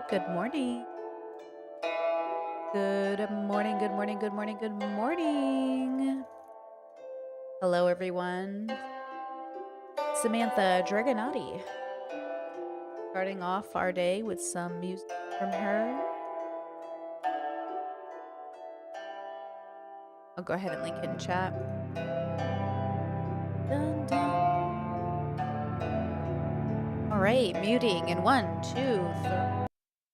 Good morning. Good morning. Good morning. Good morning. Good morning. Hello, everyone. Samantha Dragonati. Starting off our day with some music from her. I'll go ahead and link it in chat. Dun, dun. All right, muting in 1, 2, 3.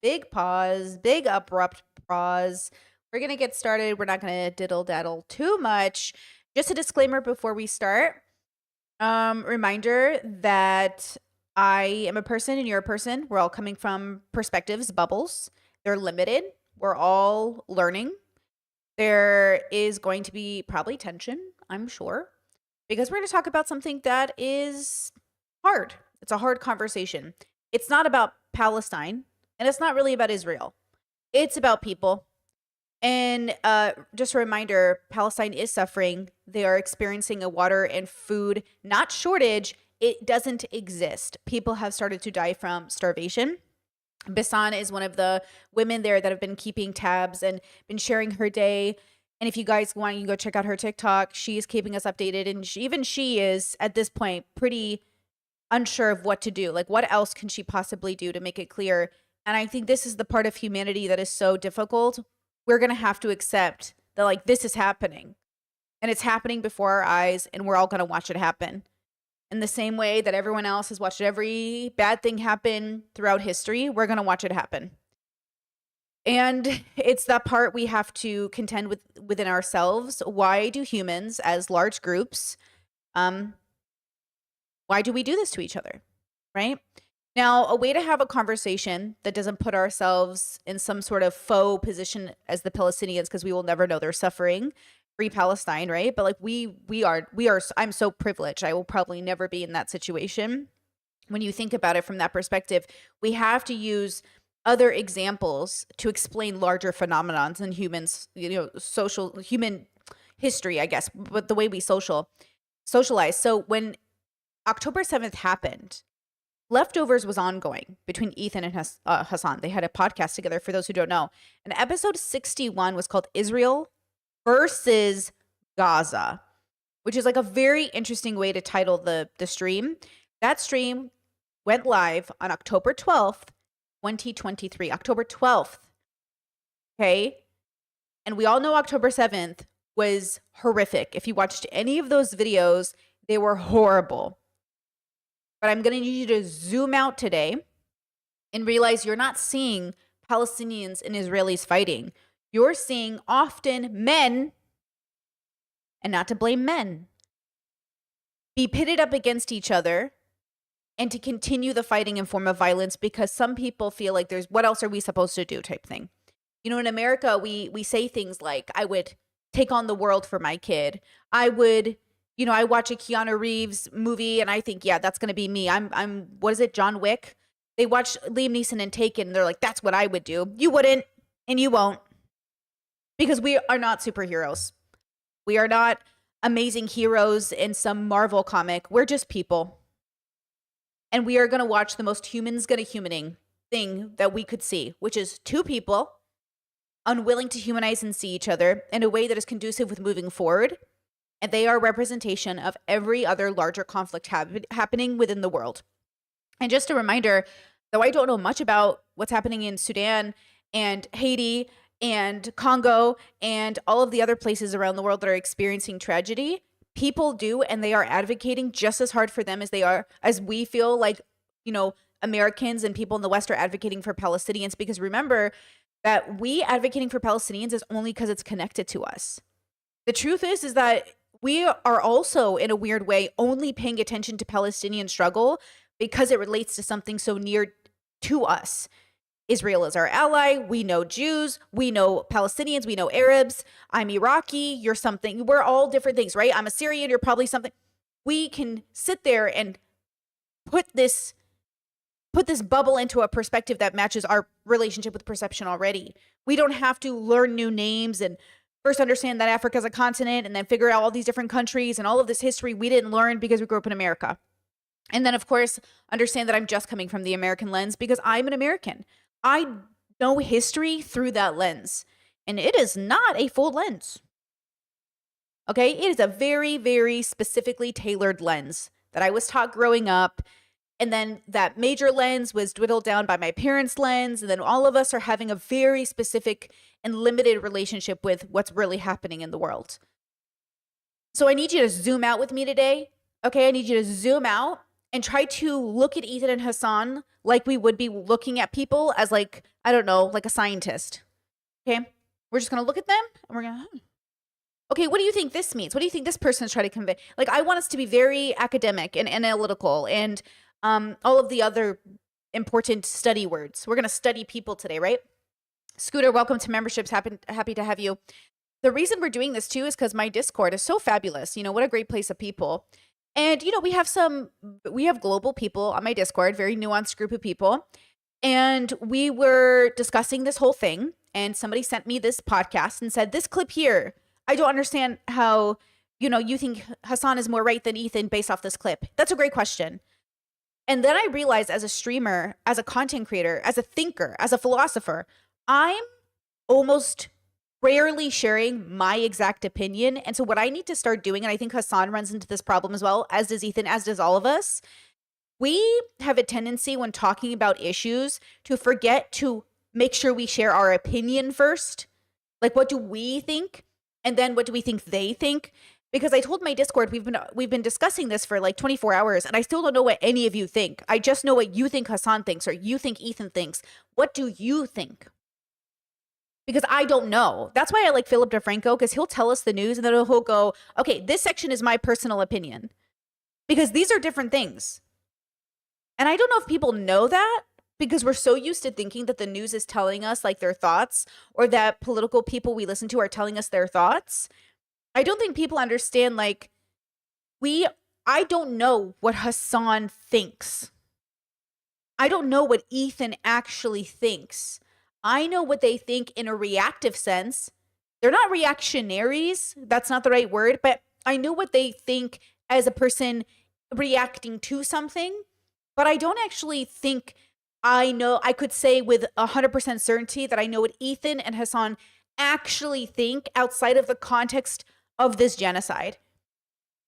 Big pause, big abrupt pause. We're going to get started. We're not going to diddle daddle too much. Just a disclaimer before we start. Reminder that I am a person and you're a person. We're all coming from perspectives, bubbles. They're limited. We're all learning. There is going to be probably tension, I'm sure, because we're going to talk about something that is hard. It's a hard conversation. It's not about Palestine, and it's not really about Israel. It's about people. And just a reminder, Palestine is suffering. They are experiencing a water and food, not shortage. It doesn't exist. People have started to die from starvation. Bisan is one of the women there that have been keeping tabs and been sharing her day. And if you guys want, you can go check out her TikTok. She is keeping us updated. And even she is, at this point, pretty unsure of what to do. Like, what else can she possibly do to make it clear? And I think this is the part of humanity that is so difficult. We're going to have to accept that, like, this is happening. And it's happening before our eyes, and we're all going to watch it happen. In the same way that everyone else has watched every bad thing happen throughout history, we're going to watch it happen. And it's that part we have to contend with within ourselves. Why do humans, as large groups, why do we do this to each other, right? Now, a way to have a conversation that doesn't put ourselves in some sort of faux position as the Palestinians, because we will never know they're suffering, free Palestine, right? But like we are, I'm so privileged. I will probably never be in that situation. When you think about it from that perspective, we have to use other examples to explain larger phenomenons in humans, social human history, I guess, but the way we socialize. So when October 7th happened, Leftovers was ongoing between Ethan and Hassan. They had a podcast together, for those who don't know. And episode 61 was called Israel versus Gaza, which is like a very interesting way to title the stream. That stream went live on October 12th, 2023. October 12th. Okay. And we all know October 7th was horrific. If you watched any of those videos, they were horrible. But I'm going to need you to zoom out today and realize you're not seeing Palestinians and Israelis fighting. You're seeing often men, and not to blame men, be pitted up against each other and to continue the fighting in form of violence because some people feel like there's what else are we supposed to do type thing. In America, we say things like, I would take on the world for my kid. I would... I watch a Keanu Reeves movie and I think, yeah, that's going to be me. What is it? John Wick. They watch Liam Neeson and Taken and they're like, that's what I would do. You wouldn't and you won't, because we are not superheroes. We are not amazing heroes in some Marvel comic. We're just people. And we are going to watch the most humans going to humaning thing that we could see, which is two people unwilling to humanize and see each other in a way that is conducive with moving forward. And they are a representation of every other larger conflict happening within the world. And just a reminder, though I don't know much about what's happening in Sudan and Haiti and Congo and all of the other places around the world that are experiencing tragedy, people do, and they are advocating just as hard for them as we feel like, Americans and people in the West are advocating for Palestinians. Because remember that we advocating for Palestinians is only because it's connected to us. The truth is that we are also, in a weird way, only paying attention to Palestinian struggle because it relates to something so near to us. Israel is our ally. We know Jews. We know Palestinians. We know Arabs. I'm Iraqi. You're something. We're all different things, right? I'm Assyrian. You're probably something. We can sit there and put this bubble into a perspective that matches our relationship with perception already. We don't have to learn new names and first understand that Africa is a continent and then figure out all these different countries and all of this history we didn't learn because we grew up in America. And then, of course, understand that I'm just coming from the American lens because I'm an American. I know history through that lens, and it is not a full lens. Okay, it is a very, very specifically tailored lens that I was taught growing up. And then that major lens was dwindled down by my parents' lens. And then all of us are having a very specific and limited relationship with what's really happening in the world. So I need you to zoom out with me today. Okay, I need you to zoom out and try to look at Ethan and Hassan like we would be looking at people as like, I don't know, like a scientist. Okay, we're just going to look at them and we're going to, okay, what do you think this means? What do you think this person is trying to convey? Like, I want us to be very academic and analytical and all of the other important study words. We're going to study people today, right? Scooter, welcome to memberships. Happy to have you. The reason we're doing this too is because my Discord is so fabulous. You know, what a great place of people. And, you know, we have global people on my Discord, very nuanced group of people. And we were discussing this whole thing. And somebody sent me this podcast and said, this clip here, I don't understand how, you know, you think Hassan is more right than Ethan based off this clip. That's a great question. And then I realized as a streamer, as a content creator, as a thinker, as a philosopher, I'm almost rarely sharing my exact opinion. And so what I need to start doing, and I think Hassan runs into this problem as well, as does Ethan, as does all of us, we have a tendency when talking about issues to forget to make sure we share our opinion first. Like, what do we think? And then what do we think they think? Because I told my Discord, we've been discussing this for like 24 hours, and I still don't know what any of you think. I just know what you think Hassan thinks or you think Ethan thinks. What do you think? Because I don't know. That's why I like Philip DeFranco, because he'll tell us the news and then he'll go, okay, this section is my personal opinion. Because these are different things. And I don't know if people know that, because we're so used to thinking that the news is telling us like their thoughts, or that political people we listen to are telling us their thoughts. I don't think people understand, like, I don't know what Hassan thinks. I don't know what Ethan actually thinks. I know what they think in a reactive sense. They're not reactionaries. That's not the right word, but I know what they think as a person reacting to something, but I don't actually think I could say with 100% certainty that I know what Ethan and Hassan actually think outside of the context of this genocide.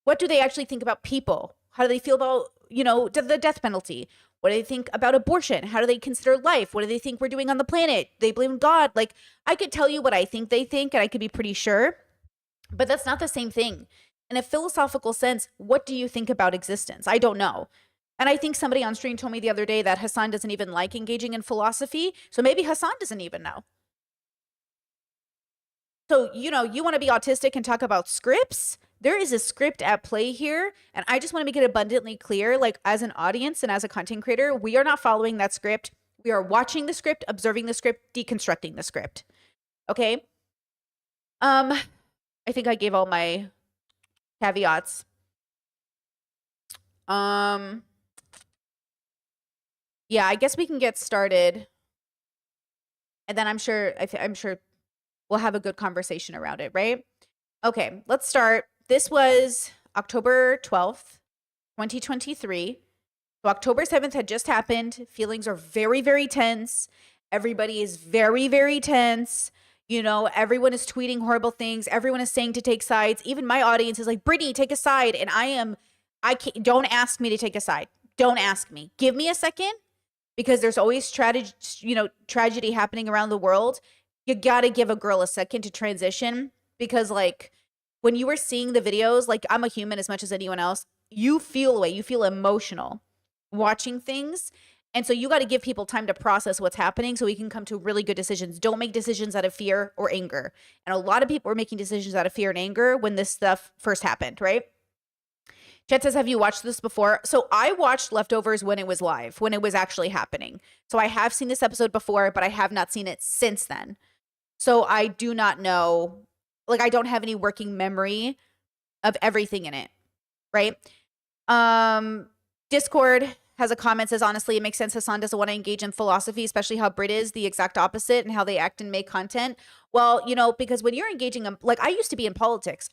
What do they actually think about people? How do they feel about, you know, the death penalty? What do they think about abortion? How do they consider life? What do they think we're doing on the planet? They blame God. Like, I could tell you what I think they think, and I could be pretty sure, but that's not the same thing. In a philosophical sense, what do you think about existence? I don't know. And I think somebody on stream told me the other day that Hassan doesn't even like engaging in philosophy. So maybe Hassan doesn't even know. So, you know, you want to be autistic and talk about scripts? There is a script at play here. And I just want to make it abundantly clear, like, as an audience and as a content creator, we are not following that script. We are watching the script, observing the script, deconstructing the script. Okay? I think I gave all my caveats. Yeah, I guess we can get started. And then I'm sure we'll have a good conversation around it, right? Okay, let's start. This was October 12th, 2023. So October 7th had just happened. Feelings are very, very tense. Everybody is very, very tense. You know, everyone is tweeting horrible things. Everyone is saying to take sides. Even my audience is like, Brittany, take a side. And don't ask me to take a side. Don't ask me. Give me a second, because there's always tragedy happening around the world. You gotta give a girl a second to transition, because like when you were seeing the videos, like, I'm a human as much as anyone else. You feel a way, you feel emotional watching things. And so you got to give people time to process what's happening so we can come to really good decisions. Don't make decisions out of fear or anger. And a lot of people were making decisions out of fear and anger when this stuff first happened, right? Chet says, have you watched this before? So I watched Leftovers when it was live, when it was actually happening. So I have seen this episode before, but I have not seen it since then. So I do not know, like, I don't have any working memory of everything in it, right? Discord has a comment, says, honestly, it makes sense Hassan doesn't want to engage in philosophy, especially how Brit is the exact opposite and how they act and make content. Well, you know, because when you're engaging in, like, I used to be in politics.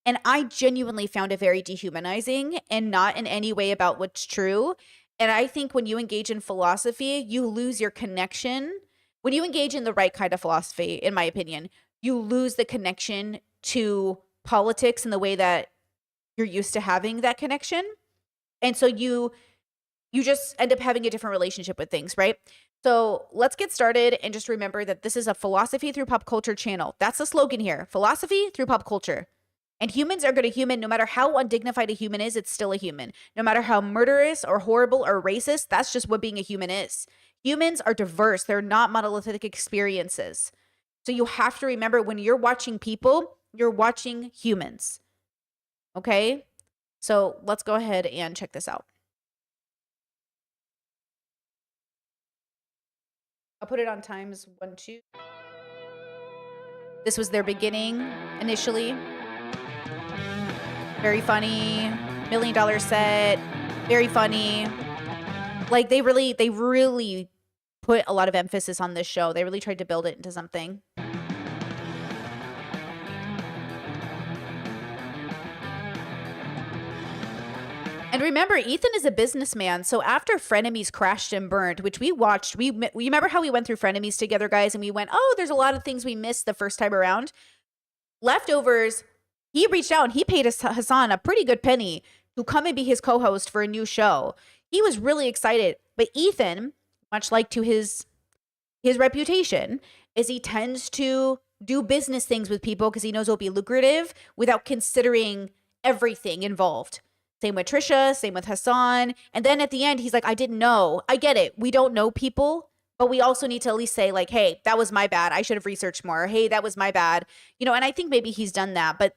And I genuinely found it very dehumanizing and not in any way about what's true. And I think when you engage in philosophy, you lose your connection. When you engage in the right kind of philosophy, in my opinion, you lose the connection to politics in the way that you're used to having that connection. And so you just end up having a different relationship with things, right? So let's get started and just remember that this is a philosophy through pop culture channel. That's the slogan here. Philosophy through pop culture. And humans are going to human. No matter how undignified a human is, it's still a human. No matter how murderous or horrible or racist, that's just what being a human is. Humans are diverse. They're not monolithic experiences. So you have to remember when you're watching people, you're watching humans. Okay? So let's go ahead and check this out. I'll put it on times 1, 2. This was their beginning initially. Very funny, $1 million set, very funny. Like they really put a lot of emphasis on this show. They really tried to build it into something. And remember, Ethan is a businessman. So after Frenemies crashed and burned, which we watched, we remember how we went through Frenemies together, guys, and we went, oh, there's a lot of things we missed the first time around. Leftovers, he reached out and he paid Hassan a pretty good penny to come and be his co-host for a new show. He was really excited. But Ethan, much like to his reputation, is he tends to do business things with people because he knows it'll be lucrative without considering everything involved. Same with Trisha, same with Hassan. And then at the end, he's like, I didn't know. I get it. We don't know people, but we also need to at least say like, hey, that was my bad. I should have researched more. Hey, that was my bad. You know, and I think maybe he's done that, but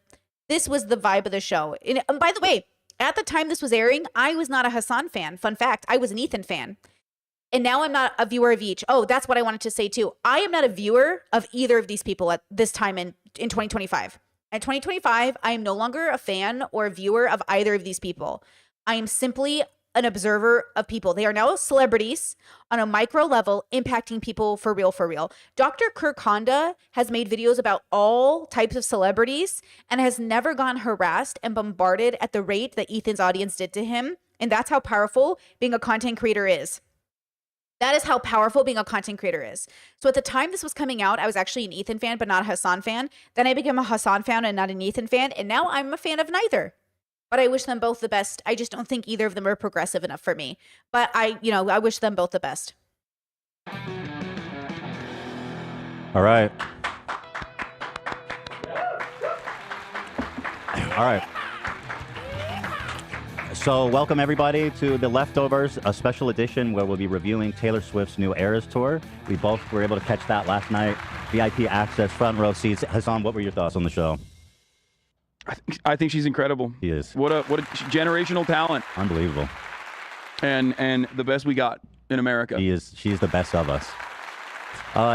this was the vibe of the show. And by the way, at the time this was airing, I was not a Hassan fan. Fun fact, I was an Ethan fan. And now I'm not a viewer of each. Oh, that's what I wanted to say too. I am not a viewer of either of these people at this time in 2025. In 2025, I am no longer a fan or a viewer of either of these people. I am simply an observer of people. They are now celebrities on a micro level, impacting people for real, for real. Dr. Kirk Honda has made videos about all types of celebrities and has never gone harassed and bombarded at the rate that Ethan's audience did to him. And that's how powerful being a content creator is. That is how powerful being a content creator is. So at the time this was coming out, I was actually an Ethan fan, but not a Hassan fan. Then I became a Hassan fan and not an Ethan fan. And now I'm a fan of neither. But I wish them both the best. I just don't think either of them are progressive enough for me. But I wish them both the best. All right. All right. So welcome everybody to The Leftovers, a special edition where we'll be reviewing Taylor Swift's new Eras Tour. We both were able to catch that last night. VIP access, front row seats. Hassan, what were your thoughts on the show? I think she's incredible. She is. What a generational talent. Unbelievable. And the best we got in America. She's the best of us.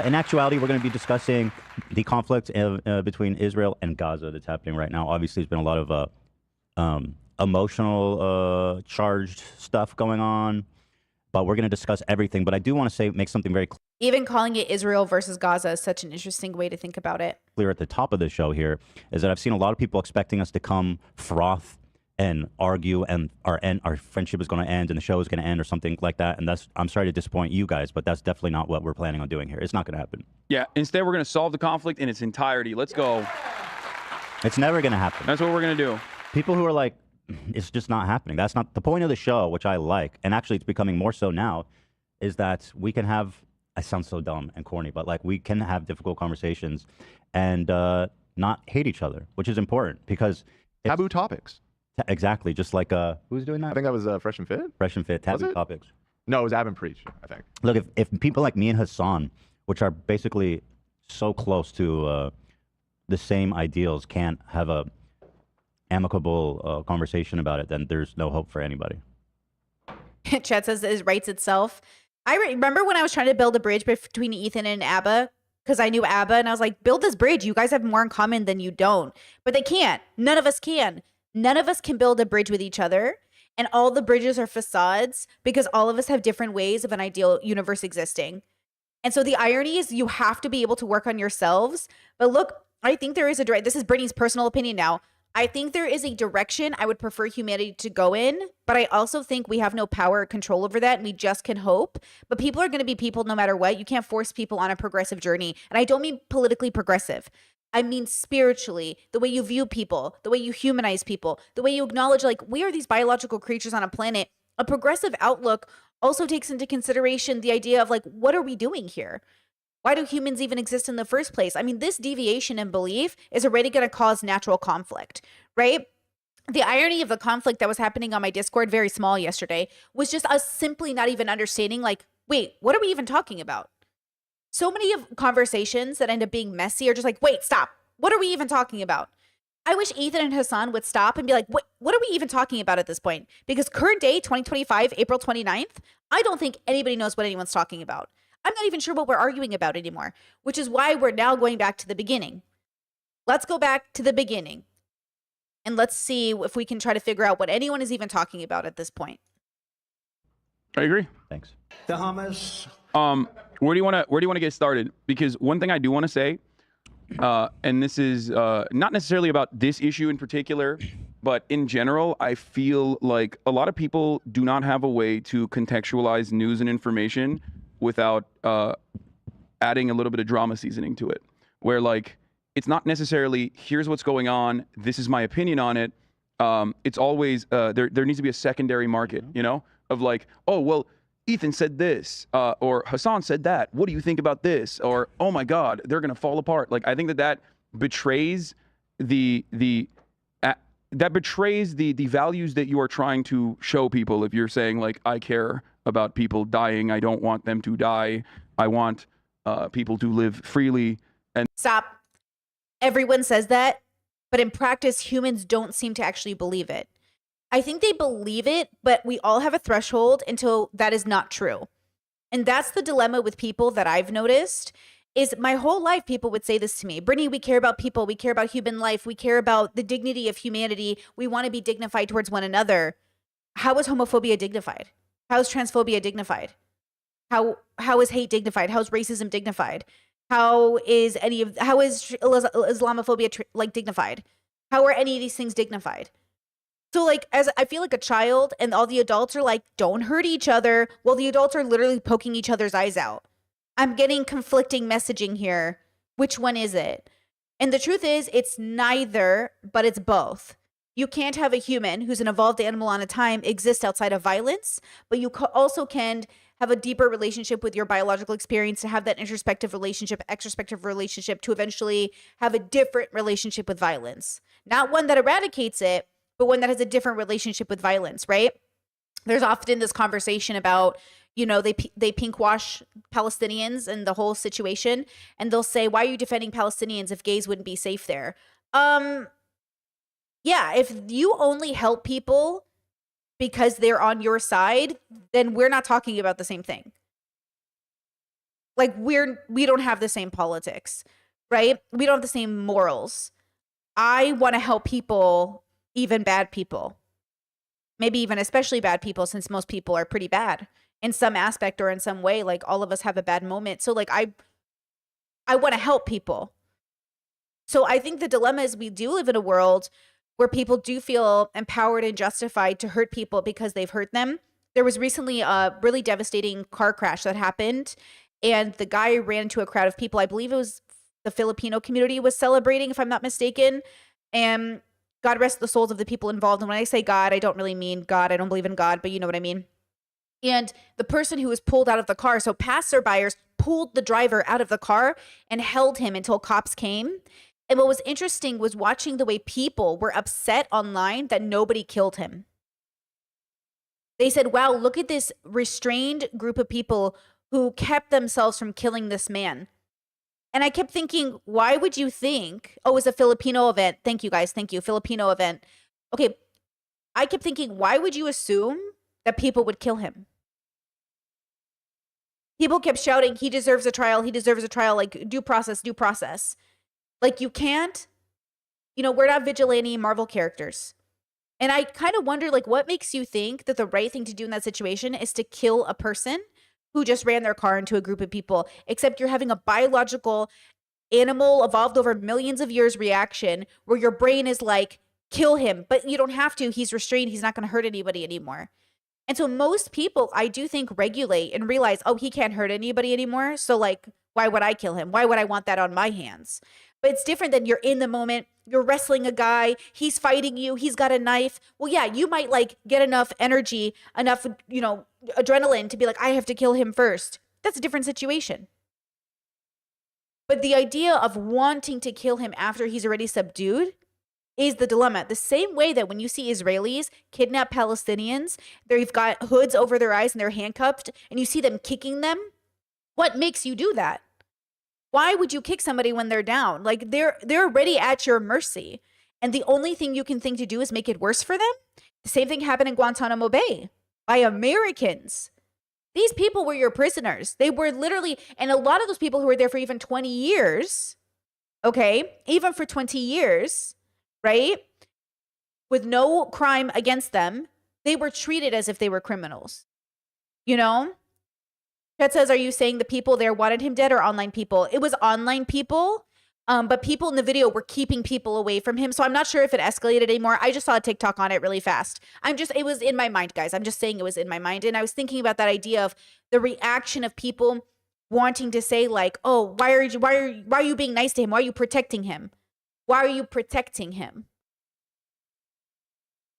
In actuality, we're going to be discussing the conflict between Israel and Gaza that's happening right now. Obviously, there's been a lot of emotional charged stuff going on, but we're going to discuss everything. But I do want to make something very clear. Even calling it Israel versus Gaza is such an interesting way to think about it. Clear at the top of the show here is that I've seen a lot of people expecting us to come froth and argue and our friendship is going to end and the show is going to end or something like that. And I'm sorry to disappoint you guys, but that's definitely not what we're planning on doing here. It's not going to happen. Yeah. Instead, we're going to solve the conflict in its entirety. Let's go. It's never going to happen. That's what we're going to do. People who are like, it's just not happening. That's not the point of the show, which I like. And actually, it's becoming more so now, is that we can have, I sound so dumb and corny, but like we can have difficult conversations and not hate each other, which is important because taboo topics. Exactly. Just like, who's doing that? I think that was Fresh and Fit. Fresh and Fit, taboo topics. No, it was Ab and Preach, I think. Look, if people like me and Hassan, which are basically so close to the same ideals, can't have a amicable conversation about it, then there's no hope for anybody. Chat says it writes itself. I remember when I was trying to build a bridge between Ethan and Abba, because I knew Abba, and I was like, build this bridge. You guys have more in common than you don't. But they can't. None of us can. None of us can build a bridge with each other. And all the bridges are facades because all of us have different ways of an ideal universe existing. And so the irony is you have to be able to work on yourselves. But look, I think there is this is Brittany's personal opinion now. I think there is a direction I would prefer humanity to go in, but I also think we have no power or control over that, and we just can hope. But people are going to be people no matter what. You can't force people on a progressive journey. And I don't mean politically progressive. I mean spiritually, the way you view people, the way you humanize people, the way you acknowledge, like, we are these biological creatures on a planet. A progressive outlook also takes into consideration the idea of, like, what are we doing here? Why do humans even exist in the first place? I mean, this deviation in belief is already going to cause natural conflict, right? The irony of the conflict that was happening on my Discord, very small yesterday, was just us simply not even understanding, like, wait, what are we even talking about? So many of conversations that end up being messy are just like, wait, stop. What are we even talking about? I wish Ethan and Hassan would stop and be like, what are we even talking about at this point? Because current day, 2025, April 29th, I don't think anybody knows what anyone's talking about. I'm not even sure what we're arguing about anymore, which is why we're now going back to the beginning. Let's go back to the beginning and let's see if we can try to figure out what anyone is even talking about at this point. I agree. Thanks. The hummus. Where do you want to get started? Because one thing I do want to say, and this is not necessarily about this issue in particular, but in general, I feel like a lot of people do not have a way to contextualize news and information without adding a little bit of drama seasoning to it, where, like, it's not necessarily, here's what's going on, this is my opinion on it. It's always, there needs to be a secondary market, you know, of like, oh, well, Ethan said this, or Hassan said that. What do you think about this? Or, oh my God, they're going to fall apart. Like, I think that betrays the values that you are trying to show people. If you're saying, like, I care about people dying, I don't want them to die, I want people to live freely. And Stop. Everyone says that, but in practice, humans don't seem to actually believe it. I think they believe it, but we all have a threshold until that is not true. And that's the dilemma with people that I've noticed. Is my whole life people would say this to me, Brittany, we care about people, we care about human life, we care about the dignity of humanity, we want to be dignified towards one another. How is homophobia dignified? How is transphobia dignified? How is hate dignified? How is racism dignified? How is Islamophobia dignified? How are any of these things dignified? So, like, as I feel like a child and all the adults are like, don't hurt each other. Well, the adults are literally poking each other's eyes out. I'm getting conflicting messaging here. Which one is it? And the truth is, it's neither, but it's both. You can't have a human who's an evolved animal on a time exist outside of violence, but you also can have a deeper relationship with your biological experience, to have that extrospective relationship, to eventually have a different relationship with violence. Not one that eradicates it, but one that has a different relationship with violence, right? There's often this conversation about, you know, they pinkwash Palestinians and the whole situation, and they'll say, why are you defending Palestinians if gays wouldn't be safe there? Yeah, if you only help people because they're on your side, then we're not talking about the same thing. Like, we don't have the same politics, right? We don't have the same morals. I want to help people, even bad people, maybe even especially bad people, since most people are pretty bad in some aspect or in some way. Like, all of us have a bad moment. So, like, I want to help people. So I think the dilemma is we do live in a world where people do feel empowered and justified to hurt people because they've hurt them. There was recently a really devastating car crash that happened, and the guy ran into a crowd of people. I believe it was the Filipino community was celebrating, if I'm not mistaken. And God rest the souls of the people involved. And when I say God, I don't really mean God. I don't believe in God, but you know what I mean. And the person who was pulled out of the car, so passerbyers pulled the driver out of the car and held him until cops came. And what was interesting was watching the way people were upset online that nobody killed him. They said, wow, look at this restrained group of people who kept themselves from killing this man. And I kept thinking, why would you think, oh, it's a Filipino event. Thank you, guys. Thank you. Filipino event. Okay. I kept thinking, why would you assume that people would kill him? People kept shouting, he deserves a trial. He deserves a trial. Like, due process, due process. Like, you can't, you know, we're not vigilante Marvel characters. And I kind of wonder, like, what makes you think that the right thing to do in that situation is to kill a person who just ran their car into a group of people, except you're having a biological animal evolved over millions of years reaction where your brain is like, kill him, but you don't have to. He's restrained. He's not going to hurt anybody anymore. And so most people, I do think, regulate and realize, oh, he can't hurt anybody anymore. So like, why would I kill him? Why would I want that on my hands? But it's different than you're in the moment. You're wrestling a guy. He's fighting you. He's got a knife. Well, yeah, you might like get enough energy, enough, adrenaline to be like, I have to kill him first. That's a different situation. But the idea of wanting to kill him after he's already subdued is the dilemma. The same way that when you see Israelis kidnap Palestinians, they've got hoods over their eyes and they're handcuffed, and you see them kicking them. What makes you do that? Why would you kick somebody when they're down? Like they're already at your mercy. And the only thing you can think to do is make it worse for them. The same thing happened in Guantanamo Bay by Americans. These people were your prisoners. They were literally, and a lot of those people who were there for even 20 years, okay, even for 20 years, right, with no crime against them, they were treated as if they were criminals. You know? Chet says, are you saying the people there wanted him dead or online people? It was online people, but people in the video were keeping people away from him. So I'm not sure if it escalated anymore. I just saw a TikTok on it really fast. It was in my mind, guys. I'm just saying it was in my mind. And I was thinking about that idea of the reaction of people wanting to say like, oh, why are you being nice to him? Why are you protecting him? Why are you protecting him?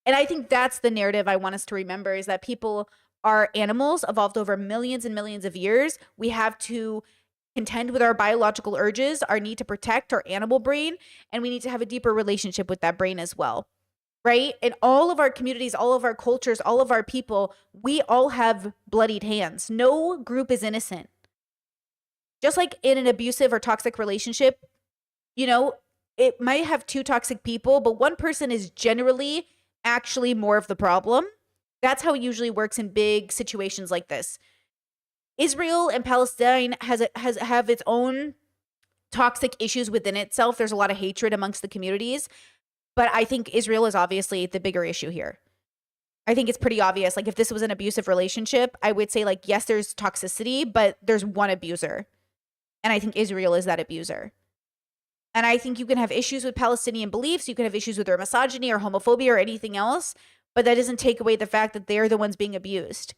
And I think that's the narrative I want us to remember, is that people are animals evolved over millions and millions of years. We have to contend with our biological urges, our need to protect our animal brain, and we need to have a deeper relationship with that brain as well, right? In all of our communities, all of our cultures, all of our people, we all have bloodied hands. No group is innocent. Just like in an abusive or toxic relationship, it might have two toxic people, but one person is generally actually more of the problem. That's how it usually works in big situations like this. Israel and Palestine have its own toxic issues within itself. There's a lot of hatred amongst the communities, but I think Israel is obviously the bigger issue here. I think it's pretty obvious. Like if this was an abusive relationship, I would say like, yes, there's toxicity, but there's one abuser. And I think Israel is that abuser. And I think you can have issues with Palestinian beliefs. You can have issues with their misogyny or homophobia or anything else, but that doesn't take away the fact that they're the ones being abused,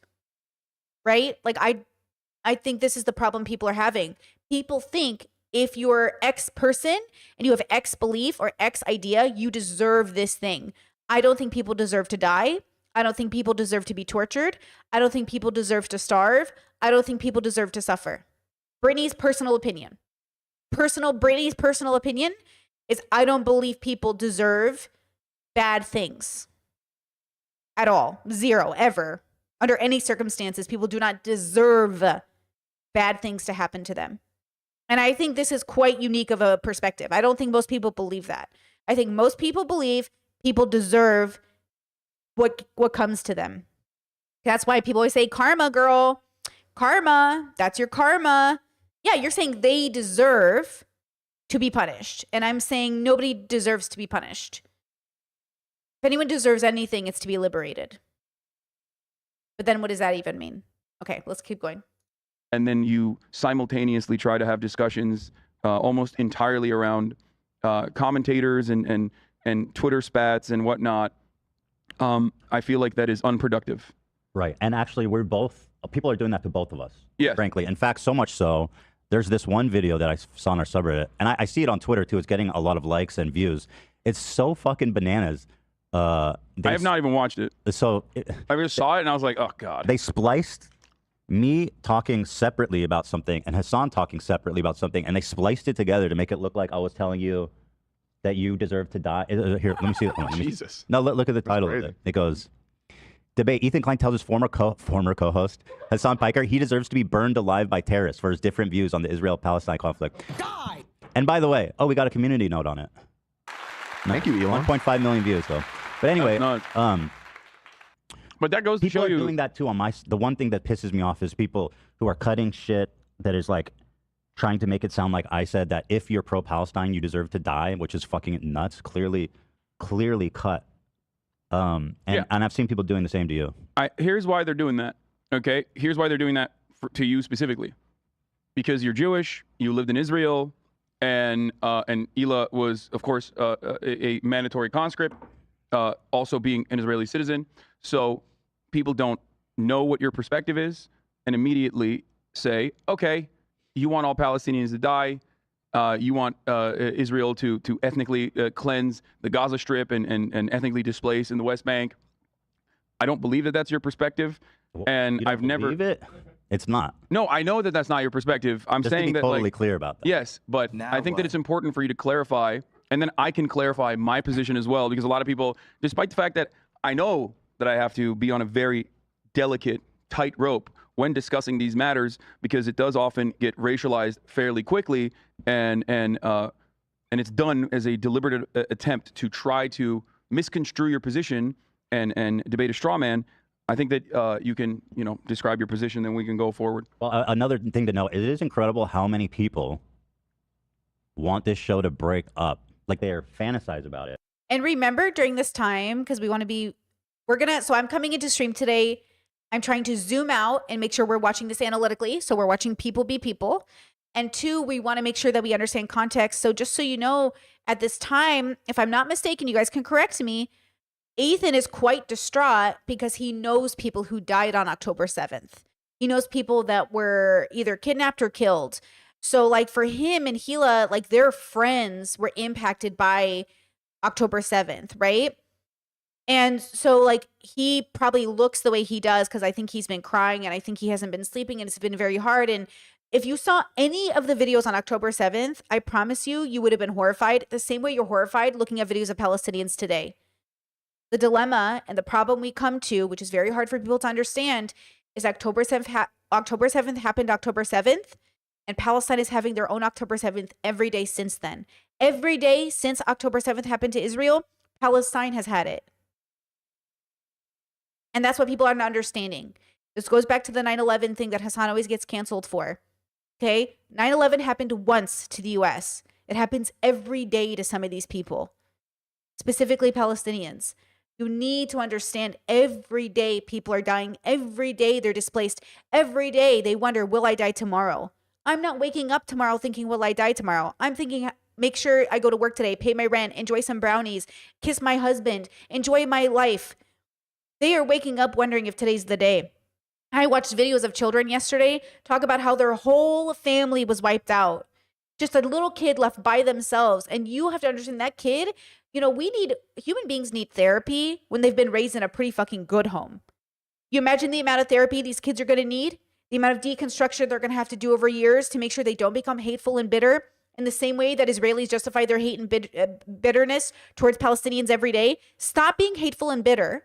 right? Like I think this is the problem people are having. People think if you're X person and you have X belief or X idea, you deserve this thing. I don't think people deserve to die. I don't think people deserve to be tortured. I don't think people deserve to starve. I don't think people deserve to suffer. Brittany's personal opinion. Brittany's personal opinion is I don't believe people deserve bad things. At all. Zero, ever. Under any circumstances, people do not deserve bad things to happen to them. And I think this is quite unique of a perspective. I don't think most people believe that. I think most people believe people deserve what comes to them. That's why people always say, karma, girl. Karma. That's your karma. Yeah, you're saying they deserve to be punished. And I'm saying nobody deserves to be punished. If anyone deserves anything, it's to be liberated. But then what does that even mean? Okay, let's keep going. And then you simultaneously try to have discussions almost entirely around commentators and Twitter spats and whatnot. I feel like that is unproductive. Right. And actually, people are doing that to both of us. Yes. Frankly. In fact, so much so, there's this one video that I saw on our subreddit, and I see it on Twitter too. It's getting a lot of likes and views. It's so fucking bananas. I have not even watched it. So I just saw it and I was like, oh God. They spliced me talking separately about something and Hassan talking separately about something, and they spliced it together to make it look like I was telling you that you deserve to die. Here, let me see. Jesus. No, look at the title of it. It goes, debate. Ethan Klein tells his former co-host, Hassan Piker, he deserves to be burned alive by terrorists for his different views on the Israel-Palestine conflict. Die! And by the way, we got a community note on it. Thank you, Elon. 1.5 million views, though. But anyway, but that goes to people show are you doing that too on the one thing that pisses me off is people who are cutting shit that is like trying to make it sound like I said that if you're pro-Palestine, you deserve to die, which is fucking nuts. Clearly cut. And I've seen people doing the same to you. Here's why they're doing that. Okay, here's why they're doing that to you specifically, because you're Jewish, you lived in Israel, and Ela was, of course, a mandatory conscript. also being an Israeli citizen. So people don't know what your perspective is and immediately say, okay, you want all Palestinians to die. You want Israel to ethnically cleanse the Gaza Strip and ethnically displace in the West Bank. I don't believe that that's your perspective. And You don't I've never. believe it. It's not. No, I know that that's not your perspective. I'm Just saying to be that, totally like, clear about that. yes, but I think that it's important for you to clarify, and then I can clarify my position as well, because a lot of people, despite the fact that I know that I have to be on a very delicate tightrope when discussing these matters, because it does often get racialized fairly quickly, and it's done as a deliberate attempt to try to misconstrue your position and debate a straw man. I think that you can, describe your position, then we can go forward. Well, another thing to note, it is incredible how many people want this show to break up. Like they are fantasize about it. And remember during this time, because so I'm coming into stream today. I'm trying to zoom out and make sure we're watching this analytically. So we're watching people be people. And 2, we want to make sure that we understand context. So just so you know, at this time, if I'm not mistaken, you guys can correct me, Ethan is quite distraught because he knows people who died on October 7th. He knows people that were either kidnapped or killed. So like for him and Hila, like their friends were impacted by October 7th, right? And so like he probably looks the way he does because I think he's been crying and I think he hasn't been sleeping and it's been very hard. And if you saw any of the videos on October 7th, I promise you would have been horrified the same way you're horrified looking at videos of Palestinians today. The dilemma and the problem we come to, which is very hard for people to understand, is October 7th happened October 7th, and Palestine is having their own October 7th every day since then. Every day since October 7th happened to Israel, Palestine has had it. And that's what people are not understanding. This goes back to the 9/11 thing that Hassan always gets canceled for. Okay? 9/11 happened once to the US. It happens every day to some of these people, specifically Palestinians. You need to understand every day people are dying. Every day they're displaced. Every day they wonder, will I die tomorrow? I'm not waking up tomorrow thinking, will I die tomorrow? I'm thinking, make sure I go to work today, pay my rent, enjoy some brownies, kiss my husband, enjoy my life. They are waking up wondering if today's the day. I watched videos of children yesterday talk about how their whole family was wiped out. Just a little kid left by themselves. And you have to understand that kid, human beings need therapy when they've been raised in a pretty fucking good home. You imagine the amount of therapy these kids are going to need, the amount of deconstruction they're going to have to do over years to make sure they don't become hateful and bitter in the same way that Israelis justify their hate and bitterness towards Palestinians every day. Stop being hateful and bitter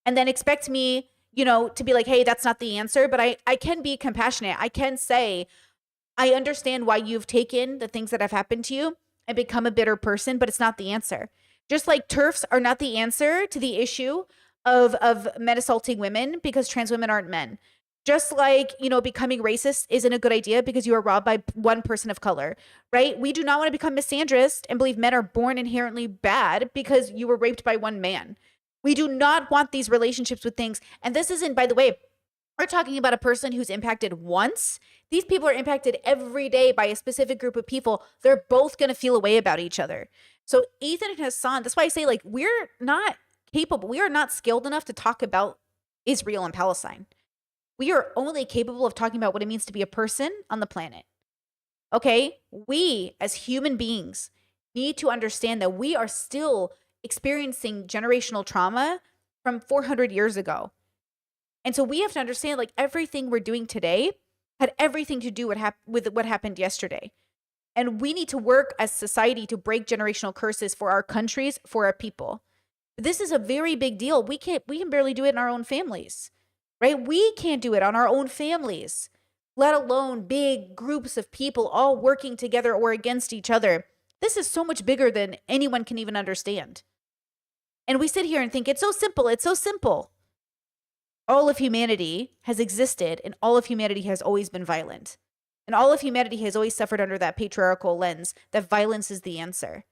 and then expect me, to be like, hey, that's not the answer. But I can be compassionate. I can say, I understand why you've taken the things that have happened to you and become a bitter person, but it's not the answer. Just like TERFs are not the answer to the issue of men assaulting women because trans women aren't men. Just like, becoming racist isn't a good idea because you are robbed by one person of color, right? We do not want to become misandrist and believe men are born inherently bad because you were raped by one man. We do not want these relationships with things. And this isn't, by the way, we're talking about a person who's impacted once. These people are impacted every day by a specific group of people. They're both going to feel a way about each other. So Ethan and Hassan, that's why I say, like, we're not capable. We are not skilled enough to talk about Israel and Palestine. We are only capable of talking about what it means to be a person on the planet. Okay? We, as human beings, need to understand that we are still experiencing generational trauma from 400 years ago. And so we have to understand, like, everything we're doing today had everything to do with what happened yesterday. And we need to work as society to break generational curses for our countries, for our people. This is a very big deal. We can barely do it in our own families, right? We can't do it on our own families, let alone big groups of people all working together or against each other. This is so much bigger than anyone can even understand. And we sit here and think, it's so simple. It's so simple. All of humanity has existed and all of humanity has always been violent. And all of humanity has always suffered under that patriarchal lens that violence is the answer.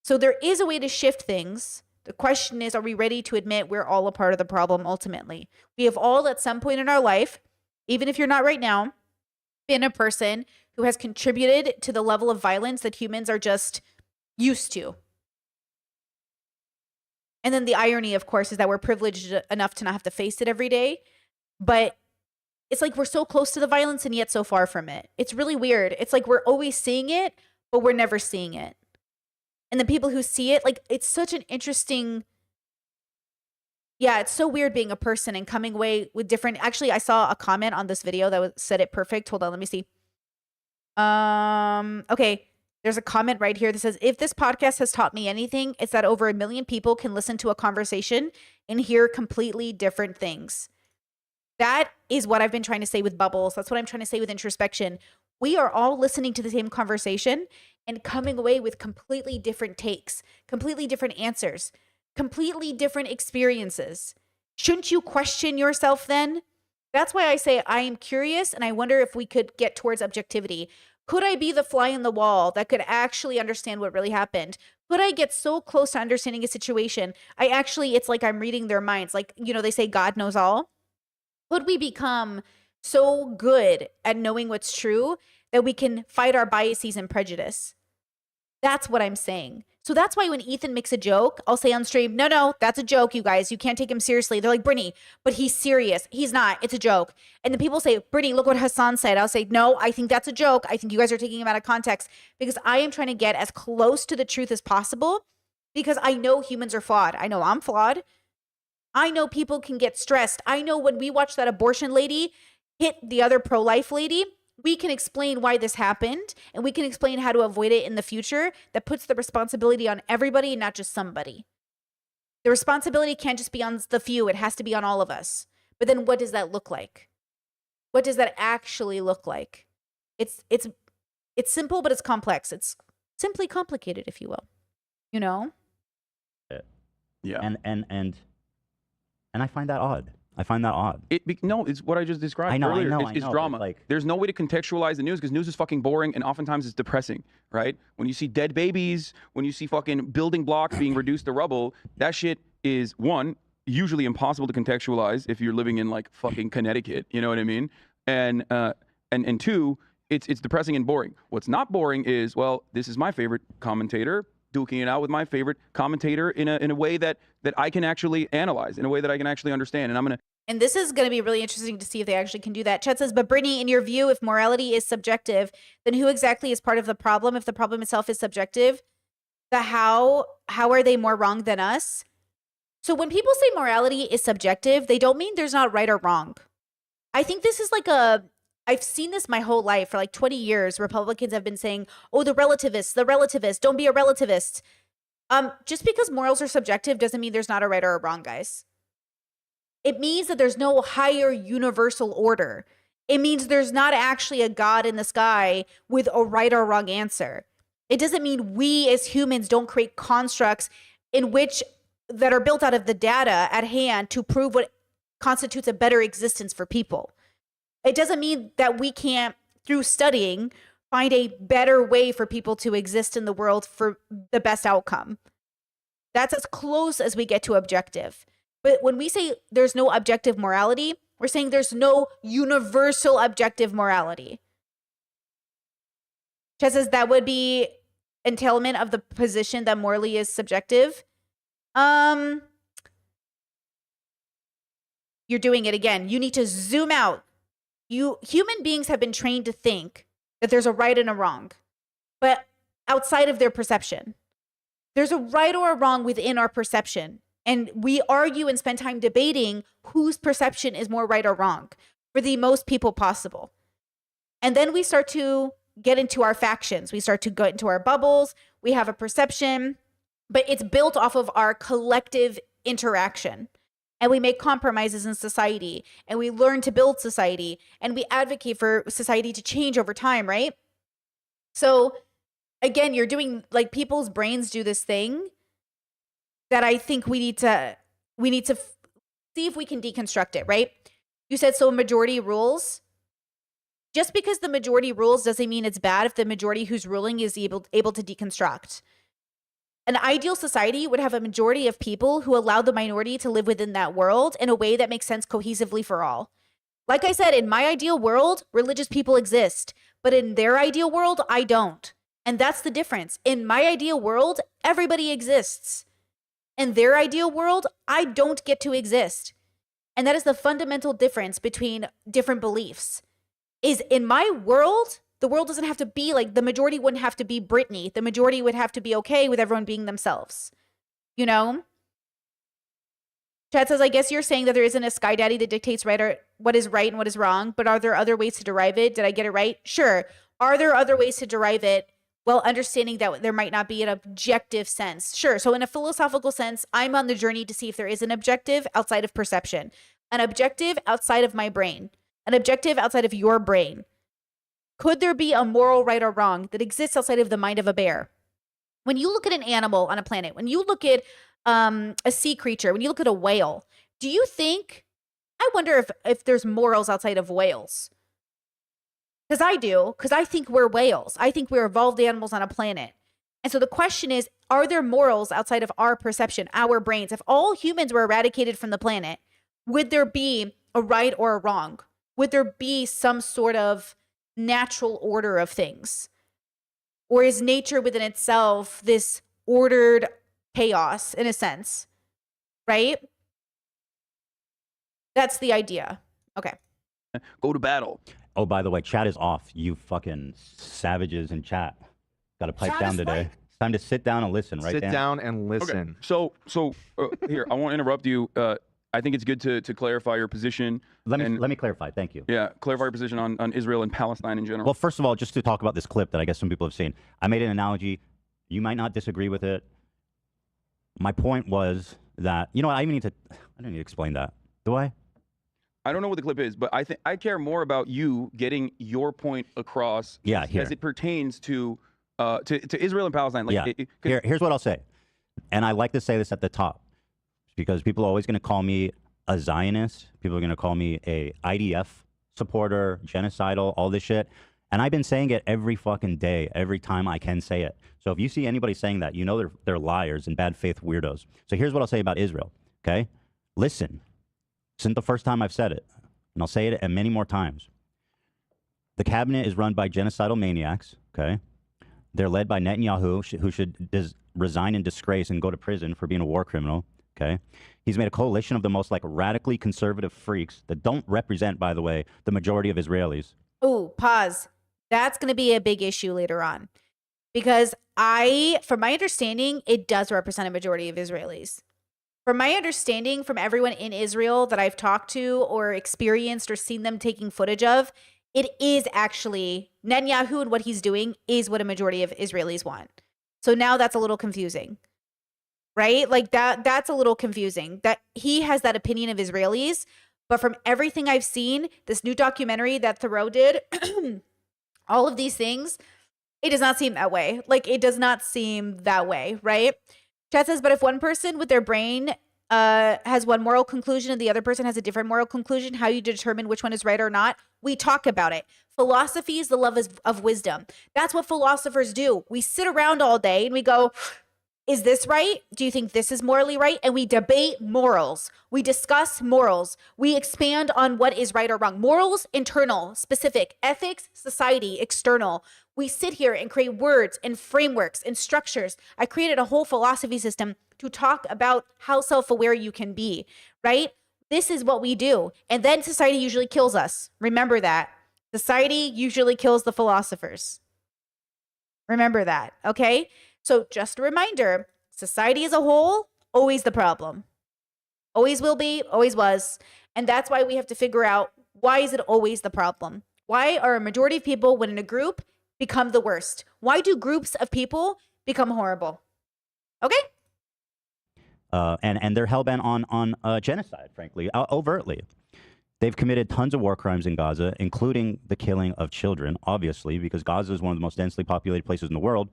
So there is a way to shift things. The question is, are we ready to admit we're all a part of the problem ultimately? We have all at some point in our life, even if you're not right now, been a person who has contributed to the level of violence that humans are just used to. And then the irony, of course, is that we're privileged enough to not have to face it every day. But it's like we're so close to the violence and yet so far from it. It's really weird. It's like we're always seeing it, but we're never seeing it. And the people who see it, like, it's such an interesting... Yeah, it's so weird being a person and coming away with different... Actually, I saw a comment on this video that said it perfect. Hold on, let me see. Okay, there's a comment right here that says, if this podcast has taught me anything, it's that over 1 million people can listen to a conversation and hear completely different things. That is what I've been trying to say with Bubbles. That's what I'm trying to say with introspection. We are all listening to the same conversation and coming away with completely different takes, completely different answers, completely different experiences. Shouldn't you question yourself then? That's why I say I am curious and I wonder if we could get towards objectivity. Could I be the fly in the wall that could actually understand what really happened? Could I get so close to understanding a situation? It's like I'm reading their minds. Like, they say God knows all. Could we become so good at knowing what's true that we can fight our biases and prejudice? That's what I'm saying. So that's why when Ethan makes a joke, I'll say on stream, no, that's a joke, you guys. You can't take him seriously. They're like, Brittany, but he's serious. He's not. It's a joke. And then people say, Brittany, look what Hassan said. I'll say, no, I think that's a joke. I think you guys are taking him out of context because I am trying to get as close to the truth as possible because I know humans are flawed. I know I'm flawed. I know people can get stressed. I know when we watch that abortion lady hit the other pro-life lady, we can explain why this happened and we can explain how to avoid it in the future. That puts the responsibility on everybody and not just somebody. The responsibility can't just be on the few. It has to be on all of us. But then what does that look like? What does that actually look like? It's simple, but it's complex. It's simply complicated, if you will. Yeah. And I find that odd. No, it's what I just described earlier. It's drama. Like, there's no way to contextualize the news because news is fucking boring and oftentimes it's depressing, right? When you see dead babies, when you see fucking building blocks being reduced to rubble, that shit is, one, usually impossible to contextualize if you're living in like fucking Connecticut, you know what I mean? And two, it's depressing and boring. What's not boring is, well, this is my favorite commentator duking it out with my favorite commentator in a way that I can actually analyze, in a way that I can actually understand. And this is going to be really interesting to see if they actually can do that. Chet says, but Brittany, in your view, if morality is subjective, then who exactly is part of the problem? If the problem itself is subjective, how are they more wrong than us? So when people say morality is subjective, they don't mean there's not right or wrong. I think this is like I've seen this my whole life. For like 20 years, Republicans have been saying, oh, the relativist, don't be a relativist. Just because morals are subjective doesn't mean there's not a right or a wrong, guys. It means that there's no higher universal order. It means there's not actually a God in the sky with a right or wrong answer. It doesn't mean we as humans don't create constructs that are built out of the data at hand to prove what constitutes a better existence for people. It doesn't mean that we can't, through studying, find a better way for people to exist in the world for the best outcome. That's as close as we get to objective. But when we say there's no objective morality, we're saying there's no universal objective morality. Chet says that would be entailment of the position that morally is subjective. You're doing it again. You need to zoom out. Human beings have been trained to think that there's a right and a wrong, but outside of their perception. There's a right or a wrong within our perception. And we argue and spend time debating whose perception is more right or wrong for the most people possible. And then we start to get into our factions. We start to go into our bubbles. We have a perception, but it's built off of our collective interaction. And we make compromises in society, and we learn to build society, and we advocate for society to change over time, right? So again, you're doing, like, people's brains do this thing that I think we need to see if we can deconstruct it, right? You said, so majority rules. Just because the majority rules doesn't mean it's bad if the majority who's ruling is able to deconstruct. An ideal society would have a majority of people who allow the minority to live within that world in a way that makes sense cohesively for all. Like I said, in my ideal world, religious people exist, but in their ideal world, I don't. And that's the difference. In my ideal world, everybody exists. and their ideal world, I don't get to exist. And that is the fundamental difference between different beliefs. Is in my world, the world doesn't have to be like, the majority wouldn't have to be Britney. The majority would have to be okay with everyone being themselves. You know? Chad says, I guess you're saying that there isn't a sky daddy that dictates what is right and what is wrong, but are there other ways to derive it? Did I get it right? Sure. Are there other ways to derive it while understanding that there might not be an objective sense? Sure. So in a philosophical sense, I'm on the journey to see if there is an objective outside of perception, an objective outside of my brain, an objective outside of your brain. Could there be a moral right or wrong that exists outside of the mind of a bear? When you look at an animal on a planet, when you look at a sea creature, when you look at a whale, do you think, I wonder if there's morals outside of whales? Because I do, because I think we're whales. I think we're evolved animals on a planet. And so the question is, are there morals outside of our perception, our brains? If all humans were eradicated from the planet, would there be a right or a wrong? Would there be some sort of natural order of things? Or is nature within itself this ordered chaos in a sense, right? That's the idea. Okay. Go to battle. Oh, by the way, chat is off. You fucking savages in chat. Got to pipe down today. It's time to sit down and listen, right? Sit Dan? down and listen. Okay. So here, I won't interrupt you. I think it's good to clarify your position. Let me clarify. Thank you. Yeah, clarify your position on Israel and Palestine in general. Well, first of all, just to talk about this clip that I guess some people have seen, I made an analogy. You might not disagree with it. My point was that, you know what, I don't need to explain that. Do I? I don't know what the clip is, but I care more about you getting your point across as it pertains to Israel and Palestine. Like, yeah. Here's what I'll say. And I like to say this at the top because people are always going to call me a Zionist. People are going to call me a IDF supporter, genocidal, all this shit. And I've been saying it every fucking day, every time I can say it. So if you see anybody saying that, you know they're liars and bad faith weirdos. So here's what I'll say about Israel, okay? Listen, this isn't the first time I've said it, and I'll say it many more times. The cabinet is run by genocidal maniacs, okay? They're led by Netanyahu, who should resign in disgrace and go to prison for being a war criminal, okay? He's made a coalition of the most radically conservative freaks that don't represent, by the way, the majority of Israelis. Ooh, pause. That's going to be a big issue later on. Because from my understanding, it does represent a majority of Israelis. From my understanding, from everyone in Israel that I've talked to or experienced or seen them taking footage of, it is actually Netanyahu, and what he's doing is what a majority of Israelis want. So now that's a little confusing, right? Like that's a little confusing that he has that opinion of Israelis. But from everything I've seen, this new documentary that Thoreau did, all of these things, it does not seem that way. Like, it does not seem that way, right? Chad says, but if one person with their brain has one moral conclusion and the other person has a different moral conclusion, how you determine which one is right or not? We talk about it. Philosophy is the love of wisdom. That's what philosophers do. We sit around all day and we go, is this right? Do you think this is morally right? And we debate morals. We discuss morals. We expand on what is right or wrong. Morals, internal, specific. Ethics, society, external. We sit here and create words and frameworks and structures. I created a whole philosophy system to talk about how self-aware you can be, right? This is what we do. And then society usually kills us. Remember that. Society usually kills the philosophers. Remember that, okay? So just a reminder, society as a whole, always the problem. Always will be, always was. And that's why we have to figure out, why is it always the problem? Why are a majority of people within a group become the worst? Why do groups of people become horrible? Okay? And they're hellbent on genocide, frankly, overtly. They've committed tons of war crimes in Gaza, including the killing of children, obviously, because Gaza is one of the most densely populated places in the world.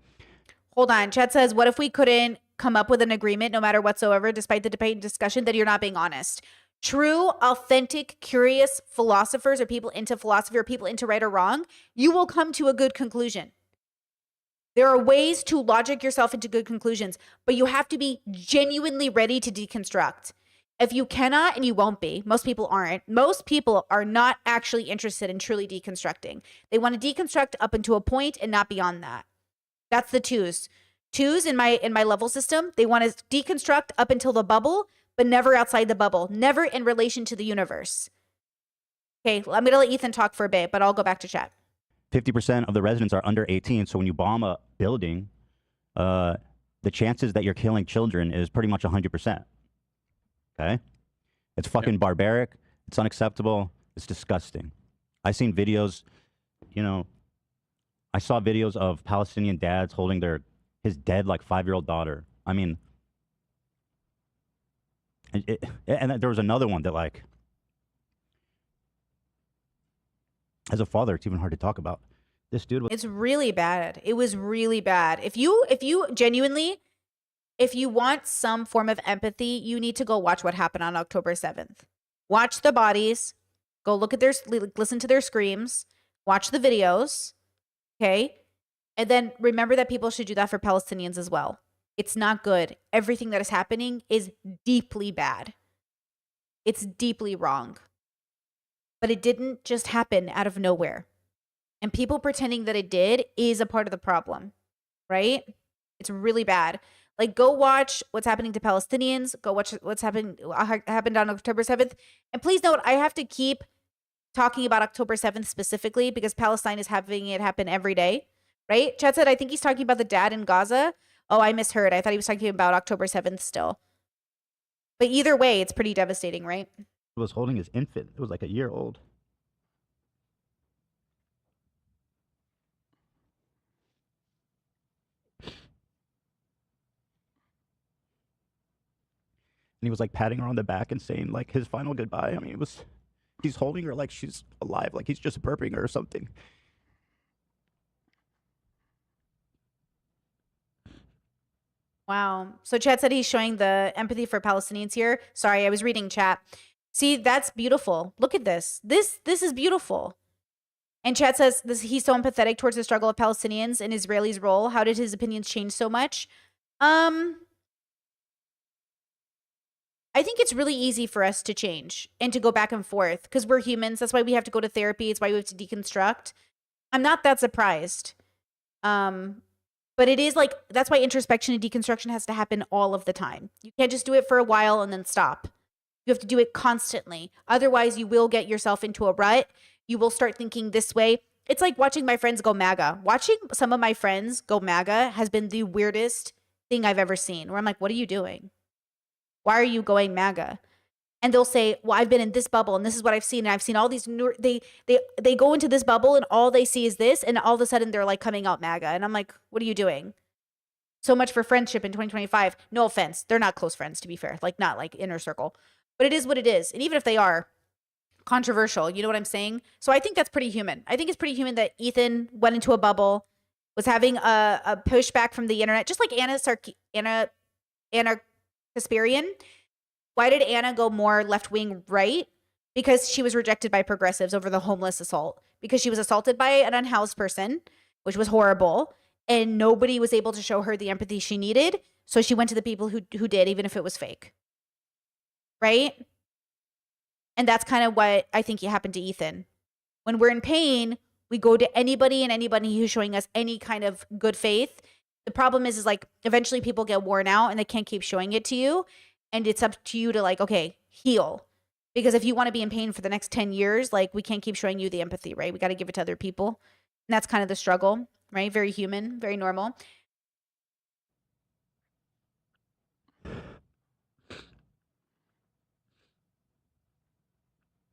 Hold on. Chet says, what if we couldn't come up with an agreement no matter whatsoever, despite the debate and discussion, that you're not being honest? True, authentic, curious philosophers or people into philosophy or people into right or wrong, you will come to a good conclusion. There are ways to logic yourself into good conclusions, but you have to be genuinely ready to deconstruct. If you cannot, and you won't be, most people aren't. Most people are not actually interested in truly deconstructing. They want to deconstruct up until a point and not beyond that. That's the twos. Twos in my level system, they want to deconstruct up until the bubble, but never outside the bubble, never in relation to the universe. Okay, I'm gonna let Ethan talk for a bit, but I'll go back to chat. 50% of the residents are under 18. So when you bomb a building, the chances that you're killing children is pretty much 100%. Okay? It's fucking barbaric. It's unacceptable. It's disgusting. I've seen videos, you know, I saw videos of Palestinian dads holding his dead like 5-year-old daughter. I mean, and there was another one that like, as a father, it's even hard to talk about. This dude was. It's really bad. It was really bad. If you genuinely, if you want some form of empathy, you need to go watch what happened on October 7th. Watch the bodies. Go look at listen to their screams. Watch the videos. Okay? And then remember that people should do that for Palestinians as well. It's not good. Everything that is happening is deeply bad. It's deeply wrong. But it didn't just happen out of nowhere. And people pretending that it did is a part of the problem, right? It's really bad. Like, go watch what's happening to Palestinians. Go watch what's happened on October 7th. And please note, I have to keep talking about October 7th specifically because Palestine is having it happen every day, right? Chad said, I think he's talking about the dad in Gaza. Oh, I misheard. I thought he was talking about October 7th still. But either way, it's pretty devastating, right? Was holding his infant. It was like a year old. And he was like patting her on the back and saying like his final goodbye. I mean, he's holding her like she's alive, like he's just burping her or something. Wow. So Chad said he's showing the empathy for Palestinians here. Sorry, I was reading chat. See, that's beautiful. Look at this. This is beautiful. And Chad says he's so empathetic towards the struggle of Palestinians and Israelis' role. How did his opinions change so much? I think it's really easy for us to change and to go back and forth because we're humans. That's why we have to go to therapy. It's why we have to deconstruct. I'm not that surprised. But it is like, that's why introspection and deconstruction has to happen all of the time. You can't just do it for a while and then stop. You have to do it constantly. Otherwise, you will get yourself into a rut. You will start thinking this way. It's like watching my friends go MAGA. Watching some of my friends go MAGA has been the weirdest thing I've ever seen, where I'm like, what are you doing? Why are you going MAGA? And they'll say, well, I've been in this bubble and this is what I've seen. And I've seen all these new, they go into this bubble and all they see is this. And all of a sudden they're like coming out MAGA. And I'm like, what are you doing? So much for friendship in 2025. No offense. They're not close friends, to be fair. Like, not like inner circle. But it is what it is. And even if they are controversial, you know what I'm saying? So I think that's pretty human. I think it's pretty human that Ethan went into a bubble, was having a pushback from the internet, just like Anna Kasparian. Why did Anna go more left-wing right? Because she was rejected by progressives over the homeless assault. Because she was assaulted by an unhoused person, which was horrible. And nobody was able to show her the empathy she needed. So she went to the people who did, even if it was fake. Right? And that's kind of what I think happened to Ethan. When we're in pain, we go to anybody and anybody who's showing us any kind of good faith. The problem is like eventually people get worn out and they can't keep showing it to you. And it's up to you to like, okay, heal. Because if you want to be in pain for the next 10 years, like we can't keep showing you the empathy, right? We got to give it to other people. And that's kind of the struggle, right? Very human, very normal.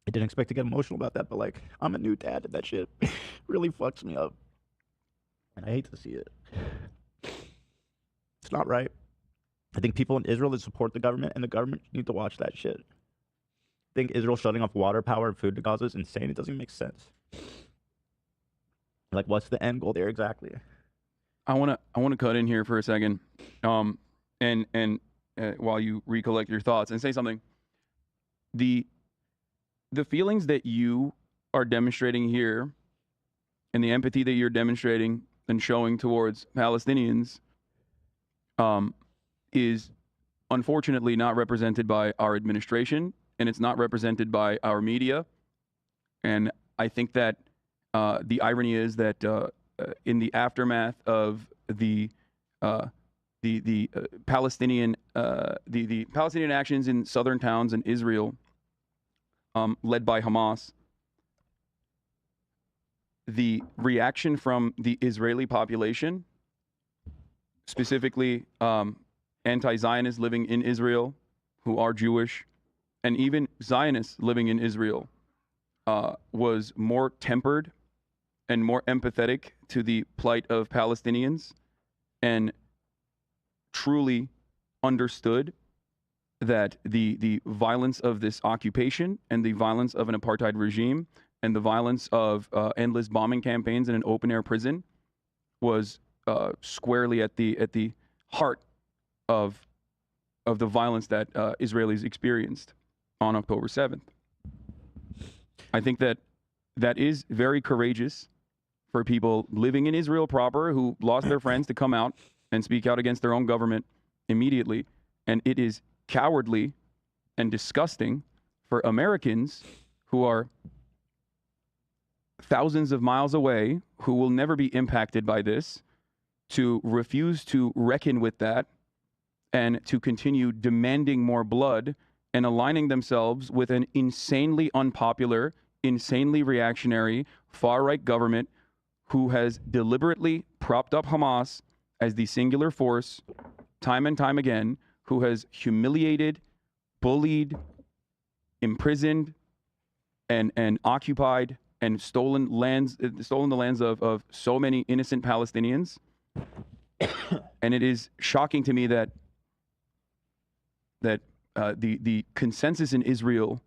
I didn't expect to get emotional about that, but like, I'm a new dad and that shit really fucks me up. And I hate to see it. It's not right. I think people in Israel that support the government and the government need to watch that shit. I think Israel shutting off water, power, and food to Gaza is insane. It doesn't even make sense. Like, what's the end goal there exactly? I wanna cut in here for a second, and while you recollect your thoughts and say something. The feelings that you are demonstrating here, and the empathy that you're demonstrating and showing towards Palestinians, is unfortunately not represented by our administration, and it's not represented by our media. And I think that the irony is that in the aftermath of the Palestinian the Palestinian actions in southern towns in Israel, led by Hamas. The reaction from the Israeli population, specifically anti-Zionists living in Israel who are Jewish, and even Zionists living in Israel, was more tempered and more empathetic to the plight of Palestinians, and truly understood that the violence of this occupation and the violence of an apartheid regime and the violence of endless bombing campaigns in an open-air prison was squarely at the heart of the violence that Israelis experienced on October 7th. I think that is very courageous for people living in Israel proper who lost their friends to come out and speak out against their own government immediately. And it is cowardly and disgusting for Americans who are thousands of miles away, who will never be impacted by this, to refuse to reckon with that and to continue demanding more blood and aligning themselves with an insanely unpopular, insanely reactionary, far-right government who has deliberately propped up Hamas as the singular force time and time again, who has humiliated, bullied, imprisoned, and occupied and stolen the lands of so many innocent Palestinians. And it is shocking to me that the consensus in Israel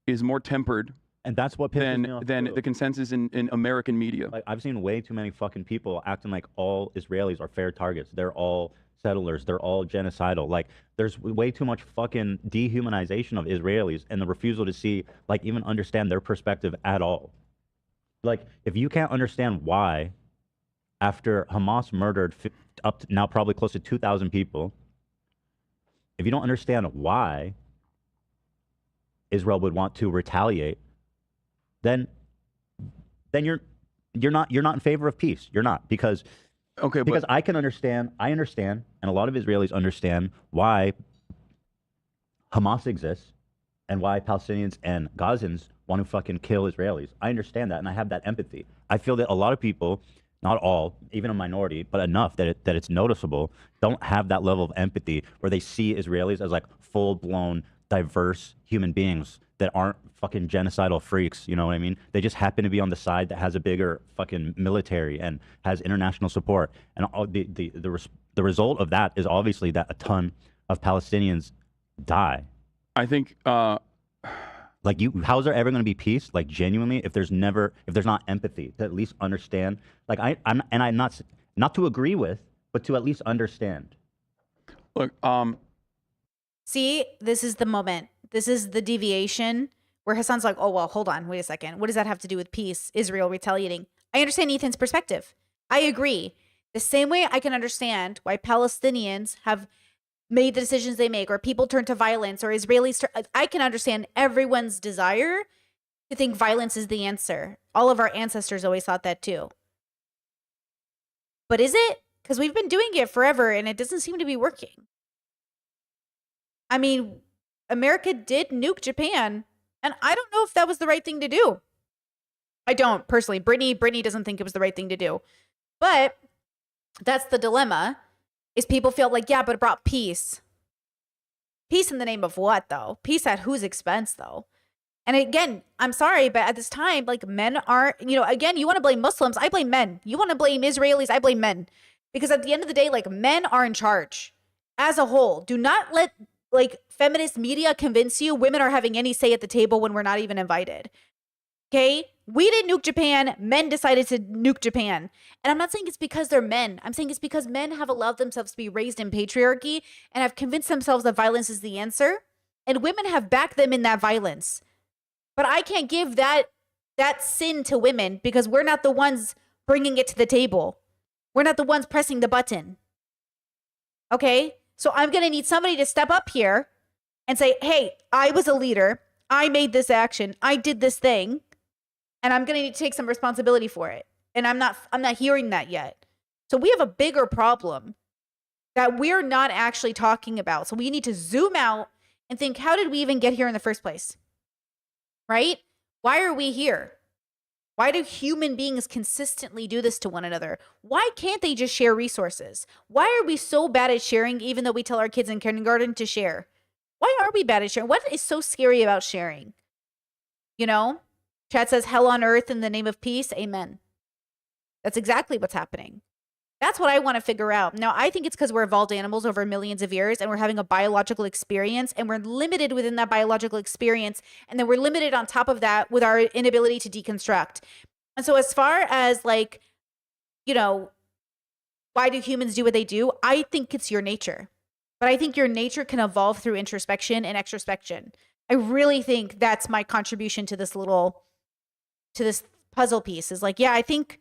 is more tempered And that's what pisses me off than too. the consensus in American media. Like, I've seen way too many fucking people acting like all Israelis are fair targets. They're all settlers. They're all genocidal. Like, there's way too much fucking dehumanization of Israelis and the refusal to see, like, even understand their perspective at all. Like, if you can't understand why, after Hamas murdered up to now probably close to 2,000 people, if you don't understand why Israel would want to retaliate, then you're not in favor of peace. You're not, because Okay, because but I understand, and a lot of Israelis understand why Hamas exists and why Palestinians and Gazans want to fucking kill Israelis. I understand that, and I have that empathy. I feel that a lot of people, not all, even a minority, but enough that it's noticeable, don't have that level of empathy where they see Israelis as like full-blown, diverse human beings that aren't fucking genocidal freaks, you know what I mean? They just happen to be on the side that has a bigger fucking military and has international support. And all the result of that is obviously that a ton of Palestinians die. I think Like, how's there ever going to be peace? Like, genuinely, if there's not empathy to at least understand. Like, I'm not to agree with, but to at least understand. look, See, this is the moment. This is the deviation where Hassan's like, oh, well, hold on. Wait a second. What does that have to do with peace? Israel retaliating. I understand Ethan's perspective. I agree. The same way I can understand why Palestinians have made the decisions they make, or people turn to violence, or Israelis I can understand everyone's desire to think violence is the answer. All of our ancestors always thought that too. But is it? Because we've been doing it forever and it doesn't seem to be working. I mean, America did nuke Japan, and I don't know if that was the right thing to do. I don't, personally. Brittany doesn't think it was the right thing to do. But that's the dilemma, is people feel like, yeah, but it brought peace. Peace in the name of what, though? Peace at whose expense, though? And again, I'm sorry, but at this time, like, men are, again, you want to blame Muslims, I blame men. You want to blame Israelis, I blame men. Because at the end of the day, like, men are in charge as a whole. Do not let, like, feminist media convince you women are having any say at the table when we're not even invited. Okay? We didn't nuke Japan. Men decided to nuke Japan. And I'm not saying it's because they're men. I'm saying it's because men have allowed themselves to be raised in patriarchy and have convinced themselves that violence is the answer. And women have backed them in that violence. But I can't give that sin to women because we're not the ones bringing it to the table. We're not the ones pressing the button. Okay? So I'm going to need somebody to step up here and say, hey, I was a leader. I made this action. I did this thing. And I'm going to need to take some responsibility for it. And I'm not hearing that yet. So we have a bigger problem that we're not actually talking about. So we need to zoom out and think, how did we even get here in the first place? Right? Why are we here? Why do human beings consistently do this to one another? Why can't they just share resources? Why are we so bad at sharing, even though we tell our kids in kindergarten to share? Why are we bad at sharing? What is so scary about sharing? You know? Chat says, hell on earth in the name of peace. Amen. That's exactly what's happening. That's what I want to figure out. Now, I think it's because we're evolved animals over millions of years and we're having a biological experience and we're limited within that biological experience. And then we're limited on top of that with our inability to deconstruct. And so as far as like, you know, why do humans do what they do? I think it's your nature. But I think your nature can evolve through introspection and extrospection. I really think that's my contribution to this puzzle piece is like, yeah, I think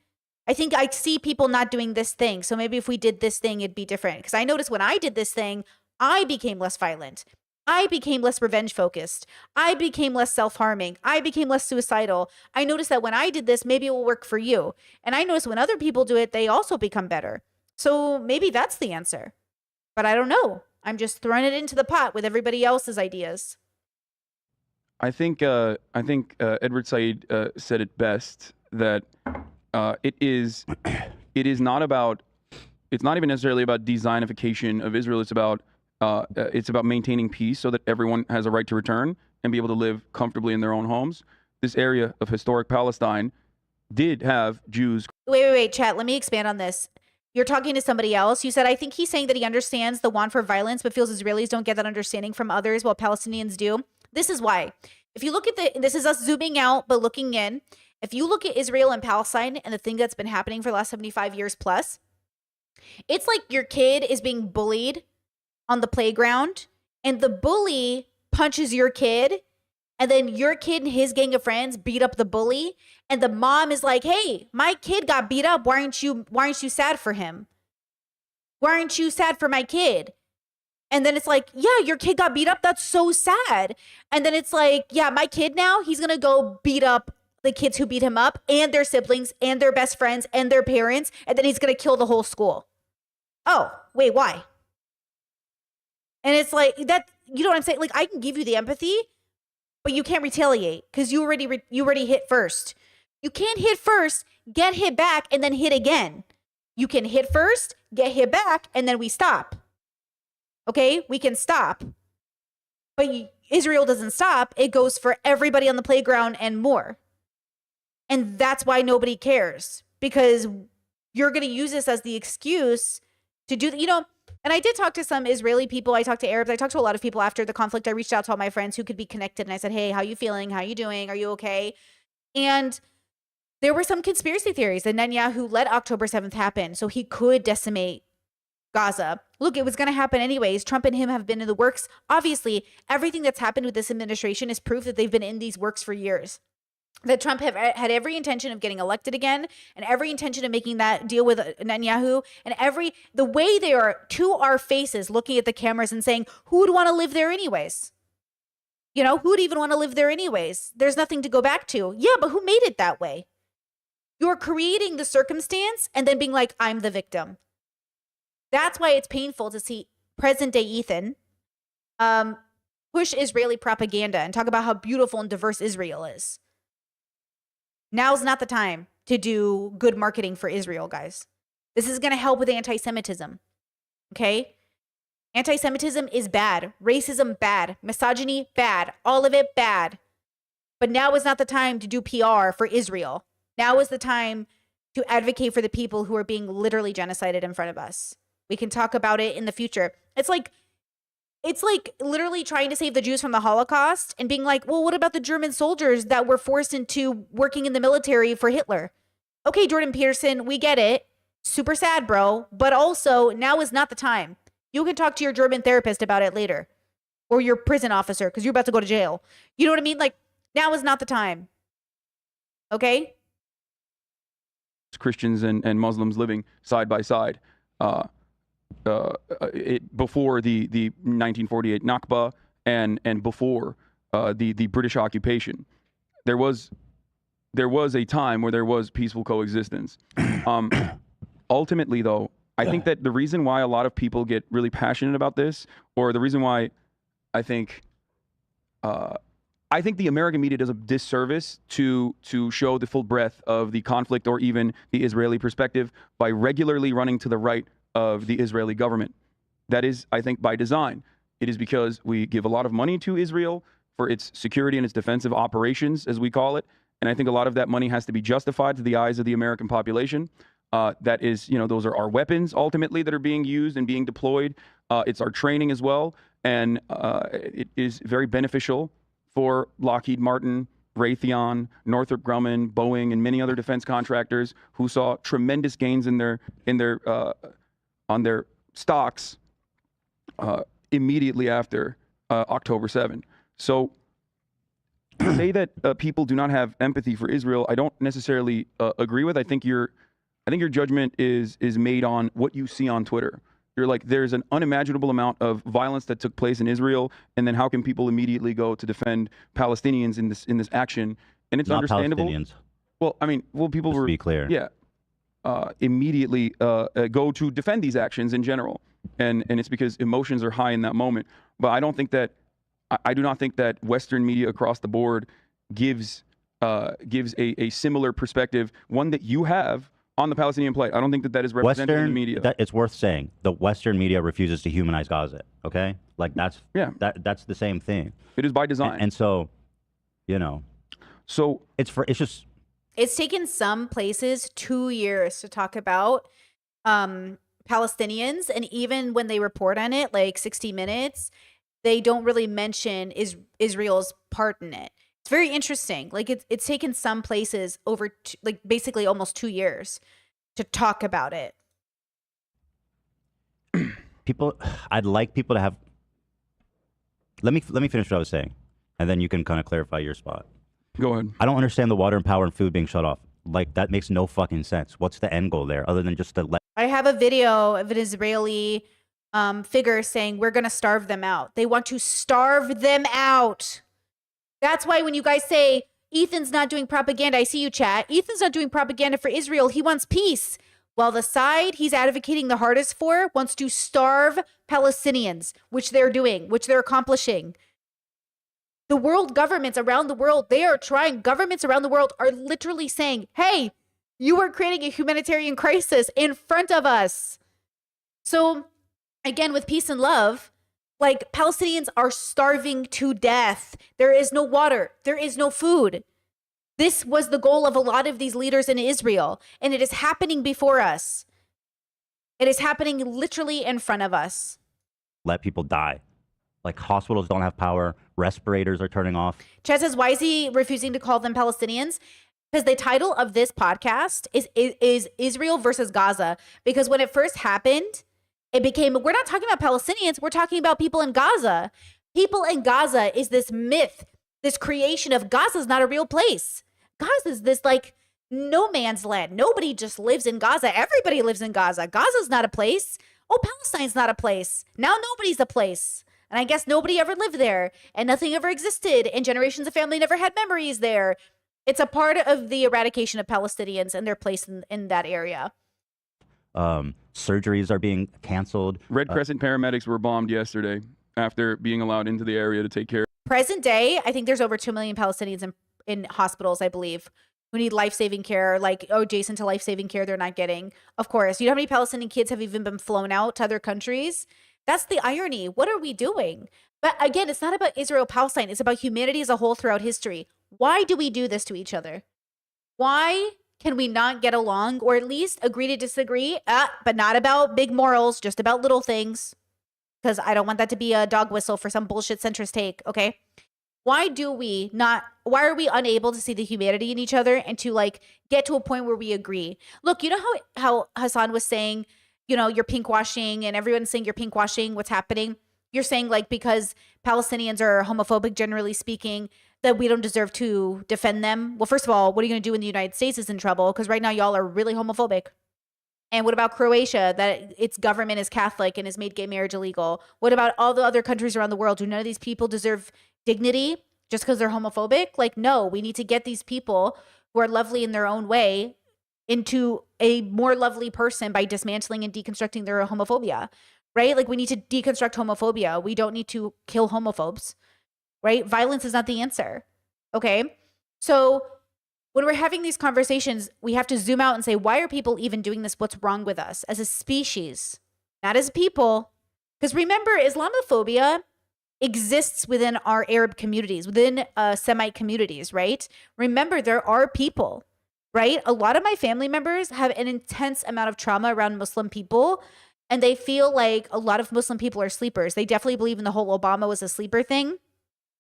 I see people not doing this thing. So maybe if we did this thing, it'd be different. Because I noticed when I did this thing, I became less violent. I became less revenge focused. I became less self-harming. I became less suicidal. I noticed that when I did this, maybe it will work for you. And I noticed when other people do it, they also become better. So maybe that's the answer. But I don't know. I'm just throwing it into the pot with everybody else's ideas. I think Edward Said said it best that it is not about, it's not even necessarily about designification of Israel. It's about maintaining peace so that everyone has a right to return and be able to live comfortably in their own homes. This area of historic Palestine did have Jews. Wait, chat. Let me expand on this. You're talking to somebody else. You said, I think he's saying that he understands the want for violence, but feels Israelis don't get that understanding from others while Palestinians do. This is why. If you look at this is us zooming out, but looking in. If you look at Israel and Palestine and the thing that's been happening for the last 75 years plus, it's like your kid is being bullied on the playground and the bully punches your kid and then your kid and his gang of friends beat up the bully and the mom is like, hey, my kid got beat up. Why aren't you sad for him? Why aren't you sad for my kid? And then it's like, yeah, your kid got beat up. That's so sad. And then it's like, yeah, my kid now, he's going to go beat up the kids who beat him up and their siblings and their best friends and their parents. And then he's going to kill the whole school. Oh, wait, why? And it's like that, you know what I'm saying? Like I can give you the empathy, but you can't retaliate because you already hit first. You can't hit first, get hit back, and then hit again. You can hit first, get hit back, and then we stop. Okay, we can stop. But Israel doesn't stop. It goes for everybody on the playground and more. And that's why nobody cares, because you're going to use this as the excuse to do, you know, and I did talk to some Israeli people. I talked to Arabs. I talked to a lot of people after the conflict. I reached out to all my friends who could be connected. And I said, hey, how you feeling? How you doing? Are you okay? And there were some conspiracy theories that Netanyahu let October 7th happen so he could decimate Gaza. Look, it was going to happen anyways. Trump and him have been in the works. Obviously, everything that's happened with this administration is proof that they've been in these works for years. That Trump had every intention of getting elected again and every intention of making that deal with Netanyahu and the way they are to our faces looking at the cameras and saying, who would want to live there anyways? You know, who would even want to live there anyways? There's nothing to go back to. Yeah, but who made it that way? You're creating the circumstance and then being like, I'm the victim. That's why it's painful to see present day Ethan push Israeli propaganda and talk about how beautiful and diverse Israel is. Now's not the time to do good marketing for Israel, guys. This is going to help with anti-Semitism, okay? Anti-Semitism is bad. Racism, bad. Misogyny, bad. All of it, bad. But now is not the time to do PR for Israel. Now is the time to advocate for the people who are being literally genocided in front of us. We can talk about it in the future. It's like literally trying to save the Jews from the Holocaust and being like, well, what about the German soldiers that were forced into working in the military for Hitler? Okay, Jordan Peterson, we get it. Super sad, bro. But also, now is not the time. You can talk to your German therapist about it later. Or your prison officer, because you're about to go to jail. You know what I mean? Like, now is not the time. Okay? Christians and Muslims living side by side. Before the 1948 Nakba and before the British occupation, there was a time where there was peaceful coexistence. Ultimately, though, I think that the reason why a lot of people get really passionate about this, or the reason why I think the American media does a disservice to show the full breadth of the conflict or even the Israeli perspective by regularly running to the right of the Israeli government. That is, I think, by design. It is because we give a lot of money to Israel for its security and its defensive operations, as we call it. And I think a lot of that money has to be justified to the eyes of the American population. That is, those are our weapons ultimately that are being used and being deployed. It's our training as well. And it is very beneficial for Lockheed Martin, Raytheon, Northrop Grumman, Boeing, and many other defense contractors who saw tremendous gains on their stocks immediately after October 7. So to say that people do not have empathy for Israel, I don't necessarily agree with. I think your judgment is made on what you see on Twitter. You're like, there's an unimaginable amount of violence that took place in Israel, and then how can people immediately go to defend Palestinians in this action? And it's Not understandable. Palestinians. Well, people Just were to be clear. yeah, immediately go to defend these actions in general, and it's because emotions are high in that moment. But I don't think that I do not think that Western media across the board gives a similar perspective, one that you have on the Palestinian plight. I don't think that is represented in the media. It's worth saying the Western media refuses to humanize Gaza. Okay, like that's the same thing. It is by design. And so, so It's taken some places 2 years to talk about Palestinians, and even when they report on it, like 60 Minutes, they don't really mention Israel's part in it. It's very interesting. Like it's taken some places over basically almost 2 years to talk about it. I'd like people to have. Let me finish what I was saying, and then you can kind of clarify your spot. Go ahead. I don't understand the water and power and food being shut off. Like that makes no fucking sense. What's the end goal there, other than just to let? I have a video of an Israeli figure saying we're going to starve them out. They want to starve them out. That's why when you guys say Ethan's not doing propaganda, I see you, chat. Ethan's not doing propaganda for Israel. He wants peace. While the side he's advocating the hardest for wants to starve Palestinians, which they're doing, which they're accomplishing. The world governments around the world, governments around the world are literally saying, hey, you are creating a humanitarian crisis in front of us. So again, with peace and love, like Palestinians are starving to death. There is no water. There is no food. This was the goal of a lot of these leaders in Israel, and it is happening before us. It is happening literally in front of us. Let people die. Like hospitals don't have power. Respirators are turning off. Chad says, why is he refusing to call them Palestinians? Because the title of this podcast is Israel versus Gaza. Because when it first happened, it became, we're not talking about Palestinians, we're talking about people in Gaza. People in Gaza is this myth, this creation of Gaza's not a real place. Gaza is this like no man's land. Nobody just lives in Gaza. Everybody lives in Gaza. Gaza's not a place. Oh, Palestine's not a place. Now nobody's a place. And I guess nobody ever lived there and nothing ever existed and generations of family never had memories there. It's a part of the eradication of Palestinians and their place in that area. Surgeries are being canceled. Red Crescent paramedics were bombed yesterday after being allowed into the area to take care. Present day, I think there's over 2 million Palestinians in hospitals, I believe, who need life-saving care, like adjacent to life-saving care they're not getting. Of course, you know how many Palestinian kids have even been flown out to other countries? That's the irony. What are we doing? But again, it's not about Israel-Palestine. It's about humanity as a whole throughout history. Why do we do this to each other? Why can we not get along, or at least agree to disagree, but not about big morals, just about little things? Because I don't want that to be a dog whistle for some bullshit centrist take, okay? Why are we unable to see the humanity in each other and to like get to a point where we agree? Look, you know how Hassan was saying, you're pinkwashing and everyone's saying you're pinkwashing what's happening. You're saying like because Palestinians are homophobic, generally speaking, that we don't deserve to defend them. Well, first of all, what are you going to do when the United States is in trouble? Because right now y'all are really homophobic. And what about Croatia, that its government is Catholic and has made gay marriage illegal? What about all the other countries around the world? Do none of these people deserve dignity just because they're homophobic? Like, no, we need to get these people who are lovely in their own way into a more lovely person by dismantling and deconstructing their homophobia, right? Like we need to deconstruct homophobia. We don't need to kill homophobes, right? Violence is not the answer. Okay. So when we're having these conversations, we have to zoom out and say, why are people even doing this? What's wrong with us as a species, not as people? Because remember, Islamophobia exists within our Arab communities, within Semite communities, right? Remember, there are people, right? A lot of my family members have an intense amount of trauma around Muslim people, and they feel like a lot of Muslim people are sleepers. They definitely believe in the whole Obama was a sleeper thing.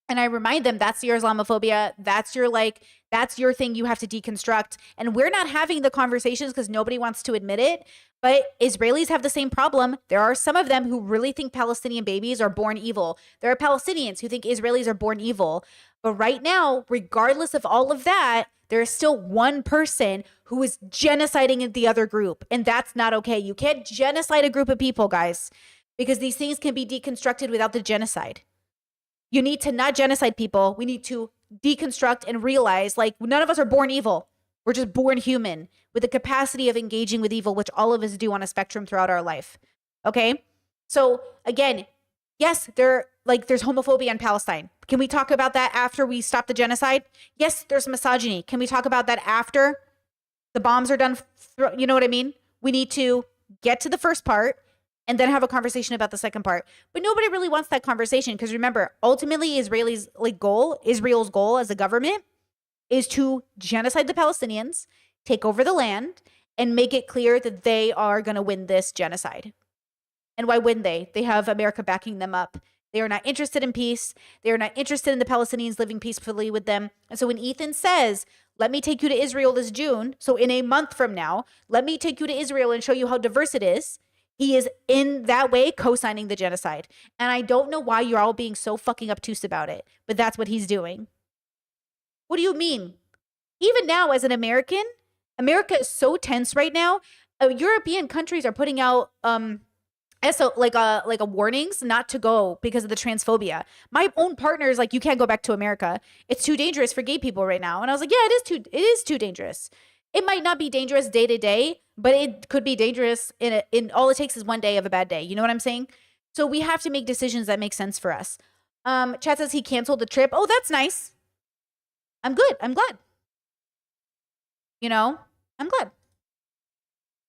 And I remind them, that's your Islamophobia. That's your thing you have to deconstruct. And we're not having the conversations because nobody wants to admit it. But Israelis have the same problem. There are some of them who really think Palestinian babies are born evil. There are Palestinians who think Israelis are born evil. But right now, regardless of all of that, there is still one person who is genociding the other group. And that's not okay. You can't genocide a group of people, guys, because these things can be deconstructed without the genocide. You need to not genocide people. We need to deconstruct and realize, like, none of us are born evil. We're just born human with the capacity of engaging with evil, which all of us do on a spectrum throughout our life. Okay? So again, yes, there's homophobia in Palestine. Can we talk about that after we stop the genocide? Yes, there's misogyny. Can we talk about that after the bombs are done? You know what I mean? We need to get to the first part and then have a conversation about the second part. But nobody really wants that conversation because remember, ultimately Israel's goal as a government is to genocide the Palestinians, take over the land, and make it clear that they are going to win this genocide. And why wouldn't they? They have America backing them up. They are not interested in peace. They are not interested in the Palestinians living peacefully with them. And so when Ethan says, let me take you to Israel this June, so in a month from now, let me take you to Israel and show you how diverse it is, he is in that way co-signing the genocide. And I don't know why you're all being so fucking obtuse about it, but that's what he's doing. What do you mean? Even now as an American, America is so tense right now. European countries are putting out warnings not to go because of the transphobia. My own partner is like, you can't go back to America. It's too dangerous for gay people right now. And I was like, yeah, it is too dangerous. It might not be dangerous day to day, but it could be dangerous in all it takes is one day of a bad day. You know what I'm saying? So we have to make decisions that make sense for us. Chad says he canceled the trip. Oh, that's nice. I'm good. I'm glad. You know, I'm glad.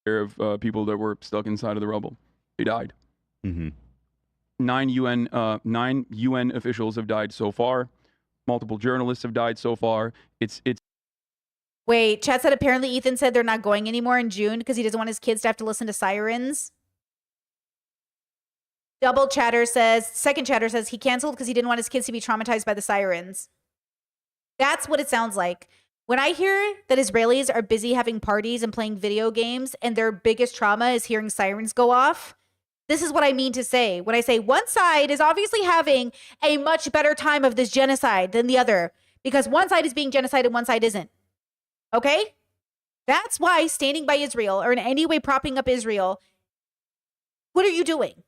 Of people that were stuck inside of the rubble. They died. Mm-hmm. 9 UN officials have died so far. Multiple journalists have died so far. It's Wait, Chad said apparently Ethan said they're not going anymore in June because he doesn't want his kids to have to listen to sirens. Second chatter says he canceled because he didn't want his kids to be traumatized by the sirens. That's what it sounds like. When I hear that Israelis are busy having parties and playing video games and their biggest trauma is hearing sirens go off, this is what I mean to say. When I say one side is obviously having a much better time of this genocide than the other because one side is being genocided and one side isn't. Okay? That's why standing by Israel or in any way propping up Israel, what are you doing?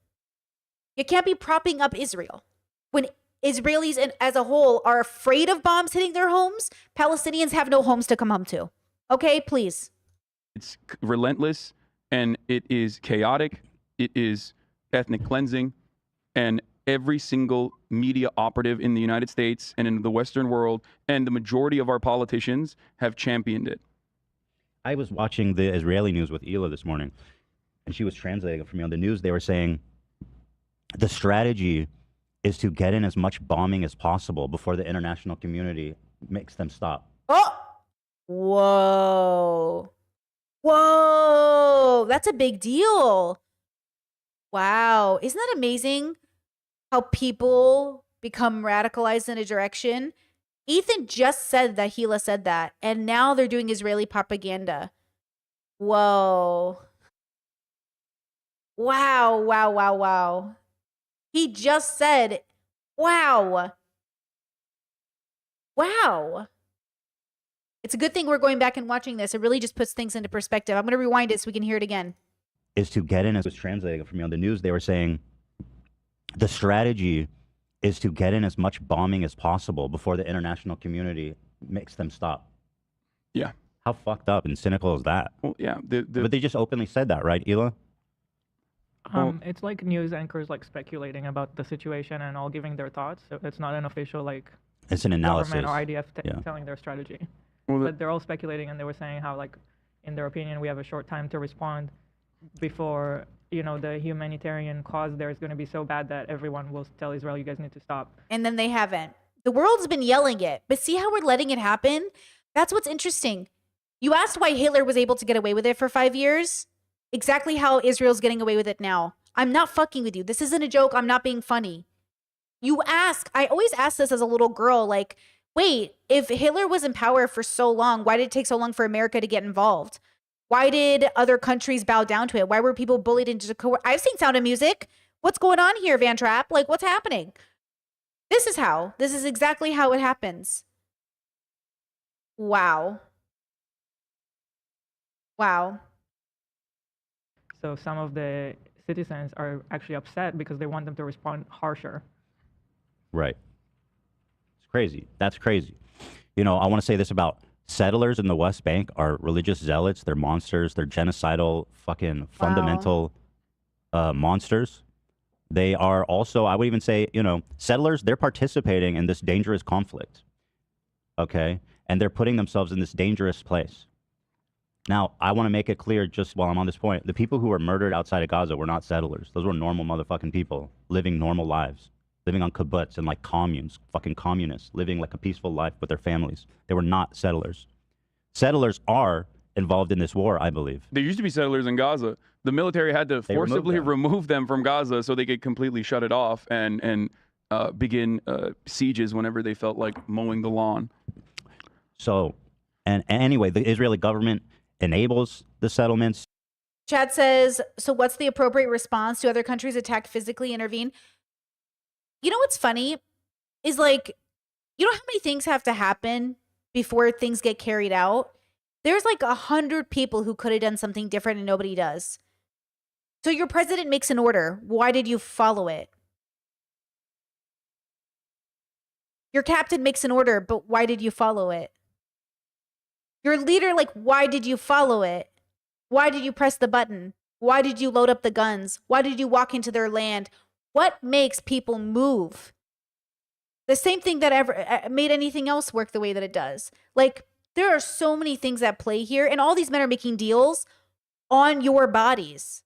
You can't be propping up Israel. When Israelis as a whole are afraid of bombs hitting their homes, Palestinians have no homes to come home to. Okay, please. It's relentless and it is chaotic. It is ethnic cleansing. And every single media operative in the United States and in the Western world and the majority of our politicians have championed it. I was watching the Israeli news with Ela this morning, and she was translating it for me on the news. They were saying the strategy is to get in as much bombing as possible before the international community makes them stop. Oh! Whoa. Whoa. That's a big deal. Wow. Isn't that amazing? How people become radicalized in a direction. Ethan just said that Hila said that, and now they're doing Israeli propaganda. Whoa. Wow, wow, wow, wow. He just said, wow. Wow. It's a good thing we're going back and watching this. It really just puts things into perspective. I'm going to rewind it so we can hear it again. Is to get in, as was translating it for me on the news, they were saying the strategy is to get in as much bombing as possible before the international community makes them stop. Yeah. How fucked up and cynical is that? Well, yeah. But they just openly said that, right, Ela? Well- It's like news anchors like speculating about the situation and all giving their thoughts. So it's not an official like It's an analysis. government or IDF Yeah. telling their strategy. Well, But they're all speculating, and they were saying how like, in their opinion, we have a short time to respond before the humanitarian cause there is going to be so bad that everyone will tell Israel, you guys need to stop. And then they haven't. The world's been yelling it, but see how we're letting it happen? That's what's interesting. You asked why Hitler was able to get away with it for 5 years. Exactly how Israel's getting away with it now. I'm not fucking with you. This isn't a joke. I'm not being funny. I always ask this as a little girl, like, wait, if Hitler was in power for so long, why did it take so long for America to get involved? Why did other countries bow down to it? Why were people bullied into I've seen Sound of Music. What's going on here, Van Trapp? Like, what's happening? This is exactly how it happens. Wow. So some of the citizens are actually upset because they want them to respond harsher. Right. It's crazy. That's crazy. I want to say this about settlers in the West Bank are religious zealots. They're monsters. They're genocidal, fucking fundamental monsters. They are also, I would even say, settlers, they're participating in this dangerous conflict. Okay? And they're putting themselves in this dangerous place. Now, I want to make it clear just while I'm on this point, the people who were murdered outside of Gaza were not settlers. Those were normal motherfucking people living normal lives, living on kibbutz and like communes, fucking communists, living like a peaceful life with their families. They were not settlers. Settlers are involved in this war, I believe. There used to be settlers in Gaza. The military had to They removed forcibly them. remove them from Gaza so they could completely shut it off and begin sieges whenever they felt like mowing the lawn. So, and anyway, the Israeli government enables the settlements. Chad says, so what's the appropriate response to other countries attack, physically intervene? You know what's funny is like, you know how many things have to happen before things get carried out? There's like 100 people who could have done something different and nobody does. So your president makes an order. Why did you follow it? Your captain makes an order, but why did you follow it? Your leader, like, why did you follow it? Why did you press the button? Why did you load up the guns? Why did you walk into their land? What makes people move? The same thing that ever made anything else work the way that it does. Like, there are so many things at play here, and all these men are making deals on your bodies,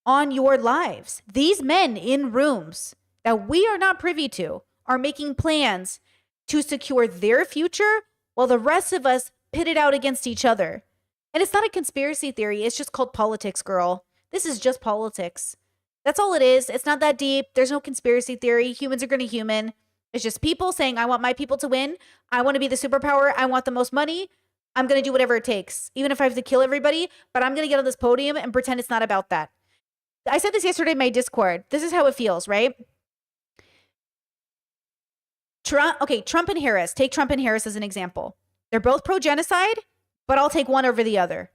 on your lives. These men in rooms that we are not privy to are making plans to secure their future while the rest of us pit it out against each other. And it's not a conspiracy theory. It's just called politics, girl. This is just politics. That's all it is. It's not that deep. There's no conspiracy theory. Humans are going to human. It's just people saying, I want my people to win. I want to be the superpower. I want the most money. I'm going to do whatever it takes, even if I have to kill everybody. But I'm going to get on this podium and pretend it's not about that. I said this yesterday in my Discord. This is how it feels, right? Trump and Harris. Take Trump and Harris as an example. They're both pro-genocide, but I'll take one over the other.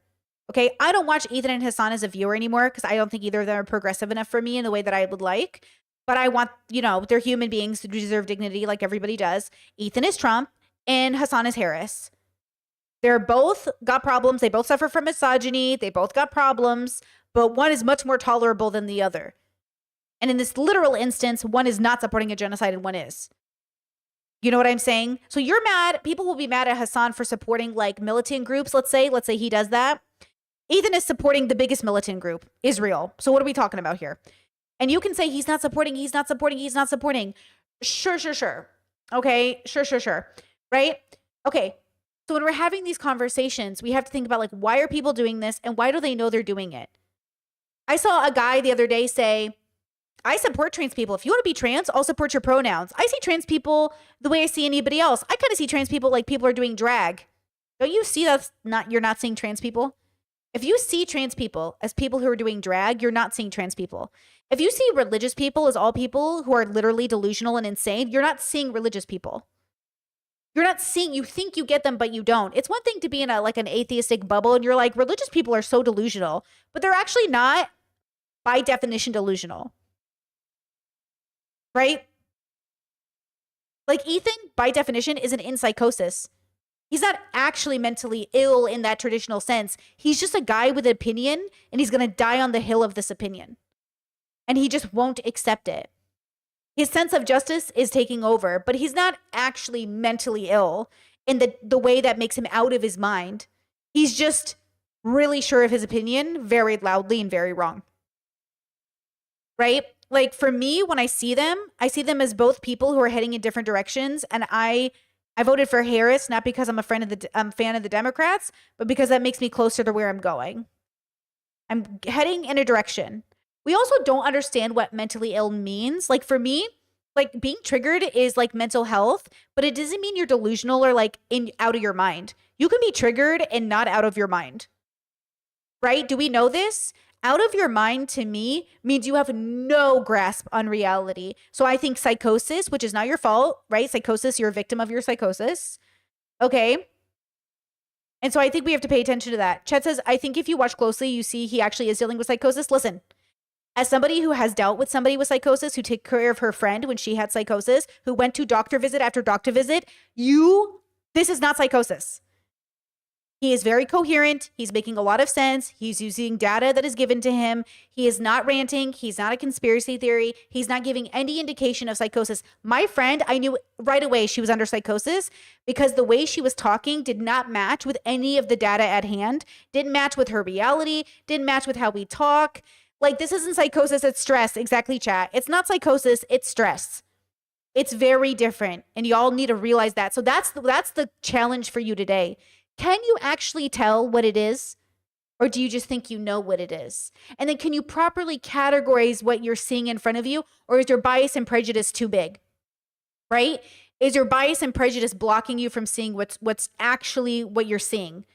Okay, I don't watch Ethan and Hassan as a viewer anymore because I don't think either of them are progressive enough for me in the way that I would like. But I want, they're human beings who deserve dignity like everybody does. Ethan is Trump and Hassan is Harris. They're both got problems. They both suffer from misogyny. They both got problems, but one is much more tolerable than the other. And in this literal instance, one is not supporting a genocide and one is. You know what I'm saying? So you're mad. People will be mad at Hassan for supporting like militant groups. Let's say he does that. Ethan is supporting the biggest militant group, Israel. So what are we talking about here? And you can say he's not supporting. Sure. Okay. Sure. Right? Okay. So when we're having these conversations, we have to think about like, why are people doing this and why do they know they're doing it? I saw a guy the other day say, I support trans people. If you want to be trans, I'll support your pronouns. I see trans people the way I see anybody else. I kind of see trans people like people are doing drag. Don't you see you're not seeing trans people? If you see trans people as people who are doing drag, you're not seeing trans people. If you see religious people as all people who are literally delusional and insane, you're not seeing religious people. You're not seeing, you think you get them, but you don't. It's one thing to be in an atheistic bubble and you're like, religious people are so delusional, but they're actually not by definition delusional. Right? Like Ethan, by definition, isn't in psychosis. He's not actually mentally ill in that traditional sense. He's just a guy with an opinion, and he's going to die on the hill of this opinion. And he just won't accept it. His sense of justice is taking over, but he's not actually mentally ill in the way that makes him out of his mind. He's just really sure of his opinion, very loudly and very wrong. Right? Like for me, when I see them as both people who are heading in different directions. And I voted for Harris, not because I'm a fan of the Democrats, but because that makes me closer to where I'm going. I'm heading in a direction. We also don't understand what mentally ill means. Like for me, like being triggered is like mental health, but it doesn't mean you're delusional or like out of your mind. You can be triggered and not out of your mind. Right? Do we know this? Out of your mind to me means you have no grasp on reality. So I think psychosis, which is not your fault, right? Psychosis, you're a victim of your psychosis. Okay. And so I think we have to pay attention to that. Chet says, I think if you watch closely, you see he actually is dealing with psychosis. Listen, as somebody who has dealt with somebody with psychosis, who took care of her friend when she had psychosis, who went to doctor visit after doctor visit, this is not psychosis. He is very coherent. He's making a lot of sense. He's using data that is given to him. He is not ranting. He's not a conspiracy theory. He's not giving any indication of psychosis. My friend, I knew right away she was under psychosis because the way she was talking did not match with any of the data at hand, didn't match with her reality, didn't match with how we talk. Like, this isn't psychosis, it's stress. Exactly, chat. It's not psychosis, it's stress. It's very different. And y'all need to realize that. So that's the challenge for you today. Can you actually tell what it is? Or do you just think you know what it is? And then can you properly categorize what you're seeing in front of you? Or is your bias and prejudice too big? Right? Is your bias and prejudice blocking you from seeing what's actually what you're seeing?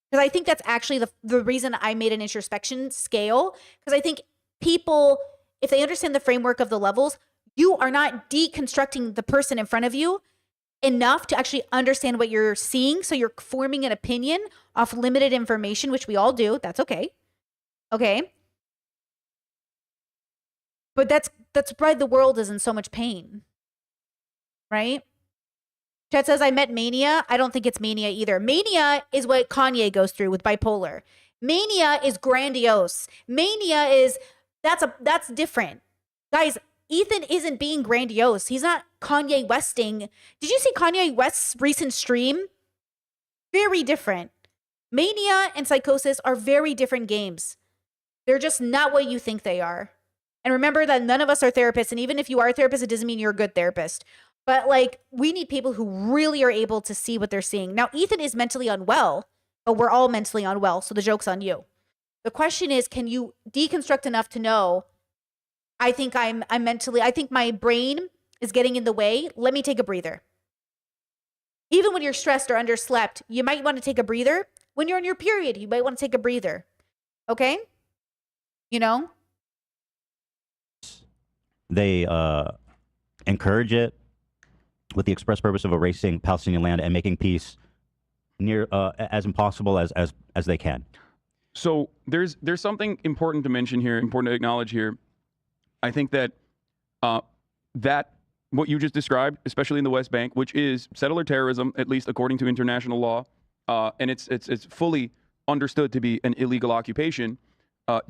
Because I think that's actually the reason I made an introspection scale. Because I think people, if they understand the framework of the levels, you are not deconstructing the person in front of you enough to actually understand what you're seeing. So you're forming an opinion off limited information, which we all do. That's okay. Okay. But that's why the world is in so much pain. Right? Chet says, I met mania. I don't think it's mania either. Mania is what Kanye goes through with bipolar. Mania is grandiose. Mania is, that's different. Guys, Ethan isn't being grandiose. He's not Kanye Westing. Did you see Kanye West's recent stream? Very different. Mania and psychosis are very different games. They're just not what you think they are. And remember that none of us are therapists. And even if you are a therapist, it doesn't mean you're a good therapist. But like, we need people who really are able to see what they're seeing. Now, Ethan is mentally unwell, but we're all mentally unwell. So the joke's on you. The question is, can you deconstruct enough to know, I think I think my brain is getting in the way. Let me take a breather. Even when you're stressed or underslept, you might want to take a breather. When you're on your period, you might want to take a breather. Okay? You know? They encourage it with the express purpose of erasing Palestinian land and making peace near as impossible as they can. So there's something important to mention here, important to acknowledge here. I think that that what you just described, especially in the West Bank, which is settler terrorism, at least according to international law, and it's fully understood to be an illegal occupation,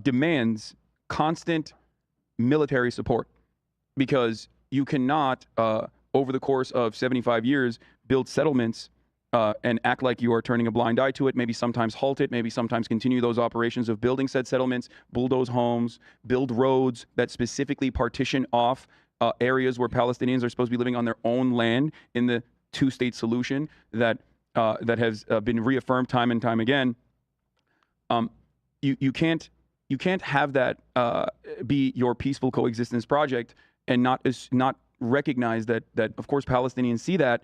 demands constant military support, because you cannot, over the course of 75 years, build settlements and act like you are turning a blind eye to it, maybe sometimes halt it, maybe sometimes continue those operations of building said settlements, bulldoze homes, build roads that specifically partition off areas where Palestinians are supposed to be living on their own land in the two-state solution that has been reaffirmed time and time again. You can't have that be your peaceful coexistence project and not recognize that of course Palestinians see that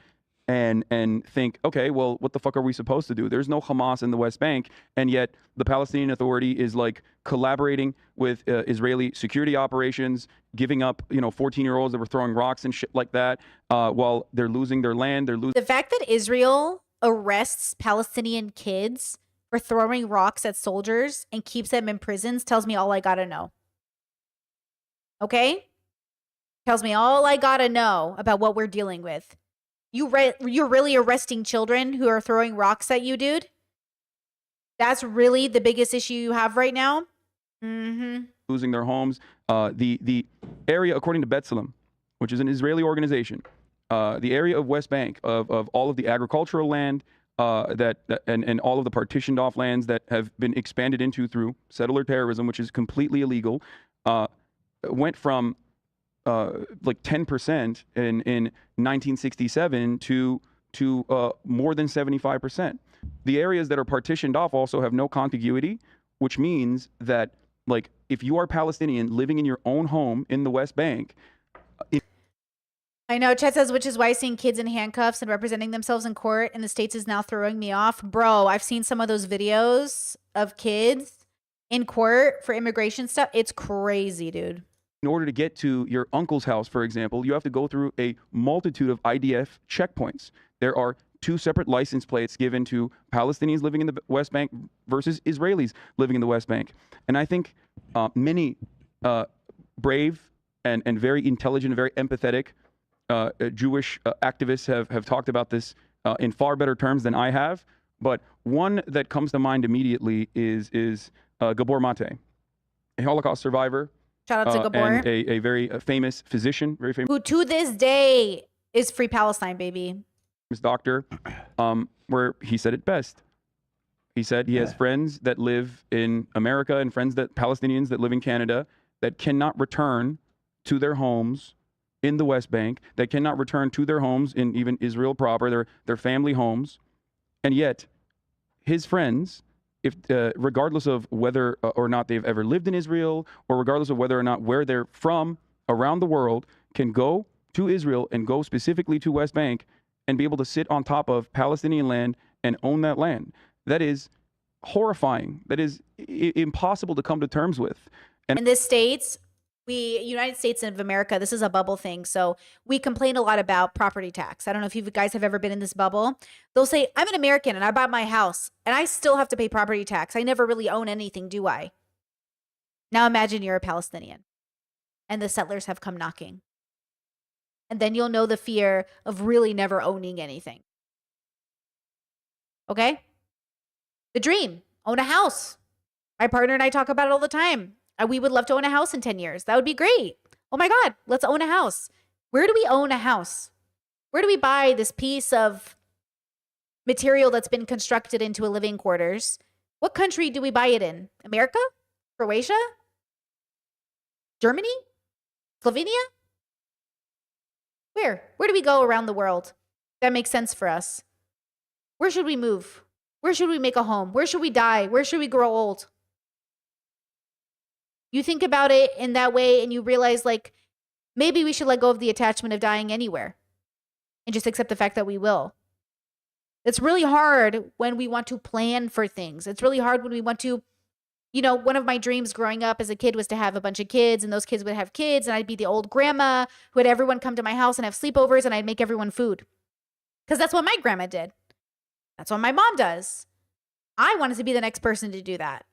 and think, okay, well, what the fuck are we supposed to do? There's no Hamas in the West Bank, and yet the Palestinian Authority is like collaborating with Israeli security operations, giving up 14-year-olds that were throwing rocks and shit like that, while they're losing their land. The fact that Israel arrests Palestinian kids for throwing rocks at soldiers and keeps them in prisons tells me all I gotta know. Okay? Tells me all I gotta know about what we're dealing with. You're really arresting children who are throwing rocks at you, dude? That's really the biggest issue you have right now? Mm-hmm. Losing their homes. The area, according to B'Tselem, which is an Israeli organization, the area of West Bank of all of the agricultural land and all of the partitioned off lands that have been expanded into through settler terrorism, which is completely illegal, went from like 10% in 1967 to more than 75%. The areas that are partitioned off also have no contiguity, which means that, like, if you are Palestinian living in your own home in the West Bank, I know, Chet says, which is why seeing kids in handcuffs and representing themselves in court in the States is now throwing me off. Bro, I've seen some of those videos of kids in court for immigration stuff. It's crazy, dude. in order to get to your uncle's house, for example, you have to go through a multitude of IDF checkpoints. There are 2 separate license plates given to Palestinians living in the West Bank versus Israelis living in the West Bank. And I think many brave and very intelligent, very empathetic Jewish activists have talked about this in far better terms than I have. But one that comes to mind immediately is Gabor Mate, a Holocaust survivor. Shout out to Gabor. And a very famous physician, very famous. Who to this day is Free Palestine, baby. Doctor, where he said it best. He said he has friends that live in America and Palestinians that live in Canada that cannot return to their homes in the West Bank, that cannot return to their homes in even Israel proper, their family homes. And yet, his friends, if regardless of whether or not they've ever lived in Israel, or regardless of whether or not where they're from around the world, can go to Israel and go specifically to West Bank and be able to sit on top of Palestinian land and own that land. That is horrifying. That is impossible to come to terms with. And in the States, United States of America, this is a bubble thing. So we complain a lot about property tax. I don't know if you guys have ever been in this bubble. They'll say, I'm an American and I bought my house and I still have to pay property tax. I never really own anything, do I? Now imagine you're a Palestinian and the settlers have come knocking. And then you'll know the fear of really never owning anything. Okay? The dream, own a house. My partner and I talk about it all the time. We would love to own a house in 10 years. That would be great. Oh my God, let's own a house. Where do we own a house? Where do we buy this piece of material that's been constructed into a living quarters? What country do we buy it in? America? Croatia? Germany? Slovenia? Where do we go around the world? That makes sense for us. Where should we move? Where should we make a home? Where should we die? Where should we grow old? You think about it in that way and you realize, like, maybe we should let go of the attachment of dying anywhere and just accept the fact that we will. It's really hard when we want to plan for things. It's really hard when we want to, one of my dreams growing up as a kid was to have a bunch of kids, and those kids would have kids, and I'd be the old grandma who had everyone come to my house and have sleepovers, and I'd make everyone food. Because that's what my grandma did. That's what my mom does. I wanted to be the next person to do that.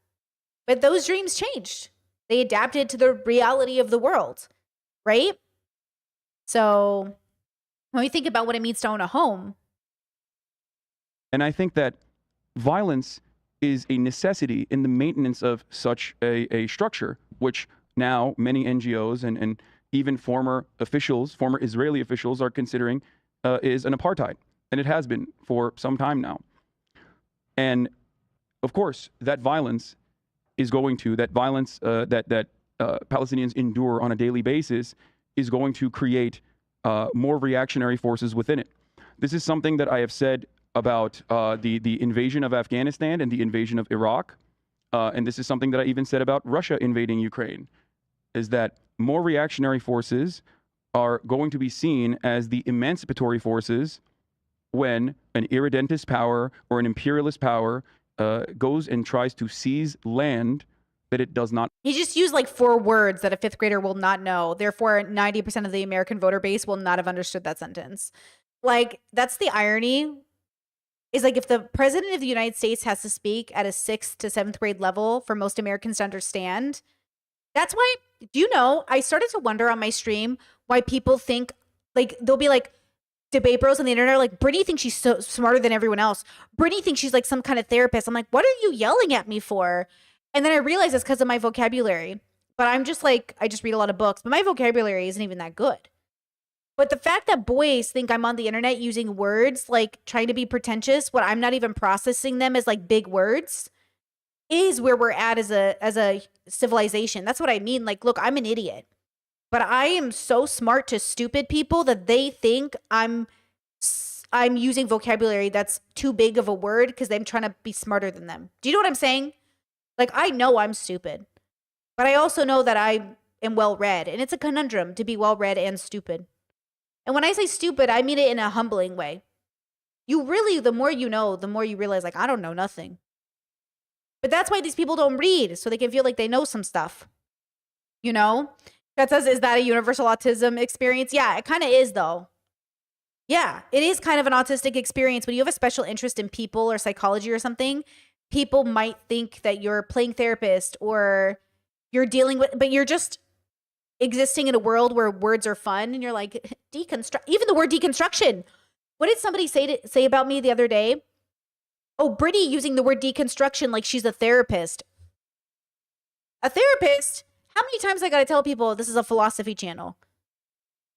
But those dreams changed. They adapted to the reality of the world, right? So when we think about what it means to own a home. And I think that violence is a necessity in the maintenance of such a structure, which now many NGOs and even former Israeli officials are considering is an apartheid. And it has been for some time now. And of course, that violence that Palestinians endure on a daily basis is going to create more reactionary forces within it. This is something that I have said about the invasion of Afghanistan and the invasion of Iraq. And this is something that I even said about Russia invading Ukraine, is that more reactionary forces are going to be seen as the emancipatory forces when an irredentist power or an imperialist power goes and tries to seize land that it does not. He just used like 4 words that a 5th grader will not know. Therefore, 90% of the American voter base will not have understood that sentence. Like, that's the irony. Is like if the president of the United States has to speak at a 6th to 7th grade level for most Americans to understand. That's why, I started to wonder on my stream why people think, like, they'll be like, debate bros on the internet are like, Brittany thinks she's so smarter than everyone else. Brittany thinks she's like some kind of therapist. I'm like, what are you yelling at me for? And then I realize it's because of my vocabulary. But I'm just like, I just read a lot of books, but my vocabulary isn't even that good. But the fact that boys think I'm on the internet using words, like trying to be pretentious when I'm not even processing them as like big words, is where we're at as a civilization. That's what I mean. Like, look, I'm an idiot, but I am so smart to stupid people that they think I'm using vocabulary that's too big of a word because I'm trying to be smarter than them. Do you know what I'm saying? Like, I know I'm stupid, but I also know that I am well-read, and it's a conundrum to be well-read and stupid. And when I say stupid, I mean it in a humbling way. You really, the more you know, the more you realize, like, I don't know nothing. But that's why these people don't read, so they can feel like they know some stuff. You know? That says, is that a universal autism experience? Yeah, it kind of is, though. Yeah, it is kind of an autistic experience. When you have a special interest in people or psychology or something, people might think that you're playing therapist or you're dealing with, but you're just existing in a world where words are fun, and you're like, deconstruct, even the word deconstruction. What did somebody say about me the other day? Oh, Brittany using the word deconstruction like she's a therapist. A therapist? How many times I gotta tell people this is a philosophy channel?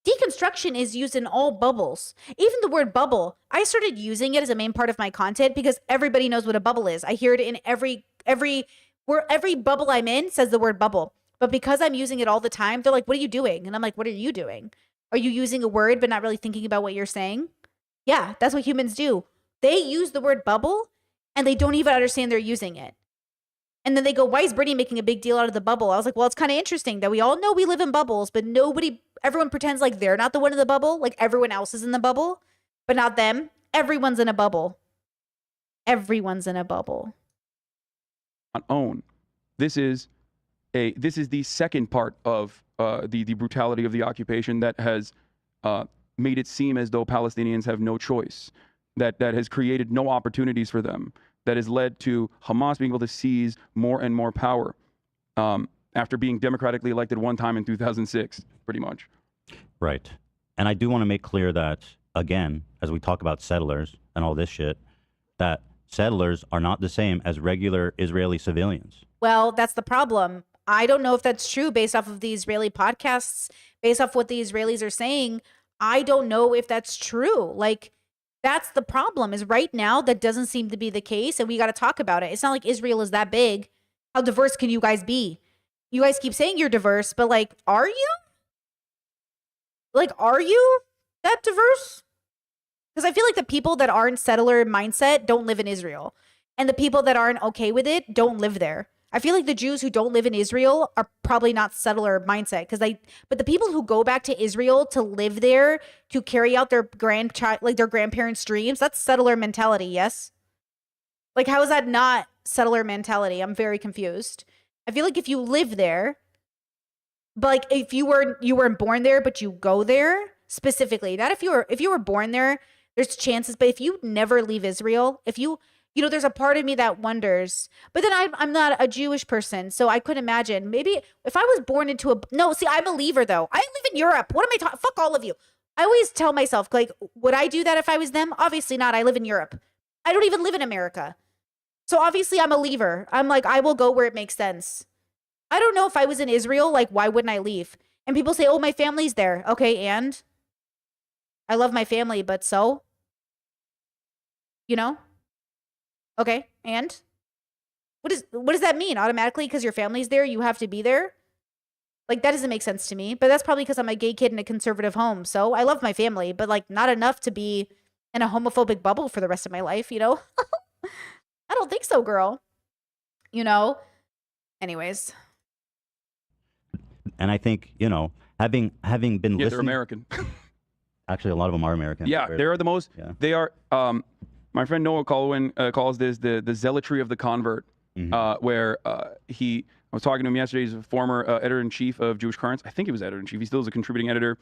Deconstruction is used in all bubbles. Even the word bubble, I started using it as a main part of my content because everybody knows what a bubble is. I hear it in every bubble I'm in says the word bubble. But because I'm using it all the time, they're like, what are you doing? And I'm like, what are you doing? Are you using a word but not really thinking about what you're saying? Yeah, that's what humans do. They use the word bubble and they don't even understand they're using it. And then they go, why is Brittany making a big deal out of the bubble? I was like, well, it's kind of interesting that we all know we live in bubbles, but everyone pretends like they're not the one in the bubble. Like everyone else is in the bubble, but not them. Everyone's in a bubble. Everyone's in a bubble. Own. This is the second part of the brutality of the occupation that has made it seem as though Palestinians have no choice, that has created no opportunities for them, that has led to Hamas being able to seize more and more power after being democratically elected one time in 2006, pretty much. Right. And I do want to make clear that, again, as we talk about settlers and all this shit, that settlers are not the same as regular Israeli civilians. Well, that's the problem. I don't know if that's true based off of the Israeli podcasts, based off what the Israelis are saying. I don't know if that's true. Like, that's the problem, is right now that doesn't seem to be the case, and we got to talk about it. It's not like Israel is that big. How diverse can you guys be? You guys keep saying you're diverse, but like, are you? Like, are you that diverse? Because I feel like the people that aren't settler mindset don't live in Israel, and the people that aren't okay with it don't live there. I feel like the Jews who don't live in Israel are probably not settler mindset but the people who go back to Israel to live there, to carry out their their grandparents' dreams, that's settler mentality, yes? Like, how is that not settler mentality? I'm very confused. I feel like if you live there, but like if you weren't born there, but you go there specifically, not if you were born there, there's chances, but if you never leave Israel, if you there's a part of me that wonders, but then I'm not a Jewish person, so I couldn't imagine. Maybe if I was born into I'm a leaver though. I live in Europe. What am I talking? Fuck all of you. I always tell myself, like, would I do that if I was them? Obviously not. I live in Europe. I don't even live in America. So obviously I'm a leaver. I'm like, I will go where it makes sense. I don't know if I was in Israel, like, why wouldn't I leave? And people say, oh, my family's there. Okay, and? I love my family, but so? Okay, and what does that mean? Automatically, because your family's there, you have to be there? Like, that doesn't make sense to me. But that's probably because I'm a gay kid in a conservative home. So I love my family, but like not enough to be in a homophobic bubble for the rest of my life, I don't think so, girl. Anyways. And I think, having been listening. They're American. Actually, a lot of them are American. Yeah, they are the most. Yeah. They are. My friend Noah Colwyn calls this the zealotry of the convert, where I was talking to him yesterday. He's a former editor-in-chief of Jewish Currents. I think he was editor-in-chief. He still is a contributing editor.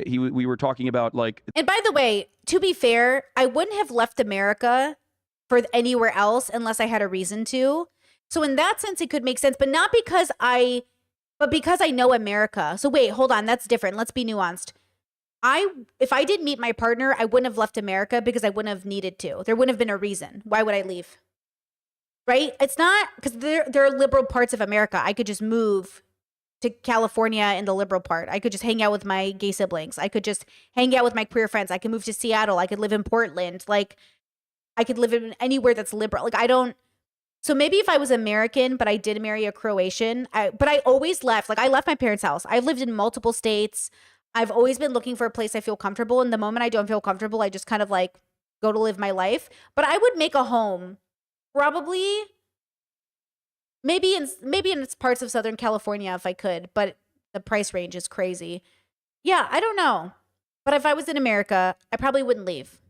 We were talking about like. And by the way, to be fair, I wouldn't have left America for anywhere else unless I had a reason to. So in that sense, it could make sense, but not because but because I know America. So wait, hold on. That's different. Let's be nuanced. if I did meet my partner, I wouldn't have left America because I wouldn't have needed to. There wouldn't have been a reason. Why would I leave? Right? It's not because there are liberal parts of America. I could just move to California in the liberal part. I could just hang out with my gay siblings. I could just hang out with my queer friends. I could move to Seattle. I could live in Portland. Like, I could live in anywhere that's liberal. Like, I don't. So maybe if I was American, but I did marry a Croatian, but I always left. Like, I left my parents' house. I've lived in multiple states. I've always been looking for a place I feel comfortable. And the moment I don't feel comfortable, I just kind of like go to live my life. But I would make a home probably maybe in parts of Southern California if I could, but the price range is crazy. Yeah, I don't know. But if I was in America, I probably wouldn't leave.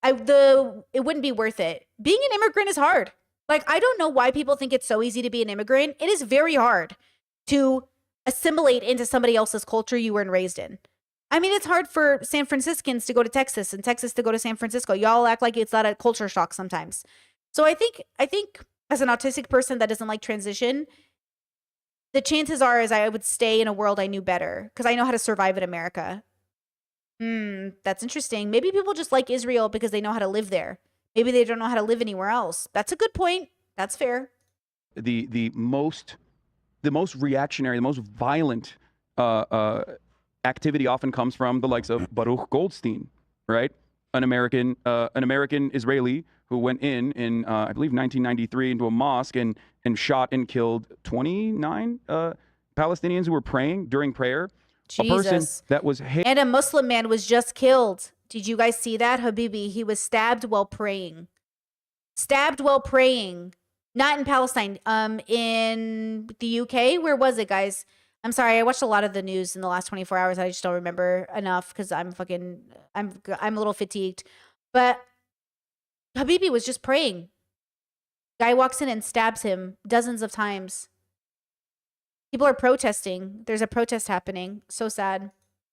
It wouldn't be worth it. Being an immigrant is hard. Like, I don't know why people think it's so easy to be an immigrant. It is very hard to assimilate into somebody else's culture you weren't raised in. I mean, it's hard for San Franciscans to go to Texas and Texas to go to San Francisco. Y'all act like it's not a culture shock sometimes. So I think as an autistic person that doesn't like transition, the chances are is I would stay in a world I knew better because I know how to survive in America. That's interesting. Maybe people just like Israel because they know how to live there. Maybe they don't know how to live anywhere else. That's a good point. That's fair. The most reactionary, the most violent activity often comes from the likes of Baruch Goldstein, right? An American Israeli who went in I believe 1993 into a mosque and shot and killed 29 Palestinians who were praying during prayer. Jesus. A person that was and a Muslim man was just killed. Did you guys see that? Habibi, he was stabbed while praying. Stabbed while praying. Not in Palestine. In the UK. Where was it, guys? I'm sorry. I watched a lot of the news in the last 24 hours. I just don't remember enough because I'm a little fatigued. But Habibi was just praying. Guy walks in and stabs him dozens of times. People are protesting. There's a protest happening. So sad.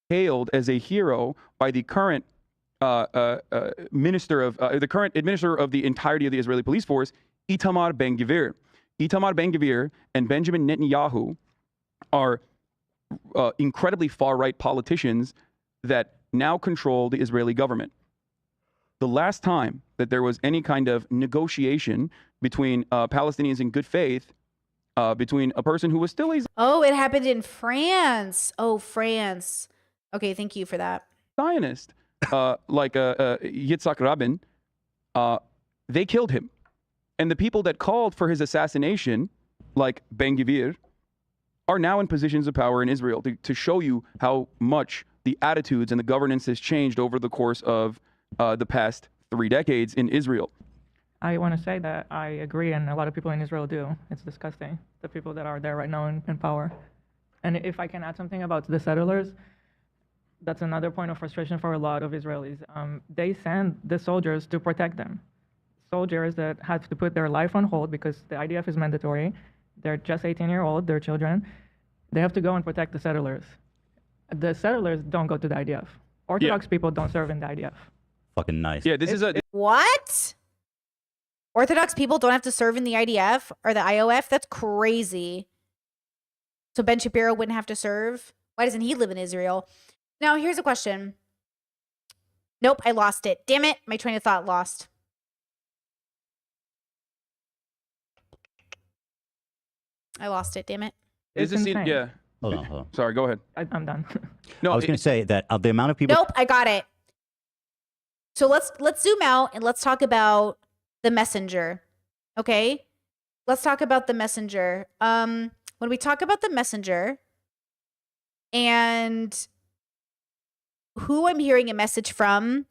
Hailed as a hero by the current administrator of the entirety of the Israeli police force, Itamar Ben-Gvir. Itamar Ben-Gvir and Benjamin Netanyahu are incredibly far-right politicians that now control the Israeli government. The last time that there was any kind of negotiation between Palestinians in good faith, between a person who was still a Oh, it happened in France. Oh, France. Okay, thank you for that. Zionist, like Yitzhak Rabin, they killed him. And the people that called for his assassination, like Ben-Gvir, are now in positions of power in Israel to show you how much the attitudes and the governance has changed over the course of the past 3 decades in Israel. I want to say that I agree, and a lot of people in Israel do. It's disgusting, the people that are there right now in power. And if I can add something about the settlers, that's another point of frustration for a lot of Israelis. They send the soldiers to protect them. Soldiers that have to put their life on hold because the IDF is mandatory. They're just 18-year-old, they're children. They have to go and protect the settlers. The settlers don't go to the IDF. Orthodox people don't serve in the IDF. Fucking nice. Yeah, this is a What? Orthodox people don't have to serve in the IDF or the IOF? That's crazy. So Ben Shapiro wouldn't have to serve? Why doesn't he live in Israel? Now, here's a question. Nope, I lost it. Damn it. My train of thought lost. I lost it. Damn it. Is It's this insane. yeah? Hold on. Sorry, go ahead. I'm done. No, I was going to say that the amount of people. Nope, I got it. So let's zoom out and let's talk about the messenger. Okay? Let's talk about the messenger. When we talk about the messenger and who I'm hearing a message from,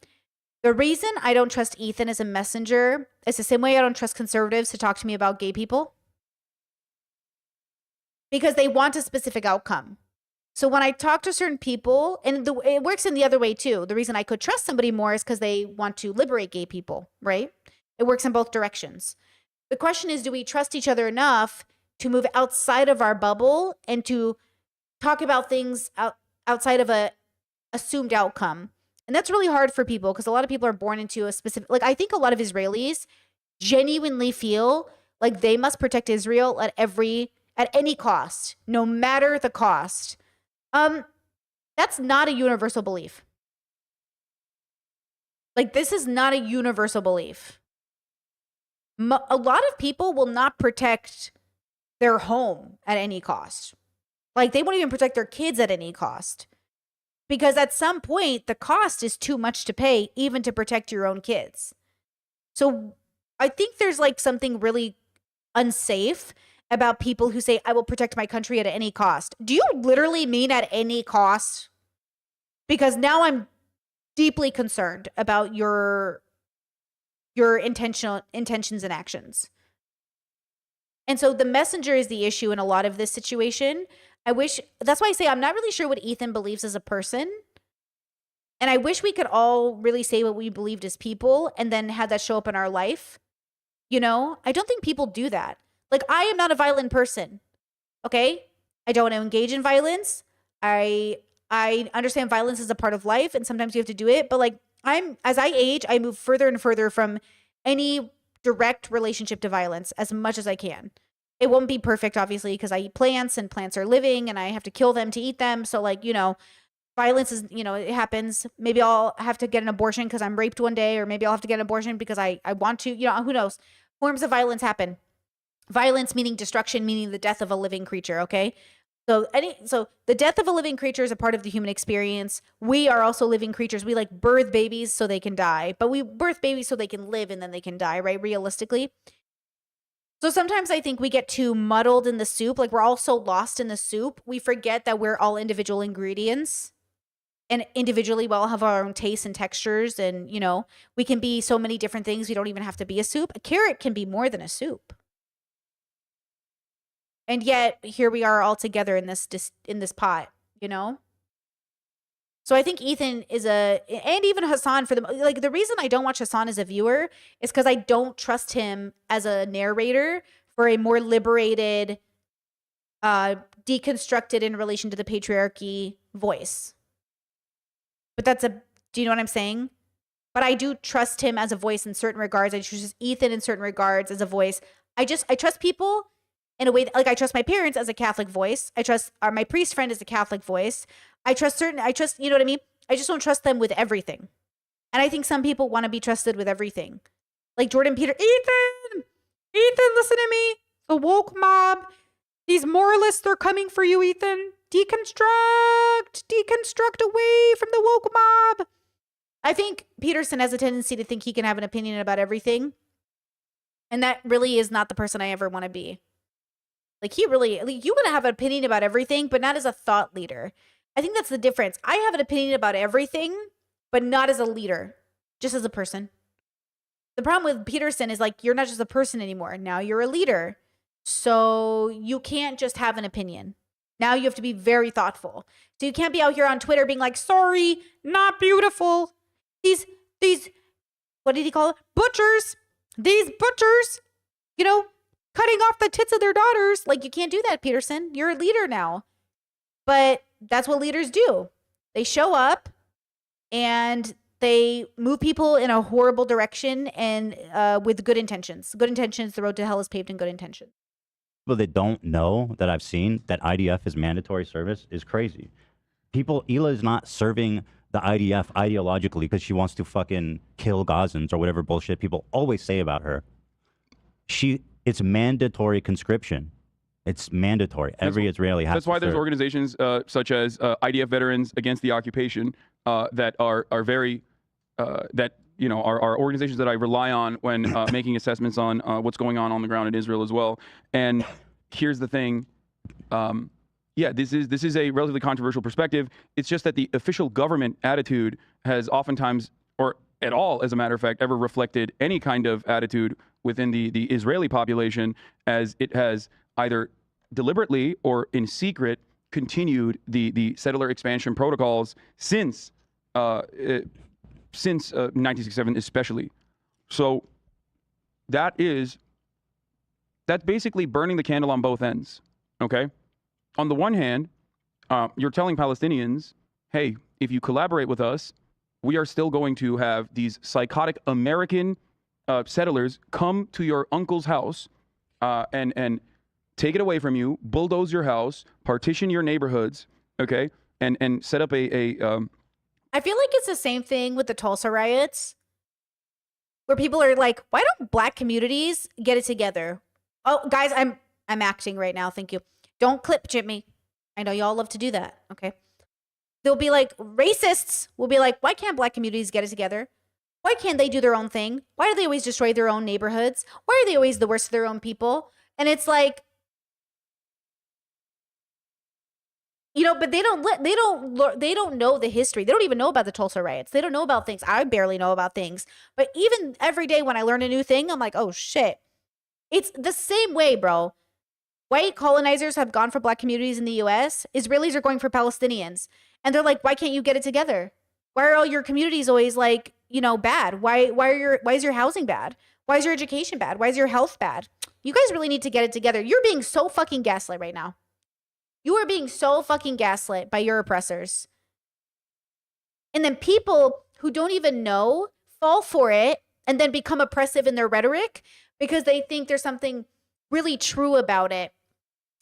the reason I don't trust Ethan as a messenger is the same way I don't trust conservatives to talk to me about gay people. Because they want a specific outcome. So when I talk to certain people, and it works in the other way too. The reason I could trust somebody more is because they want to liberate gay people, right? It works in both directions. The question is, do we trust each other enough to move outside of our bubble and to talk about things outside of a assumed outcome? And that's really hard for people because a lot of people are born into a specific, like I think a lot of Israelis genuinely feel like they must protect Israel at any cost, no matter the cost. That's not a universal belief. Like, this is not a universal belief. A lot of people will not protect their home at any cost. Like, they won't even protect their kids at any cost. Because at some point, the cost is too much to pay, even to protect your own kids. So I think there's like something really unsafe about people who say, I will protect my country at any cost. Do you literally mean at any cost? Because now I'm deeply concerned about your intentions and actions. And so the messenger is the issue in a lot of this situation. That's why I say I'm not really sure what Ethan believes as a person. And I wish we could all really say what we believed as people and then have that show up in our life. You know, I don't think people do that. Like, I am not a violent person. Okay? I don't want to engage in violence. I understand violence is a part of life and sometimes you have to do it. But like, as I age, I move further and further from any direct relationship to violence as much as I can. It won't be perfect, obviously, because I eat plants and plants are living and I have to kill them to eat them. So like, you know, violence is, you know, it happens. Maybe I'll have to get an abortion because I'm raped one day, or maybe I'll have to get an abortion because I want to, you know, who knows? Forms of violence happen. Violence meaning destruction, meaning the death of a living creature, okay? So the death of a living creature is a part of the human experience. We are also living creatures. We like birth babies so they can die, but we birth babies so they can live and then they can die, right? Realistically. So sometimes I think we get too muddled in the soup. Like, we're all so lost in the soup. We forget that we're all individual ingredients. And individually, we all have our own tastes and textures. And, you know, we can be so many different things. We don't even have to be a soup. A carrot can be more than a soup. And yet, here we are all together in this pot, you know? So I think Ethan and even Hassan, the reason I don't watch Hassan as a viewer is because I don't trust him as a narrator for a more liberated, deconstructed in relation to the patriarchy voice. But do you know what I'm saying? But I do trust him as a voice in certain regards. I trust Ethan in certain regards as a voice. I trust people in a way like I trust my parents as a Catholic voice. I trust my priest friend as a Catholic voice. I trust, you know what I mean? I just don't trust them with everything. And I think some people want to be trusted with everything. Like Jordan Peter, Ethan, listen to me. The woke mob, these moralists, they're coming for you, Ethan. Deconstruct away from the woke mob. I think Peterson has a tendency to think he can have an opinion about everything. And that really is not the person I ever want to be. Like, you want to have an opinion about everything, but not as a thought leader. I think that's the difference. I have an opinion about everything, but not as a leader, just as a person. The problem with Peterson is like, you're not just a person anymore. Now you're a leader. So you can't just have an opinion. Now you have to be very thoughtful. So you can't be out here on Twitter being like, sorry, not beautiful. These, what did he call it? Butchers. These butchers, you know, cutting off the tits of their daughters. Like, you can't do that, Peterson. You're a leader now. But that's what leaders do. They show up and they move people in a horrible direction and with good intentions. Good intentions, the road to hell is paved in good intentions. People that don't know that I've seen that IDF is mandatory service is crazy. Hila is not serving the IDF ideologically because she wants to fucking kill Gazans or whatever bullshit people always say about her. It's mandatory conscription. It's mandatory. Every Israeli has to serve. That's why there's organizations such as IDF Veterans Against the Occupation that are very that you know are organizations that I rely on when making assessments on what's going on the ground in Israel as well. And here's the thing. This is a relatively controversial perspective. It's just that the official government attitude has oftentimes, or at all, as a matter of fact, ever reflected any kind of attitude within the Israeli population, as it has either deliberately or in secret continued the settler expansion protocols since 1967 especially. So that's basically burning the candle on both ends, okay? On the one hand, you're telling Palestinians, hey, if you collaborate with us, we are still going to have these psychotic American settlers come to your uncle's house and take it away from you, bulldoze your house, partition your neighborhoods, okay? and set up a I feel like it's the same thing with the Tulsa riots, where people are like, why don't black communities get it together? Oh, guys, I'm acting right now. Thank you. Don't clip Jimmy. I know y'all love to do that. Okay. They'll be like, racists will be like, why can't black communities get it together? Why can't they do their own thing? Why do they always destroy their own neighborhoods? Why are they always the worst of their own people? And it's like, you know, but they don't know the history. They don't even know about the Tulsa riots. They don't know about things. I barely know about things. But even every day when I learn a new thing, I'm like, oh shit. It's the same way, bro. White colonizers have gone for black communities in the US. Israelis are going for Palestinians. And they're like, why can't you get it together? Why are all your communities always like, you know, bad? Why is your housing bad? Why is your education bad? Why is your health bad? You guys really need to get it together. You're being so fucking gaslit right now. You are being so fucking gaslit by your oppressors. And then people who don't even know fall for it and then become oppressive in their rhetoric because they think there's something really true about it.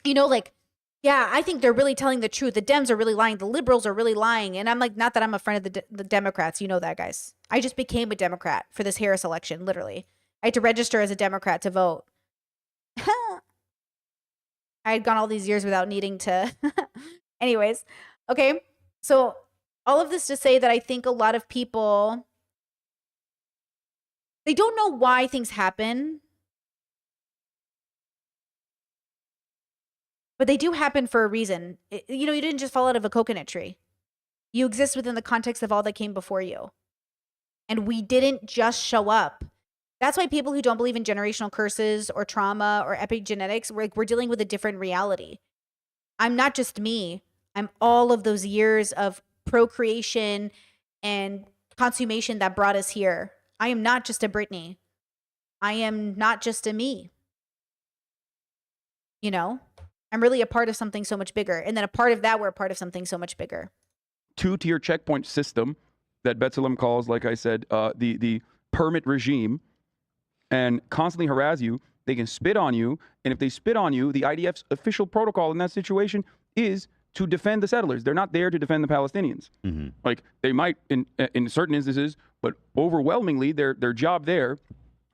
You know, like, yeah, I think they're really telling the truth. The Dems are really lying. The liberals are really lying. And I'm like, not that I'm a friend of the Democrats. You know that, guys. I just became a Democrat for this Harris election, literally. I had to register as a Democrat to vote. I had gone all these years without needing to. Anyways, okay. So all of this to say that I think a lot of people, they don't know why things happen, but they do happen for a reason. You know, you didn't just fall out of a coconut tree. You exist within the context of all that came before you. And we didn't just show up. That's why people who don't believe in generational curses or trauma or epigenetics, we're dealing with a different reality. I'm not just me. I'm all of those years of procreation and consummation that brought us here. I am not just a Britney. I am not just a me. You know, I'm really a part of something so much bigger. And then a part of that, we're a part of something so much bigger. two-tier checkpoint system that B'Tselem calls, like I said, the permit regime, and constantly harass you. They can spit on you, and if they spit on you, the IDF's official protocol in that situation is to defend the settlers. They're not there to defend the Palestinians. Mm-hmm. Like, they might in certain instances, but overwhelmingly, their job there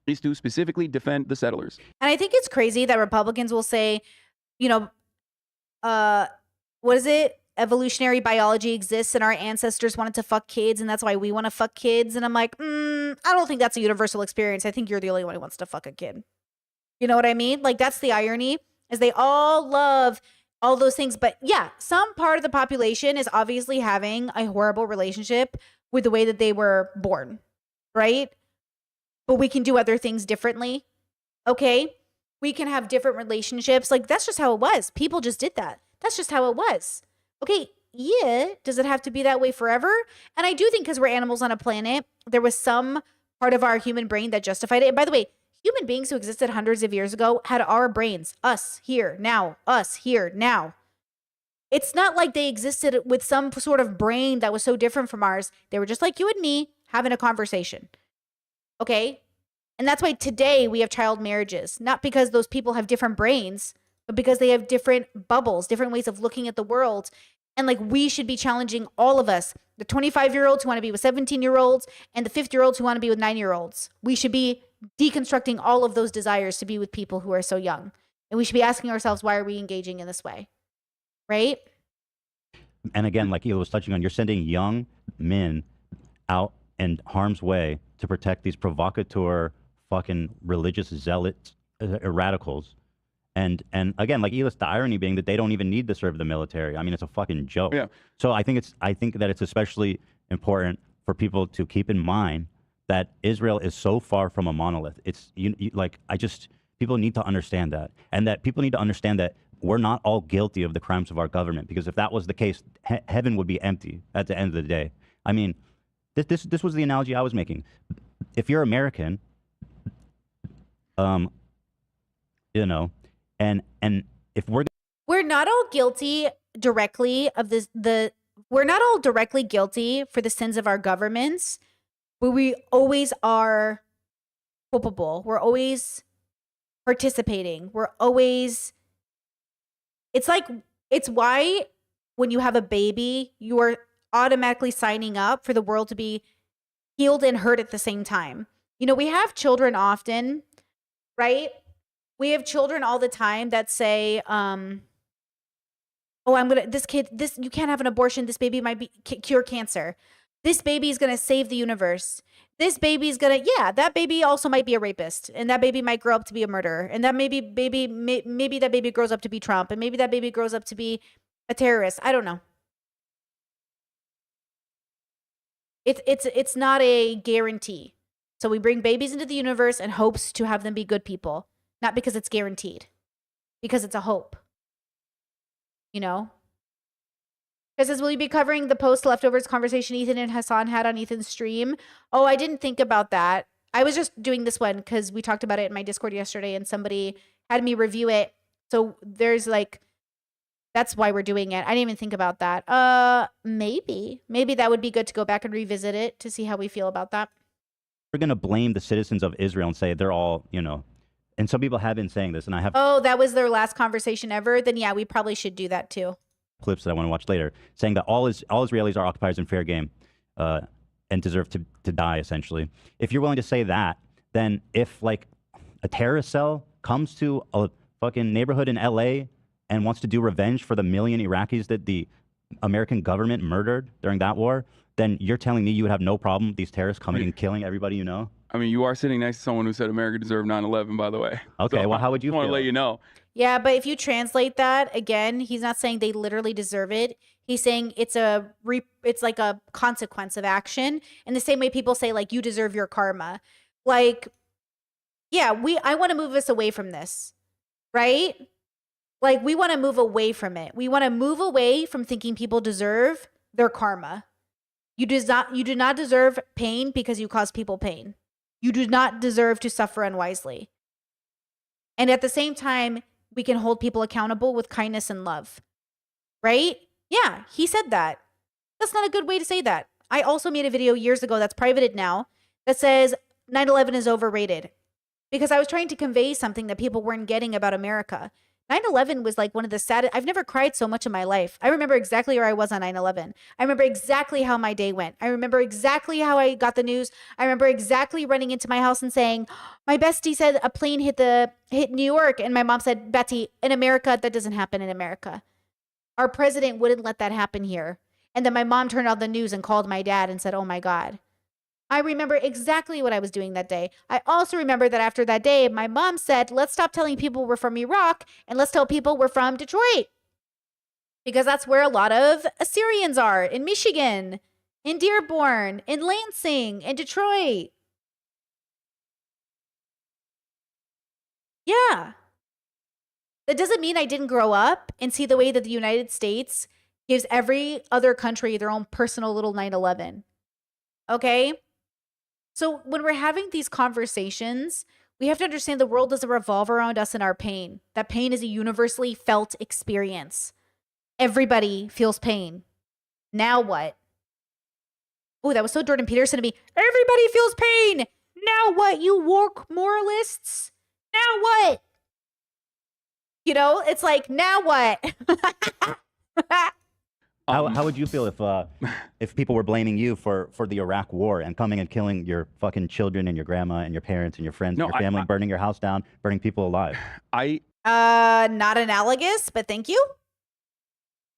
is to specifically defend the settlers. And I think it's crazy that Republicans will say, you know, what is it? Evolutionary biology exists and our ancestors wanted to fuck kids and that's why we want to fuck kids. And I'm like, I don't think that's a universal experience. I think you're the only one who wants to fuck a kid. You know what I mean? Like, that's the irony, is they all love all those things. But yeah, some part of the population is obviously having a horrible relationship with the way that they were born, right? But we can do other things differently. Okay? We can have different relationships. Like, that's just how it was. People just did that. That's just how it was. Okay, yeah, does it have to be that way forever? And I do think because we're animals on a planet, there was some part of our human brain that justified it. And by the way, human beings who existed hundreds of years ago had our brains. Us here now. Us here now. It's not like they existed with some sort of brain that was so different from ours. They were just like you and me having a conversation. Okay? And that's why today we have child marriages. Not because those people have different brains, but because they have different bubbles, different ways of looking at the world. And like, we should be challenging all of us, the 25-year-olds who want to be with 17-year-olds and the 50-year-olds who want to be with 9-year-olds. We should be deconstructing all of those desires to be with people who are so young. And we should be asking ourselves, why are we engaging in this way? Right? And again, like Hila was touching on, you're sending young men out in harm's way to protect these provocateur fucking religious zealots, radicals. And again, like Elis, the irony being that they don't even need to serve the military. I mean, it's a fucking joke. Yeah. So I think that it's especially important for people to keep in mind that Israel is so far from a monolith. It's people need to understand that, and that people need to understand that we're not all guilty of the crimes of our government. Because if that was the case, heaven would be empty at the end of the day. I mean, this was the analogy I was making. If you're American, you know. And if we're not all guilty directly of this, we're not all directly guilty for the sins of our governments, but we always are culpable. We're always participating. It's why when you have a baby, you are automatically signing up for the world to be healed and hurt at the same time. You know, we have children often, right? We have children all the time that say, oh, you can't have an abortion. This baby might be cure cancer. This baby is going to save the universe. This baby is going to, yeah, that baby also might be a rapist. And that baby might grow up to be a murderer. And that maybe that baby grows up to be Trump. And maybe that baby grows up to be a terrorist. I don't know. It's not a guarantee. So we bring babies into the universe in hopes to have them be good people. Not because it's guaranteed. Because it's a hope. You know? It says, will you be covering the post-leftovers conversation Ethan and Hassan had on Ethan's stream? Oh, I didn't think about that. I was just doing this one because we talked about it in my Discord yesterday and somebody had me review it. So there's like, that's why we're doing it. I didn't even think about that. Maybe that would be good to go back and revisit it to see how we feel about that. We're going to blame the citizens of Israel and say they're all, you know, and some people have been saying this, and I have Oh, that was their last conversation ever? Then yeah, we probably should do that too. clips that I want to watch later, saying that all Israelis are occupiers in fair game and deserve to die, essentially. If you're willing to say that, then if, like, a terrorist cell comes to a fucking neighborhood in LA and wants to do revenge for the million Iraqis that the American government murdered during that war, then you're telling me you would have no problem with these terrorists coming and killing everybody you know? I mean, you are sitting next to someone who said America deserved 9/11, by the way. Okay, well, how would you I want to feel? let you know. Yeah, but if you translate that, again, he's not saying they literally deserve it. He's saying it's like a consequence of action. In the same way people say, like, you deserve your karma. Like, yeah, I want to move us away from this, right? Like, we want to move away from it. We want to move away from thinking people deserve their karma. You do not deserve pain because you cause people pain. You do not deserve to suffer unwisely. And at the same time, we can hold people accountable with kindness and love. Right? Yeah, he said that. That's not a good way to say that. I also made a video years ago that's privated now that says 9/11 is overrated because I was trying to convey something that people weren't getting about America. 9/11 was like one of the saddest. I've never cried so much in my life. I remember exactly where I was on 9/11. I remember exactly how my day went. I remember exactly how I got the news. I remember exactly running into my house and saying, my bestie said a plane hit New York. And my mom said, Betty, in America, that doesn't happen in America. Our president wouldn't let that happen here. And then my mom turned on the news and called my dad and said, oh my God. I remember exactly what I was doing that day. I also remember that after that day, my mom said, let's stop telling people we're from Iraq and let's tell people we're from Detroit. Because that's where a lot of Assyrians are, in Michigan, in Dearborn, in Lansing, in Detroit. Yeah. That doesn't mean I didn't grow up and see the way that the United States gives every other country their own personal little 9/11. Okay? So when we're having these conversations, we have to understand the world doesn't revolve around us and our pain. That pain is a universally felt experience. Everybody feels pain. Now what? Oh, that was so Jordan Peterson to me. Everybody feels pain. Now what, you woke moralists? Now what? You know, it's like, now what? How would you feel if people were blaming you for the Iraq war and coming and killing your fucking children and your grandma and your parents and your friends and your family, burning your house down, burning people alive? Not analogous, but thank you.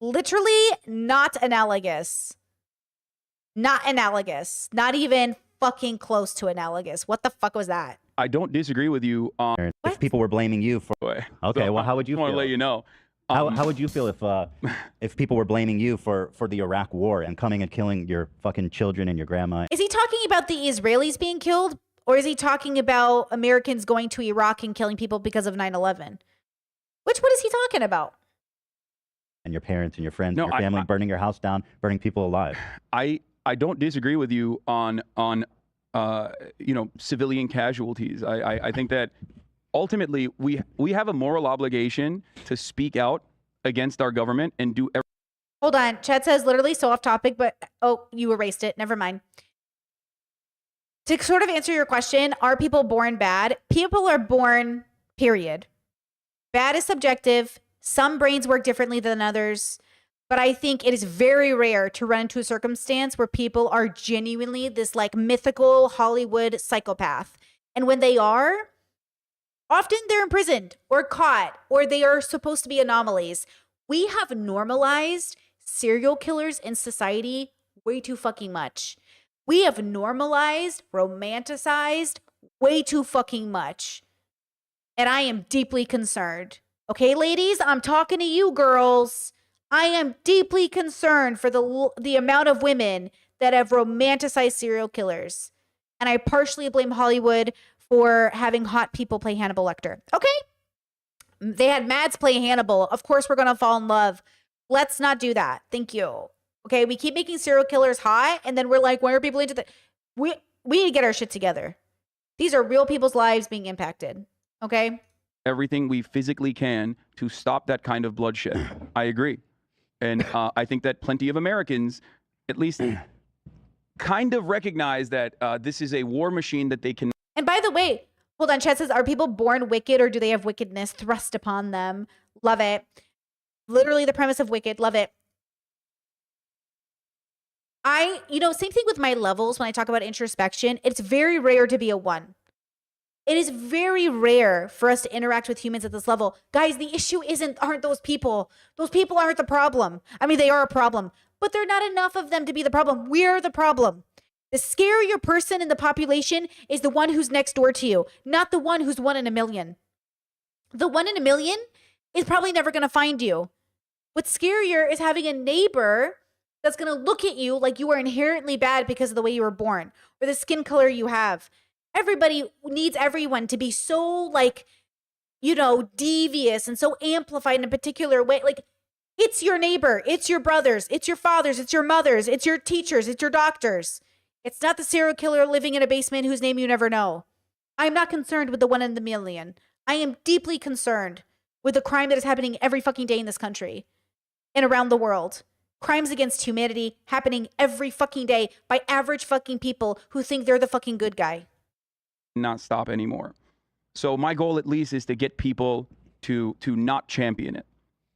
Literally not analogous. Not analogous. Not even fucking close to analogous. What the fuck was that? I don't disagree with you on. If people were blaming you for. Okay, So well, how would you I want to feel? let you know. How would you feel if people were blaming you for the Iraq war and coming and killing your fucking children and your grandma? Is he talking about the Israelis being killed? Or is he talking about Americans going to Iraq and killing people because of 9/11? What is he talking about? And your parents and your friends No, and your family, burning your house down, burning people alive. I don't disagree with you on civilian casualties. I think that ultimately we have a moral obligation to speak out against our government and do everything. Hold on. Chad says literally so off topic, but oh, you erased it. Never mind. To sort of answer your question, are people born bad? People are born, period. Bad is subjective. Some brains work differently than others. But I think it is very rare to run into a circumstance where people are genuinely this like mythical Hollywood psychopath. And when they are, often they're imprisoned or caught, or they are supposed to be anomalies. We have normalized serial killers in society way too fucking much. We have normalized, romanticized way too fucking much. And I am deeply concerned. Okay, ladies, I'm talking to you girls. I am deeply concerned for the amount of women that have romanticized serial killers. And I partially blame Hollywood for having hot people play Hannibal Lecter. Okay? They had Mads play Hannibal. Of course we're going to fall in love. Let's not do that. Thank you. Okay, we keep making serial killers hot, and then we're like, why are people into that? We need to get our shit together. These are real people's lives being impacted. Okay? Everything we physically can to stop that kind of bloodshed. I agree. And I think that plenty of Americans, at least, kind of recognize that this is a war machine that they can. And by the way, hold on, Chet says, are people born wicked or do they have wickedness thrust upon them? Love it. Literally the premise of Wicked. Love it. Same thing with my levels when I talk about introspection. It's very rare to be a 1. It is very rare for us to interact with humans at this level. Guys, the issue aren't those people. Those people aren't the problem. I mean, they are a problem, but they're not enough of them to be the problem. We're the problem. The scarier person in the population is the one who's next door to you, not the one who's 1 in a million. The 1 in a million is probably never going to find you. What's scarier is having a neighbor that's going to look at you like you are inherently bad because of the way you were born or the skin color you have. Everybody needs everyone to be so devious and so amplified in a particular way. Like, it's your neighbor, it's your brothers, it's your fathers, it's your mothers, it's your teachers, it's your doctors. It's not the serial killer living in a basement whose name you never know. I'm not concerned with the 1 in the million. I am deeply concerned with the crime that is happening every fucking day in this country and around the world. Crimes against humanity happening every fucking day by average fucking people who think they're the fucking good guy. Not stop anymore. So my goal at least is to get people to not champion it.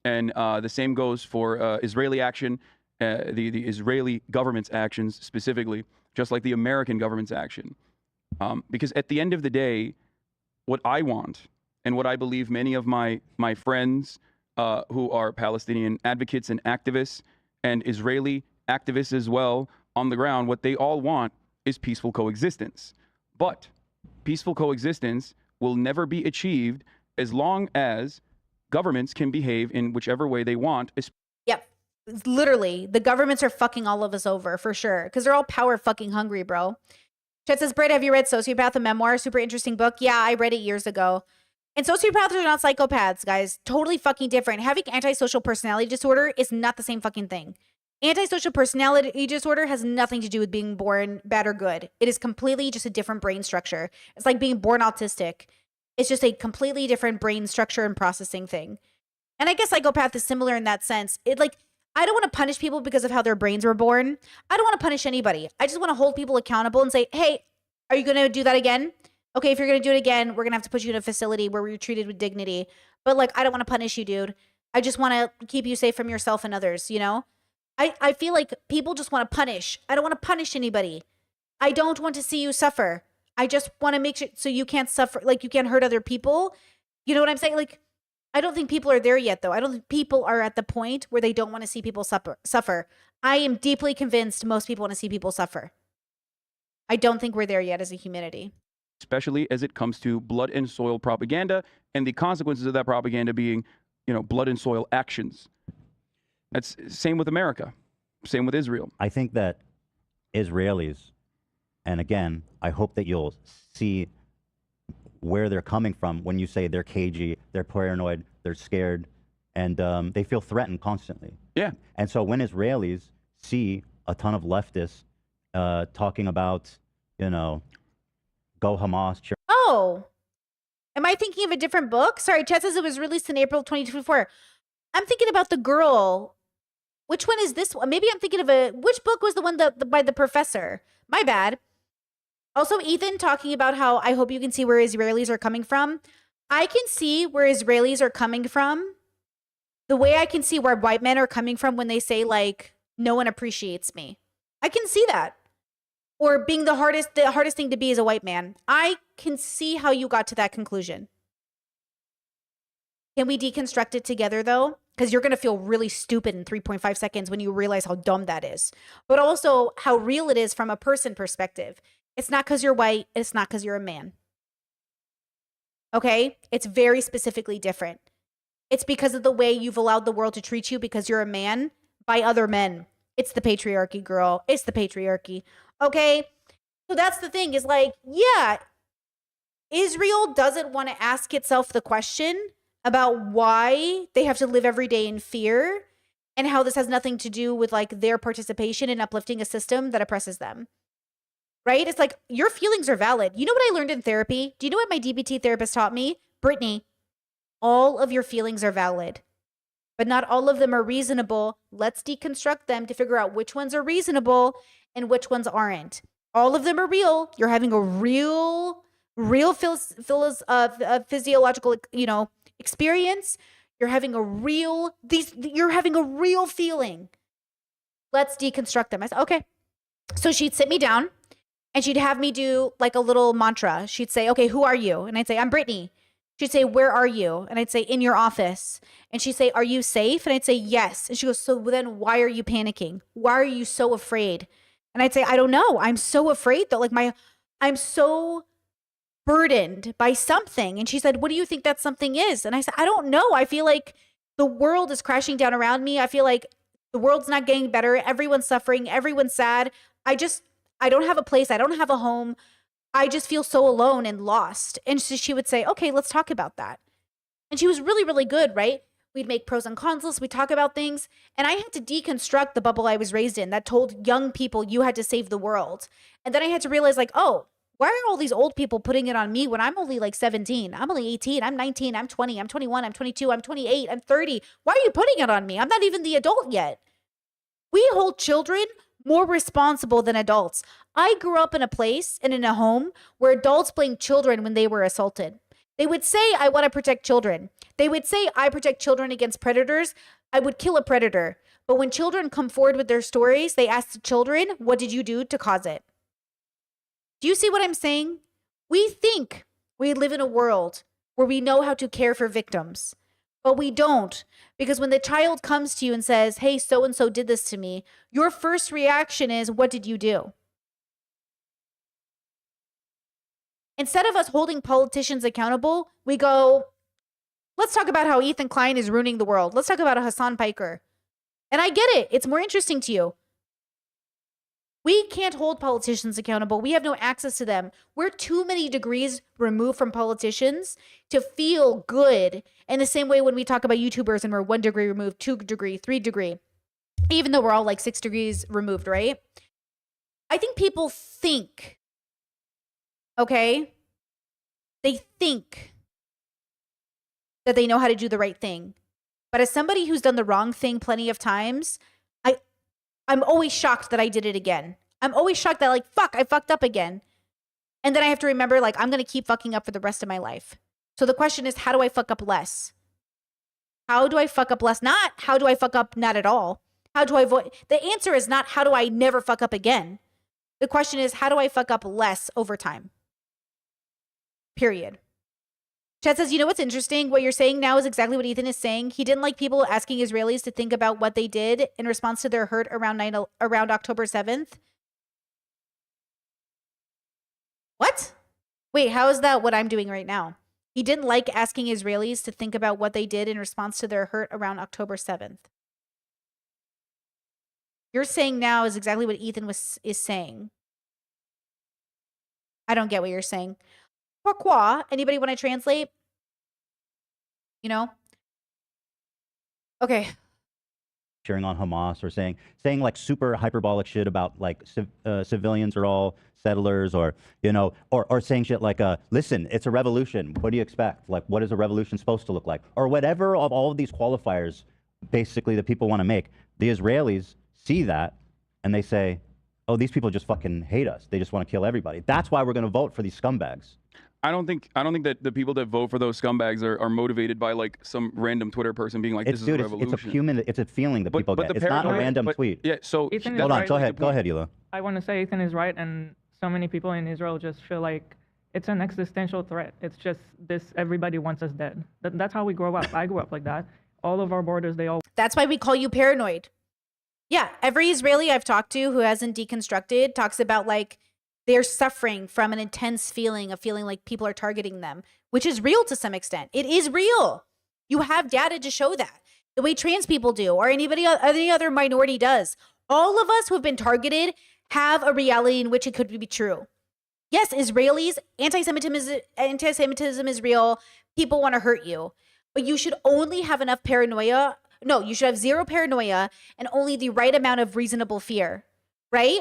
And the same goes for Israeli action, the Israeli government's actions specifically, just like the American government's action. Because at the end of the day, what I want and what I believe many of my friends who are Palestinian advocates and activists and Israeli activists as well on the ground, what they all want is peaceful coexistence. But peaceful coexistence will never be achieved as long as governments can behave in whichever way they want. Yep. Literally, the governments are fucking all of us over for sure because they're all power fucking hungry, bro. Chet says, Brett, have you read Sociopath, a memoir? Super interesting book. Yeah, I read it years ago. And sociopaths are not psychopaths, guys. Totally fucking different. Having antisocial personality disorder is not the same fucking thing. Antisocial personality disorder has nothing to do with being born bad or good. It is completely just a different brain structure. It's like being born autistic. It's just a completely different brain structure and processing thing. And I guess psychopath is similar in that sense. I don't want to punish people because of how their brains were born. I don't want to punish anybody. I just want to hold people accountable and say, hey, are you going to do that again? Okay, if you're going to do it again, we're going to have to put you in a facility where you're treated with dignity. But I don't want to punish you, dude. I just want to keep you safe from yourself and others, you know? I feel like people just want to punish. I don't want to punish anybody. I don't want to see you suffer. I just want to make sure so you can't suffer, you can't hurt other people. You know what I'm saying? I don't think people are there yet, though. I don't think people are at the point where they don't want to see people suffer. I am deeply convinced most people want to see people suffer. I don't think we're there yet as a humanity. Especially as it comes to blood and soil propaganda and the consequences of that propaganda being, blood and soil actions. That's same with America, same with Israel. I think that Israelis, and again, I hope that you'll see where they're coming from when you say they're cagey, they're paranoid, they're scared, and they feel threatened constantly. Yeah. And so when Israelis see a ton of leftists talking about, go Hamas. Oh, am I thinking of a different book? Sorry, Chet says it was released in April 2024. I'm thinking about the girl. Which one is this one? Maybe I'm thinking of which book was the one by the professor? My bad. Also, Ethan talking about how I hope you can see where Israelis are coming from. I can see where Israelis are coming from. The way I can see where white men are coming from when they say like no one appreciates me. I can see that. Or being the hardest thing to be is a white man. I can see how you got to that conclusion. Can we deconstruct it together though? Because you're going to feel really stupid in 3.5 seconds when you realize how dumb that is. But also how real it is from a person perspective. It's not because you're white. It's not because you're a man. Okay? It's very specifically different. It's because of the way you've allowed the world to treat you because you're a man by other men. It's the patriarchy, girl. It's the patriarchy. Okay? So that's the thing is like, yeah, Israel doesn't want to ask itself the question about why they have to live every day in fear and how this has nothing to do with like their participation in uplifting a system that oppresses them. Right? It's like your feelings are valid. You know what I learned in therapy? Do you know what my DBT therapist taught me? Brittany, all of your feelings are valid, but not all of them are reasonable. Let's deconstruct them to figure out which ones are reasonable and which ones aren't. All of them are real. You're having a real physiological, experience. You're having a real feeling. Let's deconstruct them. I said, okay. So she'd sit me down and she'd have me do like a little mantra. She'd say, okay, who are you? And I'd say, I'm Brittany. She'd say, where are you? And I'd say, in your office. And she'd say, are you safe? And I'd say, yes. And she goes, so then why are you panicking? Why are you so afraid? And I'd say, I don't know. I'm so afraid though. Like I'm so burdened by something. And she said, what do you think that something is? And I said, I don't know. I feel like the world is crashing down around me. I feel like the world's not getting better. Everyone's suffering. Everyone's sad. I don't have a place. I don't have a home. I just feel so alone and lost. And so she would say, okay, let's talk about that. And she was really, really good, right? We'd make pros and cons lists. We'd talk about things. And I had to deconstruct the bubble I was raised in that told young people you had to save the world. And then I had to realize like, oh, why are all these old people putting it on me when I'm only like 17? I'm only 18. I'm 19. I'm 20. I'm 21. I'm 22. I'm 28. I'm 30. Why are you putting it on me? I'm not even the adult yet. We hold children more responsible than adults. I grew up in a place and in a home where adults blamed children when they were assaulted. They would say, I want to protect children. They would say, I protect children against predators. I would kill a predator. But when children come forward with their stories, they ask the children, what did you do to cause it? Do you see what I'm saying? We think we live in a world where we know how to care for victims, but we don't. Because when the child comes to you and says, hey, so-and-so did this to me, your first reaction is, what did you do? Instead of us holding politicians accountable, we go, let's talk about how Ethan Klein is ruining the world. Let's talk about Hassan Piker. And I get it. It's more interesting to you. We can't hold politicians accountable. We have no access to them. We're too many degrees removed from politicians to feel good. In the same way when we talk about YouTubers and we're 1 degree removed, 2 degree, 3 degree, even though we're all like 6 degrees removed, right? I think people think, okay? They think that they know how to do the right thing. But as somebody who's done the wrong thing plenty of times, I'm always shocked that I did it again. I'm always shocked that like, fuck, I fucked up again. And then I have to remember like, I'm going to keep fucking up for the rest of my life. So the question is, how do I fuck up less? How do I fuck up less? Not how do I fuck up not at all? How do I avoid? The answer is not how do I never fuck up again? The question is, how do I fuck up less over time? Period. Chad says, you know what's interesting? What you're saying now is exactly what Ethan is saying. He didn't like people asking Israelis to think about what they did in response to their hurt around October 7th. What? Wait, how is that what I'm doing right now? He didn't like asking Israelis to think about what they did in response to their hurt around October 7th. You're saying now is exactly what Ethan is saying. I don't get what you're saying. Pourquoi? Anybody want to translate? You know? Okay. Cheering on Hamas or saying like super hyperbolic shit about like civilians are all settlers, or or saying shit like listen, it's a revolution, what do you expect, like what is a revolution supposed to look like, or whatever of all of these qualifiers basically that people want to make. The Israelis see that and they say, oh, these people just fucking hate us, they just want to kill everybody. That's why we're going to vote for these scumbags. I don't think that the people that vote for those scumbags are motivated by like some random Twitter person being like, It's this dude, is a revolution. it's a feeling that people get. the It's not a paranoia- random but- tweet. Yeah, so Ethan is Hold on, right. go that's the ahead, go point. ahead, Hila. I want to say Ethan is right, and so many people in Israel just feel like it's an existential threat. It's just this, everybody wants us dead. That's how we grow up. I grew up like that. All of our borders, they all That's why we call you paranoid. Yeah, every Israeli I've talked to who hasn't deconstructed talks about like they're suffering from an intense feeling of feeling like people are targeting them, which is real to some extent. It is real. You have data to show that. The way trans people do, or any other minority does. All of us who have been targeted have a reality in which it could be true. Yes, Israelis, anti-Semitism is real. People want to hurt you. But you should only have enough paranoia. No, you should have zero paranoia and only the right amount of reasonable fear, right?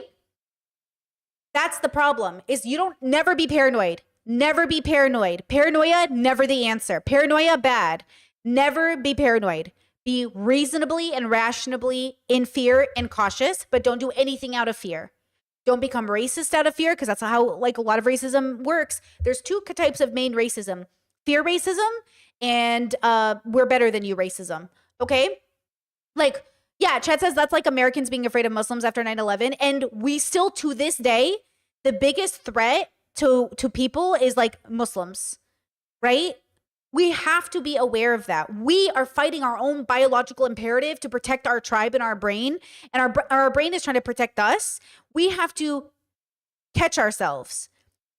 That's the problem, is you don't never be paranoid. Never be paranoid. Paranoia, never the answer. Paranoia, bad. Never be paranoid. Be reasonably and rationally in fear and cautious, but don't do anything out of fear. Don't become racist out of fear, because that's how like a lot of racism works. There's two types of main racism: fear racism and we're better than you racism. Okay? Like, yeah, Chad says that's like Americans being afraid of Muslims after 9/11. And we still, to this day, the biggest threat to people is like Muslims, right? We have to be aware of that. We are fighting our own biological imperative to protect our tribe and our brain, and our brain is trying to protect us. We have to catch ourselves.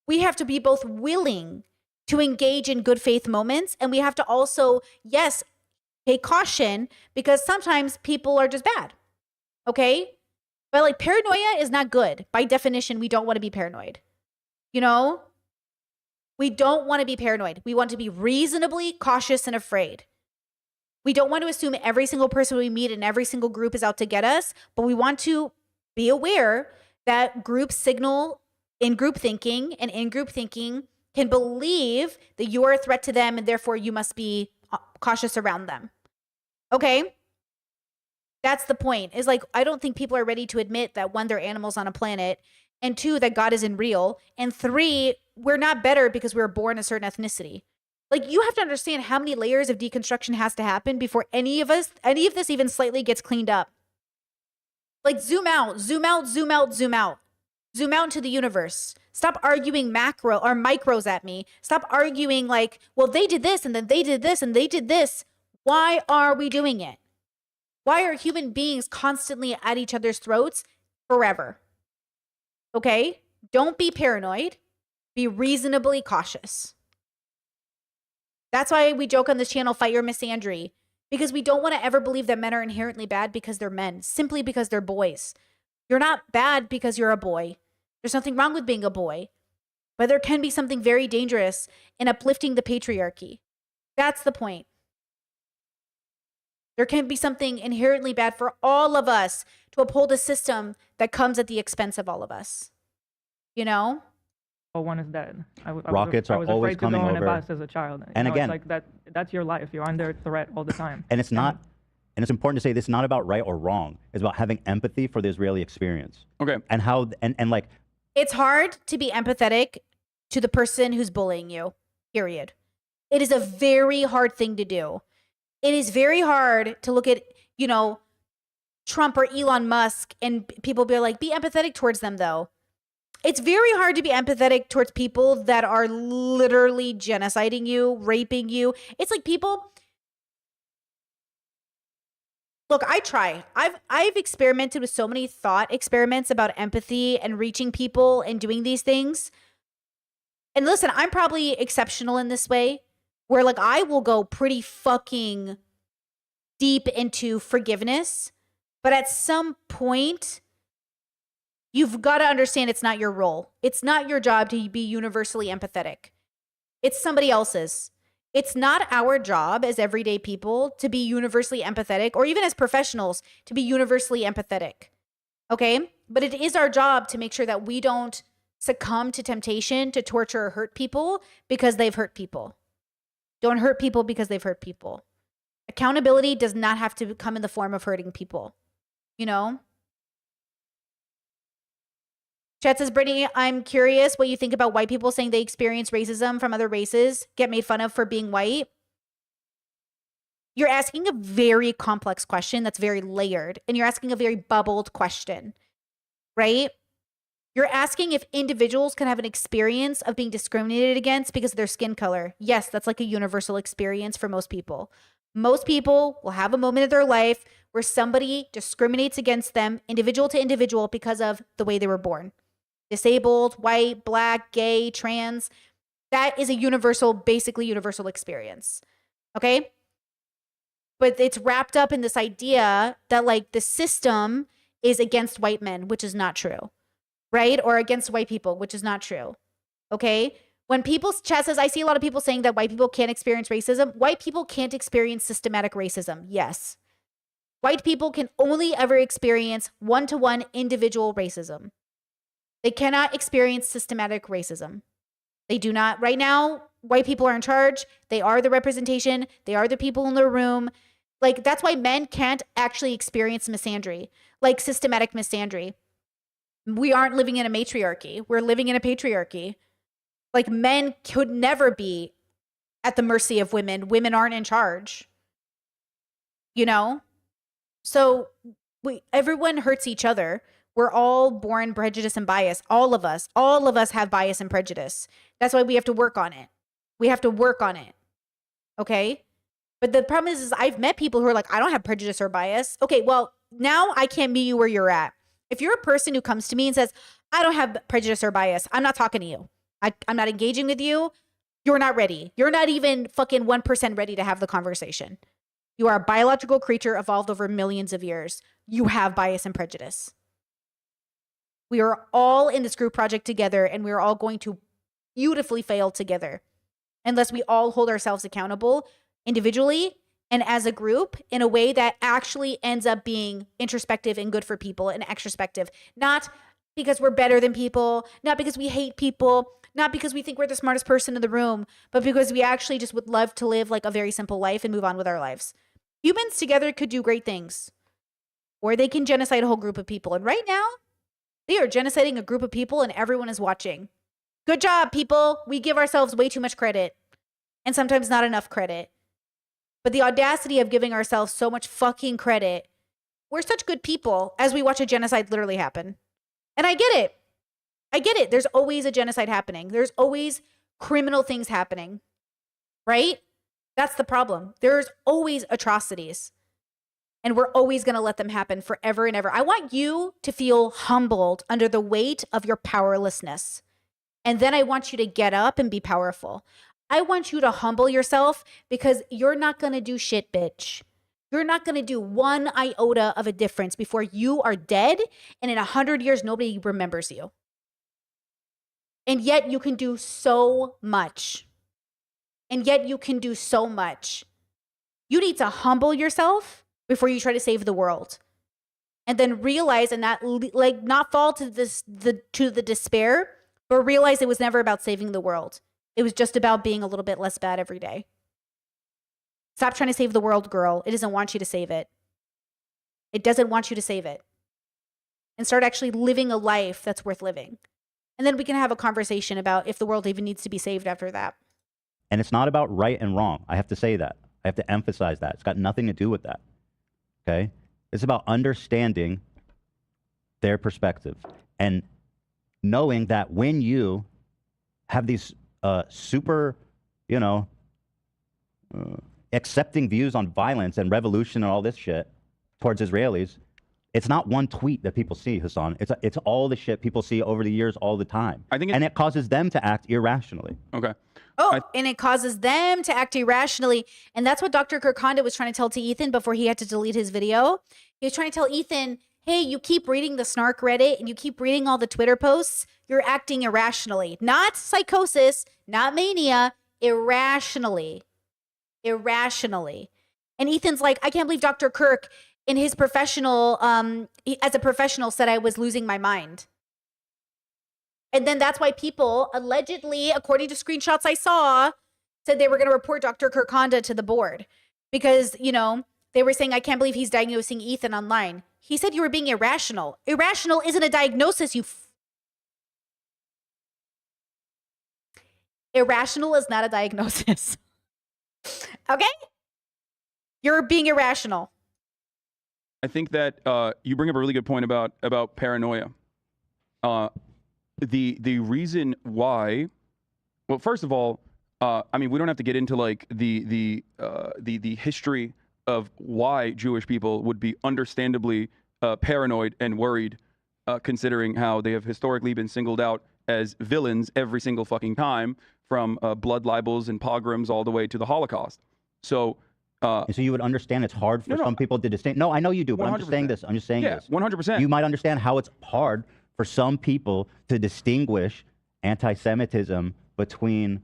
We have to be both willing to engage in good faith moments, and we have to also, yes, take caution, because sometimes people are just bad. Okay? But like paranoia is not good. By definition, we don't want to be paranoid. You know? We don't want to be paranoid. We want to be reasonably cautious and afraid. We don't want to assume every single person we meet in every single group is out to get us, but we want to be aware that groups signal in group thinking, and in group thinking can believe that you are a threat to them and therefore you must be cautious around them. Okay? That's the point. Is like, I don't think people are ready to admit that, one, they're animals on a planet, and two, that God isn't real, and three, we're not better because we were born a certain ethnicity. Like, you have to understand how many layers of deconstruction has to happen before any of this even slightly gets cleaned up. Like, zoom out, zoom out, zoom out, zoom out. Zoom out into the universe. Stop arguing macro or micros at me. Stop arguing like, well, they did this and then they did this and they did this. Why are we doing it? Why are human beings constantly at each other's throats forever? Okay? Don't be paranoid. Be reasonably cautious. That's why we joke on this channel, fight your misandry, because we don't want to ever believe that men are inherently bad because they're men, simply because they're boys. You're not bad because you're a boy. There's nothing wrong with being a boy, but there can be something very dangerous in uplifting the patriarchy. That's the point. There can be something inherently bad for all of us to uphold a system that comes at the expense of all of us. You know? one is dead. Rockets are always coming I was afraid to go on a over. bus as a child. And it's again- like that's your life. You're under threat all the time. And it's not, and it's important to say this is not about right or wrong. It's about having empathy for the Israeli experience. Okay. And how, and like, It's hard to be empathetic to the person who's bullying you, period. It is a very hard thing to do. It is very hard to look at, you know, Trump or Elon Musk and people be like, be empathetic towards them, though. It's very hard to be empathetic towards people that are literally genociding you, raping you. It's like people... Look, I try. I've experimented with so many thought experiments about empathy and reaching people and doing these things. And listen, I'm probably exceptional in this way, where like I will go pretty fucking deep into forgiveness, but at some point you've got to understand it's not your role. It's not your job to be universally empathetic. It's somebody else's. It's not our job as everyday people to be universally empathetic, or even as professionals to be universally empathetic. Okay? But it is our job to make sure that we don't succumb to temptation to torture or hurt people because they've hurt people. Don't hurt people because they've hurt people. Accountability does not have to come in the form of hurting people. You know? Chat says, Brittany, I'm curious what you think about white people saying they experience racism from other races, get made fun of for being white. You're asking a very complex question that's very layered, and you're asking a very bubbled question, right? You're asking if individuals can have an experience of being discriminated against because of their skin color. Yes, that's like a universal experience for most people. Most people will have a moment of their life where somebody discriminates against them, individual to individual, because of the way they were born. Disabled, white, black, gay, trans. That is a universal, basically universal experience. Okay? But it's wrapped up in this idea that like the system is against white men, which is not true. Right? Or against white people, which is not true. Okay? When people's chat says, I see a lot of people saying that white people can't experience racism. White people can't experience systematic racism. Yes. White people can only ever experience one-to-one individual racism. They cannot experience systematic racism. They do not. Right now, white people are in charge. They are the representation. They are the people in the room. Like, that's why men can't actually experience misandry, like systematic misandry. We aren't living in a matriarchy. We're living in a patriarchy. Like, men could never be at the mercy of women. Women aren't in charge. You know? So everyone hurts each other. We're all born prejudice and bias. All of us have bias and prejudice. That's why we have to work on it. We have to work on it. Okay? But the problem is I've met people who are like, I don't have prejudice or bias. Okay, well, now I can't meet you where you're at. If you're a person who comes to me and says, I don't have prejudice or bias, I'm not talking to you. I'm not engaging with you. You're not ready. You're not even fucking 1% ready to have the conversation. You are a biological creature evolved over millions of years. You have bias and prejudice. We are all in this group project together, and we're all going to beautifully fail together unless we all hold ourselves accountable individually and as a group in a way that actually ends up being introspective and good for people and extrospective. Not because we're better than people, not because we hate people, not because we think we're the smartest person in the room, but because we actually just would love to live like a very simple life and move on with our lives. Humans together could do great things, or they can genocide a whole group of people. And right now, they are genociding a group of people and everyone is watching. Good job, people. We give ourselves way too much credit and sometimes not enough credit. But the audacity of giving ourselves so much fucking credit. We're such good people as we watch a genocide literally happen. And I get it. I get it. There's always a genocide happening. There's always criminal things happening. Right? That's the problem. There's always atrocities. And we're always going to let them happen forever and ever. I want you to feel humbled under the weight of your powerlessness. And then I want you to get up and be powerful. I want you to humble yourself because you're not going to do shit, bitch. You're not going to do one iota of a difference before you are dead. And in 100 years, nobody remembers you. And yet you can do so much. And yet you can do so much. You need to humble yourself before you try to save the world, and then realize and not fall to the despair, but realize it was never about saving the world. It was just about being a little bit less bad every day. Stop trying to save the world, girl. It doesn't want you to save it. It doesn't want you to save it. And start actually living a life that's worth living. And then we can have a conversation about if the world even needs to be saved after that. And it's not about right and wrong. I have to say that. I have to emphasize that. It's got nothing to do with that. Okay? It's about understanding their perspective and knowing that when you have these super, accepting views on violence and revolution and all this shit towards Israelis, it's not one tweet that people see, Hassan. It's all the shit people see over the years all the time. And it causes them to act irrationally. Okay. And it causes them to act irrationally. And that's what Dr. Kirkhonda was trying to tell to Ethan before he had to delete his video. He was trying to tell Ethan, hey, you keep reading the snark Reddit and you keep reading all the Twitter posts, you're acting irrationally. Not psychosis, not mania, irrationally. Irrationally. And Ethan's like, I can't believe Dr. Kirk in his professional, as a professional said I was losing my mind. And then that's why people allegedly, according to screenshots I saw, said they were going to report Dr. Kirkhonda to the board because, they were saying, I can't believe he's diagnosing Ethan online. He said you were being irrational. Irrational isn't a diagnosis, Irrational is not a diagnosis. Okay? You're being irrational. I think that you bring up a really good point about paranoia. The reason why, well, first of all, I mean, we don't have to get into like the history of why Jewish people would be understandably paranoid and worried, considering how they have historically been singled out as villains every single fucking time, from blood libels and pogroms all the way to the Holocaust. So. And so you would understand it's hard for No. some people to distinguish. No, I know you do, but I'm just saying 100%. this. I'm just saying Yeah, this. 100%. You might understand how it's hard for some people to distinguish anti-Semitism between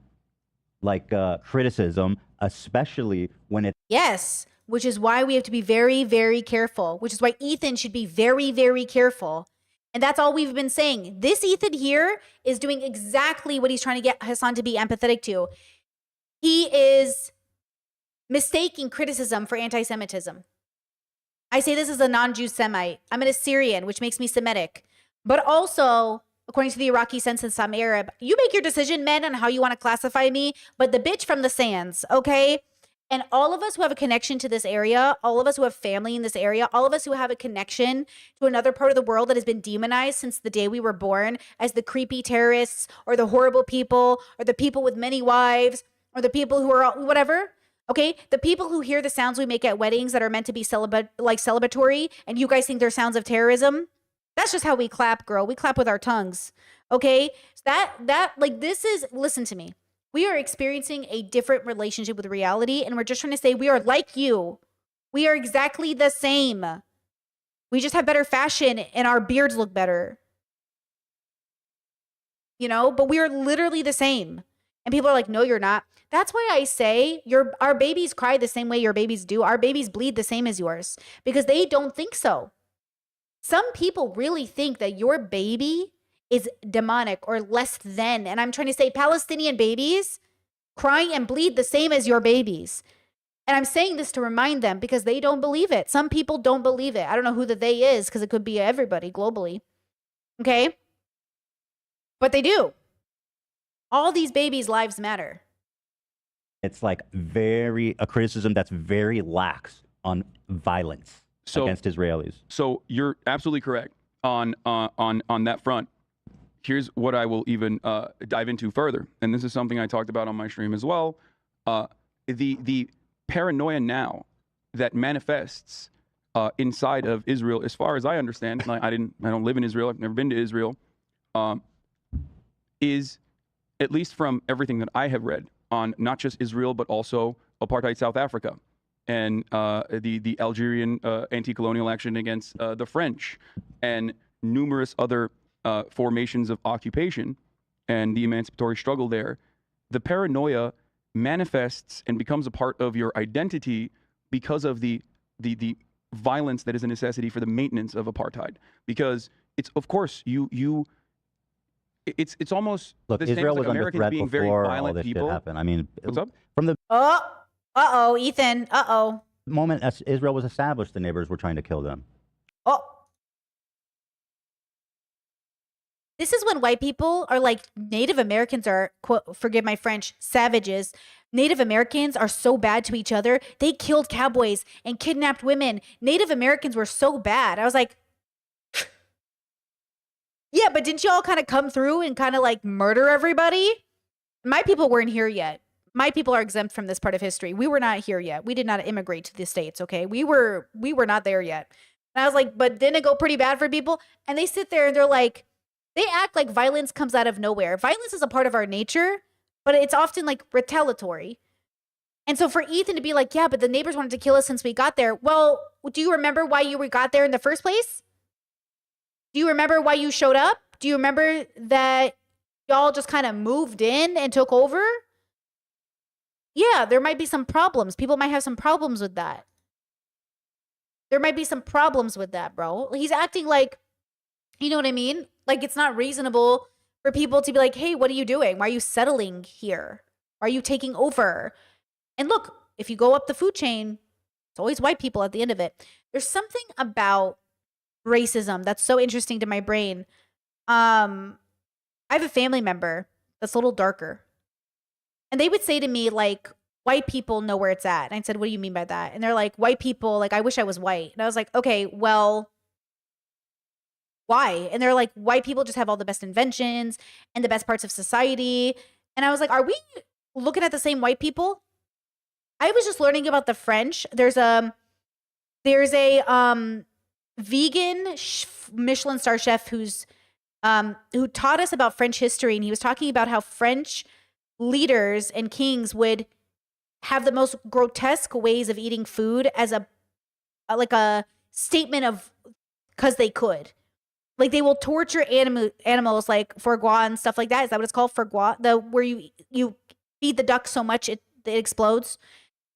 like criticism, especially when it. Yes, which is why we have to be very, very careful, which is why Ethan should be very, very careful. And that's all we've been saying. This Ethan here is doing exactly what he's trying to get Hassan to be empathetic to. He is mistaking criticism for anti-Semitism. I say this as a non-Jew Semite. I'm an Assyrian, which makes me Semitic. But also, according to the Iraqi census, I'm Arab. You make your decision, men, on how you want to classify me, but the bitch from the sands, okay? And all of us who have a connection to this area, all of us who have family in this area, all of us who have a connection to another part of the world that has been demonized since the day we were born as the creepy terrorists or the horrible people or the people with many wives or the people who are whatever. Okay, the people who hear the sounds we make at weddings that are meant to be celebratory, and you guys think they're sounds of terrorism. That's just how we clap, girl. We clap with our tongues. Okay, so that like this is. Listen to me. We are experiencing a different relationship with reality, and we're just trying to say we are like you. We are exactly the same. We just have better fashion, and our beards look better. You know, but we are literally the same. And people are like, no, you're not. That's why I say our babies cry the same way your babies do. Our babies bleed the same as yours because they don't think so. Some people really think that your baby is demonic or less than. And I'm trying to say Palestinian babies cry and bleed the same as your babies. And I'm saying this to remind them because they don't believe it. Some people don't believe it. I don't know who the they is because it could be everybody globally. Okay? But they do. All these babies' lives matter. It's like a criticism that's very lax on violence against Israelis. So you're absolutely correct on that front. Here's what I will even dive into further, and this is something I talked about on my stream as well. The paranoia now that manifests inside of Israel, as far as I understand, and I don't live in Israel. I've never been to Israel. Is, at least from everything that I have read on not just Israel, but also apartheid South Africa and the Algerian anti-colonial action against the French and numerous other formations of occupation and the emancipatory struggle there. The paranoia manifests and becomes a part of your identity because of the violence that is a necessity for the maintenance of apartheid. Because it's, of course, it's almost Look, the same Israel as was like under Americans threat being very before all violent this people. shit happened. I mean, What's up? from the Ethan. moment as Israel was established, the neighbors were trying to kill them. This is when white people are like, Native Americans are, quote, forgive my French, savages. Native Americans are so bad to each other. They killed cowboys and kidnapped women. Native Americans were so bad. I was like, yeah, but didn't you all kind of come through and kind of like murder everybody? My people weren't here yet. My people are exempt from this part of history. We were not here yet. We did not immigrate to the States, okay? We were not there yet. And I was like, but didn't it go pretty bad for people? And they sit there and they're like, they act like violence comes out of nowhere. Violence is a part of our nature, but it's often like retaliatory. And so for Ethan to be like, yeah, but the neighbors wanted to kill us since we got there. Well, do you remember why you got there in the first place? Do you remember why you showed up? Do you remember that y'all just kind of moved in and took over? Yeah, there might be some problems. People might have some problems with that. There might be some problems with that, bro. He's acting like, you know what I mean? Like it's not reasonable for people to be like, hey, what are you doing? Why are you settling here? Why are you taking over? And look, if you go up the food chain, it's always white people at the end of it. There's something about racism that's so interesting to my brain. I have a family member that's a little darker. And they would say to me, like, white people know where it's at. And I said, what do you mean by that? And they're like, white people, like, I wish I was white. And I was like, okay, well, why? And they're like, white people just have all the best inventions and the best parts of society. And I was like, are we looking at the same white people? I was just learning about the French. There's a vegan Michelin star chef who taught us about French history, and he was talking about how French leaders and kings would have the most grotesque ways of eating food as a statement of because they could. Like they will torture animals like foie gras and stuff like that. Is that what it's called? Foie gras? Where you feed the duck so much it explodes.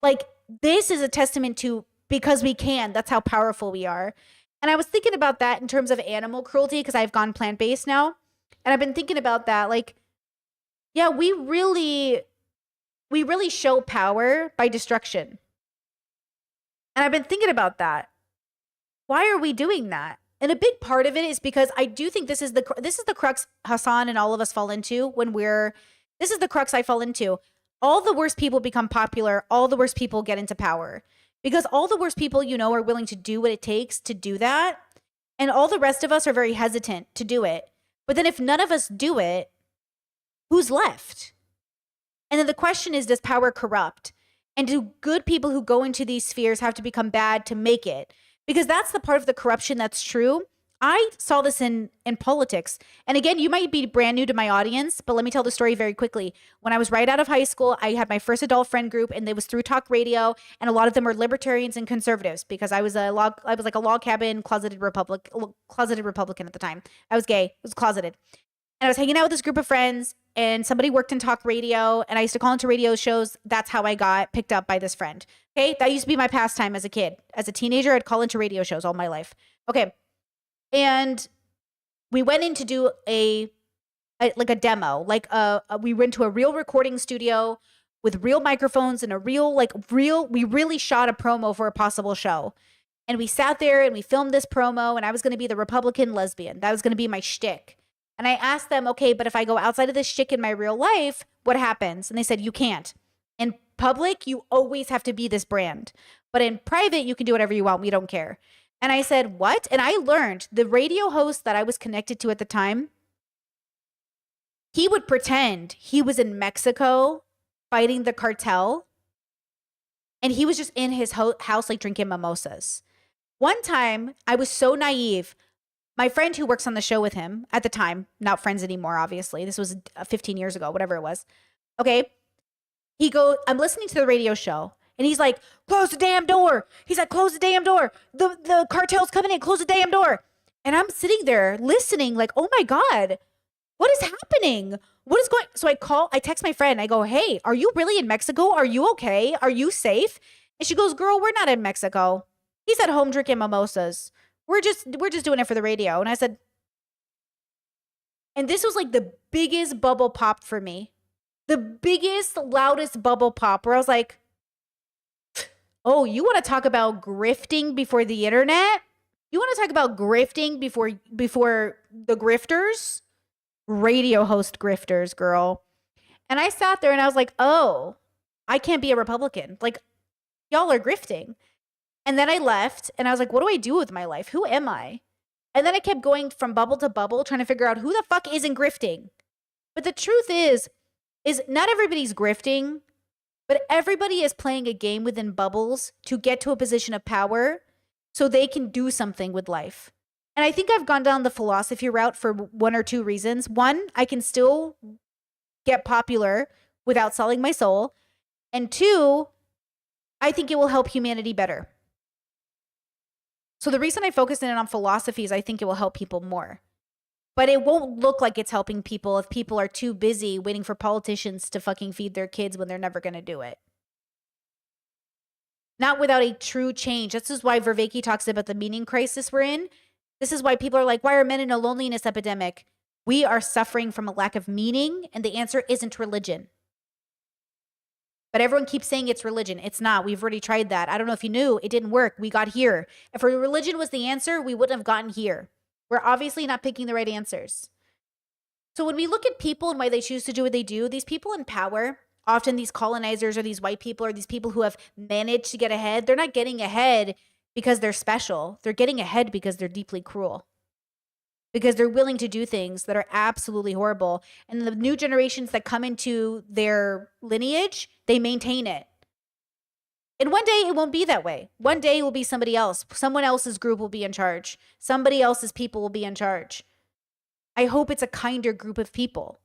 Like this is a testament to because we can. That's how powerful we are. And I was thinking about that in terms of animal cruelty because I've gone plant-based now. And I've been thinking about that. Like, yeah, we really show power by destruction. And I've been thinking about that. Why are we doing that? And a big part of it is because I do think this is the crux Hassan and all of us fall into this is the crux I fall into. All the worst people become popular. All the worst people get into power. Because all the worst people, are willing to do what it takes to do that. And all the rest of us are very hesitant to do it. But then if none of us do it, who's left? And then the question is, does power corrupt? And do good people who go into these spheres have to become bad to make it? Because that's the part of the corruption that's true. I saw this in politics. And again, you might be brand new to my audience, but let me tell the story very quickly. When I was right out of high school, I had my first adult friend group, and it was through talk radio, and a lot of them were libertarians and conservatives because I was like a log cabin closeted Republican at the time. I was gay. I was closeted. And I was hanging out with this group of friends, and somebody worked in talk radio, and I used to call into radio shows. That's how I got picked up by this friend. Okay, that used to be my pastime as a kid. As a teenager, I'd call into radio shows all my life. Okay. And we went in to do a demo, we went to a real recording studio with real microphones and we really shot a promo for a possible show. And we sat there and we filmed this promo, and I was going to be the Republican lesbian. That was going to be my shtick. And I asked them, okay, but if I go outside of this shtick in my real life, what happens? And they said, you can't. In public, you always have to be this brand. But in private, you can do whatever you want. We don't care. And I said, what? And I learned the radio host that I was connected to at the time, he would pretend he was in Mexico fighting the cartel. And he was just in his house, like drinking mimosas. One time, I was so naive. My friend who works on the show with him at the time, not friends anymore, obviously. This was 15 years ago, whatever it was. Okay. He goes, I'm listening to the radio show. And he's like, close the damn door. He's like, close the damn door. The cartel's coming in. Close the damn door. And I'm sitting there listening like, oh my God, what is happening? What is going? So I text my friend. I go, hey, are you really in Mexico? Are you okay? Are you safe? And she goes, girl, we're not in Mexico. He's at home drinking mimosas. We're just doing it for the radio. And I said, and this was like the biggest bubble pop for me. The biggest, loudest bubble pop where I was like, oh, you want to talk about grifting before the internet? You want to talk about grifting before the grifters? Radio host grifters, girl. And I sat there and I was like, oh, I can't be a Republican. Like, y'all are grifting. And then I left and I was like, what do I do with my life? Who am I? And then I kept going from bubble to bubble, trying to figure out who the fuck isn't grifting. But the truth is not everybody's grifting. But everybody is playing a game within bubbles to get to a position of power so they can do something with life. And I think I've gone down the philosophy route for one or two reasons. One, I can still get popular without selling my soul. And two, I think it will help humanity better. So the reason I focus in on philosophy is I think it will help people more. But it won't look like it's helping people if people are too busy waiting for politicians to fucking feed their kids when they're never going to do it. Not without a true change. This is why Vervaeke talks about the meaning crisis we're in. This is why people are like, why are men in a loneliness epidemic? We are suffering from a lack of meaning, and the answer isn't religion. But everyone keeps saying it's religion. It's not. We've already tried that. I don't know if you knew. It didn't work. We got here. If religion was the answer, we wouldn't have gotten here. We're obviously not picking the right answers. So when we look at people and why they choose to do what they do, these people in power, often these colonizers or these white people or these people who have managed to get ahead, they're not getting ahead because they're special. They're getting ahead because they're deeply cruel. Because they're willing to do things that are absolutely horrible. And the new generations that come into their lineage, they maintain it. And one day it won't be that way. One day it will be somebody else. Someone else's group will be in charge. Somebody else's people will be in charge. I hope it's a kinder group of people.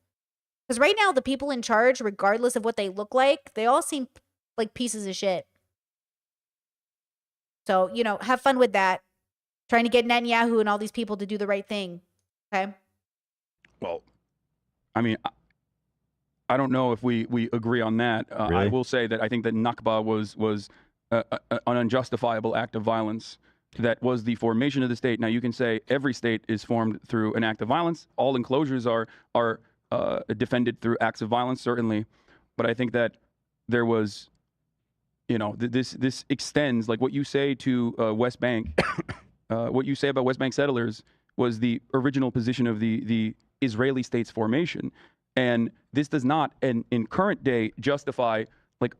Because right now, the people in charge, regardless of what they look like, they all seem like pieces of shit. So, you know, have fun with that. Trying to get Netanyahu and all these people to do the right thing. Okay? Well, I mean, I don't know if we agree on that. I Really? will say that I think that Nakba was an unjustifiable act of violence. That was the formation of the state. Now you can say every state is formed through an act of violence. All enclosures are defended through acts of violence, certainly. But I think that there was, you know, this extends, like what you say to West Bank, what you say about West Bank settlers was the original position of the Israeli state's formation. And this does not, in current day, justify like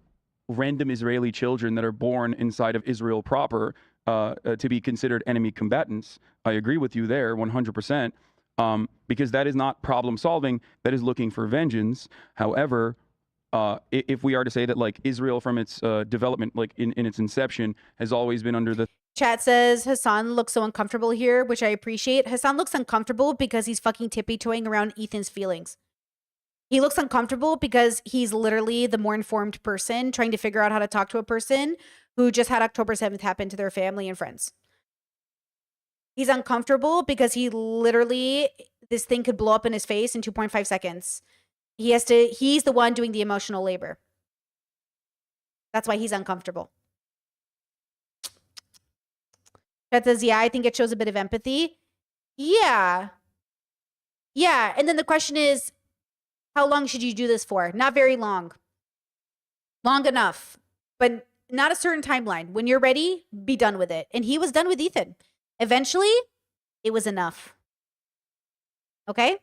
random Israeli children that are born inside of Israel proper to be considered enemy combatants. I agree with you there 100%, because that is not problem solving. That is looking for vengeance. However, if we are to say that like Israel from its development, like in its inception, has always been under the Chat says Hassan looks so uncomfortable here, which I appreciate. Hassan looks uncomfortable because he's fucking tippy-toeing around Ethan's feelings. He looks uncomfortable because he's literally the more informed person trying to figure out how to talk to a person who just had October 7th happen to their family and friends. He's uncomfortable because he literally, this thing could blow up in his face in 2.5 seconds. He's the one doing the emotional labor. That's why he's uncomfortable. That says, yeah, I think it shows a bit of empathy. Yeah. Yeah. And then the question is, how long should you do this for? Not very long. Long enough. But not a certain timeline. When you're ready, be done with it. And he was done with Ethan. Eventually, it was enough. Okay?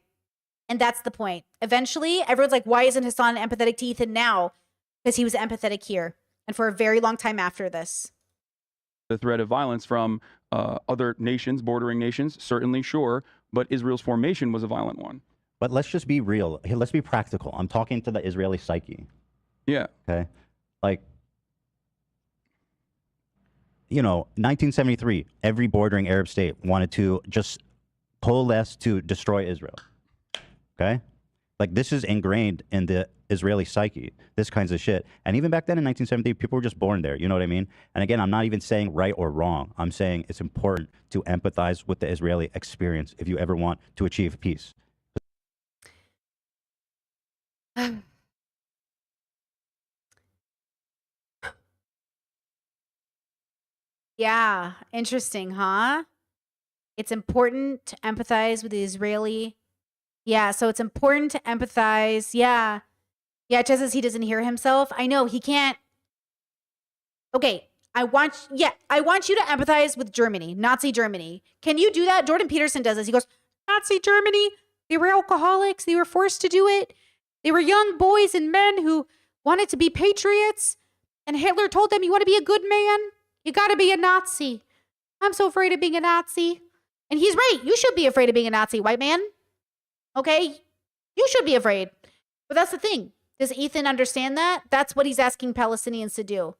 And that's the point. Eventually, everyone's like, why isn't Hassan empathetic to Ethan now? Because he was empathetic here. And for a very long time after this. the threat of violence from other nations, bordering nations, certainly, sure, but Israel's formation was a violent one. But let's just be real. Hey, let's be practical. I'm talking to the Israeli psyche. Yeah. Okay. Like, you know, 1973, every bordering Arab state wanted to just coalesce to destroy Israel. Okay. Like, this is ingrained in the Israeli psyche, this kinds of shit. And even back then in 1970, people were just born there. You know what I mean? And again, I'm not even saying right or wrong. I'm saying it's important to empathize with the Israeli experience if you ever want to achieve peace. Yeah, interesting, huh? It's important to empathize with the Israeli. Yeah, so it's important to empathize. Yeah. Yeah, just as he doesn't hear himself. I know he can't. Okay, I want you to empathize with Germany, Nazi Germany. Can you do that? Jordan Peterson does this. He goes, Nazi Germany, they were alcoholics. They were forced to do it. They were young boys and men who wanted to be patriots. And Hitler told them, you want to be a good man? You got to be a Nazi. I'm so afraid of being a Nazi. And he's right. You should be afraid of being a Nazi, white man. Okay? You should be afraid. But that's the thing. Does Ethan understand that? That's what he's asking Palestinians to do.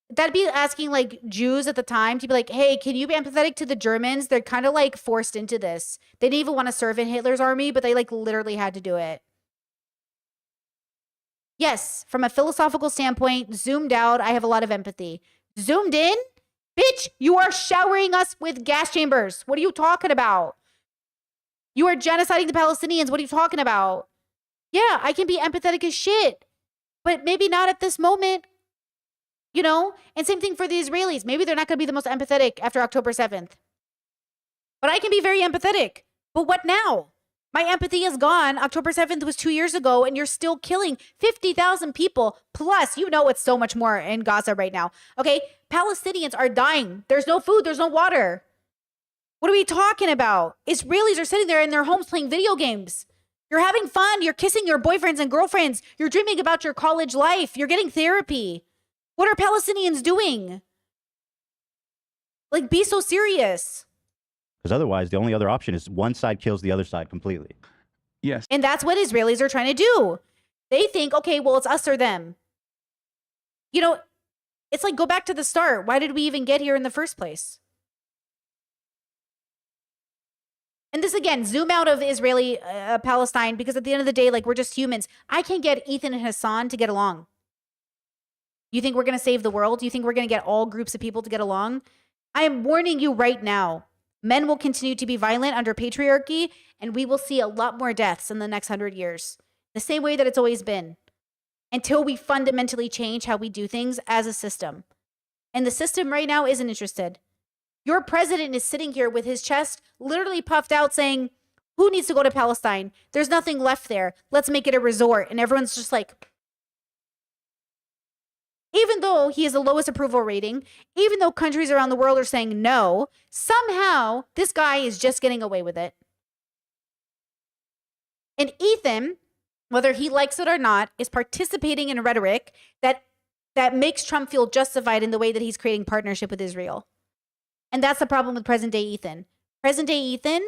That'd be asking like Jews at the time to be like, hey, can you be empathetic to the Germans? They're kind of like forced into this. They didn't even want to serve in Hitler's army, but they like literally had to do it. Yes, from a philosophical standpoint, zoomed out, I have a lot of empathy. Zoomed in? Bitch, you are showering us with gas chambers. What are you talking about? You are genociding the Palestinians. What are you talking about? Yeah, I can be empathetic as shit, but maybe not at this moment, you know? And same thing for the Israelis. Maybe they're not going to be the most empathetic after October 7th. But I can be very empathetic. But what now? My empathy is gone. October 7th was 2 years ago, and you're still killing 50,000 people. Plus, you know it's so much more in Gaza right now. Okay? Palestinians are dying. There's no food. There's no water. What are we talking about? Israelis are sitting there in their homes playing video games. You're having fun. You're kissing your boyfriends and girlfriends. You're dreaming about your college life. You're getting therapy. What are Palestinians doing? Like, be so serious. Because otherwise, the only other option is one side kills the other side completely. Yes. And that's what Israelis are trying to do. They think, okay, well, it's us or them. You know, it's like, go back to the start. Why did we even get here in the first place? And this, again, zoom out of Israeli Palestine, because at the end of the day, like, we're just humans. I can't get Ethan and Hassan to get along. You think we're going to save the world? You think we're going to get all groups of people to get along? I am warning you right now. Men will continue to be violent under patriarchy, and we will see a lot more deaths in the next 100 years. The same way that it's always been. Until we fundamentally change how we do things as a system. And the system right now isn't interested. Your president is sitting here with his chest literally puffed out saying, who needs to go to Palestine? There's nothing left there. Let's make it a resort. And everyone's just like, even though he has the lowest approval rating, even though countries around the world are saying no, somehow this guy is just getting away with it. And Ethan, whether he likes it or not, is participating in rhetoric that makes Trump feel justified in the way that he's creating partnership with Israel. And that's the problem with present day Ethan. Present day Ethan,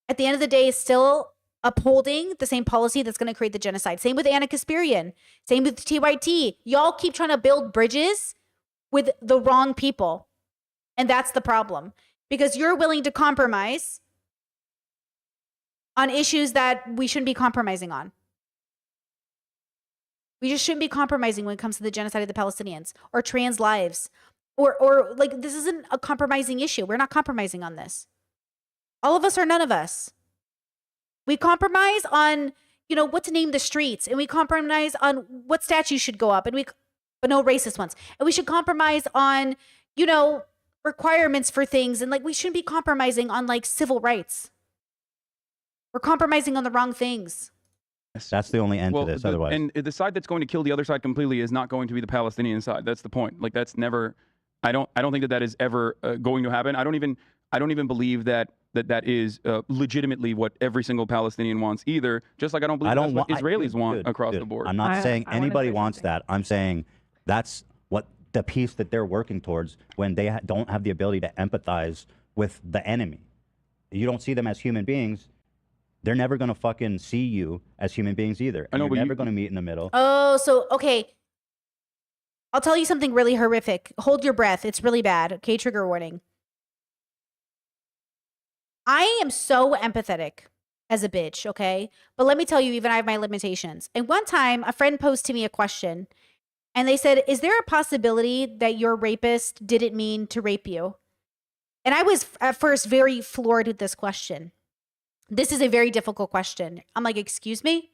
at the end of the day, is still upholding the same policy that's going to create the genocide. Same with Anna Kasparian. Same with TYT. Y'all keep trying to build bridges with the wrong people. And that's the problem. Because you're willing to compromise on issues that we shouldn't be compromising on. We just shouldn't be compromising when it comes to the genocide of the Palestinians or trans lives. Or like, this isn't a compromising issue. We're not compromising on this. All of us or none of us. We compromise on, you know, what to name the streets. And we compromise on what statues should go up. But no racist ones. And we should compromise on, you know, requirements for things. And like, we shouldn't be compromising on like civil rights. We're compromising on the wrong things. That's the only end to this. Otherwise, and the side that's going to kill the other side completely is not going to be the Palestinian side. That's the point. Like, that's never. I don't think that is ever going to happen. I don't even believe that is legitimately what every single Palestinian wants either. Just like I don't believe that's what Israelis want across the board. I'm not saying anybody wants that. I'm saying that's what the peace that they're working towards when they don't have the ability to empathize with the enemy. You don't see them as human beings. They're never going to fucking see you as human beings either. And you're never going to meet in the middle. Oh, so, okay. I'll tell you something really horrific. Hold your breath. It's really bad. Okay, trigger warning. I am so empathetic as a bitch, okay? But let me tell you, even I have my limitations. And one time, a friend posed to me a question. And they said, is there a possibility that your rapist didn't mean to rape you? And I was at first very floored with this question. This is a very difficult question. I'm like, excuse me?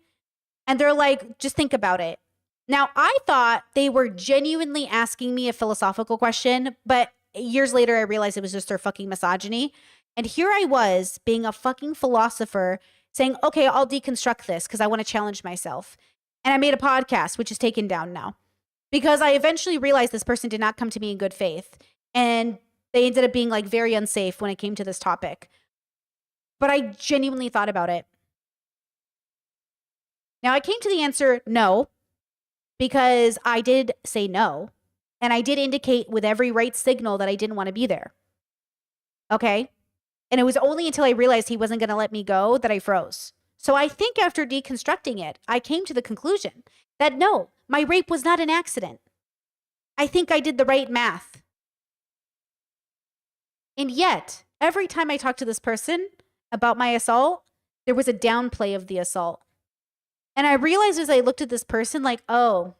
And they're like, just think about it. Now, I thought they were genuinely asking me a philosophical question, but years later, I realized it was just their fucking misogyny. And here I was being a fucking philosopher saying, okay, I'll deconstruct this because I want to challenge myself. And I made a podcast, which is taken down now, because I eventually realized this person did not come to me in good faith. And they ended up being like very unsafe when it came to this topic. But I genuinely thought about it. Now, I came to the answer no, because I did say no. And I did indicate with every right signal that I didn't want to be there. Okay? And it was only until I realized he wasn't going to let me go that I froze. So I think after deconstructing it, I came to the conclusion that no, my rape was not an accident. I think I did the right math. And yet, every time I talked to this person about my assault, there was a downplay of the assault. And I realized as I looked at this person, like, oh,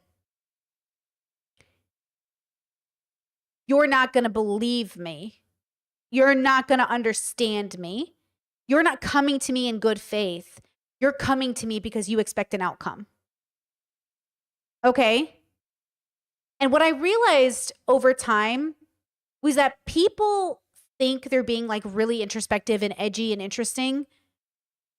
you're not going to believe me. You're not going to understand me. You're not coming to me in good faith. You're coming to me because you expect an outcome. Okay? And what I realized over time was that people think they're being like really introspective and edgy and interesting,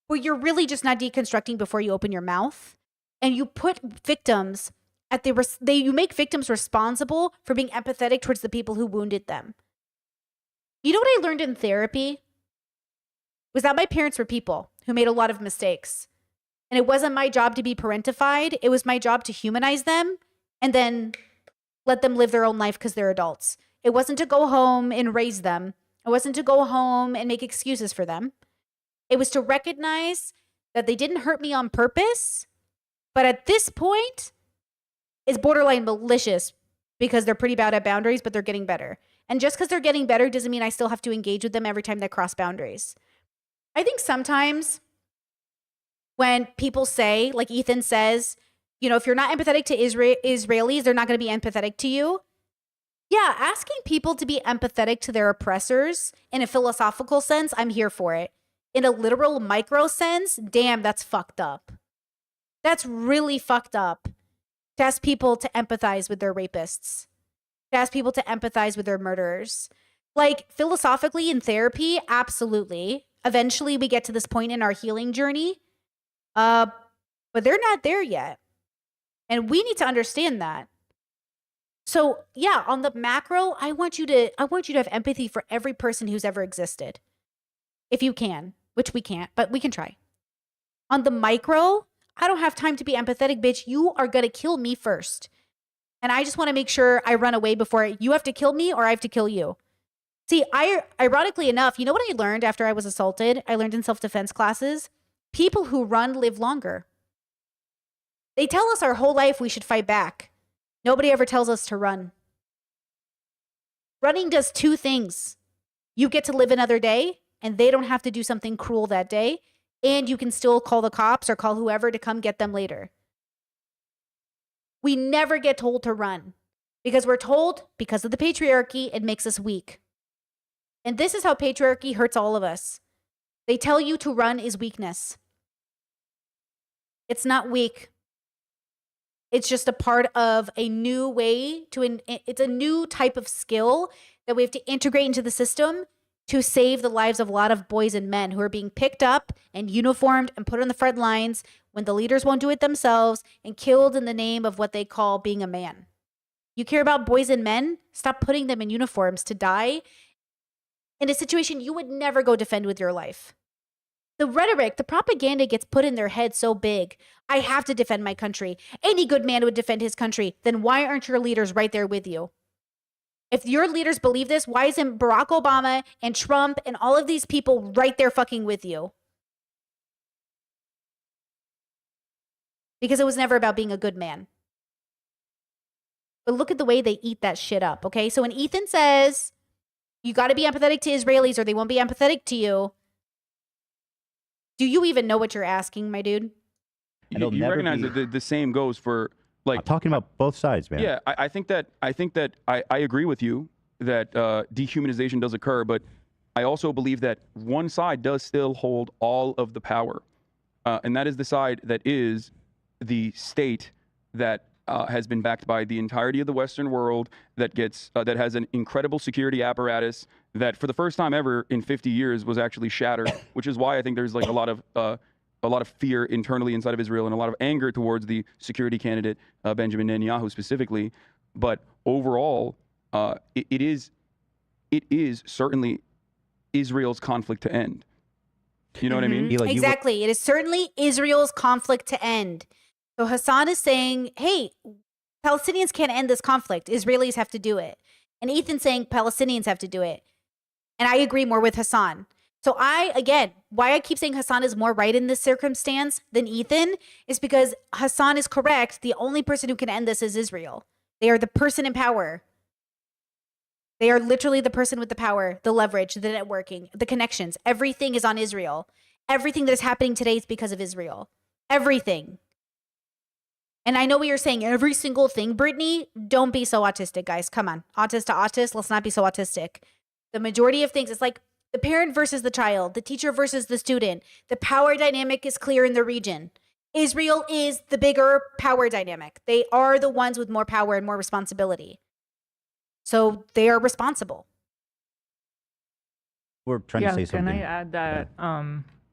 but you're really just not deconstructing before you open your mouth. And you put victims at you make victims responsible for being empathetic towards the people who wounded them. You know what I learned in therapy? Was that my parents were people who made a lot of mistakes. And it wasn't my job to be parentified. It was my job to humanize them and then let them live their own life because they're adults. It wasn't to go home and raise them. It wasn't to go home and make excuses for them. It was to recognize that they didn't hurt me on purpose, but at this point, it's borderline malicious because they're pretty bad at boundaries, but they're getting better. And just because they're getting better doesn't mean I still have to engage with them every time they cross boundaries. I think sometimes when people say, like Ethan says, you know, if you're not empathetic to Israelis, they're not going to be empathetic to you. Yeah, asking people to be empathetic to their oppressors in a philosophical sense, I'm here for it. In a literal micro sense, damn, that's fucked up. That's really fucked up. To ask people to empathize with their rapists. To ask people to empathize with their murderers. Like, philosophically in therapy, absolutely. Eventually we get to this point in our healing journey. But they're not there yet. And we need to understand that. So yeah, on the macro, I want you to have empathy for every person who's ever existed. If you can, which we can't, but we can try. On the micro, I don't have time to be empathetic, bitch. You are gonna kill me first. And I just want to make sure I run away before you have to kill me or I have to kill you. See, ironically enough, you know what I learned after I was assaulted? I learned in self-defense classes. People who run live longer. They tell us our whole life we should fight back. Nobody ever tells us to run. Running does two things. You get to live another day, and they don't have to do something cruel that day, and you can still call the cops or call whoever to come get them later. We never get told to run because we're told, because of the patriarchy, it makes us weak. And this is how patriarchy hurts all of us. They tell you to run is weakness. It's not weak. It's just a part of a new way it's a new type of skill that we have to integrate into the system to save the lives of a lot of boys and men who are being picked up and uniformed and put on the front lines when the leaders won't do it themselves and killed in the name of what they call being a man. You care about boys and men? Stop putting them in uniforms to die in a situation you would never go defend with your life. The rhetoric, the propaganda gets put in their head so big. I have to defend my country. Any good man would defend his country. Then why aren't your leaders right there with you? If your leaders believe this, why isn't Barack Obama and Trump and all of these people right there fucking with you? Because it was never about being a good man. But look at the way they eat that shit up, okay? So when Ethan says, you got to be empathetic to Israelis or they won't be empathetic to you, do you even know what you're asking, my dude? You recognize that the same goes for, like, I'm talking about both sides, man. Yeah, I think that I agree with you that dehumanization does occur, but I also believe that one side does still hold all of the power, and that is the side that is the state that has been backed by the entirety of the Western world, that has an incredible security apparatus that, for the first time ever in 50 years, was actually shattered. Which is why I think there's like a lot of fear internally inside of Israel and a lot of anger towards the security candidate Benjamin Netanyahu specifically. But overall, it is certainly Israel's conflict to end. You know what I mean? Exactly. It is certainly Israel's conflict to end. So Hassan is saying, hey, Palestinians can't end this conflict. Israelis have to do it. And Ethan's saying Palestinians have to do it. And I agree more with Hassan. So why I keep saying Hassan is more right in this circumstance than Ethan is because Hassan is correct. The only person who can end this is Israel. They are the person in power. They are literally the person with the power, the leverage, the networking, the connections. Everything is on Israel. Everything that is happening today is because of Israel. Everything. And I know what you're saying, every single thing, Brittany. Don't be so autistic, guys. Come on. Autist to autist. Let's not be so autistic. The majority of things, it's like the parent versus the child, the teacher versus the student. The power dynamic is clear in the region. Israel is the bigger power dynamic. They are the ones with more power and more responsibility. So they are responsible. We're trying to say something. Can I add that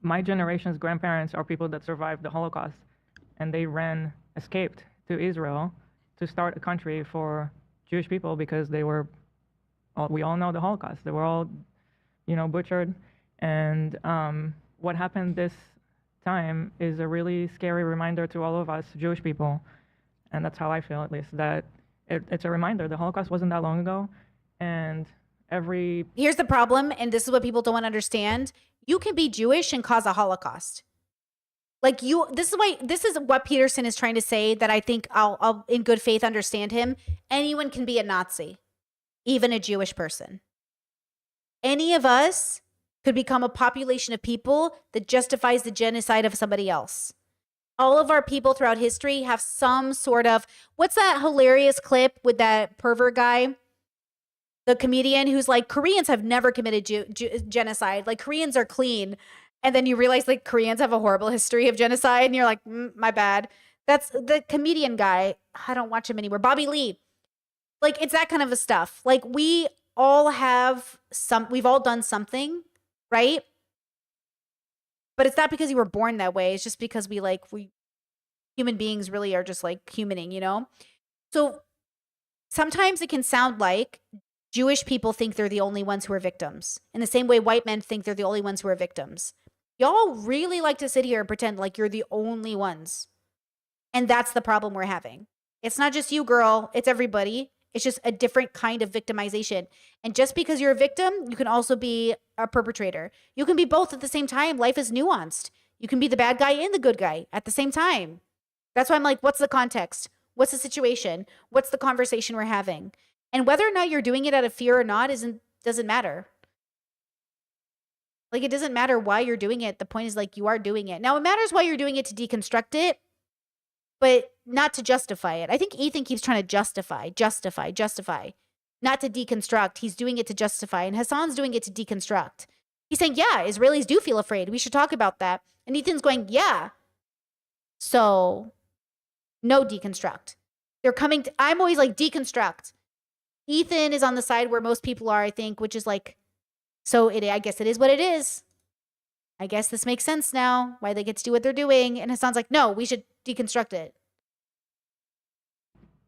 my generation's grandparents are people that survived the Holocaust, and they escaped to Israel to start a country for Jewish people because we all know the Holocaust. They were all, butchered. And what happened this time is a really scary reminder to all of us Jewish people, and that's how I feel, at least, that it's a reminder. The Holocaust wasn't that long ago, and every Here's the problem, and this is what people don't understand. You can be Jewish and cause a Holocaust. Like this is what Peterson is trying to say, that I think I'll in good faith understand him. Anyone can be a Nazi, even a Jewish person. Any of us could become a population of people that justifies the genocide of somebody else. All of our people throughout history have some sort of, what's that hilarious clip with that pervert guy? The comedian who's like, Koreans have never committed genocide. Like, Koreans are clean. And then you realize, like, Koreans have a horrible history of genocide. And you're like, my bad. That's the comedian guy. I don't watch him anymore. Bobby Lee. Like, it's that kind of a stuff. Like, we've all done something, right? But it's not because you were born that way. It's just because we human beings really are just like humaning, you know? So sometimes it can sound like Jewish people think they're the only ones who are victims, in the same way white men think they're the only ones who are victims. Y'all really like to sit here and pretend like you're the only ones. And that's the problem we're having. It's not just you, girl. It's everybody. It's just a different kind of victimization. And just because you're a victim, you can also be a perpetrator. You can be both at the same time. Life is nuanced. You can be the bad guy and the good guy at the same time. That's why I'm like, what's the context? What's the situation? What's the conversation we're having? And whether or not you're doing it out of fear or not doesn't matter. Like, it doesn't matter why you're doing it. The point is, like, you are doing it. Now, it matters why you're doing it to deconstruct it, but not to justify it. I think Ethan keeps trying to justify, not to deconstruct. He's doing it to justify. And Hassan's doing it to deconstruct. He's saying, yeah, Israelis do feel afraid. We should talk about that. And Ethan's going, yeah. So, no, deconstruct. I'm always like, deconstruct. Ethan is on the side where most people are, I think, which is like, I guess it is what it is. I guess this makes sense now, why they get to do what they're doing. And Hassan's like, no, we should deconstruct it.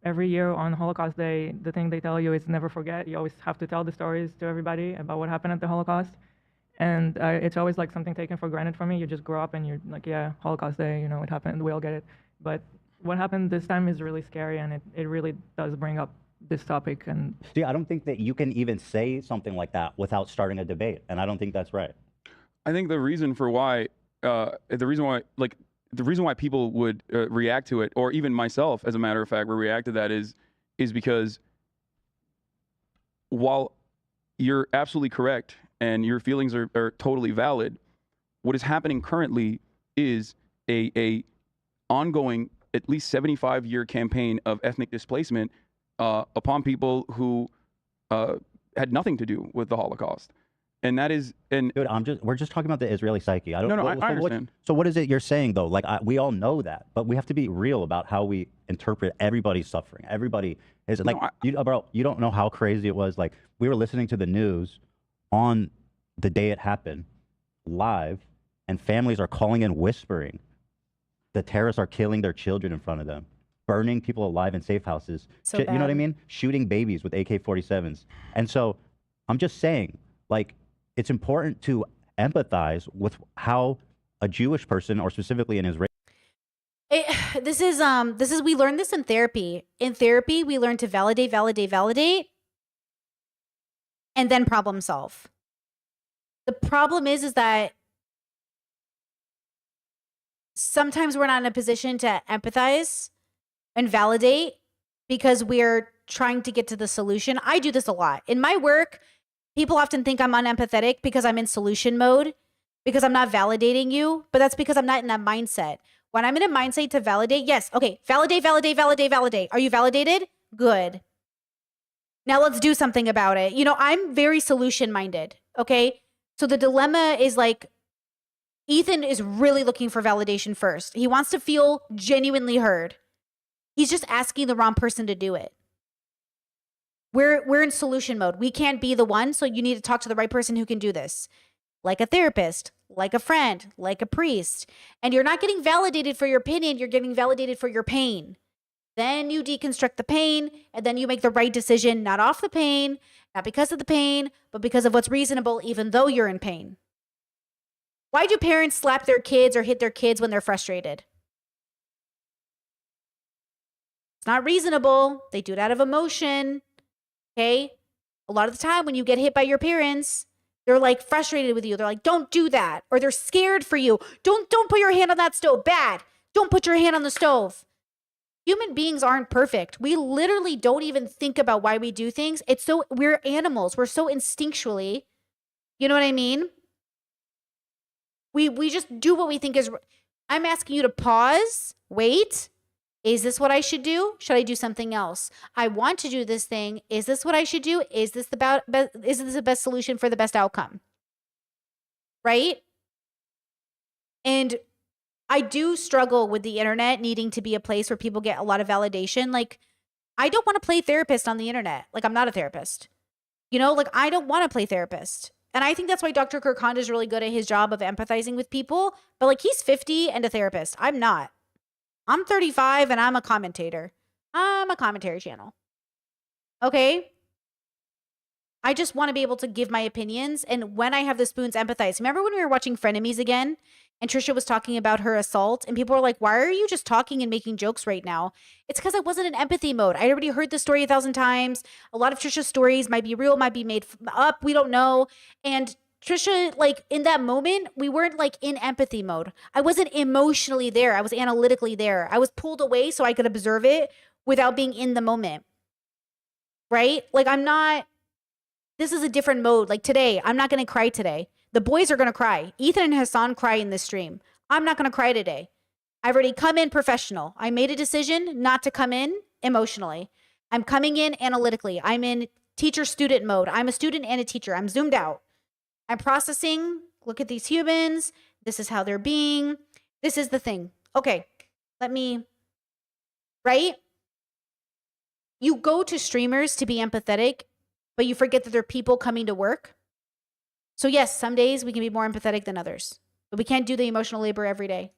every year on Holocaust Day, the thing they tell you is never forget. You always have to tell the stories to everybody about what happened at the Holocaust. And it's always like something taken for granted for me. You just grow up and you're like, yeah, Holocaust Day, you know, it happened, we all get it. But what happened this time is really scary, and it really does bring up this topic. And See, I don't think that you can even say something like that without starting a debate, and I don't think that's right. I think the reason why people would react to it, or even myself, as a matter of fact, would react to that is because while you're absolutely correct and your feelings are totally valid, what is happening currently is a ongoing, at least 75-year campaign of ethnic displacement upon people who had nothing to do with the Holocaust. And that is, and Dude, we're just talking about the Israeli psyche. I don't No, know. I understand. So what is it you're saying though? Like we all know that, but we have to be real about how we interpret everybody's suffering. Everybody is like, bro, you don't know how crazy it was. Like, we were listening to the news on the day it happened live, and families are calling in whispering the terrorists are killing their children in front of them, burning people alive in safe houses. So You know what I bad. mean? Shooting babies with AK-47s. And so I'm just saying, like, it's important to empathize with how a Jewish person, or specifically an Israeli, This is we learned this in therapy. In therapy, we learn to validate, and then problem solve. The problem is that sometimes we're not in a position to empathize and validate because we're trying to get to the solution. I do this a lot. In my work, people often think I'm unempathetic because I'm in solution mode, because I'm not validating you, but that's because I'm not in that mindset. When I'm in a mindset to validate, yes, okay, validate. Are you validated? Good. Now let's do something about it. You know, I'm very solution minded, okay? So the dilemma is like, Ethan is really looking for validation first. He wants to feel genuinely heard. He's just asking the wrong person to do it. We're in solution mode. We can't be the one, so you need to talk to the right person who can do this. Like a therapist, like a friend, like a priest. And you're not getting validated for your opinion, you're getting validated for your pain. Then you deconstruct the pain, and then you make the right decision, not off the pain, not because of the pain, but because of what's reasonable, even though you're in pain. Why do parents slap their kids or hit their kids when they're frustrated? It's not reasonable. They do it out of emotion. Okay? A lot of the time when you get hit by your parents, they're like frustrated with you. They're like, don't do that. Or they're scared for you. Don't put your hand on that stove. Bad. Don't put your hand on the stove. Human beings aren't perfect. We literally don't even think about why we do things. We're animals. We're so instinctually, you know what I mean? We just do what we think is. I'm asking you to pause, wait. Is this what I should do? Should I do something else? I want to do this thing. Is this what I should do? Is this the best solution for the best outcome? Right? And I do struggle with the internet needing to be a place where people get a lot of validation. Like, I don't want to play therapist on the internet. Like, I'm not a therapist. You know, like, I don't want to play therapist. And I think that's why Dr. Kirk Honda is really good at his job of empathizing with people. But like, he's 50 and a therapist. I'm not. I'm 35 and I'm a commentator. I'm a commentary channel. Okay? I just want to be able to give my opinions. And when I have the spoons, empathize. Remember when we were watching Frenemies again and Trisha was talking about her assault and people were like, why are you just talking and making jokes right now? It's because I wasn't in empathy mode. I already heard the story 1,000 times. A lot of Trisha's stories might be real, might be made up. We don't know. And Trisha, like, in that moment, we weren't like in empathy mode. I wasn't emotionally there. I was analytically there. I was pulled away so I could observe it without being in the moment. Right? Like, this is a different mode. Like today, I'm not going to cry today. The boys are going to cry. Ethan and Hassan cry in this stream. I'm not going to cry today. I've already come in professional. I made a decision not to come in emotionally. I'm coming in analytically. I'm in teacher-student mode. I'm a student and a teacher. I'm zoomed out. I'm processing. Look at these humans. This is how they're being. This is the thing. Okay, right? You go to streamers to be empathetic, but you forget that they're people coming to work. So yes, some days we can be more empathetic than others, but we can't do the emotional labor every day.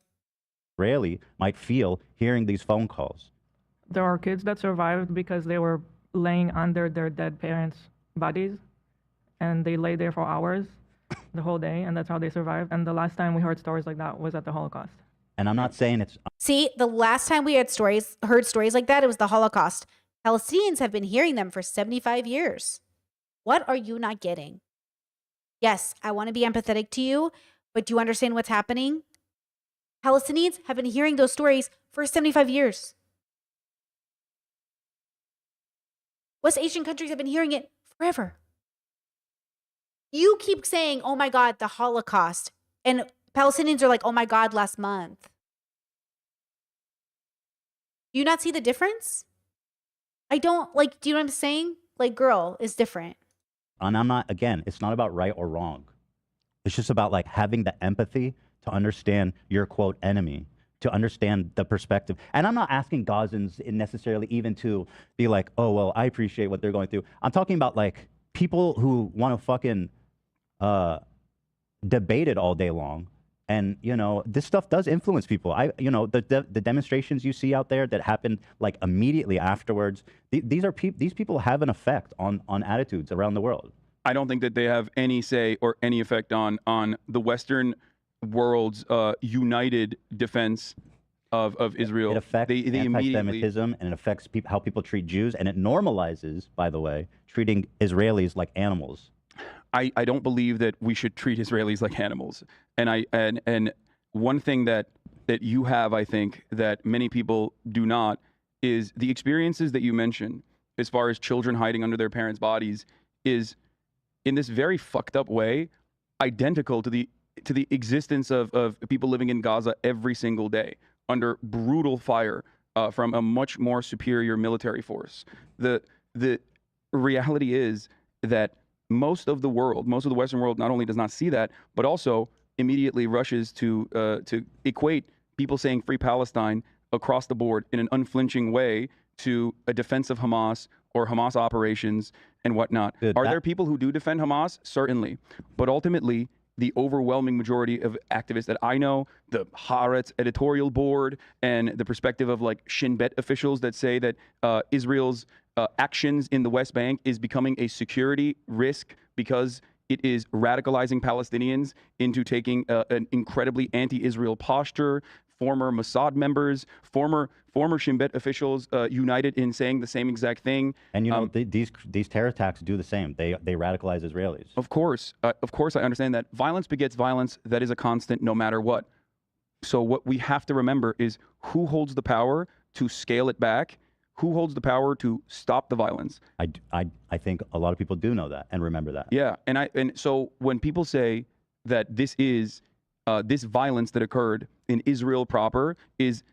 Israeli might feel hearing these phone calls. There are kids that survived because they were laying under their dead parents' bodies, and they lay there for hours, the whole day, and that's how they survived. And the last time we heard stories like that was at the Holocaust. And I'm not saying it's... See, the last time we heard stories like that, it was the Holocaust. Palestinians have been hearing them for 75 years. What are you not getting? Yes, I want to be empathetic to you, but do you understand what's happening? Palestinians have been hearing those stories for 75 years. West Asian countries have been hearing it forever. You keep saying, oh my God, the Holocaust. And Palestinians are like, oh my God, last month. Do you not see the difference? Do you know what I'm saying? Like, girl, is different. And I'm not, again, it's not about right or wrong. It's just about like having the empathy to understand your quote enemy, to understand the perspective. And I'm not asking Gazans necessarily even to be like, oh, well, I appreciate what they're going through. I'm talking about like people who want to fucking debate it all day long. And, you know, this stuff does influence people. The demonstrations you see out there that happen like immediately afterwards, these people have an effect on attitudes around the world. I don't think that they have any say or any effect on the Western world's united defense of Israel. It affects anti-Semitism, and it affects how people treat Jews, and it normalizes, by the way, treating Israelis like animals. I don't believe that we should treat Israelis like animals. And one thing that you have, I think, that many people do not, is the experiences that you mentioned as far as children hiding under their parents' bodies is, in this very fucked up way, identical to the existence of people living in Gaza every single day under brutal fire from a much more superior military force. The reality is that most of the Western world not only does not see that, but also immediately rushes to equate people saying free Palestine across the board in an unflinching way to a defense of Hamas or Hamas operations and whatnot. Are there people who do defend Hamas? Certainly. But ultimately, the overwhelming majority of activists that I know, the Haaretz editorial board, and the perspective of like Shin Bet officials that say that Israel's actions in the West Bank is becoming a security risk because It is radicalizing Palestinians into taking an incredibly anti-Israel posture. Former Mossad members, former Shin Bet officials united in saying the same exact thing. And you know, these terror attacks do the same. They radicalize Israelis. Of course, I understand that violence begets violence. That is a constant, no matter what. So what we have to remember is who holds the power to scale it back. Who holds the power to stop the violence? I think a lot of people do know that and remember that. Yeah, and so when people say that this is this violence that occurred in Israel proper is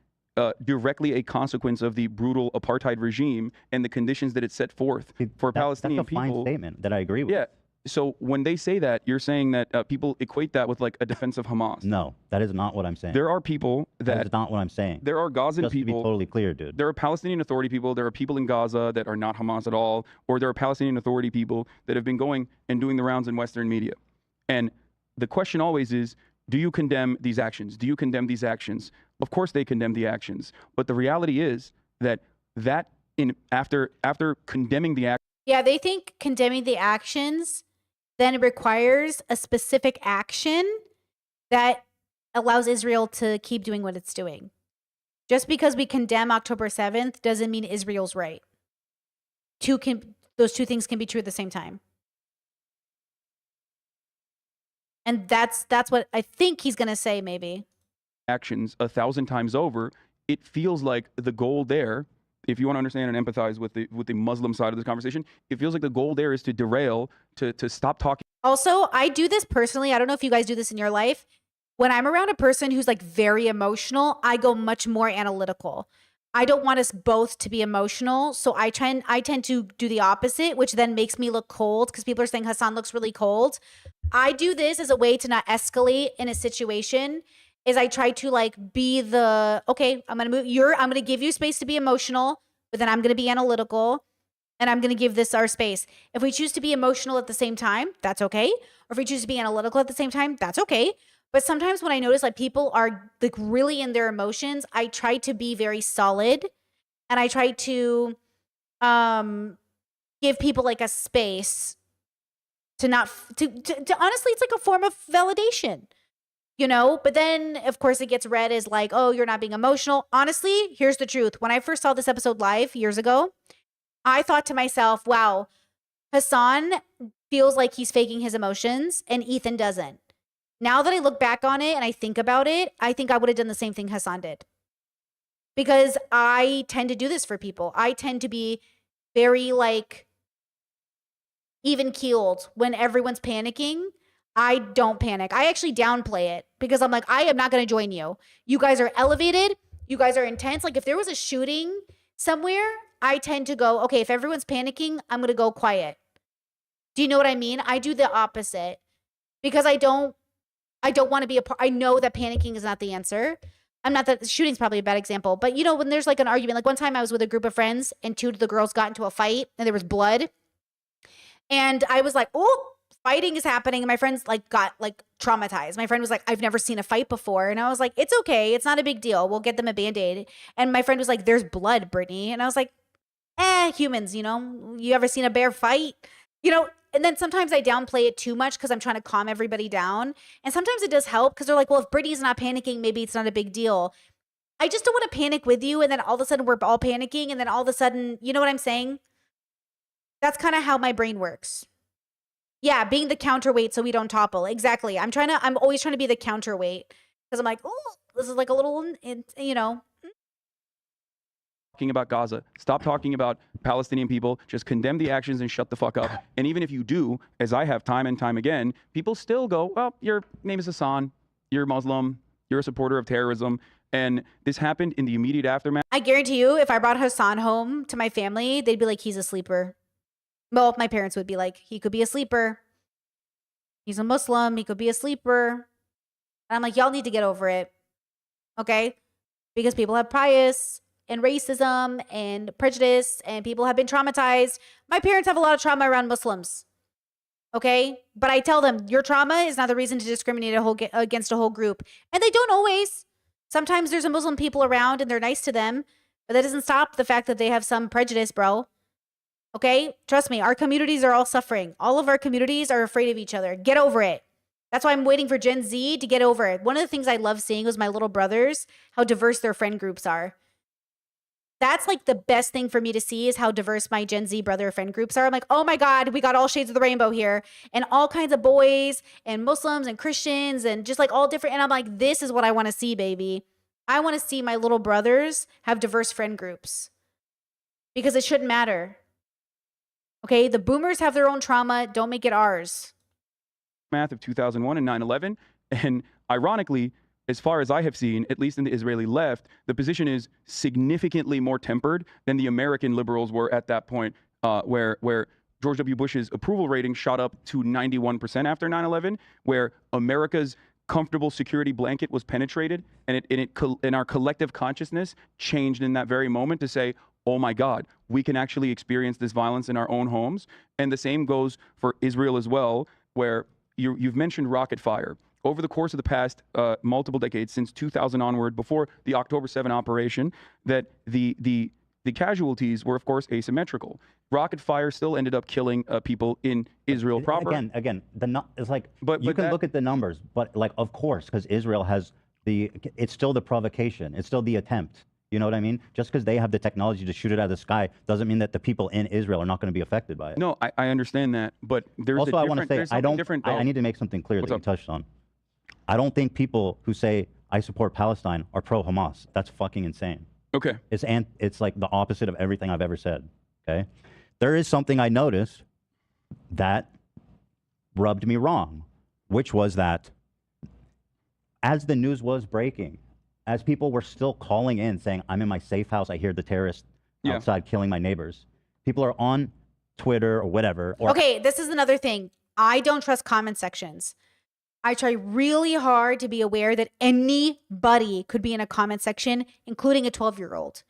directly a consequence of the brutal apartheid regime and the conditions that it set forth for Palestinian that's a fine people. statement that I agree with. Yeah. So when they say that, you're saying that people equate that with like a defense of Hamas. No, that is not what I'm saying. There are people that is not what I'm saying. There are Gazan Just people. to be totally clear, dude. There are Palestinian Authority people. There are people in Gaza that are not Hamas at all, or there are Palestinian Authority people that have been going and doing the rounds in Western media. And the question always is, do you condemn these actions? Do you condemn these actions? Of course they condemn the actions. But the reality is that after condemning the action. Yeah, they think condemning the actions then requires a specific action that allows Israel to keep doing what it's doing. Just because we condemn October 7th doesn't mean Israel's right. Those two things can be true at the same time. And that's what I think he's going to say, maybe. Actions 1,000 times over, it feels like the goal there, if you want to understand and empathize with the Muslim side of this conversation, it feels like the goal there is to derail, to stop talking. Also, I do this personally. I don't know if you guys do this in your life. When I'm around a person who's like very emotional, I go much more analytical. I don't want us both to be emotional. So I tend to do the opposite, which then makes me look cold because people are saying Hassan looks really cold. I do this as a way to not escalate in a situation. Is I try to like be okay, I'm going to give you space to be emotional, but then I'm going to be analytical and I'm going to give this our space. If we choose to be emotional at the same time, that's okay. Or if we choose to be analytical at the same time, that's okay. But sometimes when I notice like people are like really in their emotions, I try to be very solid and I try to give people like a space to not to honestly, it's like a form of validation. You know, but then of course it gets read as like, oh, you're not being emotional. Honestly, here's the truth. When I first saw this episode live years ago, I thought to myself, wow, Hassan feels like he's faking his emotions and Ethan doesn't. Now that I look back on it and I think about it, I think I would have done the same thing Hassan did. Because I tend to do this for people. I tend to be very like even keeled when everyone's panicking. I don't panic. I actually downplay it because I'm like, I am not going to join you. You guys are elevated. You guys are intense. Like if there was a shooting somewhere, I tend to go, okay, if everyone's panicking, I'm going to go quiet. Do you know what I mean? I do the opposite because I don't want to be a part. I know that panicking is not the answer. I'm not that shooting's probably a bad example, but you know, when there's like an argument, like one time I was with a group of friends and two of the girls got into a fight and there was blood. And I was like, oh, fighting is happening. And my friends like got like traumatized. My friend was like, I've never seen a fight before. And I was like, it's okay. It's not a big deal. We'll get them a Band-Aid. And my friend was like, there's blood, Brittany. And I was like, humans, you know, you ever seen a bear fight? You know, and then sometimes I downplay it too much because I'm trying to calm everybody down. And sometimes it does help because they're like, well, if Brittany's not panicking, maybe it's not a big deal. I just don't want to panic with you. And then all of a sudden we're all panicking. And then all of a sudden, you know what I'm saying? That's kind of how my brain works. Yeah, being the counterweight so we don't topple. Exactly. I'm always trying to be the counterweight because I'm like, oh, this is like a little, you know. Talking about Gaza. Stop talking about Palestinian people. Just condemn the actions and shut the fuck up. And even if you do, as I have time and time again, people still go, well, your name is Hassan. You're Muslim. You're a supporter of terrorism. And this happened in the immediate aftermath. I guarantee you, if I brought Hassan home to my family, they'd be like, he's a sleeper. Well, my parents would be like, he could be a sleeper. He's a Muslim. He could be a sleeper. And I'm like, y'all need to get over it. Okay? Because people have bias and racism and prejudice and people have been traumatized. My parents have a lot of trauma around Muslims. Okay? But I tell them, your trauma is not the reason to discriminate against a whole group. And they don't always. Sometimes there's a Muslim people around and they're nice to them. But that doesn't stop the fact that they have some prejudice, bro. Okay? Trust me, our communities are all suffering. All of our communities are afraid of each other. Get over it. That's why I'm waiting for Gen Z to get over it. One of the things I love seeing was my little brothers, how diverse their friend groups are. That's like the best thing for me to see is how diverse my Gen Z brother friend groups are. I'm like, oh my God, we got all shades of the rainbow here and all kinds of boys and Muslims and Christians and just like all different. And I'm like, this is what I want to see, baby. I want to see my little brothers have diverse friend groups because it shouldn't matter. Okay, the boomers have their own trauma. Don't make it ours. Math of 2001 and 9/11. And ironically, as far as I have seen, at least in the Israeli left, the position is significantly more tempered than the American liberals were at that point, where George W. Bush's approval rating shot up to 91% after 9/11, where America's comfortable security blanket was penetrated, and our collective consciousness changed in that very moment to say, oh my God, we can actually experience this violence in our own homes. And the same goes for Israel as well, where you've mentioned rocket fire. Over the course of the past multiple decades, since 2000 onward, before the October 7 operation, that the casualties were, of course, asymmetrical. Rocket fire still ended up killing people in Israel proper. Again, it's like But you can that- look at the numbers, but like of course, because Israel has it's still the provocation, it's still the attempt. You know what I mean? Just because they have the technology to shoot it out of the sky doesn't mean that the people in Israel are not going to be affected by it. No, I understand that, but there's Also, a I different, want to say there's I something don't. different. I though. need to make something clear What's that up? you touched on. I don't think people who say I support Palestine are pro-Hamas. That's fucking insane. Okay. It's like the opposite of everything I've ever said. Okay, there is something I noticed that rubbed me wrong, which was that as the news was breaking, as people were still calling in saying, I'm in my safe house, I hear the terrorists Yeah. outside killing my neighbors. People are on Twitter or whatever. Or Okay, this is another thing. I don't trust comment sections. I try really hard to be aware that anybody could be in a comment section, including a 12-year-old.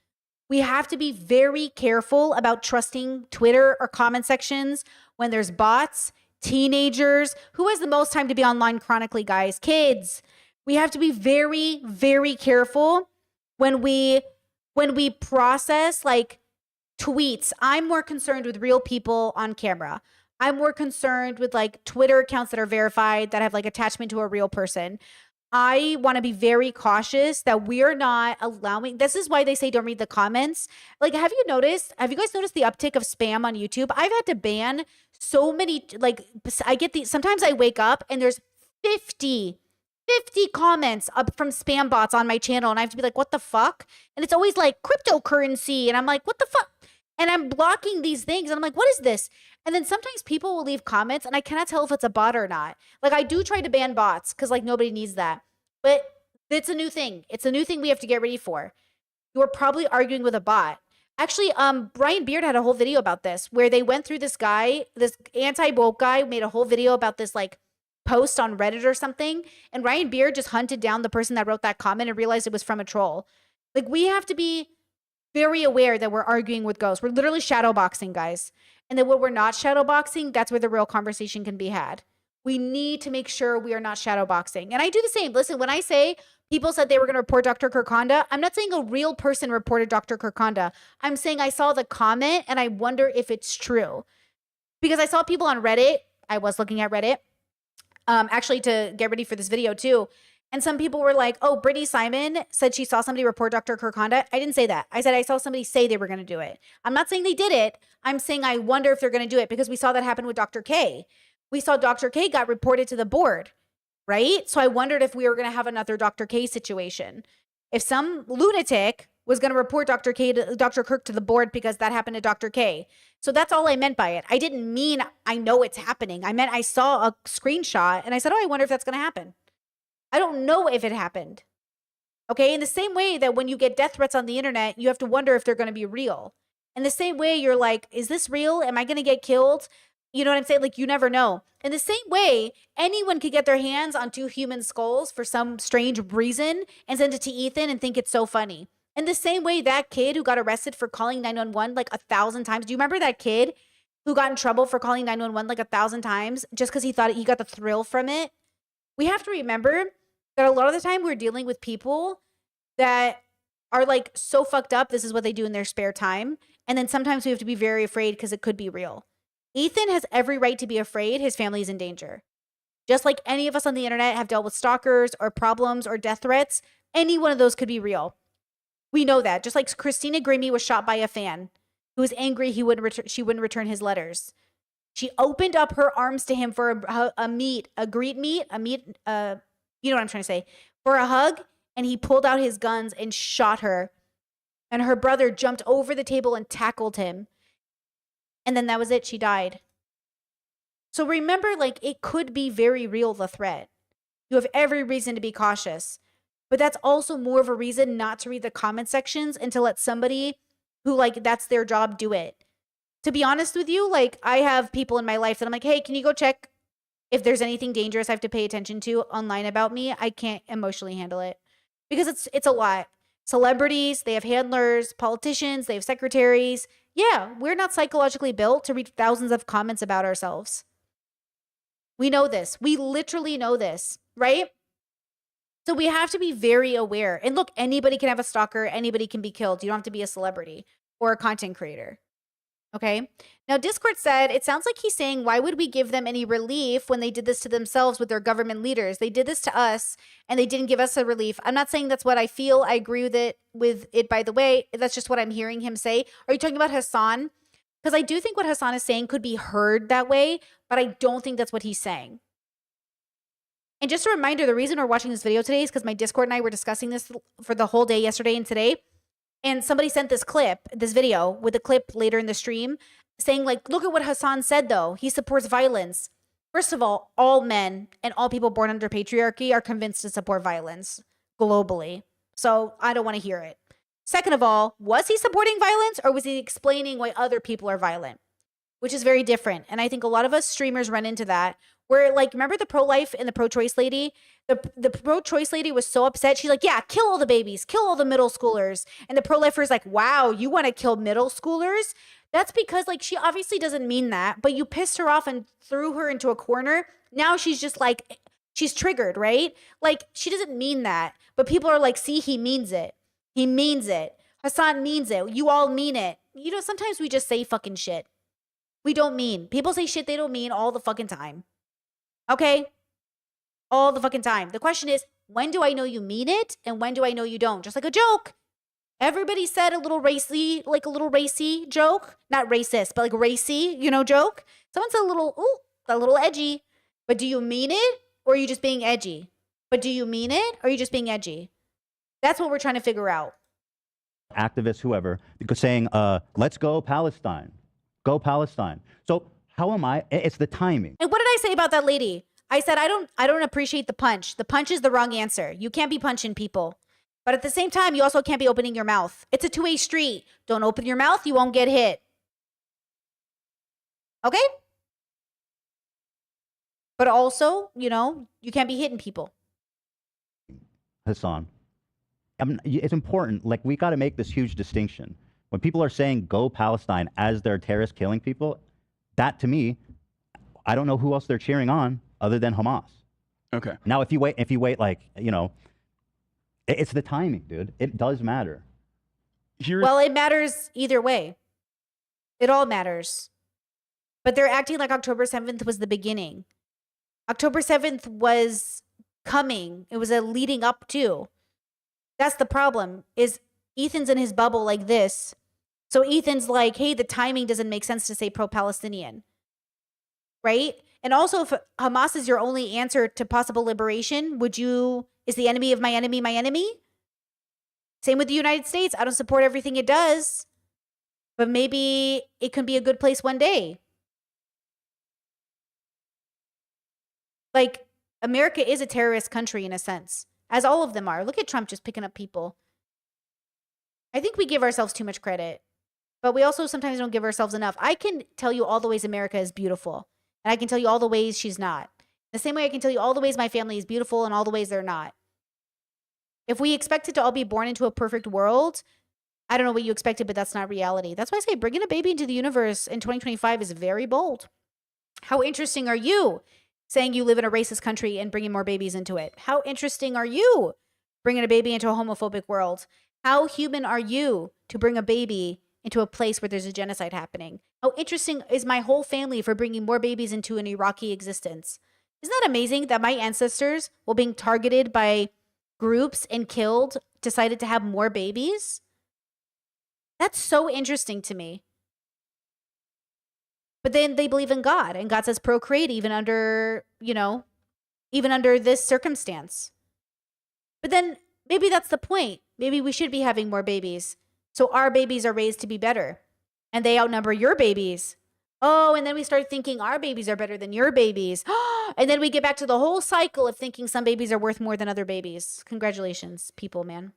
We have to be very careful about trusting Twitter or comment sections when there's bots, teenagers. Who has the most time to be online chronically, guys? Kids. We have to be very, very careful when we process like tweets. I'm more concerned with real people on camera. I'm more concerned with like Twitter accounts that are verified that have like attachment to a real person. I want to be very cautious that we're not allowing. This is why they say don't read the comments. Like, have you guys noticed the uptick of spam on YouTube? I've had to ban so many, like, I get these, sometimes I wake up and there's 50 comments up from spam bots on my channel. And I have to be like, what the fuck? And it's always like cryptocurrency. And I'm like, what the fuck? And I'm blocking these things. And I'm like, what is this? And then sometimes people will leave comments and I cannot tell if it's a bot or not. Like, I do try to ban bots because like nobody needs that. But it's a new thing. It's a new thing we have to get ready for. You're probably arguing with a bot. Actually, Brian Beard had a whole video about this where they went through this guy, this anti-woke guy made a whole video about this like post on Reddit or something. And Ryan Beard just hunted down the person that wrote that comment and realized it was from a troll. Like, we have to be very aware that we're arguing with ghosts. We're literally shadowboxing, guys. And then when we're not shadowboxing, that's where the real conversation can be had. We need to make sure we are not shadowboxing. And I do the same. Listen, when I say people said they were going to report Dr. Kirkonda, I'm not saying a real person reported Dr. Kirkonda. I'm saying I saw the comment and I wonder if it's true. Because I saw people on Reddit. I was looking at Reddit, actually to get ready for this video too. And some people were like, oh, Brittany Simon said she saw somebody report Dr. Kirkonda. I didn't say that. I said I saw somebody say they were going to do it. I'm not saying they did it. I'm saying I wonder if they're going to do it because we saw that happen with Dr. K. We saw Dr. K got reported to the board, right? So I wondered if we were going to have another Dr. K situation. If some lunatic was going to report Dr. Kirk to the board because that happened to Dr. K. So that's all I meant by it. I didn't mean I know it's happening. I meant I saw a screenshot and I said, oh, I wonder if that's going to happen. I don't know if it happened. Okay. In the same way that when you get death threats on the internet, you have to wonder if they're going to be real. In the same way, you're like, is this real? Am I going to get killed? You know what I'm saying? Like, you never know. In the same way, anyone could get their hands on 2 human skulls for some strange reason and send it to Ethan and think it's so funny. In the same way, that kid who got arrested for calling 911 like 1,000 times. Do you remember that kid who got in trouble for calling 911 like 1,000 times just because he thought he got the thrill from it? We have to remember that a lot of the time we're dealing with people that are like so fucked up. This is what they do in their spare time. And then sometimes we have to be very afraid because it could be real. Ethan has every right to be afraid his family is in danger. Just like any of us on the internet have dealt with stalkers or problems or death threats, any one of those could be real. We know that. Just like Christina Grimmie was shot by a fan who was angry she wouldn't return his letters. She opened up her arms to him for you know what I'm trying to say, for a hug, and he pulled out his guns and shot her. And her brother jumped over the table and tackled him. And then that was it. She died. So remember, like, it could be very real, the threat. You have every reason to be cautious. But that's also more of a reason not to read the comment sections and to let somebody who, like, that's their job do it. To be honest with you, like, I have people in my life that I'm like, hey, can you go check if there's anything dangerous I have to pay attention to online about me? I can't emotionally handle it because it's a lot. Celebrities, they have handlers, politicians, they have secretaries. Yeah, we're not psychologically built to read thousands of comments about ourselves. We know this. We literally know this, right? So we have to be very aware. And look, anybody can have a stalker. Anybody can be killed. You don't have to be a celebrity or a content creator. Okay. Now, Discord said, it sounds like he's saying, why would we give them any relief when they did this to themselves with their government leaders? They did this to us and they didn't give us a relief. I'm not saying that's what I feel. I agree with it, by the way. That's just what I'm hearing him say. Are you talking about Hassan? Because I do think what Hassan is saying could be heard that way, but I don't think that's what he's saying. And just a reminder, the reason we're watching this video today is because my Discord and I were discussing this for the whole day yesterday and today. And somebody sent this video with a clip later in the stream saying, like, look at what Hassan said, though. He supports violence. First of all men and all people born under patriarchy are convinced to support violence globally. So I don't want to hear it. Second of all, was he supporting violence or was he explaining why other people are violent? Which is very different. And I think a lot of us streamers run into that. Where, like, remember the pro-life and the pro-choice lady? The pro-choice lady was so upset. She's like, yeah, kill all the babies. Kill all the middle schoolers. And the pro-lifer is like, wow, you want to kill middle schoolers? That's because, like, she obviously doesn't mean that. But you pissed her off and threw her into a corner. Now she's just, like, she's triggered, right? Like, she doesn't mean that. But people are like, see, he means it. He means it. Hassan means it. You all mean it. You know, sometimes we just say fucking shit. We don't mean. People say shit they don't mean all the fucking time. Okay? All the fucking time. The question is, when do I know you mean it? And when do I know you don't? Just like a joke. Everybody said a little racy joke. Not racist, but like racy, joke. Someone said a little edgy. But do you mean it? Or are you just being edgy? But do you mean it? Or are you just being edgy? That's what we're trying to figure out. Activists, whoever, saying, let's go Palestine. Go Palestine. So how am I? It's the timing. And what did I say about that lady? I said, I don't appreciate the punch. The punch is the wrong answer. You can't be punching people. But at the same time, you also can't be opening your mouth. It's a two-way street. Don't open your mouth. You won't get hit. Okay? But also, you can't be hitting people. Hassan, it's important. Like, we got to make this huge distinction. When people are saying go Palestine as they're terrorists killing people, that to me, I don't know who else they're cheering on other than Hamas. Okay. Now, if you wait, like, it's the timing, dude. It does matter. Well, it matters either way. It all matters. But they're acting like October 7th was the beginning. October 7th was coming. It was a leading up to. That's the problem, is Ethan's in his bubble like this. So Ethan's like, hey, the timing doesn't make sense to say pro-Palestinian. Right? And also, if Hamas is your only answer to possible liberation, is the enemy of my enemy my enemy? Same with the United States. I don't support everything it does, but maybe it can be a good place one day. Like, America is a terrorist country in a sense, as all of them are. Look at Trump just picking up people. I think we give ourselves too much credit, but we also sometimes don't give ourselves enough. I can tell you all the ways America is beautiful, and I can tell you all the ways she's not. The same way I can tell you all the ways my family is beautiful and all the ways they're not. If we expected to all be born into a perfect world, I don't know what you expected, but that's not reality. That's why I say bringing a baby into the universe in 2025 is very bold. How interesting are you saying you live in a racist country and bringing more babies into it? How interesting are you bringing a baby into a homophobic world? How human are you to bring a baby into a place where there's a genocide happening? How interesting is my whole family for bringing more babies into an Iraqi existence? Isn't that amazing that my ancestors, while being targeted by groups and killed, decided to have more babies? That's so interesting to me. But then they believe in God, and God says procreate even under, even under this circumstance. But then maybe that's the point. Maybe we should be having more babies. So our babies are raised to be better. And they outnumber your babies. Oh, and then we start thinking our babies are better than your babies. And then we get back to the whole cycle of thinking some babies are worth more than other babies. Congratulations, people, man.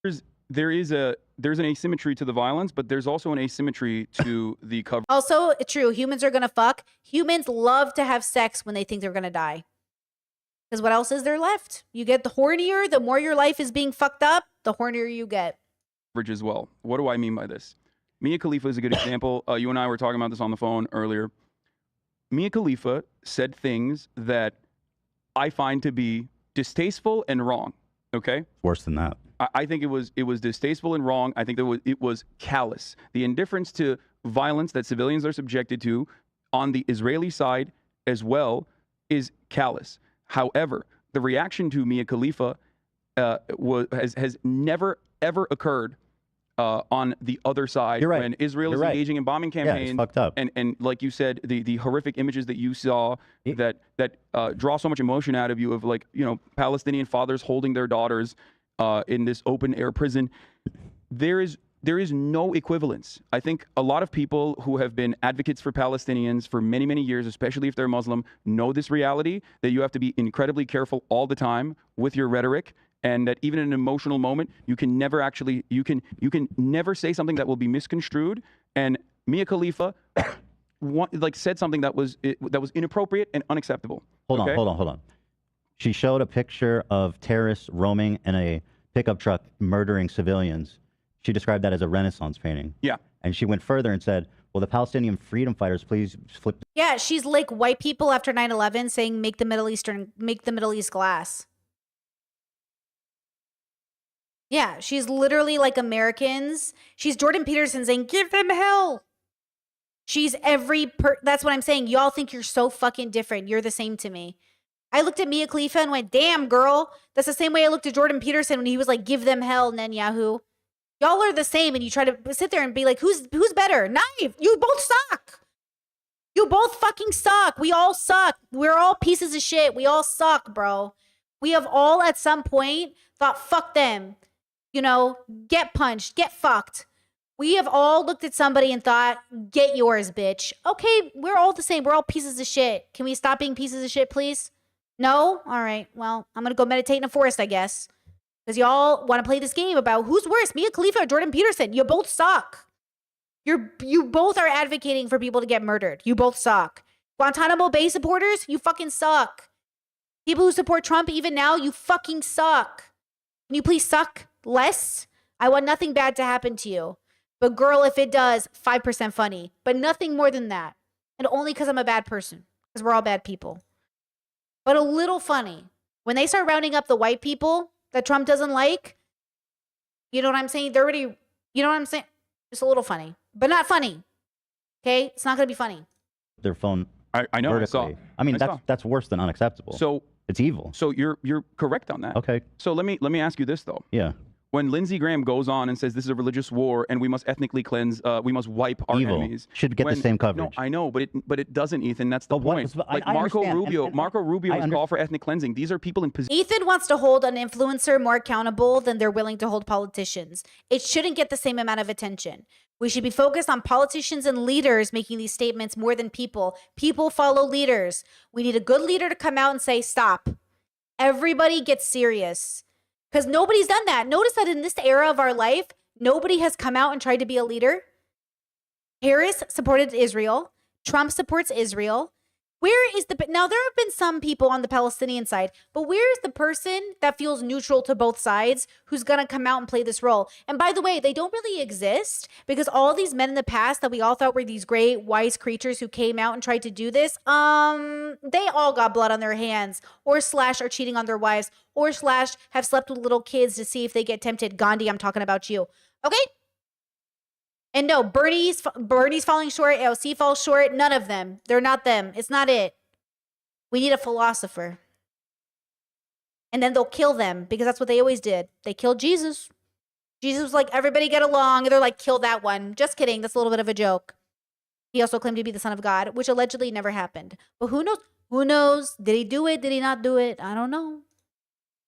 There's an asymmetry to the violence, but there's also an asymmetry to the cover. Also, true, humans are going to fuck. Humans love to have sex when they think they're going to die. Because what else is there left? You get the hornier, the more your life is being fucked up, the hornier you get. As well. What do I mean by this? Mia Khalifa is a good example. You and I were talking about this on the phone earlier. Mia Khalifa said things that I find to be distasteful and wrong. Okay? Worse than that. I think it was distasteful and wrong. I think it was callous. The indifference to violence that civilians are subjected to on the Israeli side as well is callous. However, the reaction to Mia Khalifa has never ever occurred on the other side. You're right. When Israel is You're right. engaging in bombing Yeah, campaigns. it's fucked up. And like you said, the horrific images that you saw that draw so much emotion out of you of Palestinian fathers holding their daughters in this open air prison. There is no equivalence. I think a lot of people who have been advocates for Palestinians for many, many years, especially if they're Muslim, know this reality that you have to be incredibly careful all the time with your rhetoric, and that even in an emotional moment, you can never never say something that will be misconstrued. And Mia Khalifa said something that was inappropriate and unacceptable. Hold on. She showed a picture of terrorists roaming in a pickup truck murdering civilians. She described that as a Renaissance painting. Yeah. And she went further and said, "Will the Palestinian freedom fighters please flip?" Yeah, she's like white people after 9/11 saying make the Middle East glass. Yeah, she's literally like Americans. She's Jordan Peterson saying give them hell. She's that's what I'm saying. Y'all think you're so fucking different. You're the same to me. I looked at Mia Khalifa and went, damn, girl. That's the same way I looked at Jordan Peterson when he was like, give them hell, Netanyahu. Y'all are the same, and you try to sit there and be like, who's better? Knife, you both suck. You both fucking suck. We all suck. We're all pieces of shit. We all suck, bro. We have all at some point thought, fuck them. Get punched, get fucked. We have all looked at somebody and thought, get yours, bitch. Okay, we're all the same. We're all pieces of shit. Can we stop being pieces of shit, please? No? All right. Well, I'm going to go meditate in a forest, I guess. Because y'all want to play this game about who's worse, Mia Khalifa or Jordan Peterson. You both suck. You both are advocating for people to get murdered. You both suck. Guantanamo Bay supporters, you fucking suck. People who support Trump even now, you fucking suck. Can you please suck less? I want nothing bad to happen to you. But girl, if it does, 5% funny. But nothing more than that. And only because I'm a bad person. Because we're all bad people. But a little funny. When they start rounding up the white people that Trump doesn't like, you know what I'm saying? They're already, you know what I'm saying? Just a little funny. But not funny. Okay? It's not going to be funny. Their phone I know. vertically. I mean, that's worse than unacceptable. So it's evil. So you're correct on that. Okay. So let me ask you this though. Yeah. When Lindsey Graham goes on and says this is a religious war and we must ethnically cleanse, we must wipe our Evil. enemies. Should get the same coverage. No, I know, but it doesn't, Ethan. That's the But what point. was- I Marco understand. Rubio, Marco Rubio has called for ethnic cleansing. These are people in position. Ethan wants to hold an influencer more accountable than they're willing to hold politicians. It shouldn't get the same amount of attention. We should be focused on politicians and leaders making these statements more than people. People follow leaders. We need a good leader to come out and say, stop. Everybody gets serious. Because nobody's done that. Notice that in this era of our life, nobody has come out and tried to be a leader. Harris supported Israel. Trump supports Israel. Where is now there have been some people on the Palestinian side, but where is the person that feels neutral to both sides who's going to come out and play this role? And by the way, they don't really exist because all these men in the past that we all thought were these great wise creatures who came out and tried to do this, they all got blood on their hands or / are cheating on their wives or / have slept with little kids to see if they get tempted. Gandhi, I'm talking about you. Okay? And no, Bernie's falling short. AOC falls short. None of them. They're not them. It's not it. We need a philosopher. And then they'll kill them because that's what they always did. They killed Jesus. Jesus was like, everybody get along. And they're like, kill that one. Just kidding. That's a little bit of a joke. He also claimed to be the son of God, which allegedly never happened. But who knows? Who knows? Did he do it? Did he not do it? I don't know.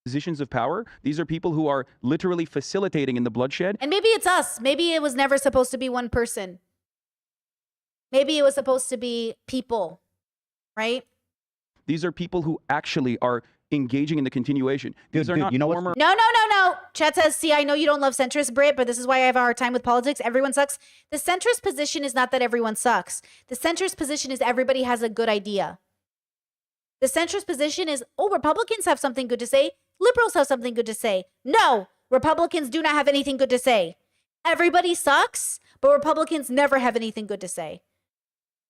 Positions of power. These are people who are literally facilitating in the bloodshed. And maybe it's us. Maybe it was never supposed to be one person. Maybe it was supposed to be people, right? These are people who actually are engaging in the continuation. These are dude, not you know what's- former. No. Chat says, see, I know you don't love centrist, Brit, but this is why I have a hard time with politics. Everyone sucks. The centrist position is not that everyone sucks. The centrist position is everybody has a good idea. The centrist position is, oh, Republicans have something good to say. Liberals have something good to say. No, Republicans do not have anything good to say. Everybody sucks, but Republicans never have anything good to say.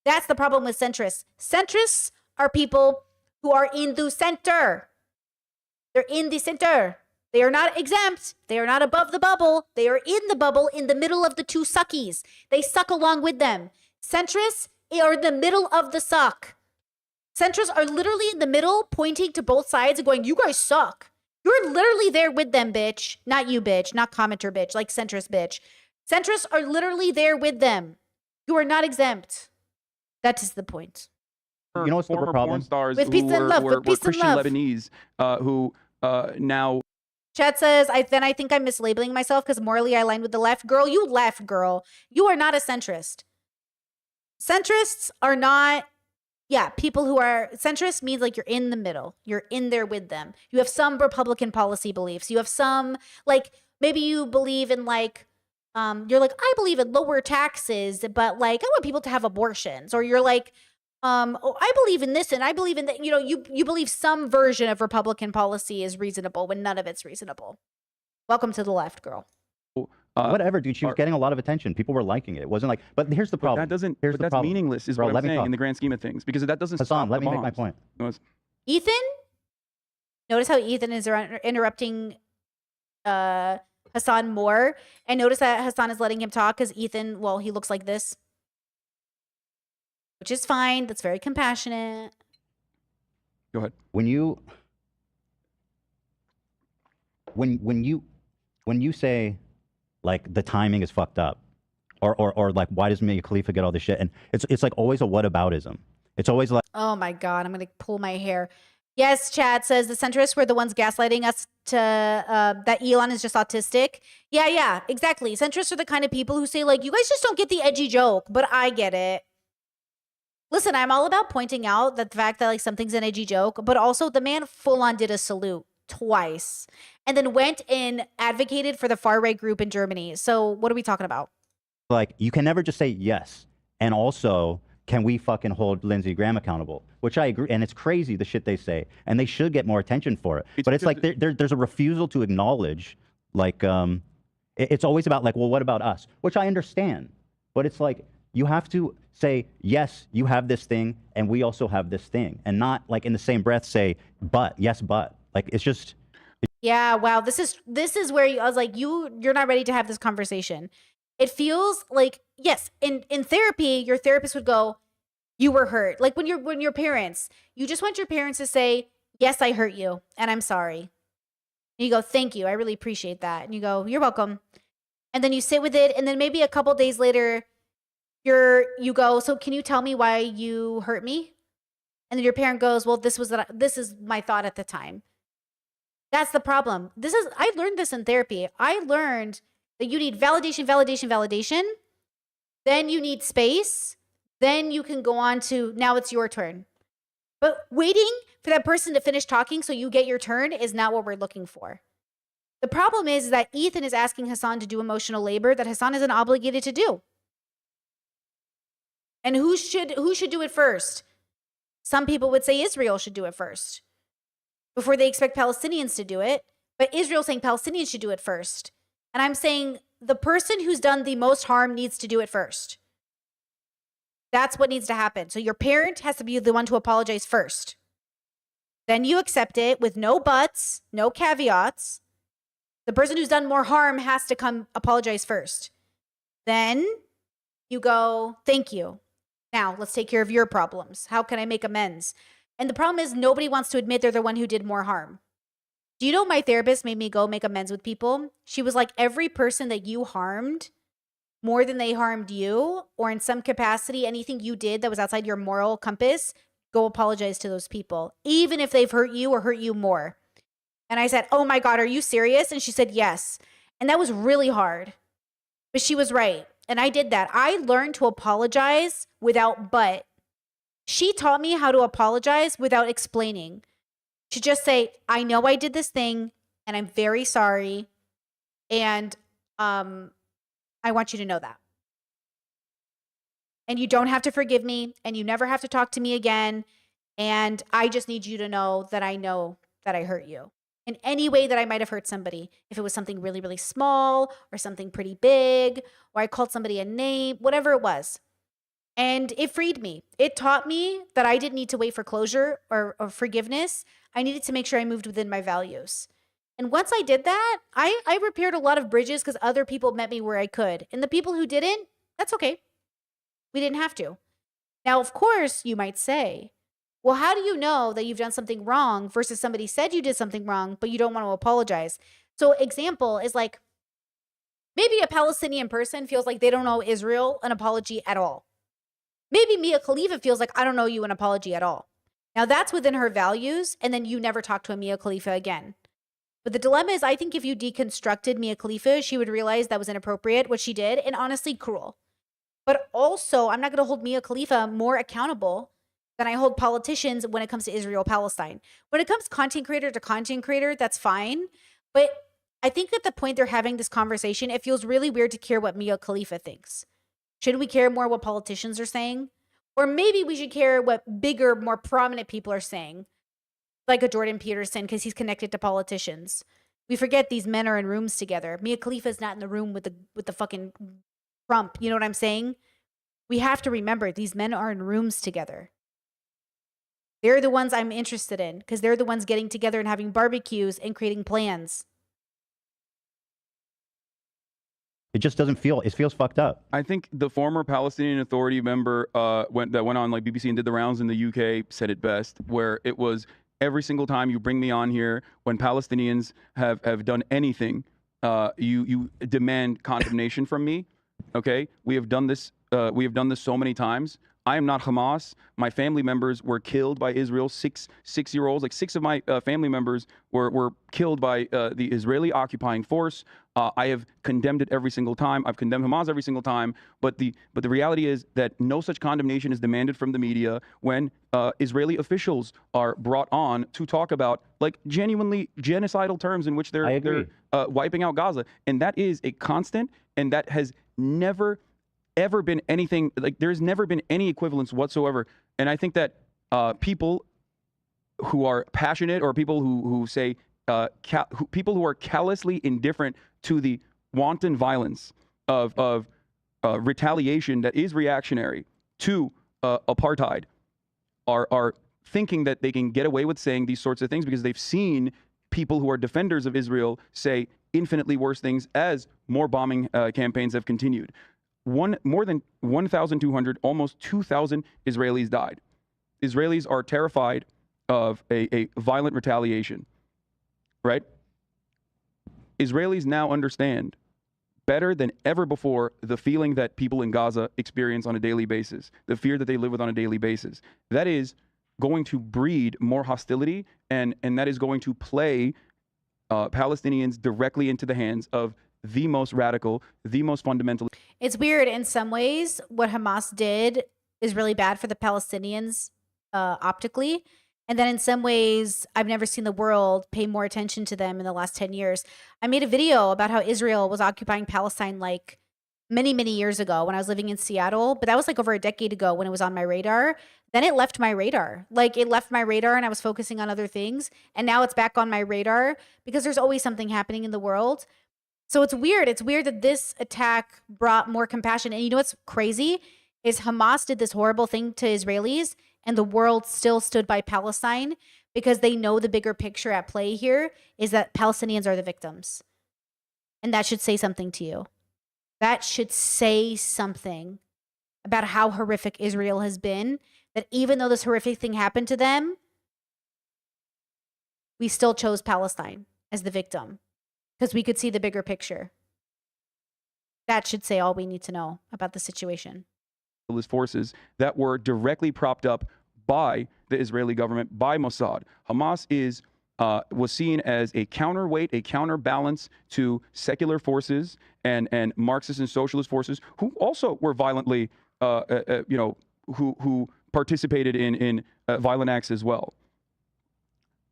That's the problem with centrists. Centrists are people who are in the center. They're in the center. They are not exempt. They are not above the bubble. They are in the bubble in the middle of the two suckies. They suck along with them. Centrists are in the middle of the suck. Centrists are literally in the middle, pointing to both sides and going, you guys suck. You're literally there with them, bitch. Not you, bitch. Not commenter, bitch. Like centrist, bitch. Centrists are literally there with them. You are not exempt. That is the point. You know what's the former problem? porn stars With peace who and love, were with peace and Christian love. Lebanese who now Chat says, I think I'm mislabeling myself because morally I align with the left. Girl, you left, girl. You are not a centrist. Centrists are not, people who are, centrist means like you're in the middle. You're in there with them. You have some Republican policy beliefs. You have some, like, maybe you believe in like, you're like, I believe in lower taxes, but like, I want people to have abortions. Or you're like, oh, I believe in this and I believe in that. You know, you believe some version of Republican policy is reasonable when none of it's reasonable. Welcome to the left, girl. Whatever, dude. She was getting a lot of attention. People were liking it. It wasn't like, but here's the but problem. that doesn't. Here's But the that's problem. meaningless, is Bro, what let I'm me saying talk. in the grand scheme of things, because that doesn't Hassan, stop let the me make my bombs. point. Ethan? Notice how Ethan is interrupting Hassan more. And notice that Hassan is letting him talk because Ethan, well, he looks like this. Which is fine. That's very compassionate. Go ahead. When you say like the timing is fucked up, or like why does Mia Khalifa get all this shit, and it's like always a whataboutism. It's always like, Oh my God, I'm going to pull my hair. Yes, Chad says the centrists were the ones gaslighting us to that Elon is just autistic. Yeah, exactly. Centrists are the kind of people who say like, you guys just don't get the edgy joke, but I get it. Listen, I'm all about pointing out that the fact that like something's an edgy joke, but also the man full on did a salute twice and then went and advocated for the far right group in Germany. So what are we talking about? you can never just say yes, and also can we fucking hold Lindsey Graham accountable? Which I agree, and it's crazy the shit they say, and they should get more attention for it. It's But it's because like there's a refusal to acknowledge, like it's always about like, well, what about us? Which I understand, but it's like you have to say yes, you have this thing, and we also have this thing, and not like in the same breath say but yes, but like it's just. Yeah, wow. This is where I was like, you're not ready to have this conversation. It feels like, yes, in therapy, your therapist would go, you were hurt. Like when your parents, you just want your parents to say, yes, I hurt you and I'm sorry. And you go, thank you. I really appreciate that. And you go, you're welcome. And then you sit with it. And then maybe a couple days later, you go, so can you tell me why you hurt me? And then your parent goes, well, this is my thought at the time. That's the problem. I learned this in therapy. I learned that you need validation. Then you need space. Then you can go on to, now it's your turn. But waiting for that person to finish talking so you get your turn is not what we're looking for. The problem is that Ethan is asking Hassan to do emotional labor that Hassan isn't obligated to do. And who should do it first? Some people would say Israel should do it first before they expect Palestinians to do it. But Israel's saying Palestinians should do it first. And I'm saying the person who's done the most harm needs to do it first. That's what needs to happen. So your parent has to be the one to apologize first. Then you accept it with no buts, no caveats. The person who's done more harm has to come apologize first. Then you go, thank you. Now let's take care of your problems. How can I make amends? And the problem is nobody wants to admit they're the one who did more harm. Do you know my therapist made me go make amends with people? She was like, every person that you harmed more than they harmed you, or in some capacity, anything you did that was outside your moral compass, go apologize to those people, even if they've hurt you or hurt you more. And I said, oh my God, are you serious? And she said, yes. And that was really hard. But she was right. And I did that. I learned to apologize without but. She taught me how to apologize without explaining. To just say, I know I did this thing and I'm very sorry. And I want you to know that. And you don't have to forgive me and you never have to talk to me again. And I just need you to know that I hurt you in any way that I might have hurt somebody. If it was something really, really small or something pretty big, or I called somebody a name, whatever it was. And it freed me. It taught me that I didn't need to wait for closure or forgiveness. I needed to make sure I moved within my values. And once I did that, I repaired a lot of bridges because other people met me where I could. And the people who didn't, that's okay. We didn't have to. Now, of course, you might say, well, how do you know that you've done something wrong versus somebody said you did something wrong, but you don't want to apologize? So example is like, maybe a Palestinian person feels like they don't owe Israel an apology at all. Maybe Mia Khalifa feels like, I don't owe you an apology at all. Now that's within her values, and then you never talk to a Mia Khalifa again. But the dilemma is, I think if you deconstructed Mia Khalifa, she would realize that was inappropriate, what she did, and honestly cruel. But also, I'm not going to hold Mia Khalifa more accountable than I hold politicians when it comes to Israel-Palestine. When it comes content creator to content creator, that's fine. But I think at the point they're having this conversation, it feels really weird to care what Mia Khalifa thinks. Should we care more what politicians are saying? Or maybe we should care what bigger, more prominent people are saying, like a Jordan Peterson, because he's connected to politicians. We forget these men are in rooms together. Mia Khalifa's not in the room with the fucking Trump. You know what I'm saying? We have to remember these men are in rooms together. They're the ones I'm interested in because they're the ones getting together and having barbecues and creating plans. It just doesn't feel, it feels fucked up. I think the former Palestinian Authority member that went on like BBC and did the rounds in the UK said it best, where it was every single time you bring me on here, when Palestinians have done anything, you demand condemnation from me. Okay, we have done this so many times. I am not Hamas. My family members were killed by Israel. Six-year-olds, like 6 of my family members were killed by the Israeli occupying force. I have condemned it every single time. I've condemned Hamas every single time. But the reality is that no such condemnation is demanded from the media when Israeli officials are brought on to talk about like genuinely genocidal terms in which they're wiping out Gaza, and that is a constant, and that has never ever been anything like, there's never been any equivalence whatsoever. And I think that people who are passionate, or people who say people who are callously indifferent to the wanton violence of retaliation that is reactionary to apartheid are thinking that they can get away with saying these sorts of things because they've seen people who are defenders of Israel say infinitely worse things as more bombing campaigns have continued. More than 1,200, almost 2,000 Israelis died. Israelis are terrified of a violent retaliation, right? Israelis now understand better than ever before the feeling that people in Gaza experience on a daily basis, the fear that they live with on a daily basis. That is going to breed more hostility, and that is going to play Palestinians directly into the hands of the most radical, the most fundamental. It's weird in some ways. What Hamas did is really bad for the Palestinians optically. And then in some ways, I've never seen the world pay more attention to them in the last 10 years. I made a video about how Israel was occupying Palestine like many, many years ago when I was living in Seattle. But that was like over a decade ago when it was on my radar. Then it left my radar. Like it left my radar and I was focusing on other things. And now it's back on my radar because there's always something happening in the world. So it's weird. It's weird that this attack brought more compassion. And you know what's crazy is Hamas did this horrible thing to Israelis and the world still stood by Palestine because they know the bigger picture at play here is that Palestinians are the victims. And that should say something to you. That should say something about how horrific Israel has been, that even though this horrific thing happened to them, we still chose Palestine as the victim because we could see the bigger picture. That should say all we need to know about the situation. Forces that were directly propped up by the Israeli government, by Mossad. Hamas was seen as a counterweight, a counterbalance to secular forces and Marxist and socialist forces who also were violently, who participated in violent acts as well.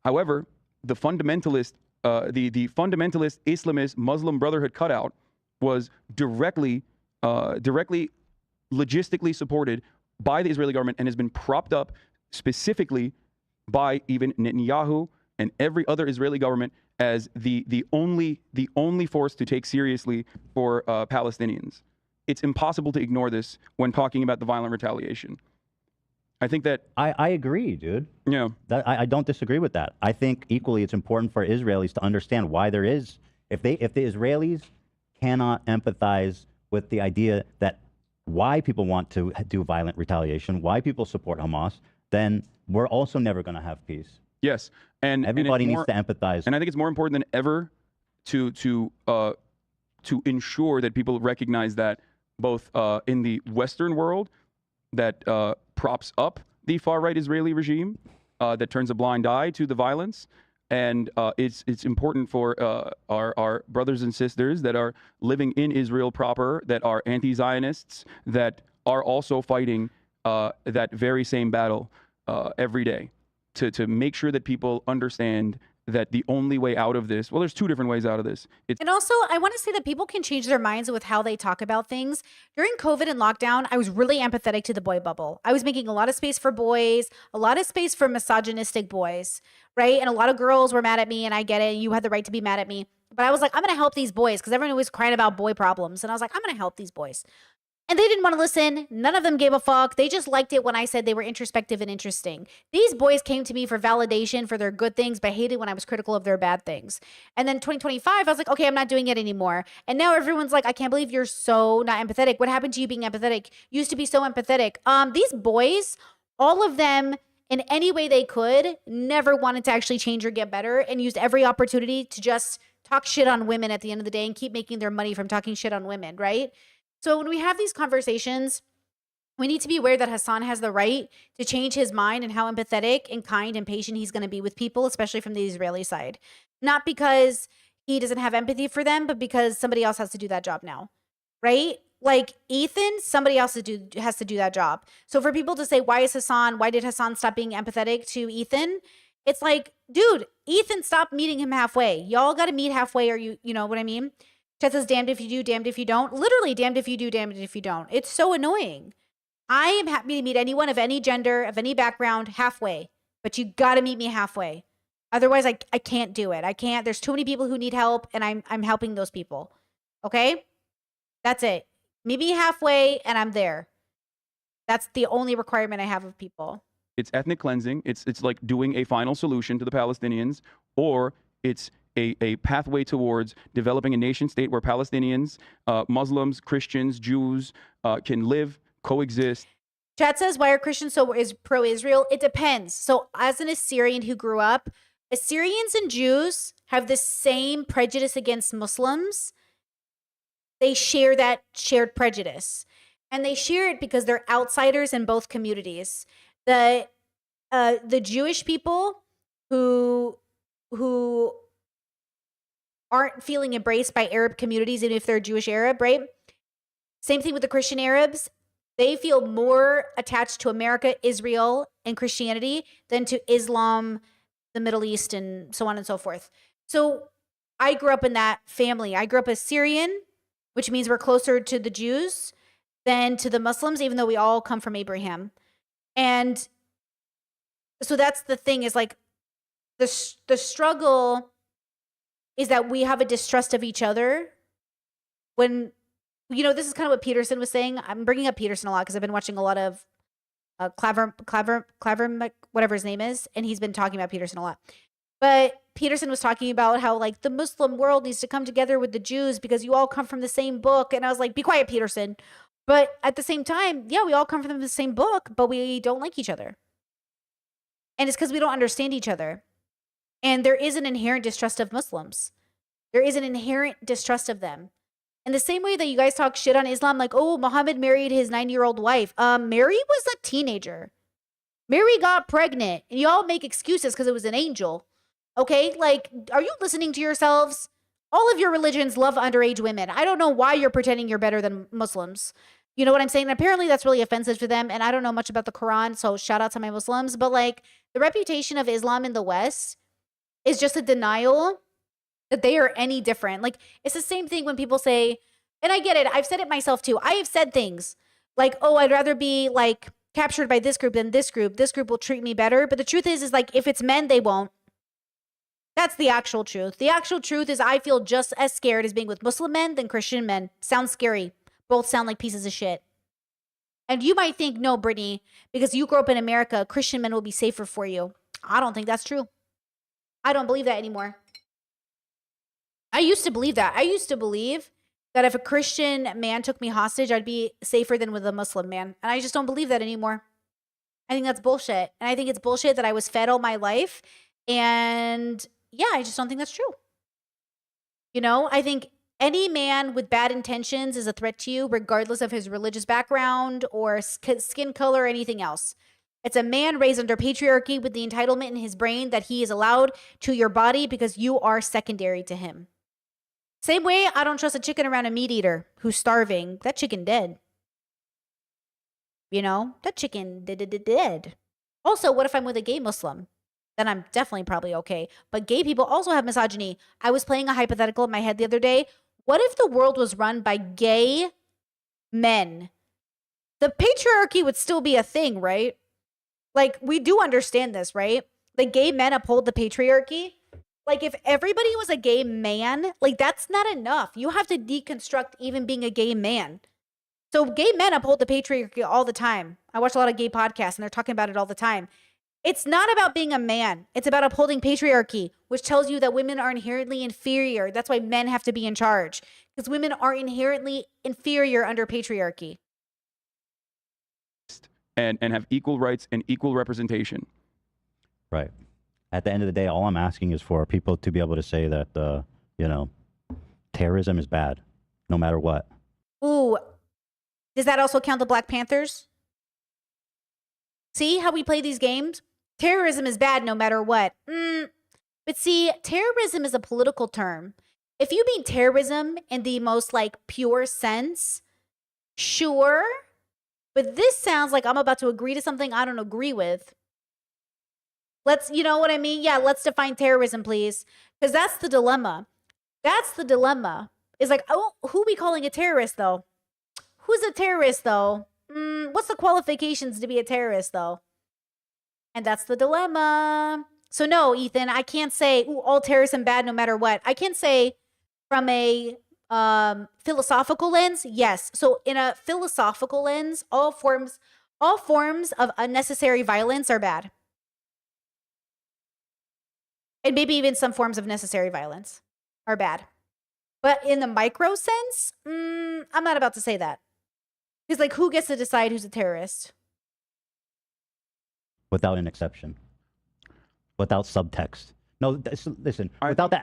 However, the fundamentalist Islamist Muslim Brotherhood cutout was directly logistically supported by the Israeli government and has been propped up specifically by even Netanyahu and every other Israeli government as the only force to take seriously for Palestinians. It's impossible to ignore this when talking about the violent retaliation. I think that I agree, dude. Yeah. I don't disagree with that. I think equally it's important for Israelis to understand why there is, if the Israelis cannot empathize with the idea that why people want to do violent retaliation, why people support Hamas, then we're also never going to have peace. Yes, and everybody needs to empathize. And I think it's more important than ever to ensure that people recognize that both in the Western world that props up the far-right Israeli regime, that turns a blind eye to the violence, and it's important for our brothers and sisters that are living in Israel proper, that are anti-Zionists, that are also fighting that very same battle every day, to make sure that people understand that the only way out of this, well, there's two different ways out of this. And also, I want to say that people can change their minds with how they talk about things. During COVID and lockdown, I was really empathetic to the boy bubble. I was making a lot of space for boys, a lot of space for misogynistic boys, right? And a lot of girls were mad at me, and I get it. You had the right to be mad at me. But I was like, I'm going to help these boys because everyone was crying about boy problems. And I was like, I'm going to help these boys. And they didn't want to listen. None of them gave a fuck. They just liked it when I said they were introspective and interesting. These boys came to me for validation for their good things, but hated when I was critical of their bad things. And then 2025, I was like, okay, I'm not doing it anymore. And now everyone's like, I can't believe you're so not empathetic. What happened to you being empathetic? You used to be so empathetic. These boys, all of them, in any way they could, never wanted to actually change or get better and used every opportunity to just talk shit on women at the end of the day and keep making their money from talking shit on women, right? So when we have these conversations, we need to be aware that Hassan has the right to change his mind and how empathetic and kind and patient he's going to be with people, especially from the Israeli side. Not because he doesn't have empathy for them, but because somebody else has to do that job now, right? Like Ethan, somebody else has to do that job. So for people to say, why did Hassan stop being empathetic to Ethan? It's like, dude, Ethan stopped meeting him halfway. Y'all got to meet halfway, or you know what I mean? Chet says, damned if you do, damned if you don't. Literally, damned if you do, damned if you don't. It's so annoying. I am happy to meet anyone of any gender, of any background, halfway. But you got to meet me halfway. Otherwise, I can't do it. I can't. There's too many people who need help, and I'm helping those people. Okay? That's it. Meet me halfway, and I'm there. That's the only requirement I have of people. It's ethnic cleansing. It's like doing a final solution to the Palestinians, or it's a pathway towards developing a nation state where Palestinians, Muslims, Christians, Jews can live, coexist. Chat says, why are Christians so pro-Israel? It depends. So as an Assyrian who grew up, Assyrians and Jews have the same prejudice against Muslims. They share that shared prejudice. And they share it because they're outsiders in both communities. The Jewish people who aren't feeling embraced by Arab communities, even if they're Jewish Arab, right? Same thing with the Christian Arabs. They feel more attached to America, Israel, and Christianity than to Islam, the Middle East, and so on and so forth. So I grew up in that family. I grew up Assyrian, which means we're closer to the Jews than to the Muslims, even though we all come from Abraham. And so that's the thing, is like the struggle is that we have a distrust of each other. When, you know, this is kind of what Peterson was saying. I'm bringing up Peterson a lot because I've been watching a lot of Clever, whatever his name is, and he's been talking about Peterson a lot. But Peterson was talking about how like the Muslim world needs to come together with the Jews because you all come from the same book. And I was like, be quiet, Peterson. But at the same time, yeah, we all come from the same book, but we don't like each other. And it's because we don't understand each other. And there is an inherent distrust of Muslims. There is an inherent distrust of them. In the same way that you guys talk shit on Islam, like, oh, Muhammad married his 9-year-old wife. Mary was a teenager. Mary got pregnant. And y'all make excuses because it was an angel. Okay? Like, are you listening to yourselves? All of your religions love underage women. I don't know why you're pretending you're better than Muslims. You know what I'm saying? And apparently that's really offensive to them. And I don't know much about the Quran, so shout out to my Muslims. But like, the reputation of Islam in the West is just a denial that they are any different. Like, it's the same thing when people say, and I get it, I've said it myself too. I have said things like, oh, I'd rather be like captured by this group than this group. This group will treat me better. But the truth is like, if it's men, they won't. That's the actual truth. The actual truth is I feel just as scared as being with Muslim men than Christian men. Sounds scary. Both sound like pieces of shit. And you might think, no, Brittany, because you grew up in America, Christian men will be safer for you. I don't think that's true. I don't believe that anymore. I used to believe that. I used to believe that if a Christian man took me hostage, I'd be safer than with a Muslim man. And I just don't believe that anymore. I think that's bullshit. And I think it's bullshit that I was fed all my life. And yeah, I just don't think that's true. You know, I think any man with bad intentions is a threat to you, regardless of his religious background or skin color or anything else. It's a man raised under patriarchy with the entitlement in his brain that he is allowed to your body because you are secondary to him. Same way, I don't trust a chicken around a meat eater who's starving. That chicken dead. You know, that chicken dead. Also, what if I'm with a gay Muslim? Then I'm definitely probably okay. But gay people also have misogyny. I was playing a hypothetical in my head the other day. What if the world was run by gay men? The patriarchy would still be a thing, right? Like, we do understand this, right? The gay men uphold the patriarchy. Like, if everybody was a gay man, like, that's not enough. You have to deconstruct even being a gay man. So gay men uphold the patriarchy all the time. I watch a lot of gay podcasts, and they're talking about it all the time. It's not about being a man. It's about upholding patriarchy, which tells you that women are inherently inferior. That's why men have to be in charge, because women are inherently inferior under patriarchy. And have equal rights and equal representation. Right. At the end of the day, all I'm asking is for people to be able to say that, you know, terrorism is bad, no matter what. Ooh, does that also count the Black Panthers? See how we play these games? Terrorism is bad no matter what. But see, terrorism is a political term. If you mean terrorism in the most like pure sense, sure. But this sounds like I'm about to agree to something I don't agree with. You know what I mean? Yeah, let's define terrorism, please. Because that's the dilemma. That's the dilemma. It's like, oh, who we calling a terrorist, though? Who's a terrorist, though? What's the qualifications to be a terrorist, though? And that's the dilemma. So no, Ethan, I can't say, ooh, all terrorism bad no matter what. I can say from a philosophical lens, yes. So in a philosophical lens, all forms of unnecessary violence are bad. And maybe even some forms of necessary violence are bad. But in the micro sense, I'm not about to say that. Because, like, who gets to decide who's a terrorist? Without an exception. Without subtext. No, listen,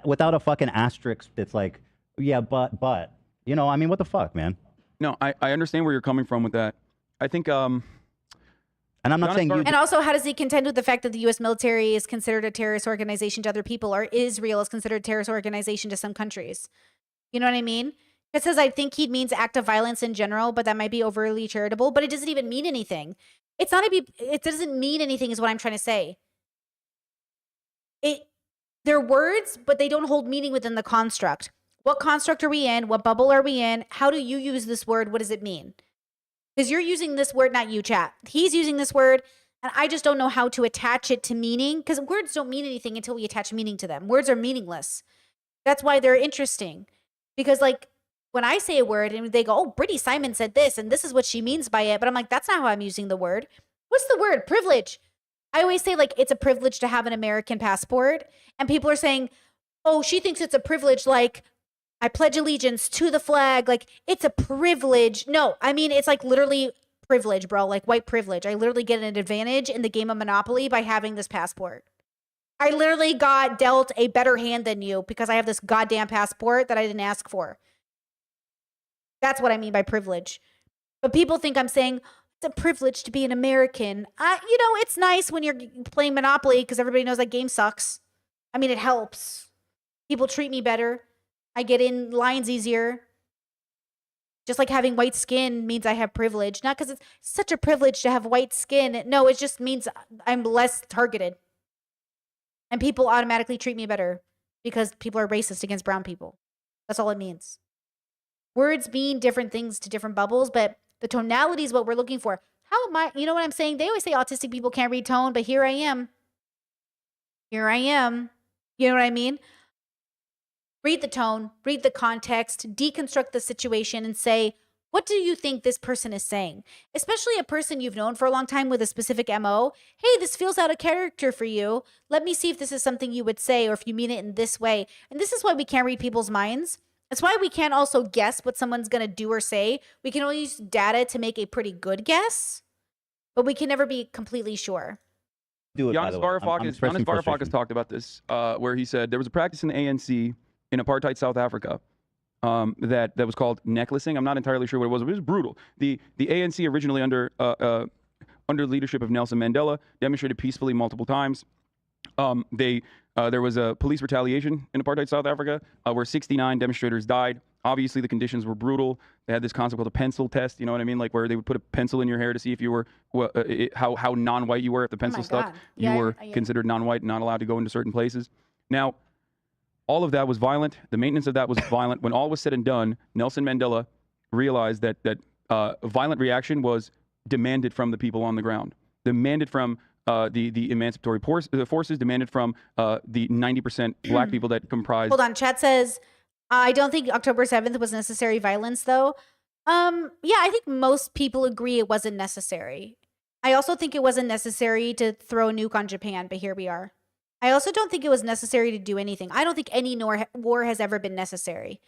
without a fucking asterisk, it's like, yeah, but, you know, I mean, what the fuck, man? No, I understand where you're coming from with that. I think, and I'm not saying you... And also, how does he contend with the fact that the U.S. military is considered a terrorist organization to other people, or Israel is considered a terrorist organization to some countries? You know what I mean? It says, I think he means act of violence in general, but that might be overly charitable, but it doesn't even mean anything. It doesn't mean anything is what I'm trying to say. They're words, but they don't hold meaning within the construct. What construct are we in? What bubble are we in? How do you use this word? What does it mean? Because you're using this word, not you, chat. He's using this word, and I just don't know how to attach it to meaning, because words don't mean anything until we attach meaning to them. Words are meaningless. That's why they're interesting. Because, like, when I say a word and they go, oh, Brittany Simon said this, and this is what she means by it, but I'm like, that's not how I'm using the word. What's the word? Privilege. I always say, like, it's a privilege to have an American passport. And people are saying, oh, she thinks it's a privilege. Like, I pledge allegiance to the flag. Like, it's a privilege. No, I mean, it's like literally privilege, bro. Like white privilege. I literally get an advantage in the game of Monopoly by having this passport. I literally got dealt a better hand than you because I have this goddamn passport that I didn't ask for. That's what I mean by privilege. But people think I'm saying it's a privilege to be an American. It's nice when you're playing Monopoly because everybody knows that game sucks. I mean, it helps. People treat me better. I get in lines easier. Just like having white skin means I have privilege. Not because it's such a privilege to have white skin. No, it just means I'm less targeted. And people automatically treat me better because people are racist against brown people. That's all it means. Words mean different things to different bubbles, but the tonality is what we're looking for. How am I? You know what I'm saying? They always say autistic people can't read tone, but here I am. Here I am. You know what I mean? Read the tone, read the context, deconstruct the situation and say, what do you think this person is saying? Especially a person you've known for a long time with a specific MO. Hey, this feels out of character for you. Let me see if this is something you would say or if you mean it in this way. And this is why we can't read people's minds. That's why we can't also guess what someone's going to do or say. We can only use data to make a pretty good guess, but we can never be completely sure. Do it, by Giannis the way. I'm Varoufakis expressing Varoufakis frustration. talked about this, where he said there was a practice in the ANC in apartheid South Africa that was called necklacing. I'm not entirely sure what it was, but it was brutal. The ANC originally under leadership of Nelson Mandela demonstrated peacefully multiple times. There was a police retaliation in apartheid South Africa where 69 demonstrators died. Obviously, the conditions were brutal. They had this concept called a pencil test. You know what I mean? Like where they would put a pencil in your hair to see if you were how non-white you were. If the pencil stuck, God. you Yeah, were I- considered non-white, not allowed to go into certain places. Now, all of that was violent. The maintenance of that was violent. When all was said and done, Nelson Mandela realized that violent reaction was demanded from the people on the ground, demanded from the emancipatory forces, demanded from the 90% black people that comprise. Hold on. Chat says, I don't think October 7th was necessary violence, though. Yeah, I think most people agree it wasn't necessary. I also think it wasn't necessary to throw a nuke on Japan, but here we are. I also don't think it was necessary to do anything. I don't think any war has ever been necessary.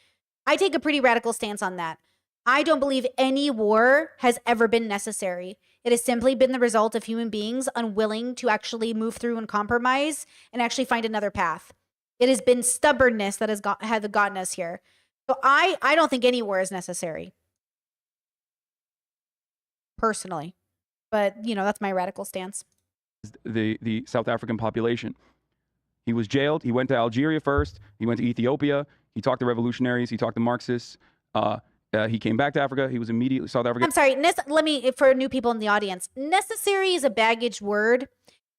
I take a pretty radical stance on that. I don't believe any war has ever been necessary. It has simply been the result of human beings unwilling to actually move through and compromise and actually find another path. It has been stubbornness that has gotten us here. So I don't think any war is necessary. Personally. But, that's my radical stance. The South African population. He was jailed. He went to Algeria first. He went to Ethiopia. He talked to revolutionaries. He talked to Marxists. He came back to Africa. He was immediately South Africa. I'm sorry. For new people in the audience, necessary is a baggage word.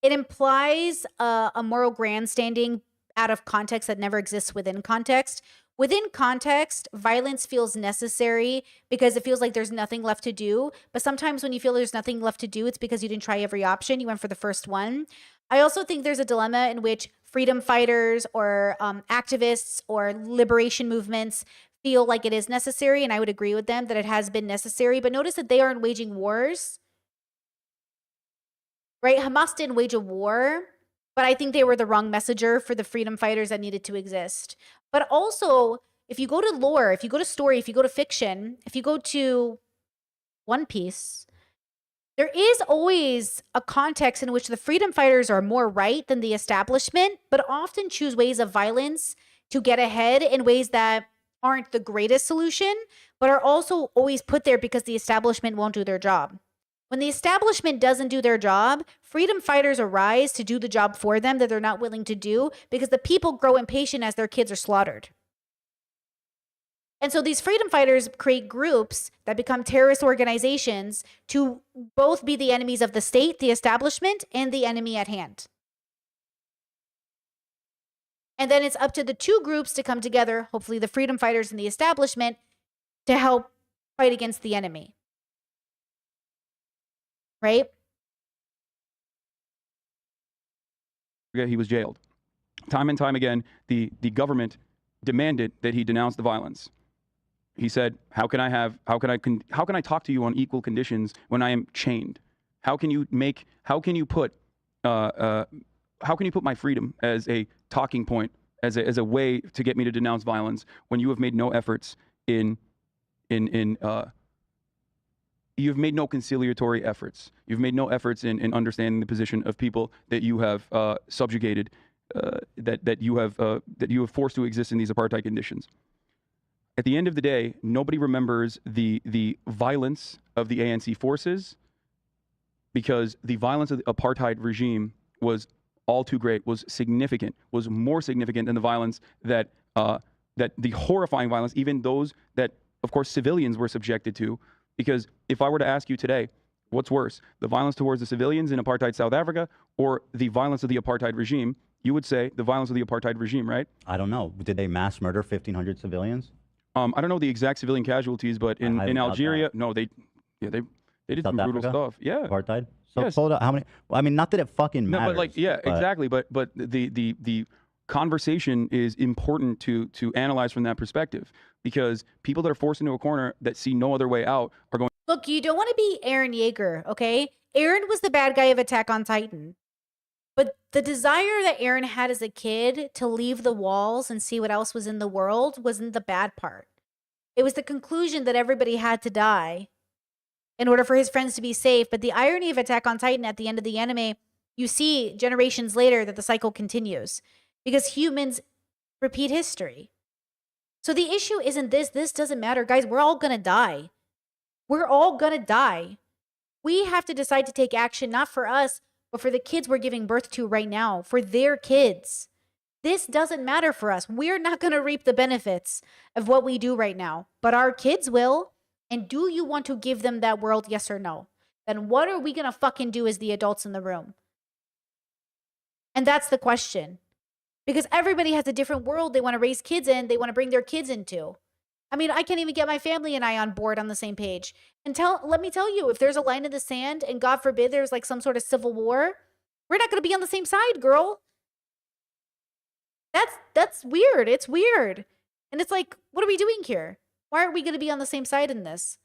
It implies a moral grandstanding out of context that never exists within context. Within context, violence feels necessary because it feels like there's nothing left to do. But sometimes when you feel there's nothing left to do, it's because you didn't try every option. You went for the first one. I also think there's a dilemma in which freedom fighters or activists or liberation movements feel like it is necessary. And I would agree with them that it has been necessary. But notice that they aren't waging wars. Right? Hamas didn't wage a war. But I think they were the wrong messenger for the freedom fighters that needed to exist. But also, if you go to lore, if you go to story, if you go to fiction, if you go to One Piece, there is always a context in which the freedom fighters are more right than the establishment, but often choose ways of violence to get ahead in ways that aren't the greatest solution, but are also always put there because the establishment won't do their job. When the establishment doesn't do their job, freedom fighters arise to do the job for them that they're not willing to do because the people grow impatient as their kids are slaughtered. And so these freedom fighters create groups that become terrorist organizations to both be the enemies of the state, the establishment, and the enemy at hand. And then it's up to the two groups to come together, hopefully the freedom fighters and the establishment, to help fight against the enemy. Right? He was jailed. Time and time again, the government demanded that he denounce the violence. He said, how can I talk to you on equal conditions when I am chained? How can you put how can you put my freedom as a talking point, as a way to get me to denounce violence when you have made no efforts you've made no conciliatory efforts. You've made no efforts in understanding the position of people that you have subjugated, that you have forced to exist in these apartheid conditions. At the end of the day, nobody remembers the violence of the ANC forces, because the violence of the apartheid regime was all too great, was significant, was more significant than the violence that the horrifying violence, even those that, of course, civilians were subjected to. Because if I were to ask you today, what's worse, the violence towards the civilians in apartheid South Africa or the violence of the apartheid regime, you would say the violence of the apartheid regime, right? I don't know. Did they mass murder 1,500 civilians? I don't know the exact civilian casualties, but in highly doubt Algeria, no, they did South some brutal Africa? stuff. Yeah. Apartheid? So Yes. hold on. How many? Well, I mean, not that it fucking No, matters. but like, yeah, but exactly. But the conversation is important to analyze from that perspective, because people that are forced into a corner that see no other way out are going. Look, you don't want to be Aaron Yeager, okay? Aaron was the bad guy of Attack on Titan. But the desire that Aaron had as a kid to leave the walls and see what else was in the world wasn't the bad part. It was the conclusion that everybody had to die in order for his friends to be safe. But the irony of Attack on Titan at the end of the anime, you see generations later that the cycle continues because humans repeat history. So the issue isn't this. This doesn't matter. Guys, we're all going to die. We're all going to die. We have to decide to take action, not for us, but for the kids we're giving birth to right now, for their kids. This doesn't matter for us. We're not going to reap the benefits of what we do right now, but our kids will. And do you want to give them that world, yes or no? Then what are we going to fucking do as the adults in the room? And that's the question. Because everybody has a different world they want to raise kids in, they want to bring their kids into. I mean, I can't even get my family and I on board on the same page. And let me tell you, if there's a line in the sand and God forbid there's like some sort of civil war, we're not going to be on the same side, girl. That's weird. It's weird. And it's like, what are we doing here? Why aren't we going to be on the same side in this?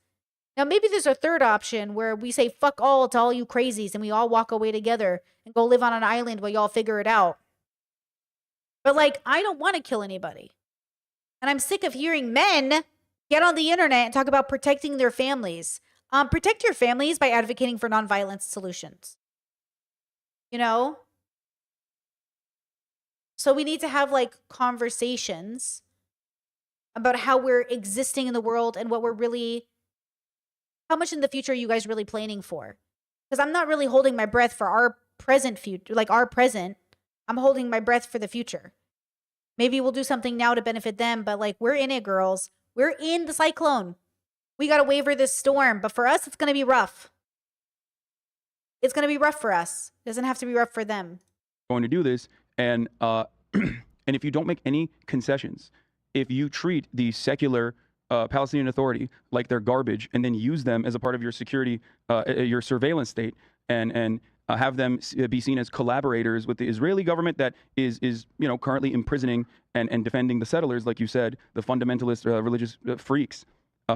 Now, maybe there's a third option where we say fuck all to all you crazies and we all walk away together and go live on an island while y'all figure it out. But like, I don't want to kill anybody. And I'm sick of hearing men get on the internet and talk about protecting their families. Protect your families by advocating for nonviolent solutions. You know? So we need to have like conversations about how we're existing in the world and what we're really, how much in the future are you guys really planning for? Because I'm not really holding my breath for our present future, like our present. I'm holding my breath for the future. Maybe we'll do something now to benefit them, but like, we're in it, girls. We're in the cyclone. We got to waver this storm, but for us, it's going to be rough. It's going to be rough for us. It doesn't have to be rough for them. Going to do this, and and if you don't make any concessions, if you treat the secular Palestinian Authority like they're garbage, and then use them as a part of your security, your surveillance state, and have them be seen as collaborators with the Israeli government that is currently imprisoning and defending the settlers, like you said, the fundamentalist religious freaks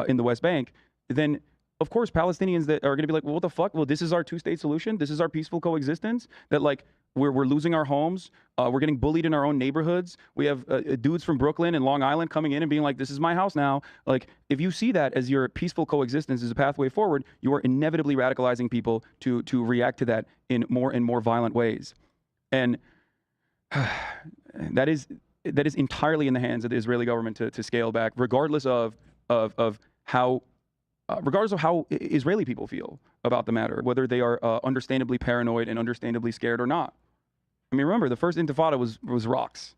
in the West Bank, then of course Palestinians that are going to be like, well, what the fuck? Well, this is our two-state solution. This is our peaceful coexistence. That like we're losing our homes. We're getting bullied in our own neighborhoods. We have dudes from Brooklyn and Long Island coming in and being like, this is my house now. Like, if you see that as your peaceful coexistence as a pathway forward, you are inevitably radicalizing people to react to that in more and more violent ways. And that is entirely in the hands of the Israeli government to scale back, regardless of how Israeli people feel about the matter, whether they are understandably paranoid and understandably scared or not. I mean, remember, the first Intifada was rocks.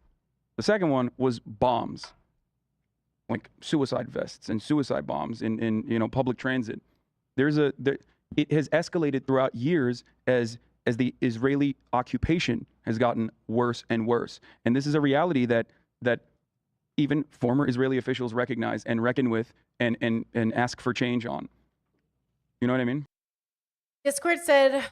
The second one was bombs, like suicide vests and suicide bombs in public transit. It has escalated throughout years as the Israeli occupation has gotten worse and worse. And this is a reality that even former Israeli officials recognize and reckon with and ask for change on. You know what I mean? Discord said,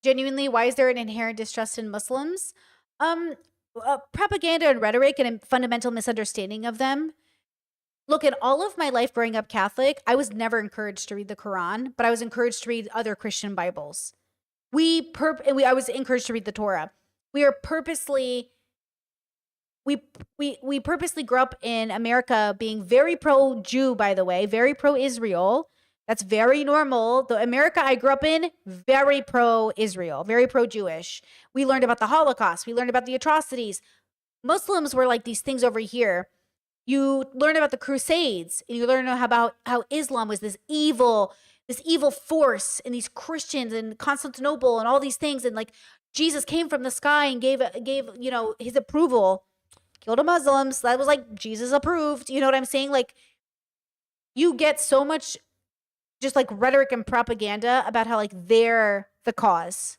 genuinely, why is there an inherent distrust in Muslims? Propaganda and rhetoric and a fundamental misunderstanding of them. Look, in all of my life growing up Catholic, I was never encouraged to read the Quran, but I was encouraged to read other Christian Bibles. I was encouraged to read the Torah. We are purposely we purposely grew up in America being very pro-Jew, by the way, very pro-Israel. That's very normal. The America I grew up in, very pro-Israel, very pro-Jewish. We learned about the Holocaust. We learned about the atrocities. Muslims were like these things over here. You learn about the Crusades, and you learn about how Islam was this evil force, and these Christians and Constantinople and all these things, and like Jesus came from the sky and gave his approval. Killed the Muslims. That was like Jesus approved. You know what I'm saying? Like, you get so much just like rhetoric and propaganda about how like they're the cause.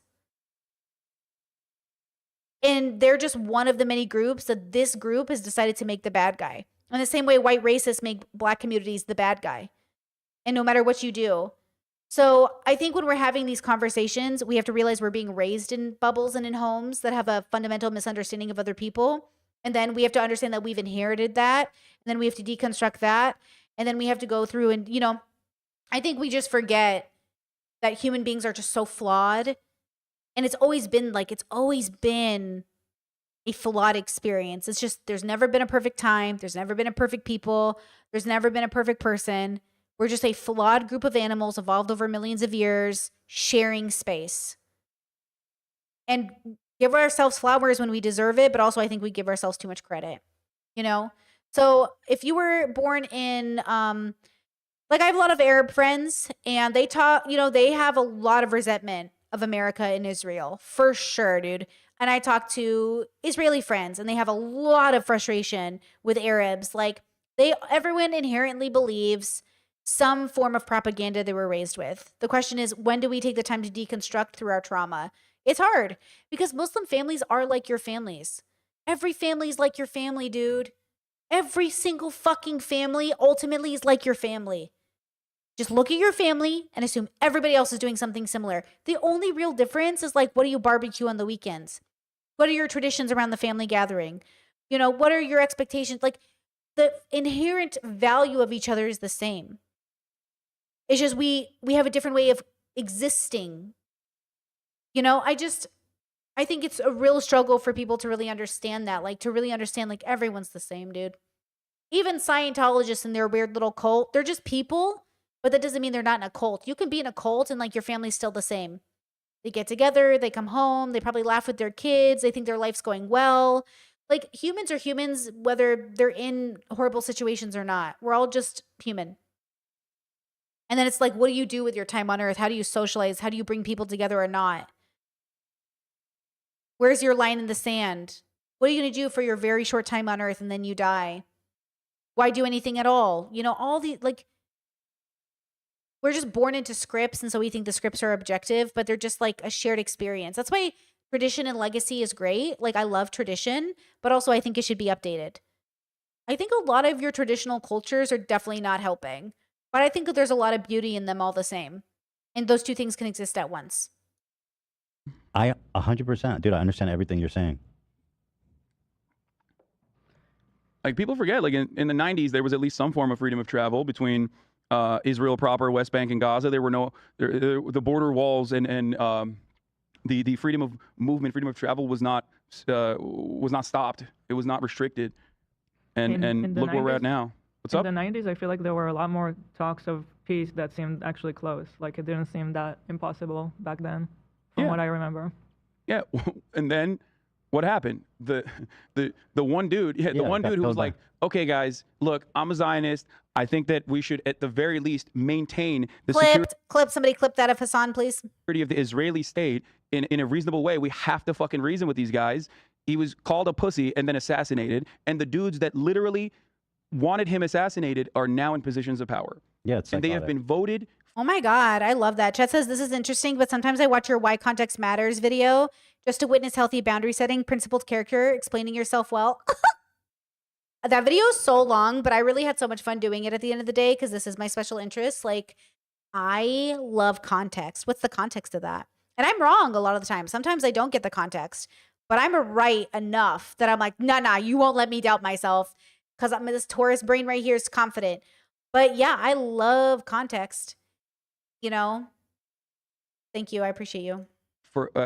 And they're just one of the many groups that this group has decided to make the bad guy. In the same way white racists make black communities the bad guy. And no matter what you do. So I think when we're having these conversations, we have to realize we're being raised in bubbles and in homes that have a fundamental misunderstanding of other people. And then we have to understand that we've inherited that. And then we have to deconstruct that. And then we have to go through and, I think we just forget that human beings are just so flawed. And it's always been a flawed experience. It's just, there's never been a perfect time. There's never been a perfect people. There's never been a perfect person. We're just a flawed group of animals evolved over millions of years, sharing space. And give ourselves flowers when we deserve it, but also I think we give ourselves too much credit, So if you were born in, like I have a lot of Arab friends, and they talk, they have a lot of resentment of America and Israel, for sure, dude. And I talk to Israeli friends, and they have a lot of frustration with Arabs. Like, everyone inherently believes some form of propaganda they were raised with. The question is, when do we take the time to deconstruct through our trauma? It's hard because Muslim families are like your families. Every family is like your family, dude. Every single fucking family ultimately is like your family. Just look at your family and assume everybody else is doing something similar. The only real difference is like, what do you barbecue on the weekends? What are your traditions around the family gathering? What are your expectations? Like, the inherent value of each other is the same. It's just we have a different way of existing. I think it's a real struggle for people to really understand that, like to really understand like everyone's the same, dude. Even Scientologists and their weird little cult, they're just people, but that doesn't mean they're not in a cult. You can be in a cult and like your family's still the same. They get together, they come home, they probably laugh with their kids, they think their life's going well. Like, humans are humans, whether they're in horrible situations or not. We're all just human. And then it's like, what do you do with your time on earth? How do you socialize? How do you bring people together or not? Where's your line in the sand? What are you going to do for your very short time on earth and then you die? Why do anything at all? All the, like, we're just born into scripts, and so we think the scripts are objective, but they're just like a shared experience. That's why tradition and legacy is great. Like, I love tradition, but also I think it should be updated. I think a lot of your traditional cultures are definitely not helping, but I think that there's a lot of beauty in them all the same. And those two things can exist at once. I 100%, dude. I understand everything you're saying. Like, people forget, like in the 90s, there was at least some form of freedom of travel between Israel proper, West Bank, and Gaza. There were the border walls and the freedom of movement, freedom of travel was not stopped. It was not restricted. And look where we're at now. What's up? In the 90s, I feel like there were a lot more talks of peace that seemed actually close. Like, it didn't seem that impossible back then, from what I remember. Yeah, and then what happened? The one dude, the one dude who was like, okay, guys, look, I'm a Zionist. I think that we should, at the very least, maintain the Somebody clip that of Hassan, please. security of the Israeli state in a reasonable way. We have to fucking reason with these guys. He was called a pussy and then assassinated. And the dudes that literally wanted him assassinated are now in positions of power. Yeah, it's and they have been voted. Oh my God, I love that. Chet says, this is interesting, but sometimes I watch your Why Context Matters video just to witness healthy boundary setting, principled character, explaining yourself well. That video is so long, but I really had so much fun doing it at the end of the day because this is my special interest. Like, I love context. What's the context of that? And I'm wrong a lot of the time. Sometimes I don't get the context, but I'm right enough that I'm like, nah, you won't let me doubt myself because this Taurus brain right here is confident. But yeah, I love context. Thank you. I appreciate you.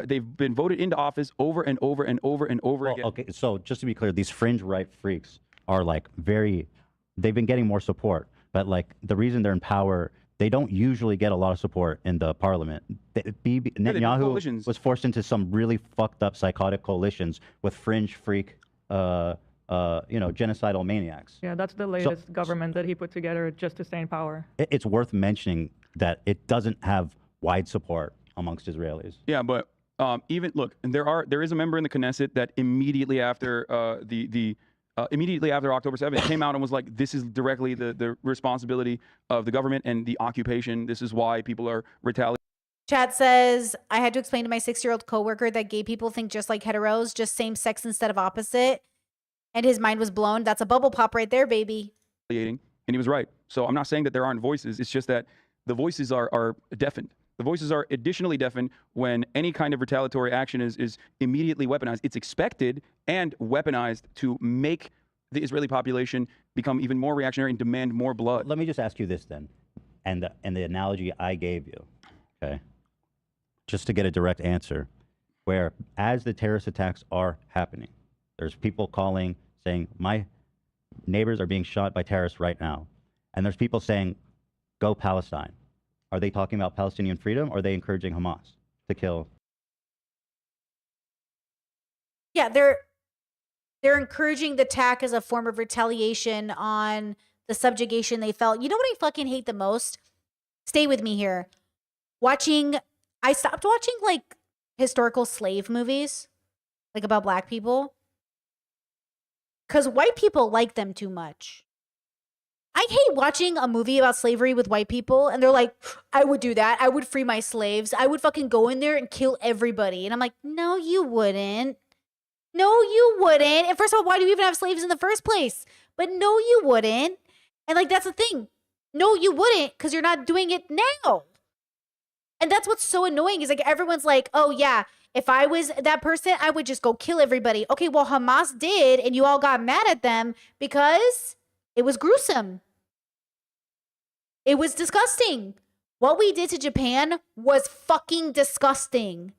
they've been voted into office over and over and over and over again. Okay, so just to be clear, these fringe right freaks are like they've been getting more support, but like the reason they're in power, they don't usually get a lot of support in the parliament. Netanyahu coalitions. was forced into some really fucked up psychotic coalitions with fringe freak, genocidal maniacs. Yeah, that's the latest government that he put together just to stay in power. It's worth mentioning that it doesn't have wide support amongst Israelis. Yeah, but even look, there is a member in the Knesset that immediately after immediately after October 7th came out and was like, this is directly the responsibility of the government and the occupation. This is why people are retaliating. Chat says, I had to explain to my 6-year-old coworker that gay people think just like heteros, just same sex instead of opposite. And his mind was blown. That's a bubble pop right there, baby. And he was right. So I'm not saying that there aren't voices. It's just that the voices are deafened. The voices are additionally deafened when any kind of retaliatory action is immediately weaponized. It's expected and weaponized to make the Israeli population become even more reactionary and demand more blood. Let me just ask you this then, and the analogy I gave you, okay, just to get a direct answer, where as the terrorist attacks are happening, there's people calling, saying, my neighbors are being shot by terrorists right now. And there's people saying, go Palestine. Are they talking about Palestinian freedom, or are they encouraging Hamas to kill? Yeah, they're encouraging the attack as a form of retaliation on the subjugation they felt. You know what I fucking hate the most? Stay with me here. I stopped watching like historical slave movies, like about black people, because white people like them too much. I hate watching a movie about slavery with white people and they're like, I would do that. I would free my slaves. I would fucking go in there and kill everybody. And I'm like, no, you wouldn't. No, you wouldn't. And first of all, why do you even have slaves in the first place? But no, you wouldn't. And like, that's the thing. No, you wouldn't, because you're not doing it now. And that's what's so annoying is like, everyone's like, oh yeah, if I was that person, I would just go kill everybody. Okay, well, Hamas did, and you all got mad at them because it was gruesome. It was disgusting. What we did to Japan was fucking disgusting.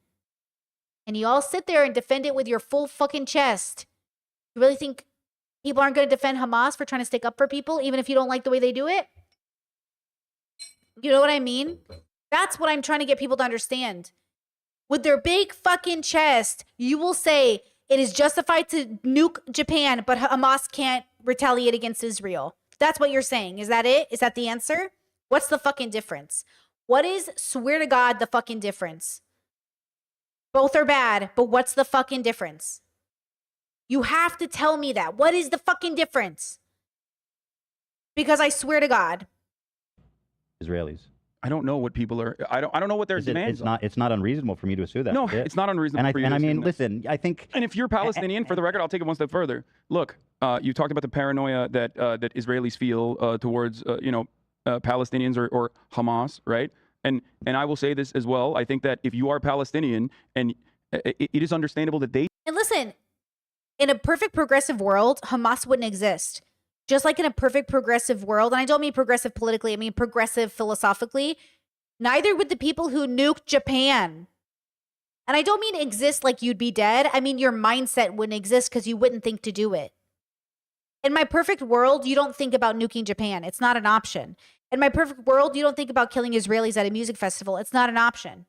And you all sit there and defend it with your full fucking chest. You really think people aren't going to defend Hamas for trying to stick up for people, even if you don't like the way they do it? You know what I mean? That's what I'm trying to get people to understand. With their big fucking chest, you will say it is justified to nuke Japan, but Hamas can't retaliate against Israel. That's what you're saying. Is that it? Is that the answer? What's the fucking difference? What is, swear to God, the fucking difference? Both are bad, but what's the fucking difference? You have to tell me that. What is the fucking difference? Because I swear to God. Israelis. I don't know what people are. I don't know what their demands are. It's not unreasonable for me to assume that. No, it's not unreasonable. And for you I to mean, assume that. listen, I think. And if you're Palestinian, for the record, I'll take it one step further. Look, you talked about the paranoia that that Israelis feel towards Palestinians or Hamas, right? And I will say this as well. I think that if you are Palestinian, and it is understandable that they. And listen, in a perfect progressive world, Hamas wouldn't exist. Just like in a perfect progressive world, and I don't mean progressive politically, I mean progressive philosophically, neither would the people who nuked Japan. And I don't mean exist like you'd be dead. I mean your mindset wouldn't exist because you wouldn't think to do it. In my perfect world, you don't think about nuking Japan. It's not an option. In my perfect world, you don't think about killing Israelis at a music festival. It's not an option.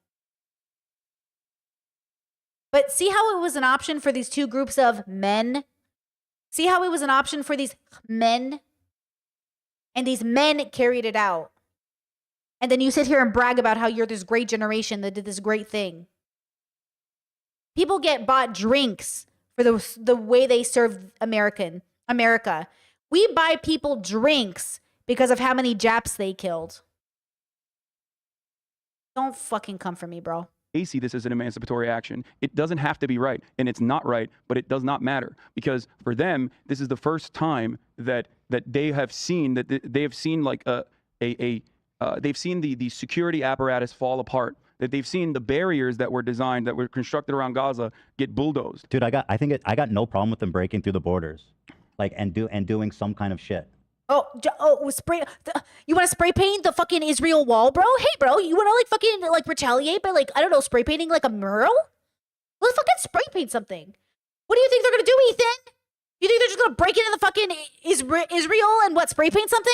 But see how it was an option for these two groups of men? See how it was an option for these men? And these men carried it out. And then you sit here and brag about how you're this great generation that did this great thing. People get bought drinks for the way they serve America. We buy people drinks because of how many Japs they killed. Don't fucking come for me, bro. They see this as an emancipatory action. It doesn't have to be right, and it's not right, but it does not matter because for them, this is the first time that they have seen they've seen like they've seen the security apparatus fall apart. That they've seen the barriers that were designed, that were constructed around Gaza, get bulldozed. Dude, I got no problem with them breaking through the borders, like and doing some kind of shit. Spray. You want to spray paint the fucking Israel wall, bro? Hey, bro, you want to like fucking like retaliate by like I don't know, spray painting like a mural? Let's fucking spray paint something. What do you think they're gonna do, Ethan? You think they're just gonna break into the fucking Israel and what? Spray paint something?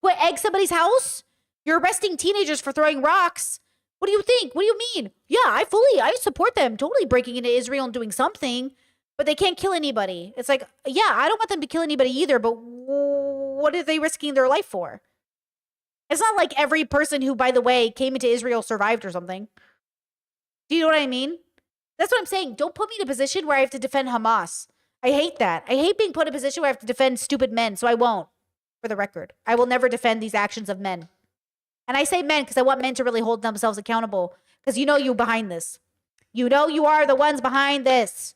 What? Egg somebody's house? You're arresting teenagers for throwing rocks. What do you think? What do you mean? Yeah, I support them totally breaking into Israel and doing something, but they can't kill anybody. It's like, yeah, I don't want them to kill anybody either, but what are they risking their life for? It's not like every person who, by the way, came into Israel survived or something. Do you know what I mean? That's what I'm saying. Don't put me in a position where I have to defend Hamas. I hate that. I hate being put in a position where I have to defend stupid men, so I won't, for the record. I will never defend these actions of men. And I say men because I want men to really hold themselves accountable, because you know you behind this. You know you are the ones behind this.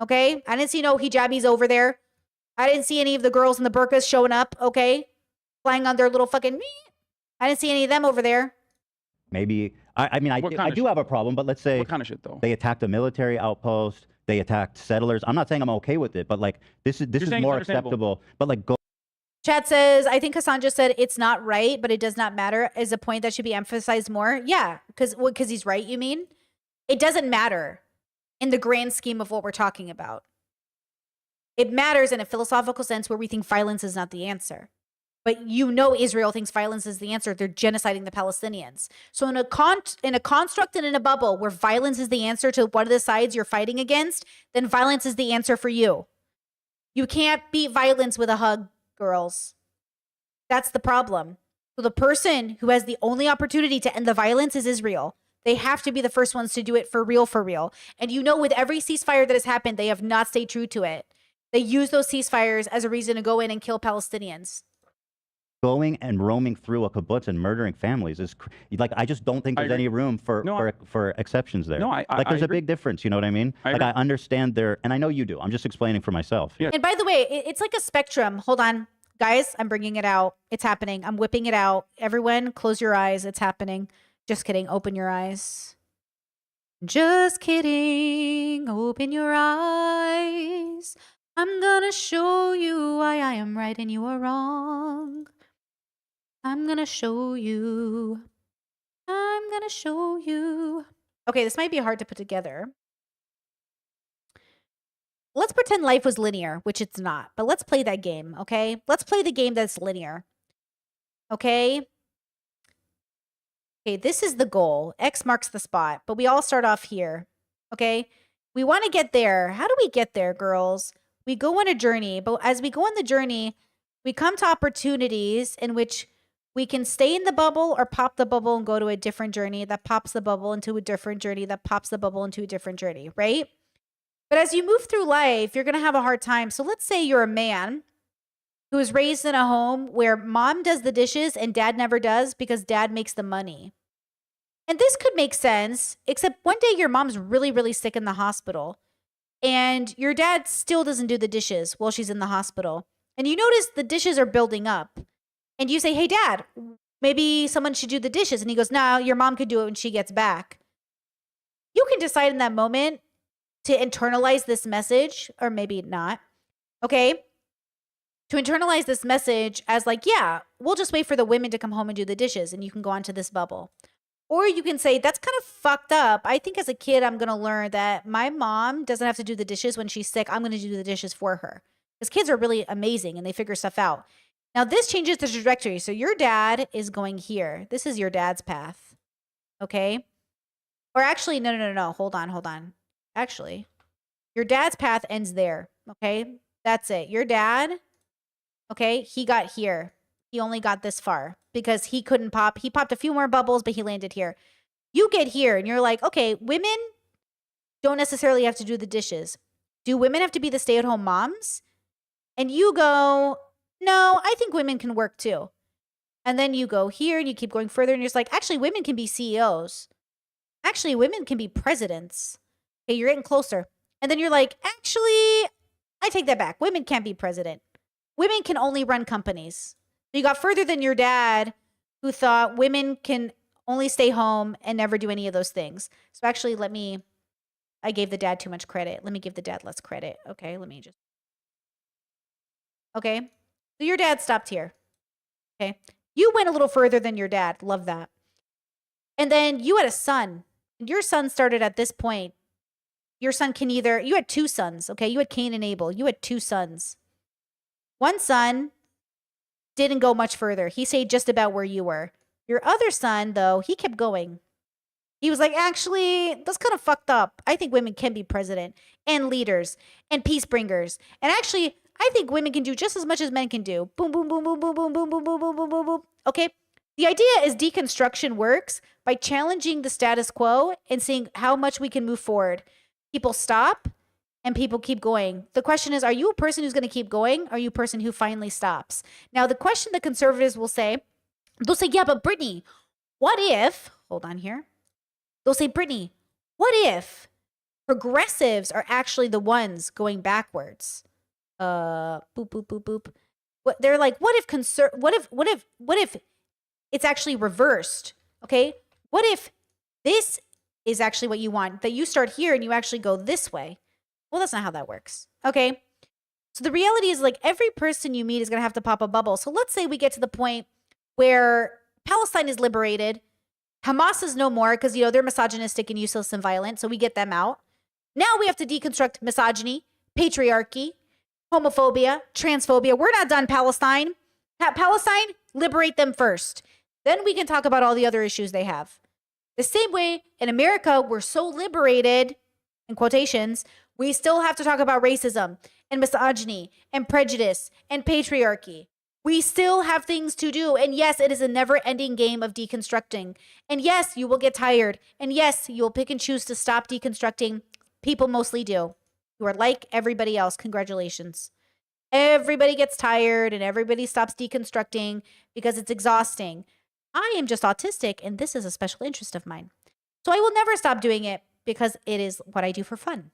Okay? I didn't see no hijabis over there. I didn't see any of the girls in the burqas showing up, okay? Flying on their little fucking... I didn't see any of them over there. Maybe, I mean, I do have a problem, but let's say What kind of shit, though? they attacked a military outpost, they attacked settlers. I'm not saying I'm okay with it, but like this is saying more it's understandable. acceptable. But like, go. Chat says, I think Hassan just said it's not right, but it does not matter. Is a point that should be emphasized more? Yeah, because he's right, you mean? It doesn't matter in the grand scheme of what we're talking about. It matters in a philosophical sense where we think violence is not the answer. But you know Israel thinks violence is the answer. They're genociding the Palestinians. So in a construct and in a bubble where violence is the answer to one of the sides you're fighting against, then violence is the answer for you. You can't beat violence with a hug, girls. That's the problem. So the person who has the only opportunity to end the violence is Israel. They have to be the first ones to do it for real, for real. And you know, with every ceasefire that has happened, they have not stayed true to it. They use those ceasefires as a reason to go in and kill Palestinians. Going and roaming through a kibbutz and murdering families is like, I just don't think there's any room for exceptions there. No, there's a agree. big difference. You know what I mean? I like, I understand and I know you do. I'm just explaining for myself. Yeah. And by the way, it's like a spectrum. Hold on, guys. I'm bringing it out. It's happening. I'm whipping it out. Everyone, close your eyes. It's happening. Just kidding. Open your eyes. Just kidding. Open your eyes. I'm gonna show you why I am right and you are wrong. I'm gonna show you. I'm gonna show you. Okay, this might be hard to put together. Let's pretend life was linear, which it's not. But let's play that game, okay? Let's play the game that's linear. Okay? Okay, this is the goal. X marks the spot, but we all start off here, okay? We want to get there. How do we get there, girls? We go on a journey, but as we go on the journey, we come to opportunities in which we can stay in the bubble or pop the bubble and go to a different journey that pops the bubble into a different journey that pops the bubble into a different journey, right? But as you move through life, you're going to have a hard time. So let's say you're a man who is raised in a home where mom does the dishes and dad never does because dad makes the money. And this could make sense, except one day your mom's really, really sick in the hospital and your dad still doesn't do the dishes while she's in the hospital. And you notice the dishes are building up. And you say, hey, dad, maybe someone should do the dishes. And he goes, no, your mom could do it when she gets back. You can decide in that moment to internalize this message, or maybe not, okay? To internalize this message as like, yeah, we'll just wait for the women to come home and do the dishes and you can go on to this bubble. Or you can say, that's kind of fucked up. I think as a kid, I'm going to learn that my mom doesn't have to do the dishes when she's sick. I'm going to do the dishes for her. Because kids are really amazing and they figure stuff out. Now, this changes the trajectory. So your dad is going here. This is your dad's path. Okay? Or actually, no. Hold on. Actually, your dad's path ends there. Okay? That's it. Your dad, okay, he got here. He only got this far because he couldn't pop. He popped a few more bubbles, but he landed here. You get here and you're like, okay, women don't necessarily have to do the dishes. Do women have to be the stay-at-home moms? And you go, no, I think women can work too. And then you go here and you keep going further and you're just like, actually, women can be CEOs. Actually, women can be presidents. Okay, you're getting closer. And then you're like, actually, I take that back. Women can't be president. Women can only run companies. So you got further than your dad who thought women can only stay home and never do any of those things. So actually, I gave the dad too much credit. Let me give the dad less credit. Okay, okay. So your dad stopped here. Okay. You went a little further than your dad. Love that. And then you had a son. Your son started at this point. Your son can either, you had two sons. Okay. You had Cain and Abel. You had two sons. One son didn't go much further. He stayed just about where you were. Your other son, though, he kept going. He was like, actually, that's kind of fucked up. I think women can be president and leaders and peace bringers. And actually, I think women can do just as much as men can do. Boom, boom, boom, boom, boom, boom, boom, boom, boom, boom, boom, boom, boom. Okay. The idea is deconstruction works by challenging the status quo and seeing how much we can move forward. People stop and people keep going. The question is, are you a person who's going to keep going? Or are you a person who finally stops? Now, the question the conservatives will say, they'll say, yeah, but Brittany, what if, hold on here. They'll say, Brittany, what if progressives are actually the ones going backwards? Boop, boop, boop, boop. They're like, what if it's actually reversed? Okay. What if this is actually what you want? That you start here and you actually go this way? Well, that's not how that works. Okay. So the reality is like every person you meet is going to have to pop a bubble. So let's say we get to the point where Palestine is liberated. Hamas is no more because, they're misogynistic and useless and violent. So we get them out. Now we have to deconstruct misogyny, patriarchy, homophobia, transphobia. We're not done, Palestine. Palestine, liberate them first. Then we can talk about all the other issues they have. The same way in America, we're so liberated, in quotations, we still have to talk about racism and misogyny and prejudice and patriarchy. We still have things to do. And yes, it is a never-ending game of deconstructing. And yes, you will get tired. And yes, you will pick and choose to stop deconstructing. People mostly do. You are like everybody else. Congratulations. Everybody gets tired and everybody stops deconstructing because it's exhausting. I am just autistic and this is a special interest of mine. So I will never stop doing it because it is what I do for fun.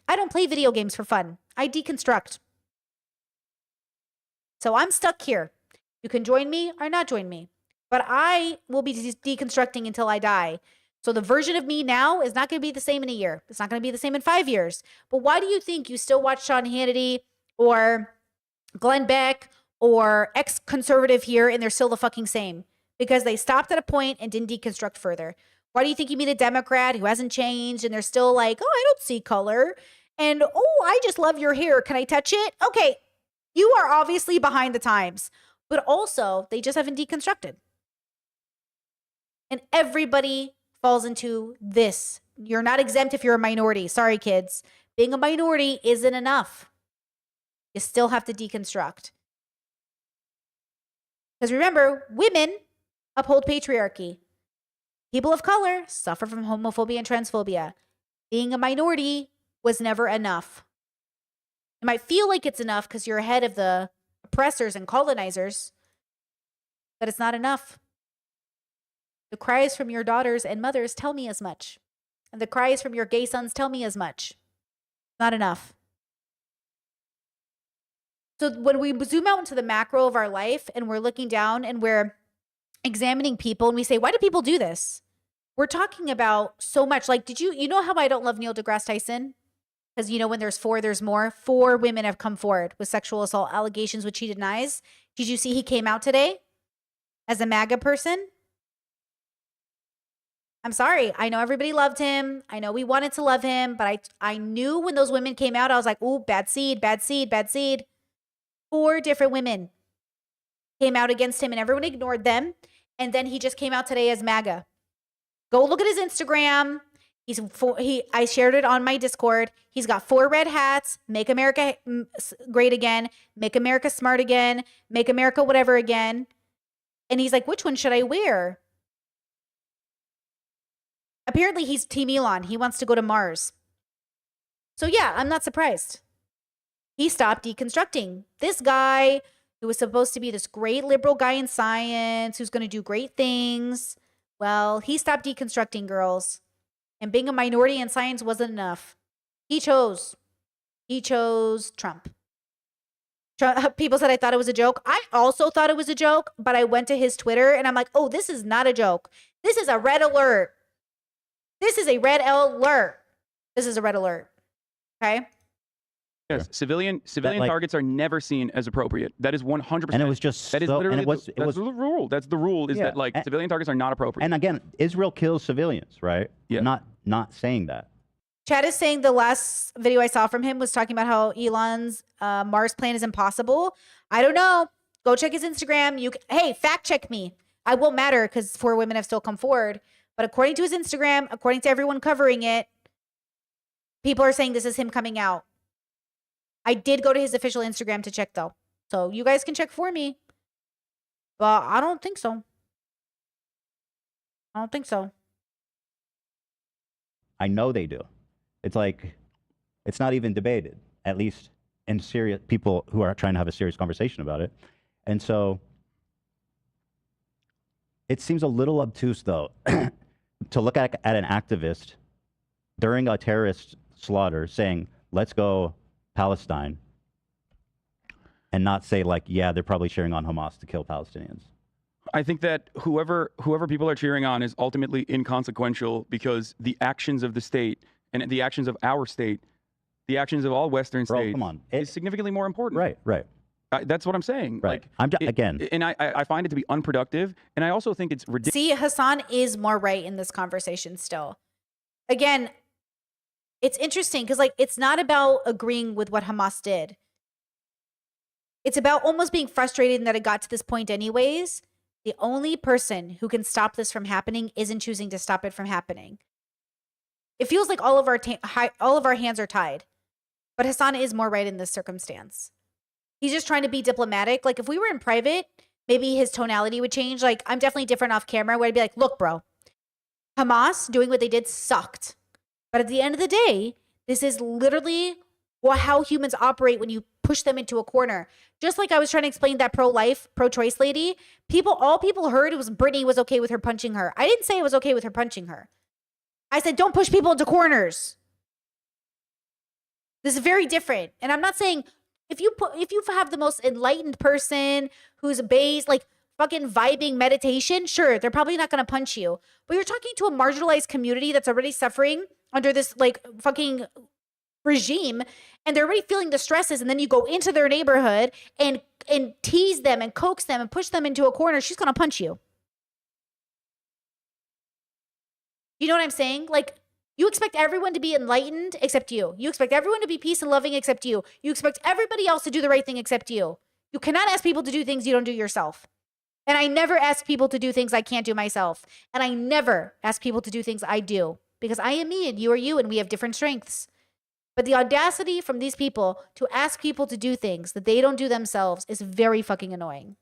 I don't play video games for fun. I deconstruct. So I'm stuck here. You can join me or not join me, but I will be deconstructing until I die. So the version of me now is not going to be the same in a year. It's not going to be the same in 5 years. But why do you think you still watch Sean Hannity or Glenn Beck or ex-conservative here and they're still the fucking same? Because they stopped at a point and didn't deconstruct further. Why do you think you meet a Democrat who hasn't changed and they're still like, oh, I don't see color. And, oh, I just love your hair. Can I touch it? Okay, you are obviously behind the times. But also, they just haven't deconstructed. And everybody falls into this. You're not exempt if you're a minority. Sorry, kids. Being a minority isn't enough. You still have to deconstruct. Because remember, women uphold patriarchy. People of color suffer from homophobia and transphobia. Being a minority was never enough. It might feel like it's enough because you're ahead of the oppressors and colonizers, but it's not enough. The cries from your daughters and mothers tell me as much. And the cries from your gay sons tell me as much. Not enough. So when we zoom out into the macro of our life and we're looking down and we're examining people and we say, why do people do this? We're talking about so much. Like, you know how I don't love Neil deGrasse Tyson? Because, when there's 4, there's more. 4 women have come forward with sexual assault allegations, which he denies. Did you see he came out today as a MAGA person? I'm sorry. I know everybody loved him. I know we wanted to love him, but I knew when those women came out, I was like, ooh, bad seed, bad seed, bad seed. 4 different women came out against him and everyone ignored them. And then he just came out today as MAGA. Go look at his Instagram. I shared it on my Discord. He's got 4 red hats. Make America great again. Make America smart again. Make America whatever again. And he's like, which one should I wear? Apparently he's Team Elon. He wants to go to Mars. So yeah, I'm not surprised. He stopped deconstructing. This guy who was supposed to be this great liberal guy in science, who's going to do great things. Well, he stopped deconstructing, girls. And being a minority in science wasn't enough. He chose Trump. People said I thought it was a joke. I also thought it was a joke, but I went to his Twitter and I'm like, oh, this is not a joke. This is a red alert. This is a red alert. This is a red alert. Okay? Yes, civilian like- targets are never seen as appropriate. That is 100%. And it was just that is so, literally and it that's was the rule. That's the rule. Is Yeah, that like and- civilian targets are not appropriate. and again, Israel kills civilians, right? Yeah. Not saying that. Chad is saying the last video I saw from him was talking about how Elon's Mars plan is impossible. I don't know. Go check his Instagram. Hey, fact check me. I won't matter because 4 women have still come forward. But according to his Instagram, according to everyone covering it, people are saying this is him coming out. I did go to his official Instagram to check though. So you guys can check for me. But I don't think so. I don't think so. I know they do. It's like, it's not even debated, at least in serious people who are trying to have a serious conversation about it. And so it seems a little obtuse, though, to look at an activist during a terrorist slaughter saying, let's go Palestine, and not say, like, yeah, they're probably cheering on Hamas to kill Palestinians. I think that whoever people are cheering on is ultimately inconsequential because the actions of the state and the actions of our state, the actions of all Western Bro, states, come on. is significantly more important. Right. That's what I'm saying. Right. Like, Again. And I find it to be unproductive, and I also think it's ridiculous. See, Hassan is more right in this conversation still. Again, it's interesting because like it's not about agreeing with what Hamas did. It's about almost being frustrated that it got to this point anyways. The only person who can stop this from happening isn't choosing to stop it from happening. It feels like all of our hands are tied. But Hassan is more right in this circumstance. He's just trying to be diplomatic. Like if we were in private, maybe his tonality would change. Like I'm definitely different off camera where I'd be like, look, bro, Hamas doing what they did sucked. But at the end of the day, this is literally how humans operate when you push them into a corner. Just like I was trying to explain that pro-life, pro-choice lady, all people heard was Brittany was okay with her punching her. I didn't say it was okay with her punching her. I said, don't push people into corners. This is very different. And I'm not saying if you have the most enlightened person who's based like fucking vibing meditation, sure, they're probably not going to punch you. But you're talking to a marginalized community that's already suffering under this like fucking regime, and they're already feeling the stresses, and then you go into their neighborhood and tease them and coax them and push them into a corner, she's going to punch you. You know what I'm saying? Like, you expect everyone to be enlightened except you. You expect everyone to be peace and loving except you. You expect everybody else to do the right thing except you. You cannot ask people to do things you don't do yourself. And I never ask people to do things I can't do myself. And I never ask people to do things I do. Because I am me and you are you and we have different strengths. But the audacity from these people to ask people to do things that they don't do themselves is very fucking annoying.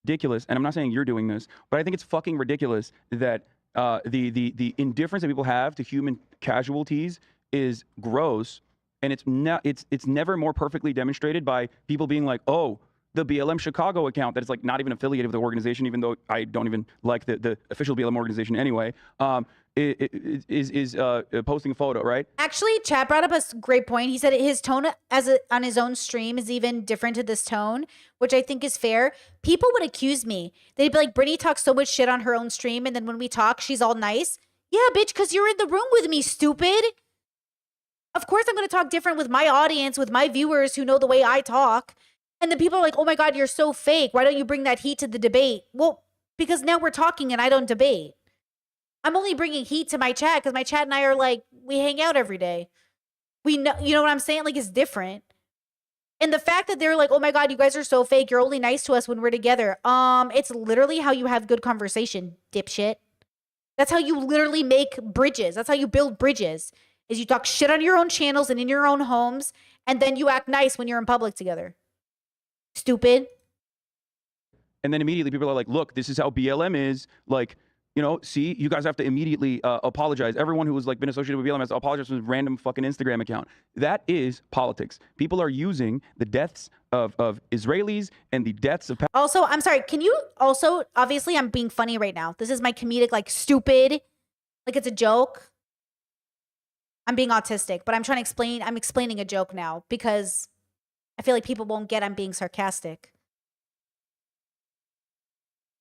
Ridiculous, and I'm not saying you're doing this, but I think it's fucking ridiculous that the indifference that people have to human casualties is gross, and it's never more perfectly demonstrated by people being like, oh, the BLM Chicago account that is like not even affiliated with the organization, even though I don't even like the official BLM organization anyway, is posting a photo, right? Actually, Chad brought up a great point. He said his tone on his own stream is even different to this tone, which I think is fair. People would accuse me. They'd be like, Brittany talks so much shit on her own stream, and then when we talk, she's all nice. Yeah, bitch, because you're in the room with me, stupid. Of course I'm going to talk different with my audience, with my viewers who know the way I talk. And then people are like, oh my God, you're so fake. Why don't you bring that heat to the debate? Well, because now we're talking and I don't debate. I'm only bringing heat to my chat because my chat and I are like, we hang out every day. We know, you know what I'm saying? Like, it's different. And the fact that they're like, oh my God, you guys are so fake. You're only nice to us when we're together. It's literally how you have good conversation, dipshit. That's how you literally make bridges. That's how you build bridges, is you talk shit on your own channels and in your own homes, and then you act nice when you're in public together. Stupid. And then immediately people are like, look, this is how BLM is. Like, you know, see, you guys have to immediately apologize. Everyone who has like been associated with BLM has to apologize for this random fucking Instagram account. That is politics. People are using the deaths of Israelis and the deaths of... Also, I'm sorry. Can you also, obviously I'm being funny right now. This is my comedic, like stupid, like it's a joke. I'm being autistic, but I'm explaining a joke now because I feel like people won't get I'm being sarcastic.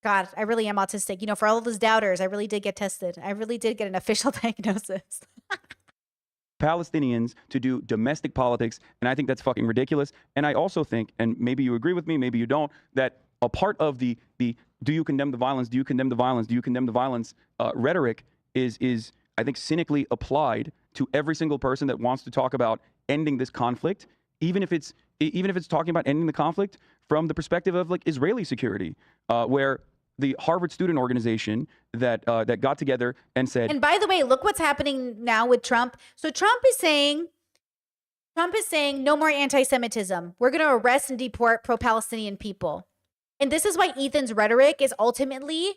God, I really am autistic. You know, for all of those doubters, I really did get tested. I really did get an official diagnosis. Palestinians to do domestic politics, and I think that's fucking ridiculous. And I also think, and maybe you agree with me, maybe you don't, that a part of the do you condemn the violence, do you condemn the violence, do you condemn the violence rhetoric is I think cynically applied to every single person that wants to talk about ending this conflict, even if it's talking about ending the conflict from the perspective of like Israeli security, where the Harvard Student Organization that got together and said. And by the way, look what's happening now with Trump. So Trump is saying no more anti-Semitism. We're going to arrest and deport pro-Palestinian people. And this is why Ethan's rhetoric is ultimately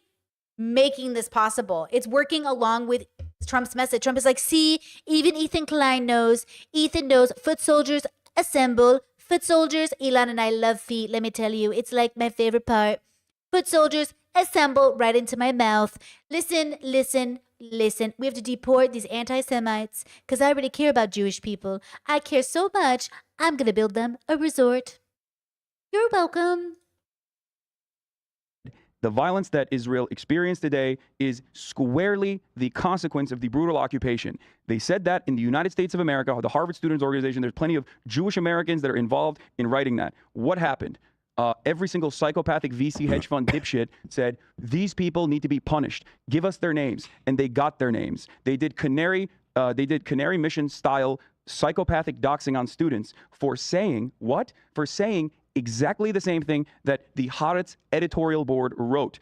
making this possible. It's working along with Trump's message. Trump is like, see, even Ethan Klein knows. Ethan knows. Foot soldiers assemble. Foot soldiers, Elon and I love feet. Let me tell you, it's like my favorite part. Foot soldiers assemble right into my mouth. Listen, listen, listen. We have to deport these anti-Semites because I really care about Jewish people. I care so much, I'm going to build them a resort. You're welcome. The violence that Israel experienced today is squarely the consequence of the brutal occupation. They said that in the United States of America, the Harvard Students Organization. There's plenty of Jewish Americans that are involved in writing that. What happened? Every single psychopathic VC hedge fund dipshit said, these people need to be punished. Give us their names. And they got their names. They did Canary Mission style psychopathic doxing on students for saying what? For saying exactly the same thing that the Haaretz editorial board wrote,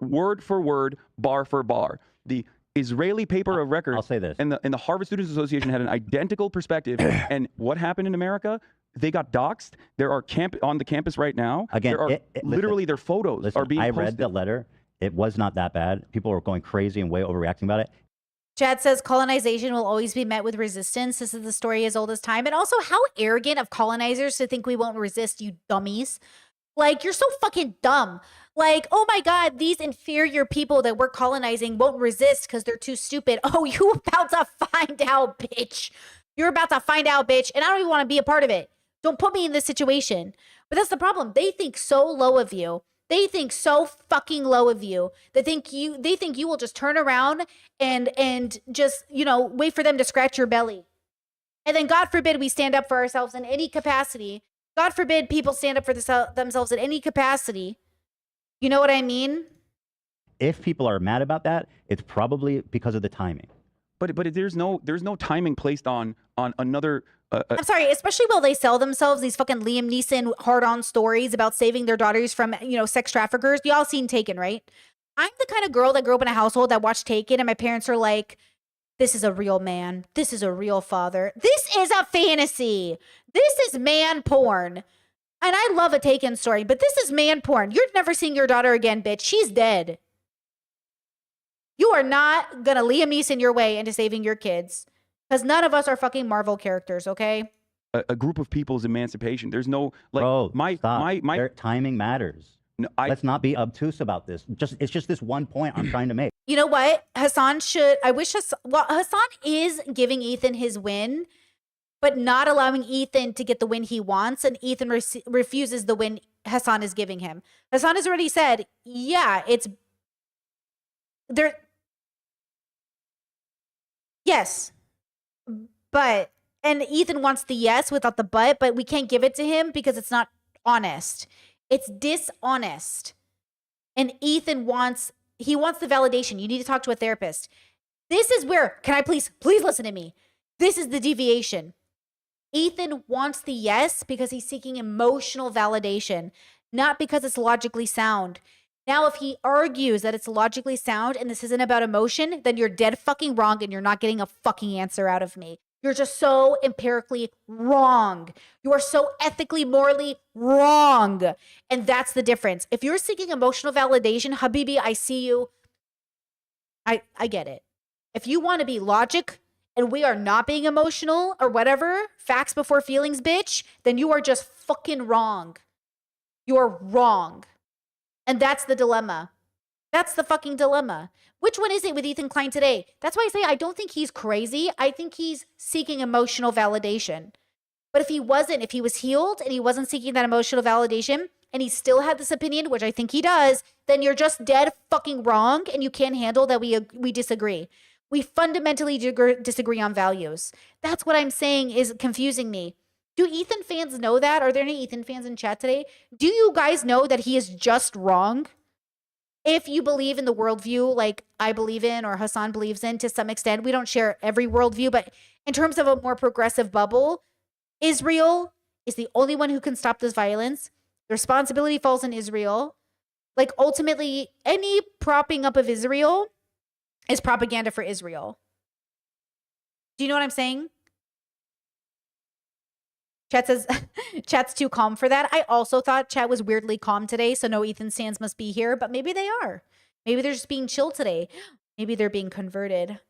word for word, bar for bar. The Israeli paper of record. I'll say this. And the Harvard Students Association had an identical perspective. And what happened in America? They got doxxed. There are on the campus right now. Again, there are literally their photos are being I posted. read the letter. It was not that bad. People were going crazy and way overreacting about it. Chad says colonization will always be met with resistance. This is the story as old as time. And also, how arrogant of colonizers to think we won't resist, you dummies. Like, you're so fucking dumb. Like, oh my God, these inferior people that we're colonizing won't resist because they're too stupid. Oh, you about to find out, bitch. You're about to find out, bitch. And I don't even want to be a part of it. Don't put me in this situation. But that's the problem. They think so low of you. They think so fucking low of you. They think you will just turn around and just, wait for them to scratch your belly. And then God forbid we stand up for ourselves in any capacity. God forbid people stand up for themselves in any capacity. You know what I mean? If people are mad about that, it's probably because of the timing. But there's no timing placed on another. I'm sorry, especially while they sell themselves these fucking Liam Neeson hard-on stories about saving their daughters from, sex traffickers. Y'all seen Taken, right? I'm the kind of girl that grew up in a household that watched Taken, and my parents are like, this is a real man. This is a real father. This is a fantasy. This is man porn. And I love a Taken story, but this is man porn. You're never seeing your daughter again, bitch. She's dead. You are not going to Liam Neeson your way into saving your kids. Because none of us are fucking Marvel characters, okay? A group of people's emancipation. There's no Bro, stop. my Their timing matters. No, Let's not be obtuse about this. It's just this one point I'm trying to make. You know what? Hassan is giving Ethan his win, but not allowing Ethan to get the win he wants, and Ethan refuses the win Hassan is giving him. Hassan has already said, yeah, it's there. Yes. And Ethan wants the yes without the but we can't give it to him because it's not honest. It's dishonest. And Ethan wants the validation. You need to talk to a therapist. This is where, can I please listen to me. This is the deviation. Ethan wants the yes because he's seeking emotional validation, not because it's logically sound. Now, if he argues that it's logically sound and this isn't about emotion, then you're dead fucking wrong and you're not getting a fucking answer out of me. You're just so empirically wrong. You are so ethically, morally wrong. And that's the difference. If you're seeking emotional validation, Habibi, I see you. I get it. If you want to be logic and we are not being emotional or whatever, facts before feelings, bitch, then you are just fucking wrong. You're wrong. And that's the dilemma. That's the fucking dilemma. Which one is it with Ethan Klein today? That's why I say I don't think he's crazy. I think he's seeking emotional validation. But if he was healed and he wasn't seeking that emotional validation and he still had this opinion, which I think he does, then you're just dead fucking wrong and you can't handle that we disagree. We fundamentally disagree on values. That's what I'm saying is confusing me. Do Ethan fans know that? Are there any Ethan fans in chat today? Do you guys know that he is just wrong? If you believe in the worldview like I believe in or Hassan believes in to some extent, we don't share every worldview, but in terms of a more progressive bubble, Israel is the only one who can stop this violence. The responsibility falls on Israel. Like ultimately, any propping up of Israel is propaganda for Israel. Do you know what I'm saying? Chat says, chat's too calm for that. I also thought chat was weirdly calm today, so no Ethan stands must be here, but maybe they are. Maybe they're just being chill today. Maybe they're being converted.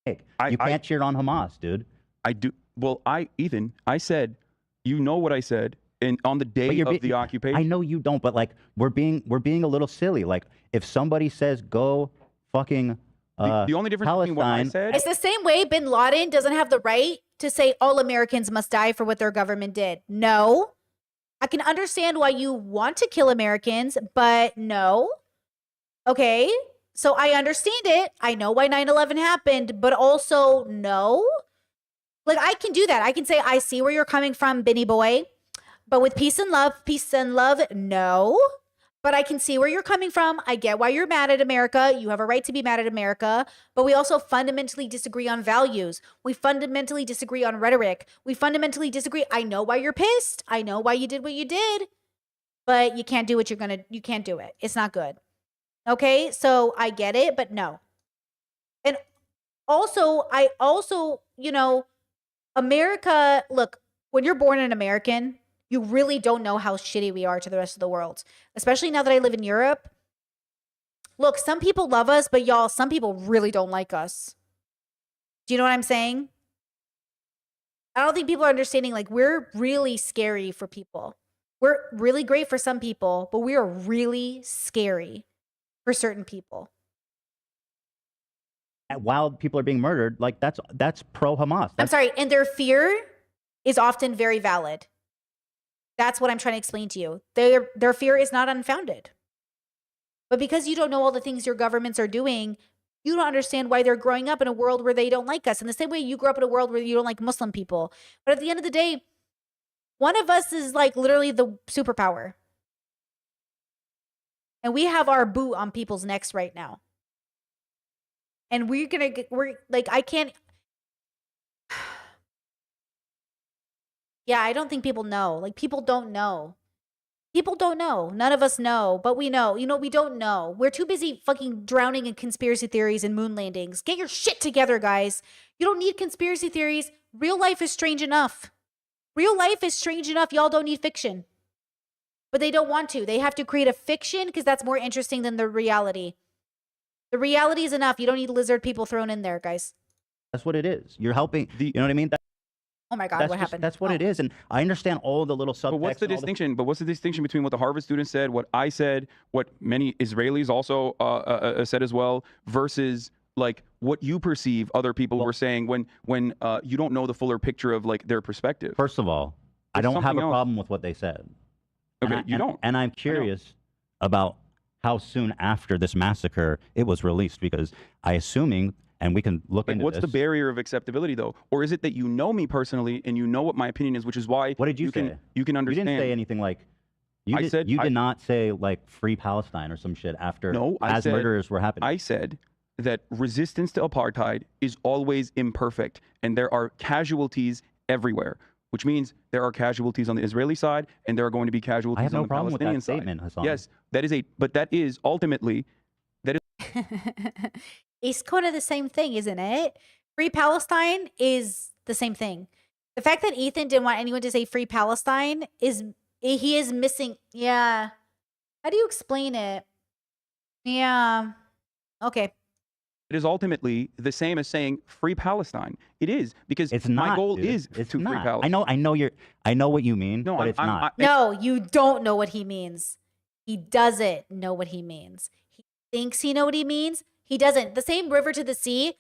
Hey, you can't cheer on Hamas, dude. I do. Well, Ethan, I said, you know what I said on the day of the occupation. I know you don't, but like we're being a little silly. Like if somebody says go fucking the only difference between what I said, it's the same way Bin Laden doesn't have the right to say all Americans must die for what their government did. No. I can understand why you want to kill Americans, but no. Okay. So I understand it. I know why 9/11 happened, but also no. Like I can do that. I can say, I see where you're coming from, Benny boy, but with peace and love, no. But I can see where you're coming from. I get why you're mad at America. You have a right to be mad at America. But we also fundamentally disagree on values. We fundamentally disagree on rhetoric. We fundamentally disagree. I know why you're pissed. I know why you did what you did. But you can't do what you can't do it. It's not good. Okay? So I get it, but no. And also, America, look, when you're born an American, you really don't know how shitty we are to the rest of the world, especially now that I live in Europe. Look, some people love us, but y'all, some people really don't like us. Do you know what I'm saying? I don't think people are understanding, like, we're really scary for people. We're really great for some people, but we are really scary for certain people. While people are being murdered, like that's pro-Hamas. I'm sorry, and their fear is often very valid. That's what I'm trying to explain to you. Their fear is not unfounded. But because you don't know all the things your governments are doing, you don't understand why they're growing up in a world where they don't like us. In the same way you grew up in a world where you don't like Muslim people. But at the end of the day, one of us is like literally the superpower. And we have our boot on people's necks right now. And we're like, I can't. Yeah, I don't think people know. Like, people don't know. People don't know. None of us know, but we know. You know, we don't know. We're too busy fucking drowning in conspiracy theories and moon landings. Get your shit together, guys. You don't need conspiracy theories. Real life is strange enough. Real life is strange enough. Y'all don't need fiction. But they don't want to. They have to create a fiction because that's more interesting than the reality. The reality is enough. You don't need lizard people thrown in there, guys. That's what it is. You're helping. You know what I mean? Oh my God, what happened? That's what it is. And I understand all the little subtext. But what's the distinction? But what's the distinction between what the Harvard student said, what I said, what many Israelis also said as well, versus like what you perceive other people were saying when you don't know the fuller picture of like their perspective? First of all, I don't have a problem with what they said. Okay, you don't. And I'm curious about how soon after this massacre it was released, because I assuming, and we can look into what's this. the barrier of acceptability though? Or is it that you know me personally and you know what my opinion is, which is why what did you say? You can understand. You didn't say anything like you did not say like free Palestine or some shit after as murders were happening. I said that resistance to apartheid is always imperfect and there are casualties everywhere, which means there are casualties on the Israeli side and there are going to be casualties on the Palestinian side. Statement, Hassan. Yes, but that is ultimately It's kind of the same thing, isn't it? Free Palestine is the same thing. The fact that Ethan didn't want anyone to say free Palestine he is missing. Yeah. How do you explain it? Yeah. Okay. It is ultimately the same as saying free Palestine. It is, because it's not, my goal dude. is it's to not. free Palestine. I know what you mean, no, but it's not. No, you don't know what he means. He doesn't know what he means. He thinks he knows what he means. He doesn't. The same river to the sea,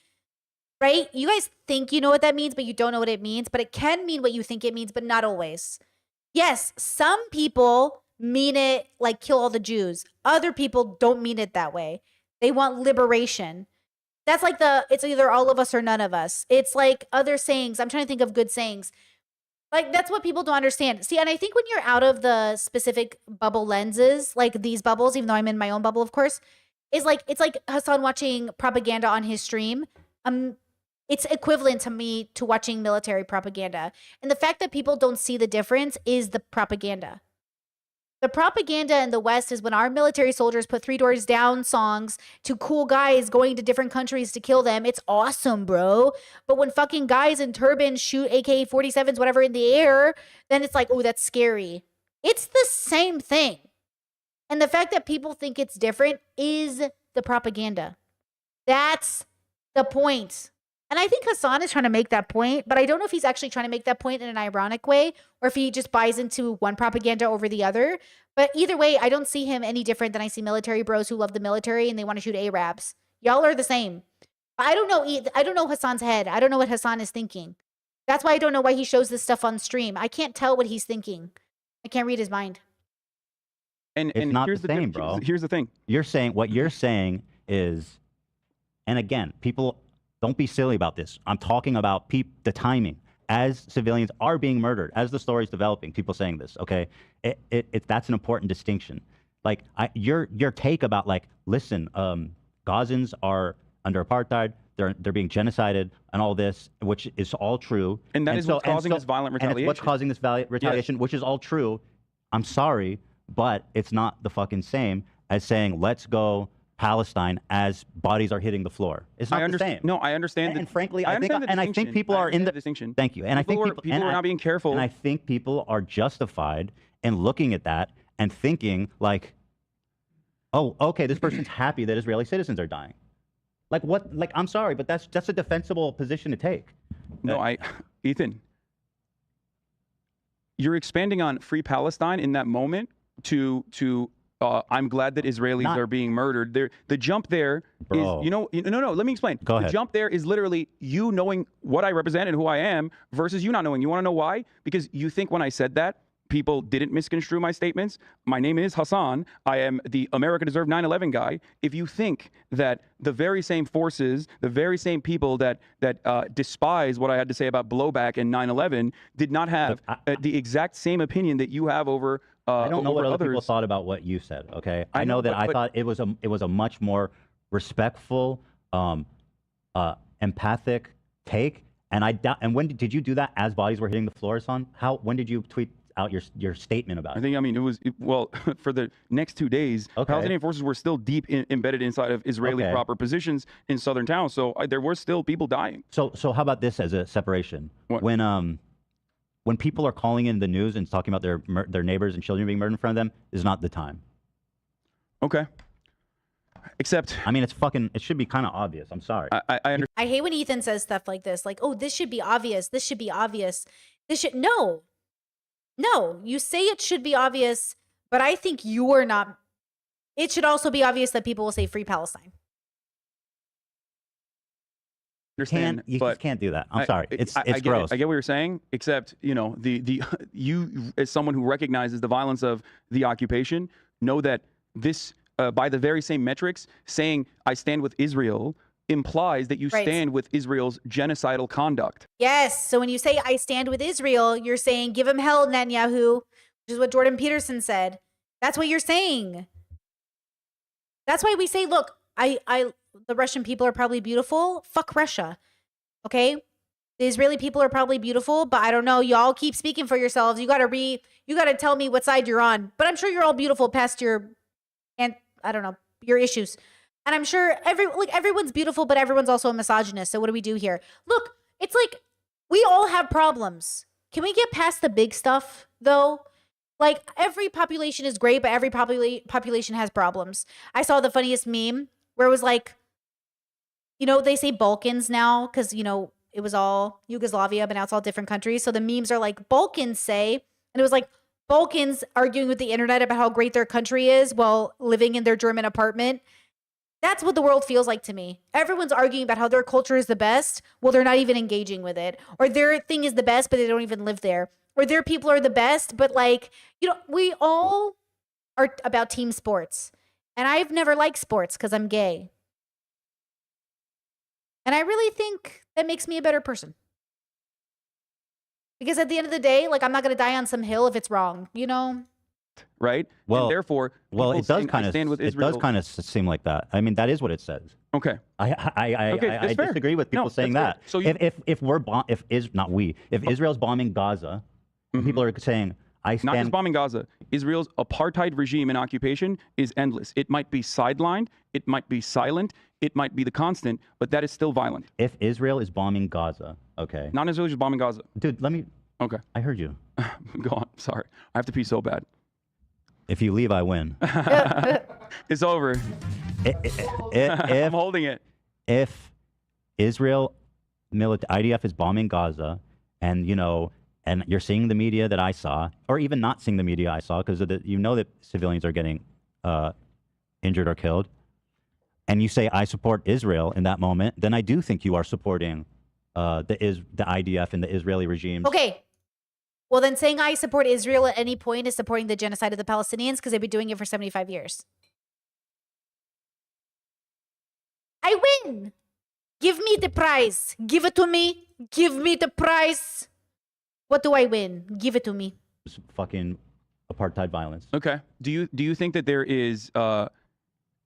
right? You guys think you know what that means, but you don't know what it means. But it can mean what you think it means, but not always. Yes, some people mean it like kill all the Jews. Other people don't mean it that way. They want liberation. That's like it's either all of us or none of us. It's like other sayings. I'm trying to think of good sayings. Like, that's what people don't understand. See, and I think when you're out of the specific bubble lenses, like these bubbles, even though I'm in my own bubble, of course, is like, it's like Hassan watching propaganda on his stream. It's equivalent to me to watching military propaganda. And the fact that people don't see the difference is the propaganda. The propaganda in the West is when our military soldiers put Three Doors Down songs to cool guys going to different countries to kill them. It's awesome, bro. But when fucking guys in turbans shoot AK-47s, whatever, in the air, then it's like, oh, that's scary. It's the same thing. And the fact that people think it's different is the propaganda. That's the point. And I think Hassan is trying to make that point, but I don't know if he's actually trying to make that point in an ironic way or if he just buys into one propaganda over the other. But either way, I don't see him any different than I see military bros who love the military and they want to shoot Arabs. Y'all are the same. I don't know. I don't know Hassan's head. I don't know what Hassan is thinking. That's why I don't know why he shows this stuff on stream. I can't tell what he's thinking. I can't read his mind. And It's not here's the same, bro. Here's the thing. What you're saying is, and again, people, don't be silly about this. I'm talking about the timing. As civilians are being murdered, as the story's developing, people saying this, okay? That's an important distinction. Like, your take about, like, listen, Gazans are under apartheid, they're being genocided and all this, which is all true. And that is what's causing this violent retaliation. And it's what's causing this retaliation, which is all true. I'm sorry, but it's not the fucking same as saying, let's go Palestine as bodies are hitting the floor. It's not the same. No, I understand. And frankly, I think people are in the distinction. Thank you. And I think people are not being careful. And I think people are justified in looking at that and thinking like, oh, okay, this person's happy that Israeli citizens are dying. Like what? Like, I'm sorry, but that's a defensible position to take. No, Ethan, you're expanding on Free Palestine in that moment to I'm glad that Israelis are being murdered. The jump there is, no, let me explain. Go ahead. The jump there is literally you knowing what I represent and who I am versus you not knowing. You want to know why? Because you think when I said that, people didn't misconstrue my statements. My name is Hassan. I am the America Deserved 9/11 guy. If you think that the very same forces, the very same people that despise what I had to say about blowback and 9/11 did not have the exact same opinion that you have over I don't know what other people others. thought about what you said. Okay, I know, know that but I thought it was a much more respectful, empathic take. And and when did you do that as bodies were hitting the floor, son? When did you tweet out your statement about it? It was for the next 2 days, Palestinian forces were still deep embedded inside of Israeli proper positions in southern towns. So there were still people dying. So how about this as a separation? What? When people are calling in the news and talking about their neighbors and children being murdered in front of them is not the time. Okay. Except, I mean, it should be kind of obvious. I'm sorry. I understand. I hate when Ethan says stuff like this, like, oh, this should be obvious. This should be obvious. No, you say it should be obvious, but I think you're not. It should also be obvious that people will say Free Palestine. You But just can't do that. I'm sorry. It's gross. I get what you're saying, except, you as someone who recognizes the violence of the occupation, know that this, by the very same metrics, saying I stand with Israel implies that you stand with Israel's genocidal conduct. Yes. So when you say I stand with Israel, you're saying give him hell, Netanyahu, which is what Jordan Peterson said. That's what you're saying. That's why we say, look, the Russian people are probably beautiful. Fuck Russia. Okay? The Israeli people are probably beautiful, but I don't know. Y'all keep speaking for yourselves. You gotta tell me what side you're on. But I'm sure you're all beautiful past your issues. And I'm sure everyone's beautiful, but everyone's also a misogynist. So what do we do here? Look, it's like we all have problems. Can we get past the big stuff though? Like, every population is great, but every population has problems. I saw the funniest meme where it was like, they say Balkans now because, it was all Yugoslavia, but now it's all different countries. So the memes are like, Balkans say, and it was like Balkans arguing with the internet about how great their country is while living in their German apartment. That's what the world feels like to me. Everyone's arguing about how their culture is the best. Well, they're not even engaging with it. Or their thing is the best, but they don't even live there. Or their people are the best, but we all are about team sports. And I've never liked sports because I'm gay. And I really think that makes me a better person. Because at the end of the day, like, I'm not going to die on some hill if it's wrong, you know? Right? Well, and therefore, well, people it does saying, kind "I of stand with it Israel." does kind of seem like that. I mean, that is what it says. Okay. I Okay, that's fair. disagree with people No, saying that's fair. that. So you- if Israel's bombing Gaza, people are saying I Not just stand. bombing Gaza. Israel's apartheid regime and occupation is endless. It might be sidelined, it might be silent, it might be the constant, but that is still violent. If Israel is bombing Gaza, okay, Not necessarily just bombing Gaza. dude, let me. Okay. I heard you. Go on. Sorry. I have to pee so bad. If you leave, I win. It's over. I'm if holding it. if Israel IDF is bombing Gaza, and and you're seeing the media that I saw, or even not seeing the media I saw, because that civilians are getting injured or killed, and you say I support Israel in that moment, then I do think you are supporting the IDF and the Israeli regime. Okay. Well, then saying I support Israel at any point is supporting the genocide of the Palestinians because they've been doing it for 75 years. I win. Give me the prize. Give it to me. Give me the prize. What do I win? Give it to me. Fucking apartheid violence. Okay. Do you think that there is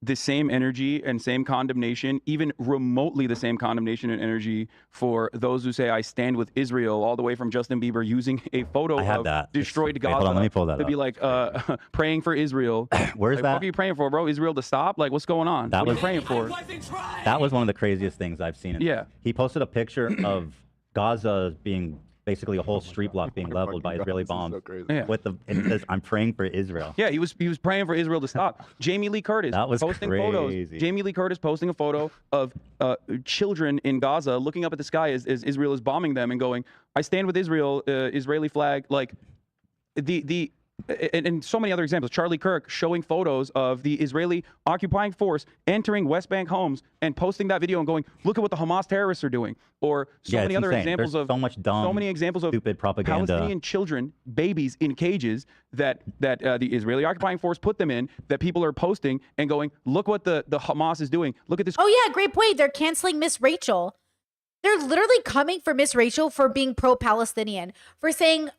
the same energy and same condemnation, even remotely the same condemnation and energy for those who say I stand with Israel, all the way from Justin Bieber using a photo I have of that. destroyed Wait, Gaza hold on, let me pull that to up. be like praying for Israel? Where's Like, that? what are you praying for, bro? Israel to stop? Like, what's going on? That What are was- you praying for? That was one of the craziest things I've seen. Yeah. He posted a picture of Gaza being basically a whole street block being leveled by Israeli bombs. So crazy. Yeah. And it says, "I'm praying for Israel." Yeah, he was praying for Israel to stop. Jamie Lee Curtis That was posting crazy. photos. Jamie Lee Curtis posting a photo of children in Gaza looking up at the sky as Israel is bombing them and going, "I stand with Israel." Israeli flag, like and so many other examples. Charlie Kirk showing photos of the Israeli occupying force entering West Bank homes and posting that video and going, "Look at what the Hamas terrorists are doing." Or so Yeah, many it's other insane. examples There's of so much dumb, so many examples of stupid propaganda. Palestinian children, babies in cages that the Israeli occupying force put them in, that people are posting and going, "Look what the Hamas is doing. Look at this." Oh, yeah, great point. They're canceling Miss Rachel. They're literally coming for Miss Rachel for being pro-Palestinian, for saying,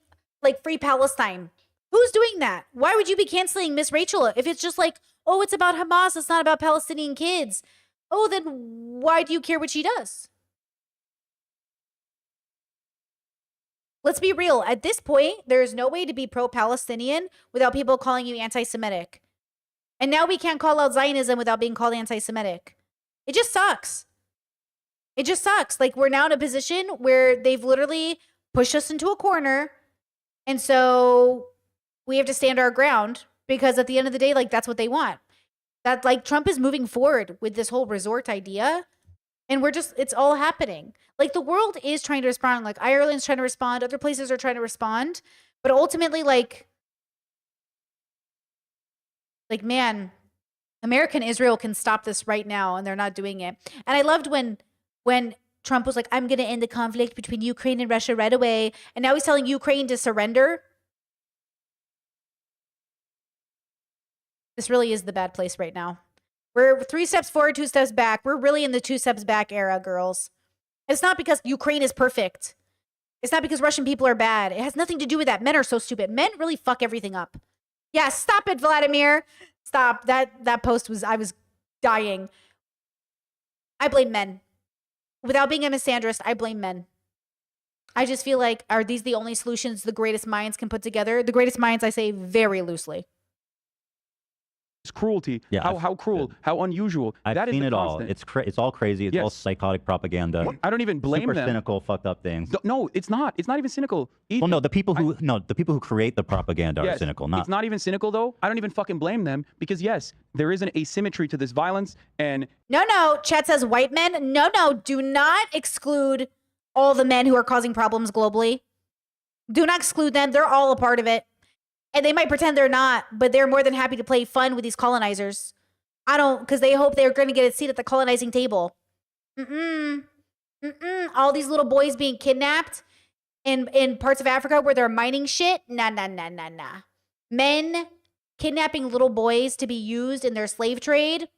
like, free Palestine. Who's doing that? Why would you be canceling Miss Rachel if it's just like, oh, it's about Hamas, it's not about Palestinian kids? Oh, then why do you care what she does? Let's be real. At this point, there's no way to be pro-Palestinian without people calling you anti-Semitic. And now we can't call out Zionism without being called anti-Semitic. It just sucks. It just sucks. Like, we're now in a position where they've literally pushed us into a corner. And so we have to stand our ground because at the end of the day, like, that's what they want. That, like, Trump is moving forward with this whole resort idea. And it's all happening. Like, the world is trying to respond. Like, Ireland's trying to respond. Other places are trying to respond. But ultimately, like, man, America and Israel can stop this right now, and they're not doing it. And I loved when Trump was like, I'm going to end the conflict between Ukraine and Russia right away. And now he's telling Ukraine to surrender. This really is the bad place right now. We're 3 steps forward, 2 steps back. We're really in the 2 steps back era, girls. It's not because Ukraine is perfect. It's not because Russian people are bad. It has nothing to do with that. Men are so stupid. Men really fuck everything up. Yeah, stop it, Vladimir. Stop. That post I was dying. I blame men. Without being a misandrist, I blame men. I just feel like, are these the only solutions the greatest minds can put together? The greatest minds, I say very loosely. Cruelty. Yeah, how cruel, how unusual. I've That is seen the it all. constant. It's all crazy. It's all Yes. psychotic propaganda. I don't even blame Super them. cynical, fucked up things. No, it's not. It's not even cynical. Well, no, the people who create the propaganda are Yes, cynical. Not It's not even cynical, though. I don't even fucking blame them because, yes, there is an asymmetry to this violence. And No. Chat says white men. No. Do not exclude all the men who are causing problems globally. Do not exclude them. They're all a part of it. And they might pretend they're not, but they're more than happy to play fun with these colonizers. Because they hope they're going to get a seat at the colonizing table. All these little boys being kidnapped in parts of Africa where they're mining shit. Nah. Men kidnapping little boys to be used in their slave trade.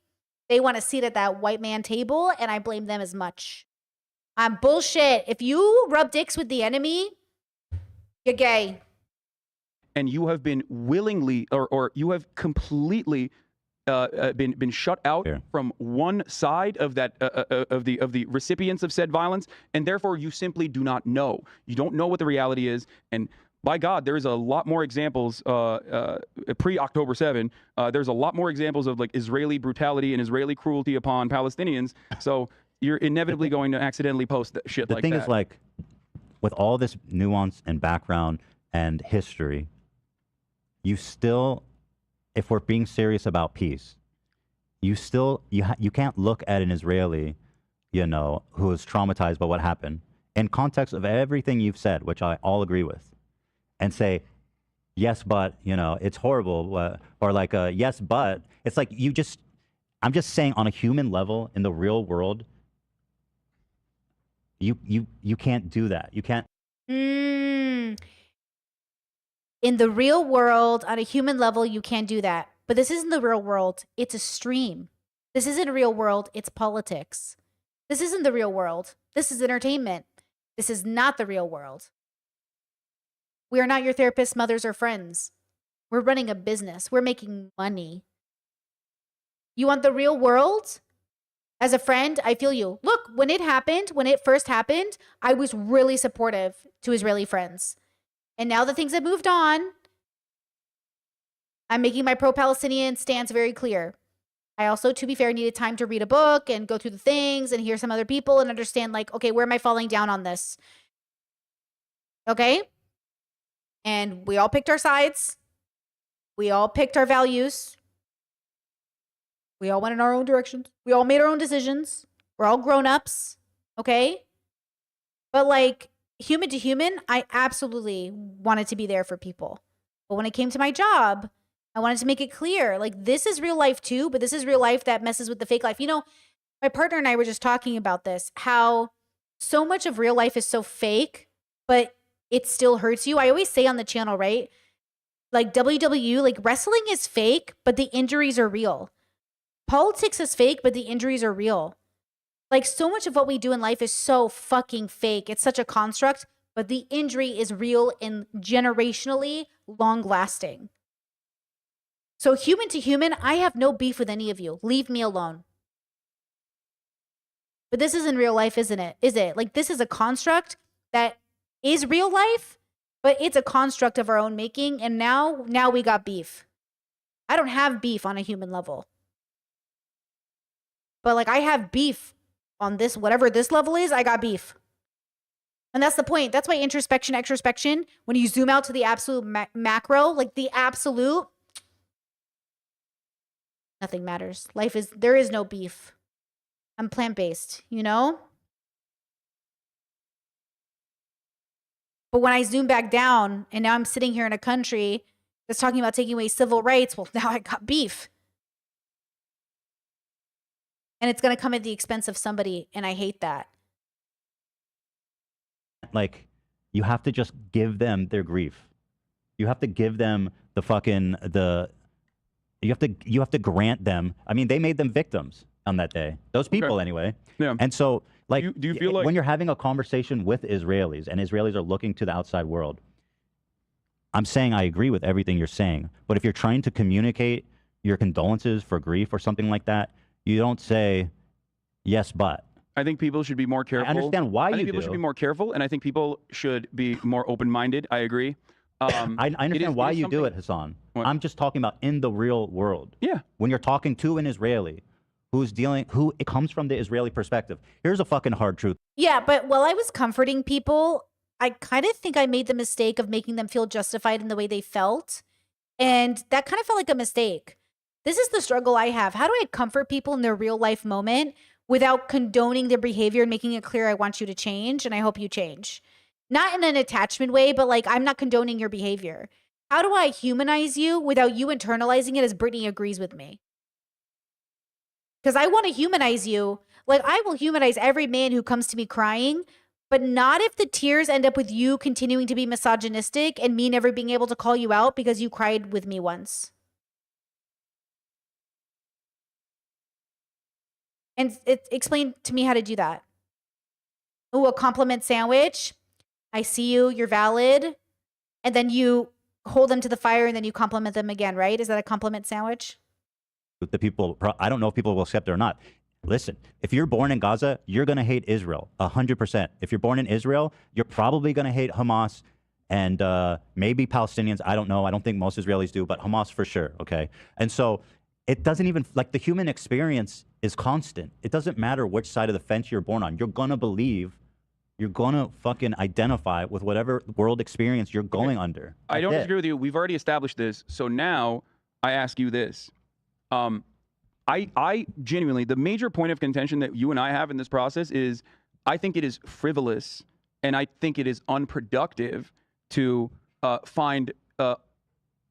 They want a seat at that white man table, and I blame them as much. I'm bullshit. If you rub dicks with the enemy, you're gay. And you have been willingly, or you have completely been shut out Fair. from one side of that of the recipients of said violence, and therefore you simply do not know. You don't know what the reality is, and by God, there is a lot more examples pre-October 7. There's a lot more examples of like Israeli brutality and Israeli cruelty upon Palestinians. So you're inevitably going to accidentally post shit The like thing that. is, like, with all this nuance and background and history, you still, if we're being serious about peace, you can't look at an Israeli, who is traumatized by what happened in context of everything you've said, which I all agree with, and say, yes, but, it's horrible, or like, yes, but. It's like I'm just saying on a human level in the real world, you can't do that. You can't. In the real world, on a human level, you can't do that. But this isn't the real world. It's a stream. This isn't a real world. It's politics. This isn't the real world. This is entertainment. This is not the real world. We are not your therapists, mothers, or friends. We're running a business. We're making money. You want the real world? As a friend, I feel you. Look, when it first happened, I was really supportive to Israeli friends. And now that things have moved on, I'm making my pro-Palestinian stance very clear. I also, to be fair, needed time to read a book and go through the things and hear some other people and understand, like, okay, where am I falling down on this? Okay? And we all picked our sides. We all picked our values. We all went in our own directions. We all made our own decisions. We're all grown-ups. Okay? But, like, human to human, I absolutely wanted to be there for people. But when it came to my job, I wanted to make it clear, like, this is real life too, but this is real life that messes with the fake life. My partner and I were just talking about this, how so much of real life is so fake, but it still hurts you. I always say on the channel, right? Like WW, like wrestling is fake, but the injuries are real. Politics is fake, but the injuries are real. Like, so much of what we do in life is so fucking fake. It's such a construct, but the injury is real and generationally long lasting. So human to human, I have no beef with any of you. Leave me alone. But this isn't real life, isn't it? Is it? Like, this is a construct that is real life, but it's a construct of our own making. And now we got beef. I don't have beef on a human level. But like, I have beef on this, whatever this level is, I got beef. And that's the point. That's why introspection, extrospection, when you zoom out to the absolute macro, like the absolute, nothing matters. There is no beef. I'm plant-based, But when I zoom back down and now I'm sitting here in a country that's talking about taking away civil rights, well, now I got beef. And it's going to come at the expense of somebody, and I hate that. Like, you have to just give them their grief. You have to give them you have to grant them. I mean, they made them victims on that day. Those people, anyway. Yeah. And so, like, do you feel like when you're having a conversation with Israelis and Israelis are looking to the outside world, I'm saying I agree with everything you're saying. But if you're trying to communicate your condolences for grief or something like that, you don't say, yes, but. I think people should be more careful. I understand why I think you people do. should be more careful, and I think people should be more open-minded. I agree. I understand why you do it, Hassan. What? I'm just talking about in the real world. Yeah. When you're talking to an Israeli who it comes from the Israeli perspective. Here's a fucking hard truth. Yeah, but while I was comforting people, I kind of think I made the mistake of making them feel justified in the way they felt. And that kind of felt like a mistake. This is the struggle I have. How do I comfort people in their real life moment without condoning their behavior and making it clear I want you to change and I hope you change? Not in an attachment way, but like, I'm not condoning your behavior. How do I humanize you without you internalizing it as Brittany agrees with me? Because I want to humanize you. Like, I will humanize every man who comes to me crying, but not if the tears end up with you continuing to be misogynistic and me never being able to call you out because you cried with me once. And explain to me how to do that. Ooh, a compliment sandwich. I see you, you're valid. And then you hold them to the fire and then you compliment them again, right? Is that a compliment sandwich? The people, I don't know if people will accept it or not. Listen, if you're born in Gaza, you're going to hate Israel 100%. If you're born in Israel, you're probably going to hate Hamas and maybe Palestinians. I don't know. I don't think most Israelis do, but Hamas for sure. Okay. And so it doesn't even, like, the human experience is constant. It doesn't matter which side of the fence you're born on. You're going to believe, you're going to fucking identify with whatever world experience you're going under. I don't That's it. disagree with you. We've already established this. So now I ask you this. I genuinely, the major point of contention that you and I have in this process is I think it is frivolous and I think it is unproductive to find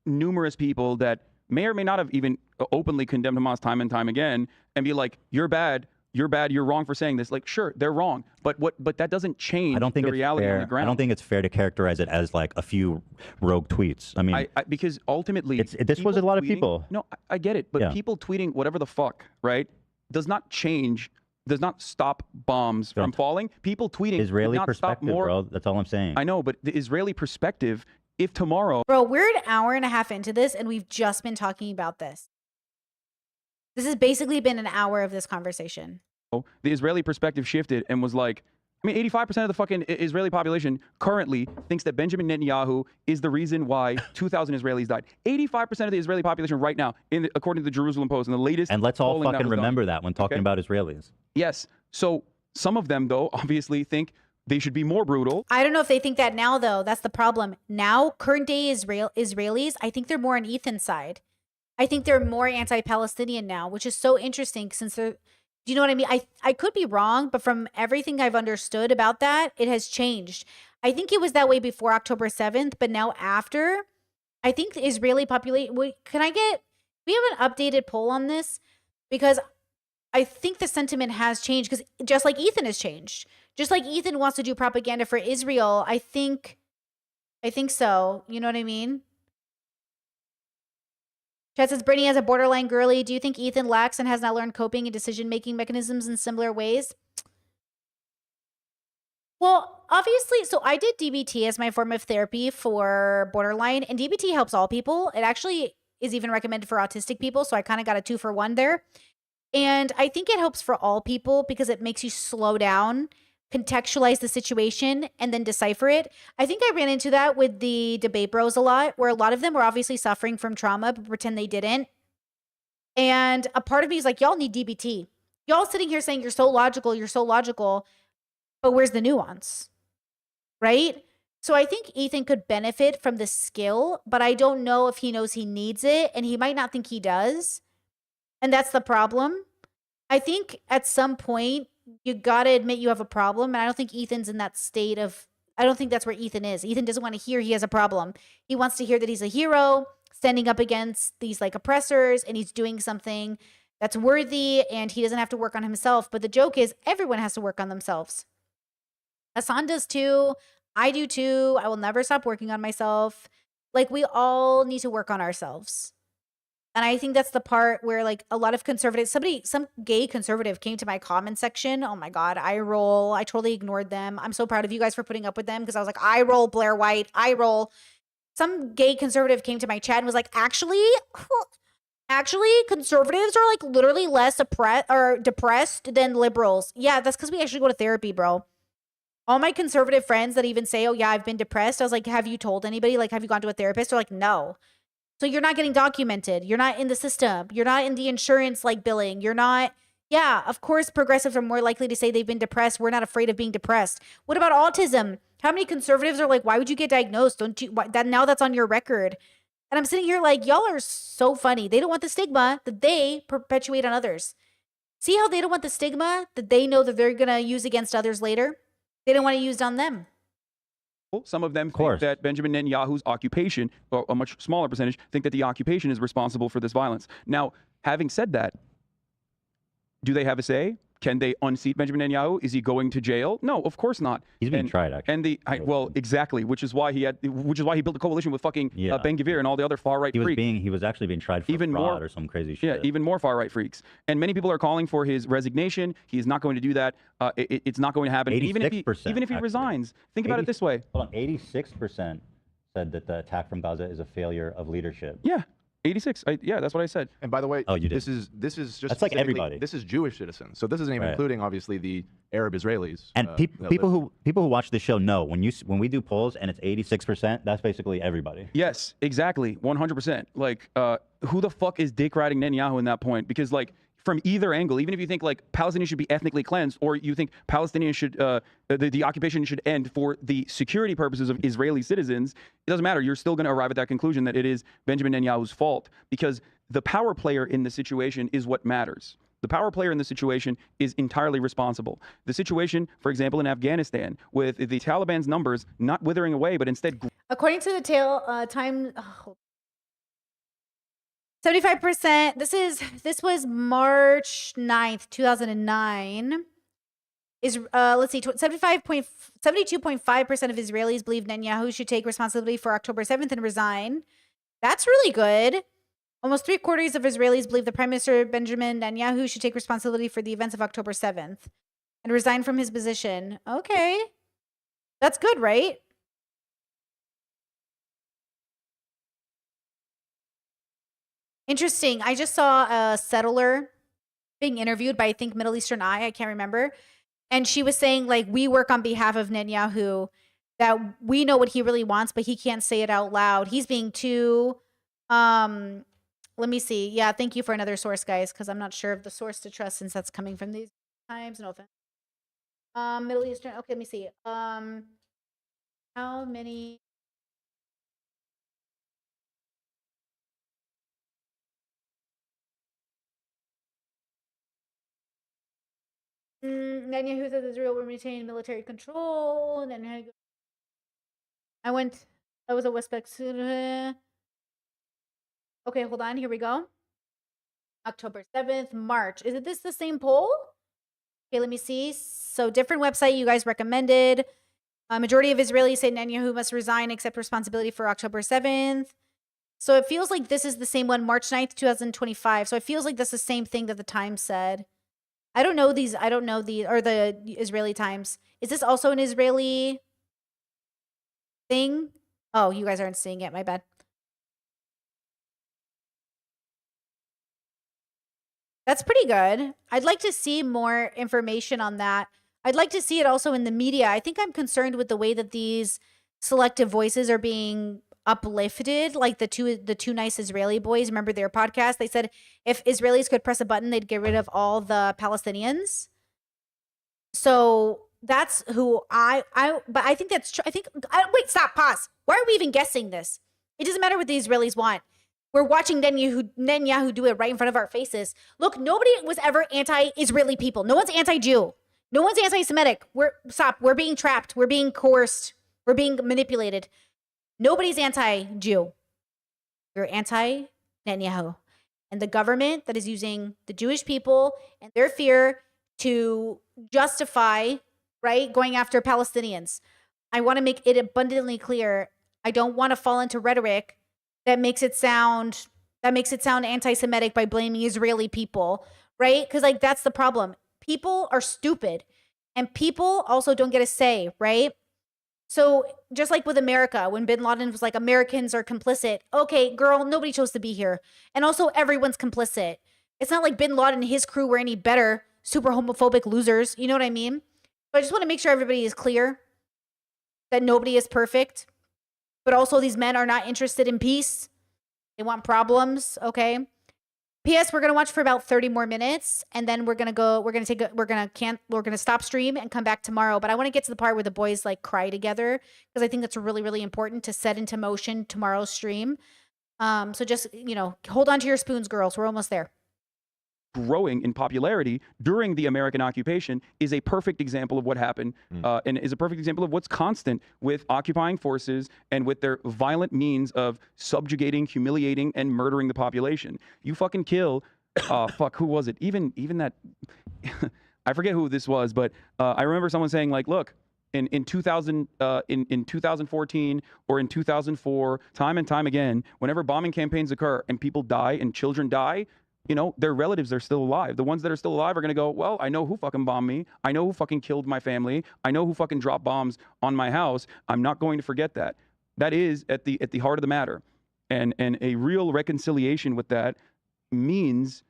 numerous people that may or may not have even openly condemned Hamas time and time again and be like, you're bad, you're wrong for saying this. Like, sure, they're wrong, but that doesn't change I don't think the it's reality fair. on the ground. I don't think it's fair to characterize it as like a few rogue tweets. I mean, because ultimately, this was a lot of tweeting- people. No, I get it, but Yeah. people tweeting whatever the fuck, right, does not change, does not stop bombs from falling. People tweeting Israeli did not stop perspective, more. bro. That's all I'm saying. I know, but the Israeli perspective, if tomorrow Bro, we're an hour and a half into this and we've just been talking about this. This has basically been an hour of this conversation. the Israeli perspective shifted and was like, I mean, 85% of the fucking Israeli population currently thinks that Benjamin Netanyahu is the reason why 2,000 Israelis died. 85% of the Israeli population right now, according to the Jerusalem Post, in the latest And let's all polling that fucking was done. remember that when talking Okay. about Israelis. Yes. So some of them, though, obviously think they should be more brutal. I don't know if they think that now, though. That's the problem. Now, current day Israelis, I think they're more on Ethan's side. I think they're more anti-Palestinian now, which is so interesting since they're, do you know what I mean? I could be wrong, but from everything I've understood about that, it has changed. I think it was that way before October 7th, but now after, I think the Israeli population, we have an updated poll on this? Because I think the sentiment has changed, because just like Ethan has changed. Just like Ethan wants to do propaganda for Israel, I think so. You know what I mean? Chad says, Brittany as a borderline girly, do you think Ethan lacks and has not learned coping and decision-making mechanisms in similar ways? Well, obviously, so I did DBT as my form of therapy for borderline, and DBT helps all people. It actually is even recommended for autistic people, so I kind of got a 2-for-1 there. And I think it helps for all people because it makes you slow down, contextualize the situation, and then decipher it. I think I ran into that with the debate bros a lot, where a lot of them were obviously suffering from trauma, but pretend they didn't. And a part of me is like, y'all need DBT. Y'all sitting here saying you're so logical, but where's the nuance? Right? So I think Ethan could benefit from the skill, but I don't know if he knows he needs it, and he might not think he does. And that's the problem. I think at some point, you got to admit you have a problem. And I don't think Ethan's in that state of, I don't think that's where Ethan is. Ethan doesn't want to hear he has a problem. He wants to hear that he's a hero, standing up against these like oppressors, and he's doing something that's worthy, and he doesn't have to work on himself. But the joke is everyone has to work on themselves. Hassan does too. I do too. I will never stop working on myself. Like, we all need to work on ourselves. And I think that's the part where, like, a lot of conservatives, some gay conservative came to my comment section. Oh my God, I roll. I totally ignored them. I'm so proud of you guys for putting up with them, because I was like, I roll, Blair White, I roll. Some gay conservative came to my chat and was like, actually, conservatives are like literally less depressed than liberals. Yeah, that's because we actually go to therapy, bro. All my conservative friends that even say, oh yeah, I've been depressed. I was like, have you told anybody? Like, have you gone to a therapist? They're like, no. So you're not getting documented. You're not in the system. You're not in the insurance like billing. You're not. Yeah, of course, progressives are more likely to say they've been depressed. We're not afraid of being depressed. What about autism? How many conservatives are like, why would you get diagnosed? Don't you? Now that's on your record. And I'm sitting here like, y'all are so funny. They don't want the stigma that they perpetuate on others. See how they don't want the stigma that they know that they're going to use against others later? They don't want to use it on them. Some of them think that Benjamin Netanyahu's occupation, or a much smaller percentage, think that the occupation is responsible for this violence. Now, having said that, do they have a say? Can they unseat Benjamin Netanyahu? Is he going to jail? No, of course not. He's being tried, actually. Well, exactly, which is why he built a coalition with fucking Ben Gvir and all the other far right freaks. He was actually being tried for fraud or some crazy shit. Yeah, even more far right freaks. And many people are calling for his resignation. He is not going to do that. It's not going to happen. Even if he resigns, think about it this way. Hold on, 86% said that the attack from Gaza is a failure of leadership. Yeah. 86. Yeah, that's what I said. And by the way, you did. this is just That's like everybody. This is Jewish citizens, so this isn't even including obviously the Arab Israelis. And people who watch the show know when we do polls and it's 86%, that's basically everybody. Yes, exactly, 100%. Like, who the fuck is dick riding Netanyahu in that point? Because like, from either angle, even if you think like Palestinians should be ethnically cleansed, or you think Palestinians should, the occupation should end for the security purposes of Israeli citizens, it doesn't matter. You're still going to arrive at that conclusion that it is Benjamin Netanyahu's fault, because the power player in the situation is what matters. The power player in the situation is entirely responsible. The situation, for example, in Afghanistan, with the Taliban's numbers not withering away, but instead... According to the time... 75%. This was March 9th, 2009. Let's see, 72.5% of Israelis believe Netanyahu should take responsibility for October 7th and resign. That's really good. Almost 3/4 of Israelis believe the Prime Minister Benjamin Netanyahu should take responsibility for the events of October 7th and resign from his position. Okay. That's good, right? Interesting. I just saw a settler being interviewed by, I think, Middle Eastern Eye. I can't remember. And she was saying, like, we work on behalf of Netanyahu, that we know what he really wants, but he can't say it out loud. He's being too, let me see. Yeah, thank you for another source, guys, because I'm not sure of the source to trust since that's coming from these times. No offense. Middle Eastern. Okay, let me see. How many... Netanyahu says Israel will maintain military control. And then I was a West Bank. Okay, hold on. Here we go. October 7th, March. Is this the same poll? Okay, let me see. So different website you guys recommended. A majority of Israelis say Netanyahu must resign, accept responsibility for October 7th. So it feels like this is the same one, March 9th, 2025. So it feels like that's the same thing that the Times said. I don't know the Israeli Times. Is this also an Israeli thing? Oh, you guys aren't seeing it. My bad. That's pretty good. I'd like to see more information on that. I'd like to see it also in the media. I think I'm concerned with the way that these selective voices are being uplifted, like the two nice Israeli boys. Remember their podcast? They said if Israelis could press a button, they'd get rid of all the Palestinians. So that's who but I think that's true. Wait, stop, pause. Why are we even guessing this? It doesn't matter what the Israelis want. We're watching Netanyahu do it right in front of our faces. Look, nobody was ever anti-Israeli people. No one's anti-Jew. No one's anti-Semitic. We're being trapped. We're being coerced. We're being manipulated. Nobody's anti-Jew. You're anti-Netanyahu. And the government that is using the Jewish people and their fear to justify, right, going after Palestinians. I want to make it abundantly clear. I don't want to fall into rhetoric that makes it sound anti-Semitic by blaming Israeli people, right? Because like that's the problem. People are stupid, and people also don't get a say, right? So just like with America, when Bin Laden was like, Americans are complicit. Okay, girl, nobody chose to be here. And also everyone's complicit. It's not like Bin Laden and his crew were any better, super homophobic losers. You know what I mean? But I just want to make sure everybody is clear that nobody is perfect. But also these men are not interested in peace. They want problems, okay? P.S. We're going to watch for about 30 more minutes, and then we're going to stop stream and come back tomorrow. But I want to get to the part where the boys like cry together, because I think that's really, really important to set into motion tomorrow's stream. So just, hold on to your spoons, girls. We're almost there. Growing in popularity during the American occupation is a perfect example of what happened and is a perfect example of what's constant with occupying forces and with their violent means of subjugating, humiliating, and murdering the population. You fucking kill, who was it? Even that, I forget who this was, but I remember someone saying like, look, in 2014 or in 2004, time and time again, whenever bombing campaigns occur and people die and children die, you know, their relatives are still alive. The ones that are still alive are going to go, well, I know who fucking bombed me. I know who fucking killed my family. I know who fucking dropped bombs on my house. I'm not going to forget that. That is at the heart of the matter. And a real reconciliation with that means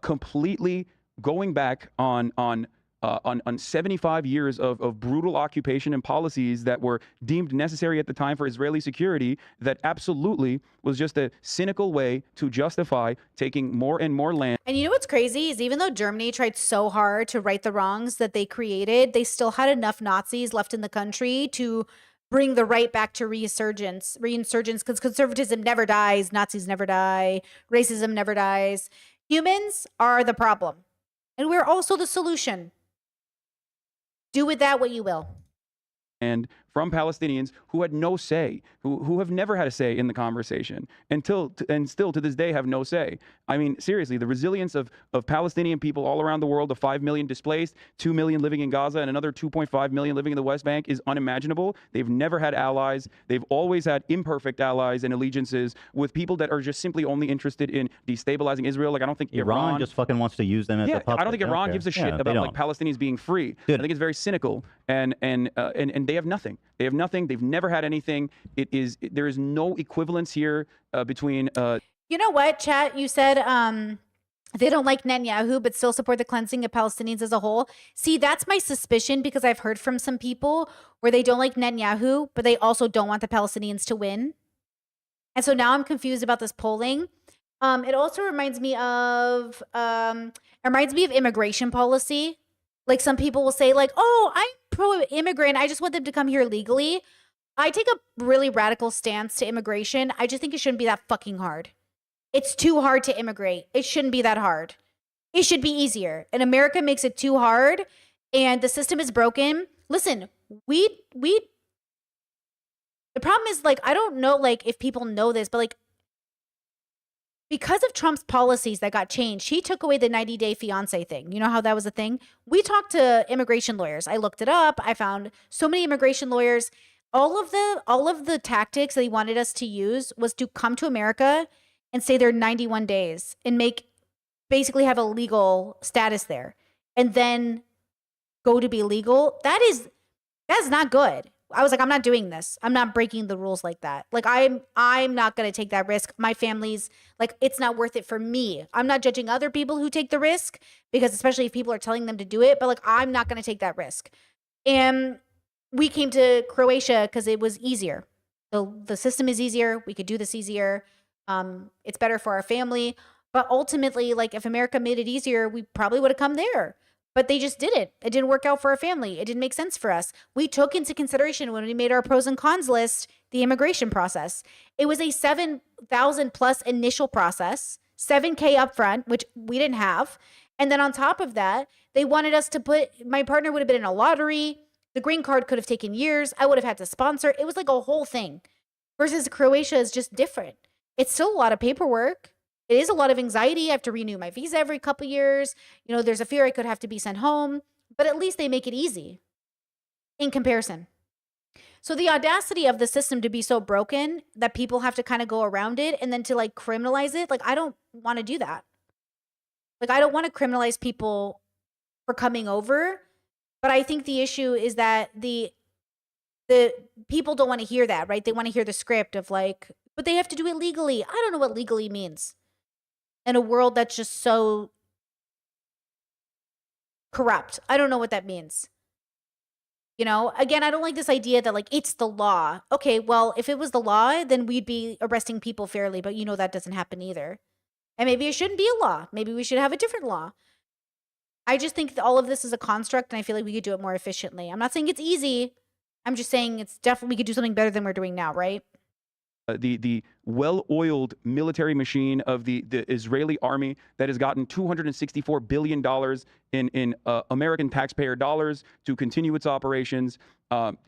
completely going back on 75 years of brutal occupation and policies that were deemed necessary at the time for Israeli security, that absolutely was just a cynical way to justify taking more and more land. And you know what's crazy is even though Germany tried so hard to right the wrongs that they created, they still had enough Nazis left in the country to bring the right back to reinsurgence, because conservatism never dies, Nazis never die, racism never dies. Humans are the problem, and we're also the solution. Do with that what you will. And from Palestinians who had no say, who have never had a say in the conversation, and still to this day have no say. I mean, seriously, the resilience of Palestinian people all around the world, of 5 million displaced, 2 million living in Gaza, and another 2.5 million living in the West Bank is unimaginable. They've never had allies. They've always had imperfect allies and allegiances with people that are just simply only interested in destabilizing Israel. Like, I don't think Iran just fucking wants to use them as a puppet. I don't think Iran gives a shit about like Palestinians being free. Dude. I think it's very cynical, and they have nothing. They have nothing. They've never had anything. There is no equivalence here between. You know what, chat? You said they don't like Netanyahu, but still support the cleansing of Palestinians as a whole. See, that's my suspicion, because I've heard from some people where they don't like Netanyahu, but they also don't want the Palestinians to win. And so now I'm confused about this polling. It also reminds me of immigration policy. Like, some people will say like, oh, I'm pro-immigrant. I just want them to come here legally. I take a really radical stance to immigration. I just think it shouldn't be that fucking hard. It's too hard to immigrate. It shouldn't be that hard. It should be easier. And America makes it too hard, and the system is broken. Listen, the problem is, like, I don't know, like, if people know this, but like, because of Trump's policies that got changed, he took away the 90-day fiance thing. You know how that was a thing? We talked to immigration lawyers. I looked it up. I found so many immigration lawyers. All of the tactics that he wanted us to use was to come to America and stay there 91 days and basically have a legal status there, and then go to be legal. That's not good. I was like, I'm not doing this. I'm not breaking the rules like that. Like, I'm not going to take that risk. My family's like, it's not worth it for me. I'm not judging other people who take the risk, because especially if people are telling them to do it, but like, I'm not going to take that risk. And we came to Croatia because it was easier. The system is easier. We could do this easier. It's better for our family. But ultimately, like, if America made it easier, we probably would have come there. But they just didn't. It didn't work out for our family. It didn't make sense for us. We took into consideration, when we made our pros and cons list, the immigration process. It was a 7,000 plus initial process, $7,000 upfront, which we didn't have. And then on top of that, they wanted us to my partner would have been in a lottery. The green card could have taken years. I would have had to sponsor. It was like a whole thing. Versus Croatia is just different. It's still a lot of paperwork. It is a lot of anxiety. I have to renew my visa every couple years. You know, there's a fear I could have to be sent home, but at least they make it easy in comparison. So the audacity of the system to be so broken that people have to kind of go around it, and then to like criminalize it. Like, I don't want to do that. Like, I don't want to criminalize people for coming over, but I think the issue is that the people don't want to hear that, right? They want to hear the script of like, but they have to do it legally. I don't know what legally means in a world that's just so corrupt. I don't know what that means. You know, again, I don't like this idea that like, it's the law. Okay, well, if it was the law, then we'd be arresting people fairly, but you know, that doesn't happen either. And maybe it shouldn't be a law. Maybe we should have a different law. I just think that all of this is a construct, and I feel like we could do it more efficiently. I'm not saying it's easy. I'm just saying it's definitely, we could do something better than we're doing now, right? The well-oiled military machine of the Israeli army that has gotten $264 billion in American taxpayer dollars to continue its operations.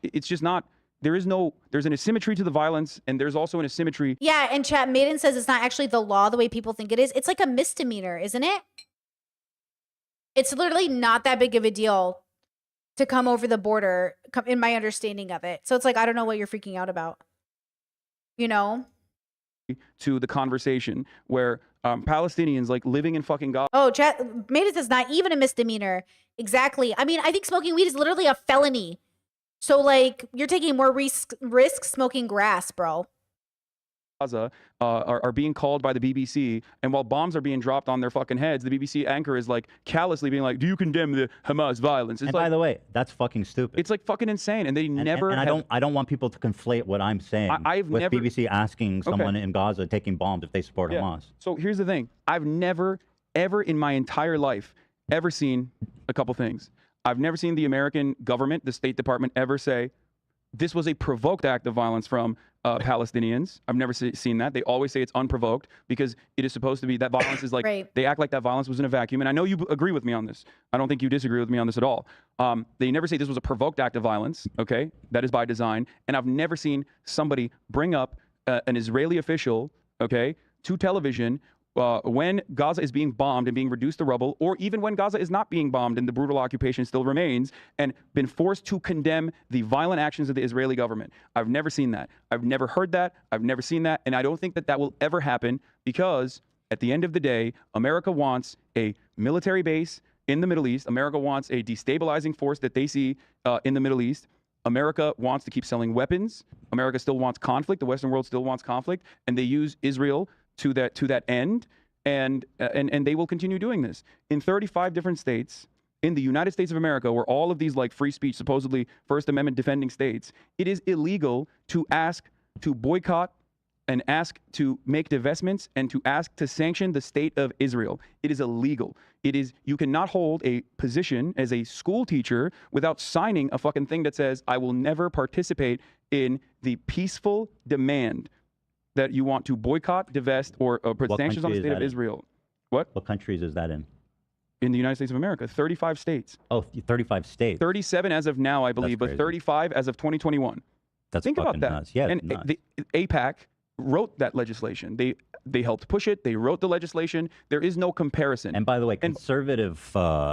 It's just not, there's an asymmetry to the violence, and there's also an asymmetry. Yeah, and chat, Maiden says it's not actually the law the way people think it is. It's like a misdemeanor, isn't it? It's literally not that big of a deal to come over the border, in my understanding of it. So it's like, I don't know what you're freaking out about. You know? To the conversation where Palestinians like living in fucking Gaza. Oh, chat made it says not even a misdemeanor. Exactly. I mean, I think smoking weed is literally a felony. So like, you're taking more risk smoking grass, bro. Are being called by the BBC, and while bombs are being dropped on their fucking heads, the BBC anchor is like callously being like, "Do you condemn the Hamas violence?" It's And like, by the way, that's fucking stupid. it's like fucking insane, and they And- never. And, I don't want people to conflate what I'm saying I've with never- BBC asking someone in Gaza taking bombs if they support Yeah. Hamas. So here's the thing: I've never, ever in my entire life, ever seen a couple things. I've never seen the American government, the State Department, ever say this was a provoked act of violence from Palestinians. I've never seen that. They always say it's unprovoked because it is supposed to be that violence is like Right. they act like that violence was in a vacuum. And I know you agree with me on this. I don't think you disagree with me on this at all. They never say this was a provoked act of violence. Okay, that is by design. And I've never seen somebody bring up an Israeli official, okay, to television when Gaza is being bombed and being reduced to rubble, or even when Gaza is not being bombed and the brutal occupation still remains, and been forced to condemn the violent actions of the Israeli government. I've never seen that. I've never heard that. I've never seen that. And I don't think that that will ever happen because at the end of the day, America wants a military base in the Middle East. America wants a destabilizing force that they see in the Middle East. America wants to keep selling weapons. America still wants conflict. The Western world still wants conflict. And they use Israel to that end, and they will continue doing this in 35 different states in the United States of America, where all of these like free speech, supposedly First Amendment defending states. It is illegal to ask to boycott and ask to make divestments and to ask to sanction the state of Israel. It is illegal. It is, you cannot hold a position as a school teacher without signing a fucking thing that says, I will never participate in the peaceful demand that you want to boycott, divest, or put sanctions on the state of Israel. What? What countries is that in? In the United States of America, 35 states. Oh, 35 states. 37 as of now, I believe, but crazy. 35 as of 2021. That's Think about fucking that. nuts. Yeah, and nuts. the AIPAC wrote that legislation. They helped push it. They wrote the legislation. There is no comparison. And by the way, conservative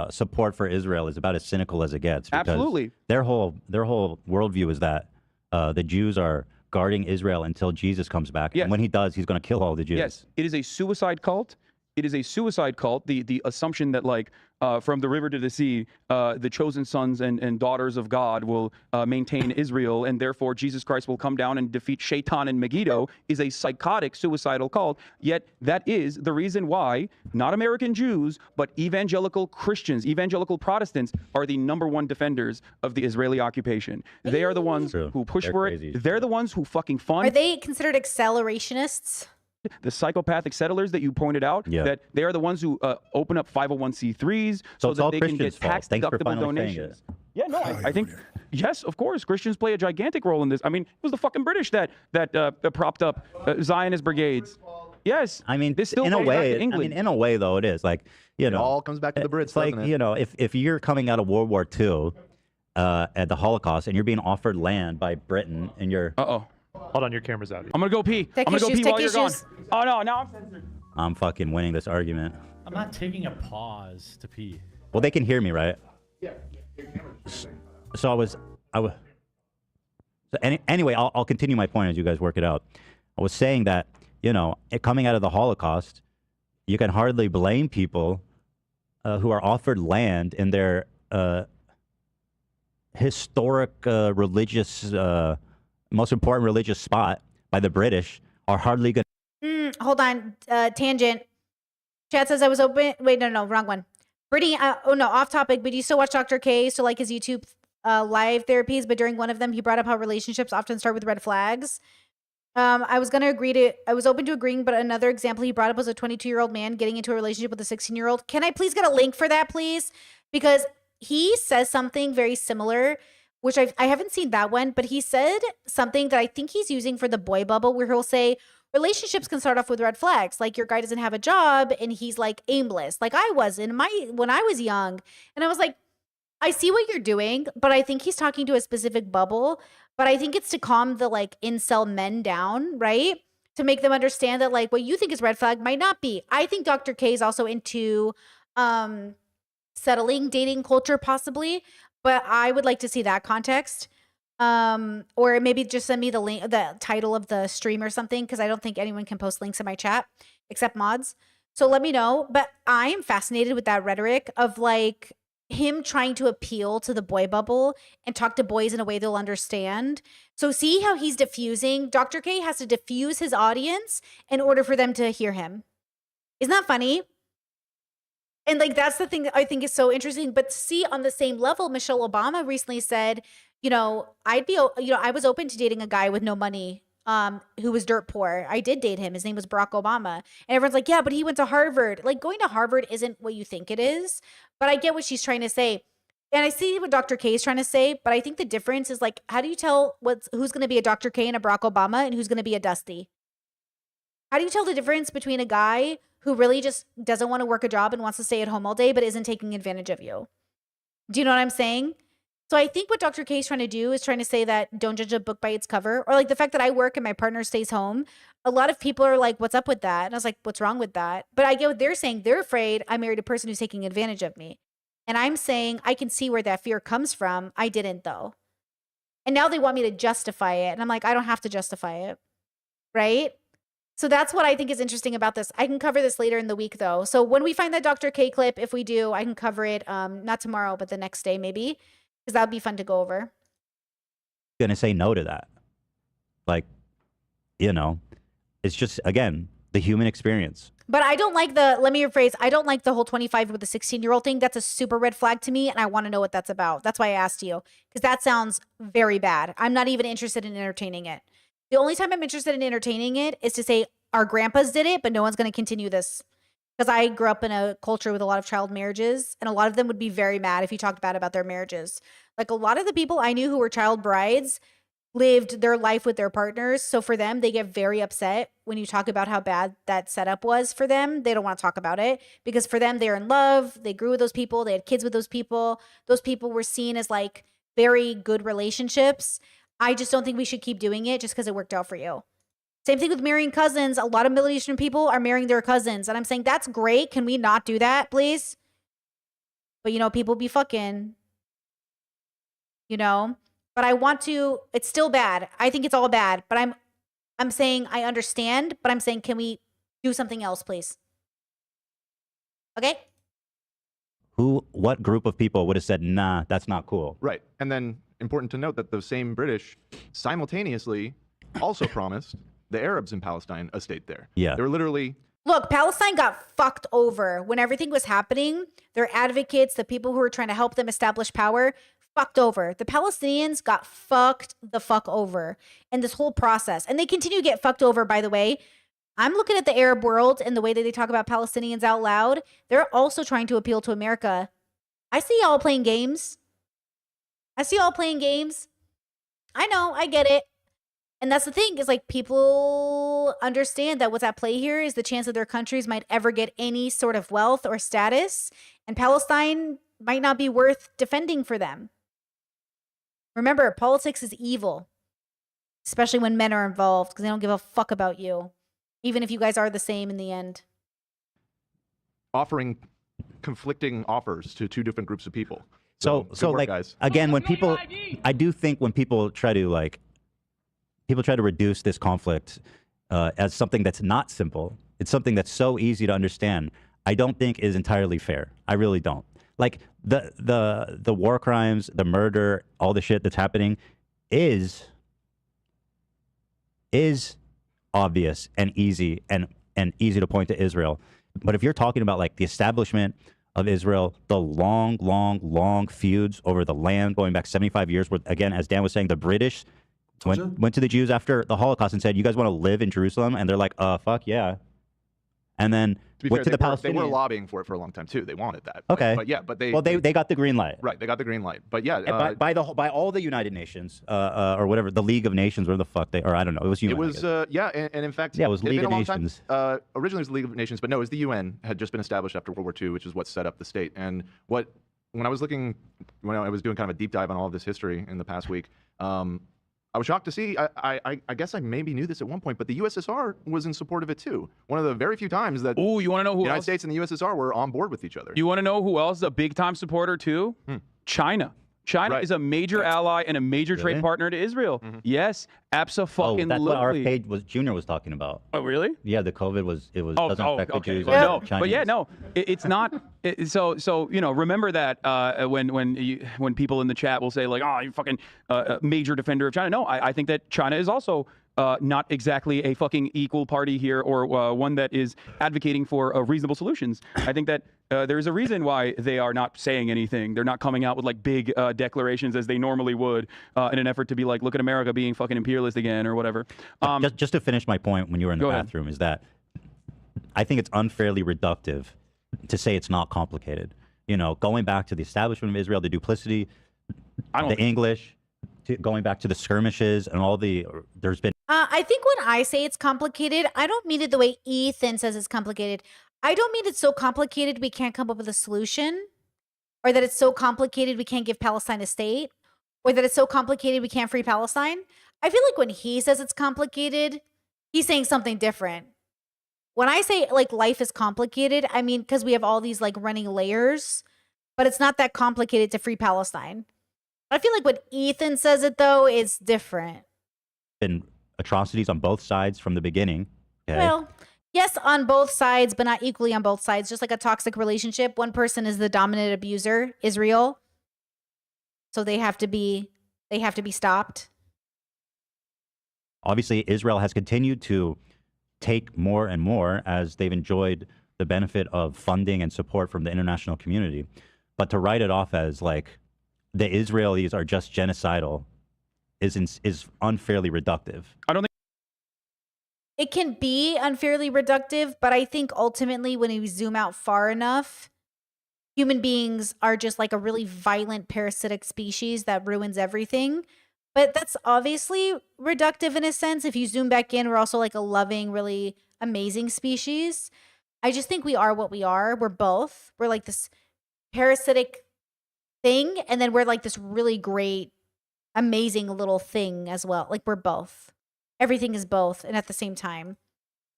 support for Israel is about as cynical as it gets. Because Absolutely. Their whole worldview is that the Jews are guarding Israel until Jesus comes back. Yes. And when he does, he's going to kill all the Jews. Yes, it is a suicide cult. It is a suicide cult. The assumption that like from the river to the sea, the chosen sons and daughters of God will maintain Israel, and therefore Jesus Christ will come down and defeat Shaitan and Megiddo is a psychotic suicidal cult. Yet that is the reason why not American Jews, but evangelical Christians, evangelical Protestants are the #1 defenders of the Israeli occupation. They are the ones True. who push They're for crazy. it. They're the ones who fucking Are fund they considered accelerationists? the psychopathic settlers that you pointed out, Yeah. that they are the ones who open up 501c3s so it's that all they can get Christians' fault. tax Thanks for deductible finally saying donations. Yeah, no, I think, yes, of course, Christians play a gigantic role in this. I mean, it was the fucking British that propped up Zionist brigades. Yes, I mean, this still in a goes back to way, England. in a way, though, it is like, you It know, all comes back to the Brits, it's like, doesn't it? you know, if you're coming out of World War II at the Holocaust and you're being offered land by Britain and you're, Uh-oh. Hold on, your camera's out. I'm gonna go pee. Take I'm gonna your go shoes, pee take while your you're gone. shoes. Oh, no, now I'm censored. I'm fucking winning this argument. I'm not taking a pause to pee. Well, they can hear me, right? So I was. So anyway, I'll continue my point as you guys work it out. I was saying that, you know, coming out of the Holocaust, you can hardly blame people who are offered land in their historic religious, most important religious spot by the British are hardly going Hold on. Tangent. Chat says I was open. Wait, no, wrong one. Brittany, oh no, off topic, but you still watch Dr. K, so like his YouTube live therapies, but during one of them, he brought up how relationships often start with red flags. I was open to agreeing, but another example he brought up was a 22-year-old man getting into a relationship with a 16-year-old. Can I please get a link for that, please? Because he says something very similar, which I haven't seen that one, but he said something that I think he's using for the boy bubble, where he'll say, relationships can start off with red flags. Like your guy doesn't have a job and he's like aimless, like I was when I was young. And I was like, I see what you're doing, but I think he's talking to a specific bubble. But I think it's to calm the like incel men down, right? To make them understand that like what you think is red flag might not be. I think Dr. K is also into settling dating culture possibly, but I would like to see that context. Or maybe just send me the link, the title of the stream or something, because I don't think anyone can post links in my chat except mods. So let me know. But I am fascinated with that rhetoric of like him trying to appeal to the boy bubble and talk to boys in a way they'll understand. So see how he's diffusing? Dr. K has to diffuse his audience in order for them to hear him. Isn't that funny? And like that's the thing that I think is so interesting. But see, on the same level, Michelle Obama recently said, you know, I was open to dating a guy with no money, who was dirt poor. I did date him. His name was Barack Obama. And everyone's like, yeah, but he went to Harvard. Like going to Harvard isn't what you think it is. But I get what she's trying to say. And I see what Dr. K is trying to say, but I think the difference is like, how do you tell who's going to be a Dr. K and a Barack Obama and who's going to be a Dusty? How do you tell the difference between a guy who really just doesn't want to work a job and wants to stay at home all day, but isn't taking advantage of you? Do you know what I'm saying? So I think what Dr. K is trying to do is trying to say that don't judge a book by its cover, or like the fact that I work and my partner stays home. A lot of people are like, what's up with that? And I was like, what's wrong with that? But I get what they're saying. They're afraid I married a person who's taking advantage of me. And I'm saying I can see where that fear comes from. I didn't though. And now they want me to justify it. And I'm like, I don't have to justify it. Right? So that's what I think is interesting about this. I can cover this later in the week though. So when we find that Dr. K clip, if we do, I can cover it not tomorrow, but the next day maybe. Because that would be fun to go over. Going to say no to that. Like, you know, it's just, again, the human experience. But I don't like let me rephrase, I don't like the whole 25 with the 16-year-old thing. That's a super red flag to me, and I want to know what that's about. That's why I asked you, because that sounds very bad. I'm not even interested in entertaining it. The only time I'm interested in entertaining it is to say our grandpas did it, but no one's going to continue this. Because I grew up in a culture with a lot of child marriages, and a lot of them would be very mad if you talked bad about their marriages. Like a lot of the people I knew who were child brides lived their life with their partners. So for them, they get very upset when you talk about how bad that setup was for them. They don't want to talk about it because for them, they're in love. They grew with those people. They had kids with those people. Those people were seen as like very good relationships. I just don't think we should keep doing it just because it worked out for you. Same thing with marrying cousins. A lot of Middle Eastern people are marrying their cousins. And I'm saying, that's great. Can we not do that, please? But, you know, people be fucking, you know. But I want to, it's still bad. I think it's all bad. But I'm saying I understand. But I'm saying, can we do something else, please? Okay? What group of people would have said, nah, that's not cool? Right. And then important to note that those same British simultaneously also promised the Arabs in Palestine a state there. Yeah. They were literally... Look, Palestine got fucked over when everything was happening. Their advocates, the people who were trying to help them establish power, fucked over. The Palestinians got fucked the fuck over in this whole process. And they continue to get fucked over, by the way. I'm looking at the Arab world and the way that they talk about Palestinians out loud. They're also trying to appeal to America. I see y'all playing games. I know, I get it. And that's the thing is like people understand that what's at play here is the chance that their countries might ever get any sort of wealth or status. And Palestine might not be worth defending for them. Remember, politics is evil, especially when men are involved because they don't give a fuck about you, even if you guys are the same in the end. Offering conflicting offers to two different groups of people. So good work, like, guys. again, when people, I do think when people try to reduce this conflict as something that's not simple, it's something that's so easy to understand, I don't think is entirely fair. I really don't. Like the war crimes, the murder, all the shit that's happening is obvious and easy and easy to point to Israel. But if you're talking about like the establishment of Israel, the long feuds over the land going back 75 years, where again, as Dan was saying, the British went to the Jews after the Holocaust and said, you guys want to live in Jerusalem? And they're like, fuck yeah. And then went to the Palestinians. They were lobbying for it for a long time too. They wanted that. Okay. But they got the green light. Right, they got the green light. But yeah, by all the United Nations or whatever, the League of Nations, whatever the fuck or I don't know. It was UN. It was and in fact, yeah, it was League of been a long Nations. Time. Originally it was the League of Nations, but no, it was the UN had just been established after World War II, which is what set up the state. And when I was doing kind of a deep dive on all of this history in the past week, I I was shocked to see. I guess I maybe knew this at one point, but the USSR was in support of it too. One of the very few times that Oh, you want to know the who United else? States and the USSR were on board with each other. You want to know who else is a big time supporter too? China. China Right. is a major ally and a major trade Really? partner to Israel. Yes, Oh, absolutely. that's what RFK Jr. was talking about. Oh, really? Yeah, the COVID doesn't affect the okay. Jews. Well, or no, Chinese. but yeah, no, it's not. So remember that when people in the chat will say like, oh, you fucking major defender of China. No, I think that China is also not exactly a fucking equal party here, or one that is advocating for reasonable solutions. I think that there's a reason why they are not saying anything. They're not coming out with like big declarations as they normally would in an effort to be like, look at America being fucking imperialist again or whatever. Just to finish my point when you were in the Go ahead. bathroom is that I think it's unfairly reductive to say it's not complicated. You know, going back to the establishment of Israel, the duplicity, the English, going back to the skirmishes and all there's been I think when I say it's complicated, I don't mean it the way Ethan says it's complicated. I don't mean it's so complicated we can't come up with a solution, or that it's so complicated we can't give Palestine a state, or that it's so complicated we can't free Palestine. I feel like when he says it's complicated, he's saying something different. When I say like life is complicated, I mean because we have all these like running layers, but it's not that complicated to free Palestine. I feel like when Ethan says it though, it's different. been atrocities on both sides from the beginning. Okay? Well, yes, on both sides, but not equally on both sides. Just like a toxic relationship, one person is the dominant abuser, Israel. So they have to be stopped. Obviously, Israel has continued to take more and more as they've enjoyed the benefit of funding and support from the international community. But to write it off as like the Israelis are just genocidal is unfairly reductive. I don't think. It can be unfairly reductive, but I think ultimately when we zoom out far enough, human beings are just like a really violent parasitic species that ruins everything. But that's obviously reductive in a sense. If you zoom back in, we're also like a loving, really amazing species. I just think we are what we are. We're both. We're like this parasitic thing, and then we're like this really great, amazing little thing as well. Like we're both. Everything is both, and at the same time.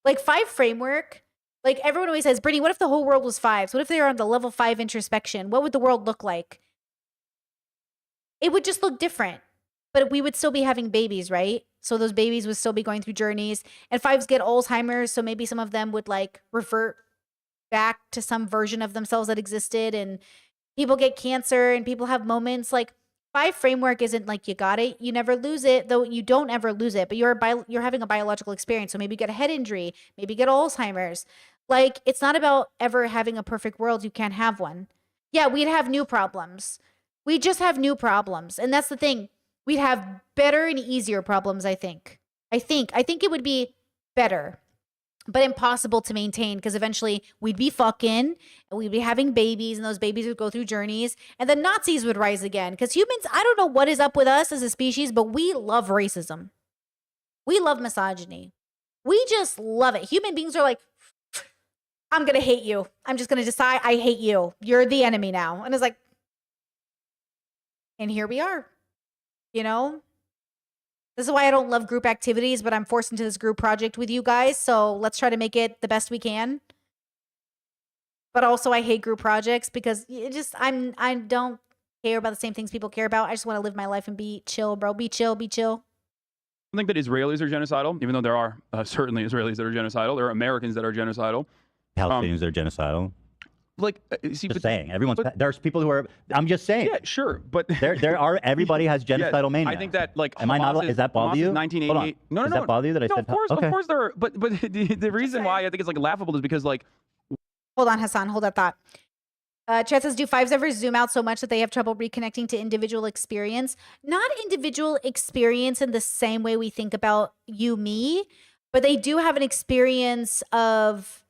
Like 5 framework, like everyone always says, Brittany, what if the whole world was 5s? What if they were on the level 5 introspection? What would the world look like? It would just look different. But we would still be having babies, right? So those babies would still be going through journeys. And 5s get Alzheimer's, so maybe some of them would like revert back to some version of themselves that existed. And people get cancer and people have moments like 5 framework isn't like you got it, you never lose it, though you don't ever lose it, but you're having a biological experience. So maybe you get a head injury, maybe you get Alzheimer's. Like it's not about ever having a perfect world. You can't have one. Yeah, we'd have new problems. We just have new problems. And that's the thing. We'd have better and easier problems, I think. I think it would be better, but impossible to maintain because eventually we'd be fucking and we'd be having babies and those babies would go through journeys and the Nazis would rise again because humans, I don't know what is up with us as a species, but we love racism. We love misogyny. We just love it. Human beings are like, I'm going to hate you. I'm just going to decide I hate you. You're the enemy now. And it's like, and here we are. You know, this is why I don't love group activities, but I'm forced into this group project with you guys. So let's try to make it the best we can. But also I hate group projects because I don't care about the same things people care about. I just want to live my life and be chill, bro. Be chill, be chill. I think that Israelis are genocidal, even though there are certainly Israelis that are genocidal. There are Americans that are genocidal. Palestinians are genocidal. Like, see, Just saying, there's people who are. I'm just saying. Yeah, sure, but There are. Everybody has genocidal mania. I think that like Am I not? Hamas Does that bother Hamas you? is 1988. No, Does that bother you that I no, said? of course there are. But the reason why I think it's like laughable is because like Hold on, Hassan. Hold that thought. Chat says, do 5s ever zoom out so much that they have trouble reconnecting to individual experience? Not individual experience in the same way we think about you, me, but they do have an experience of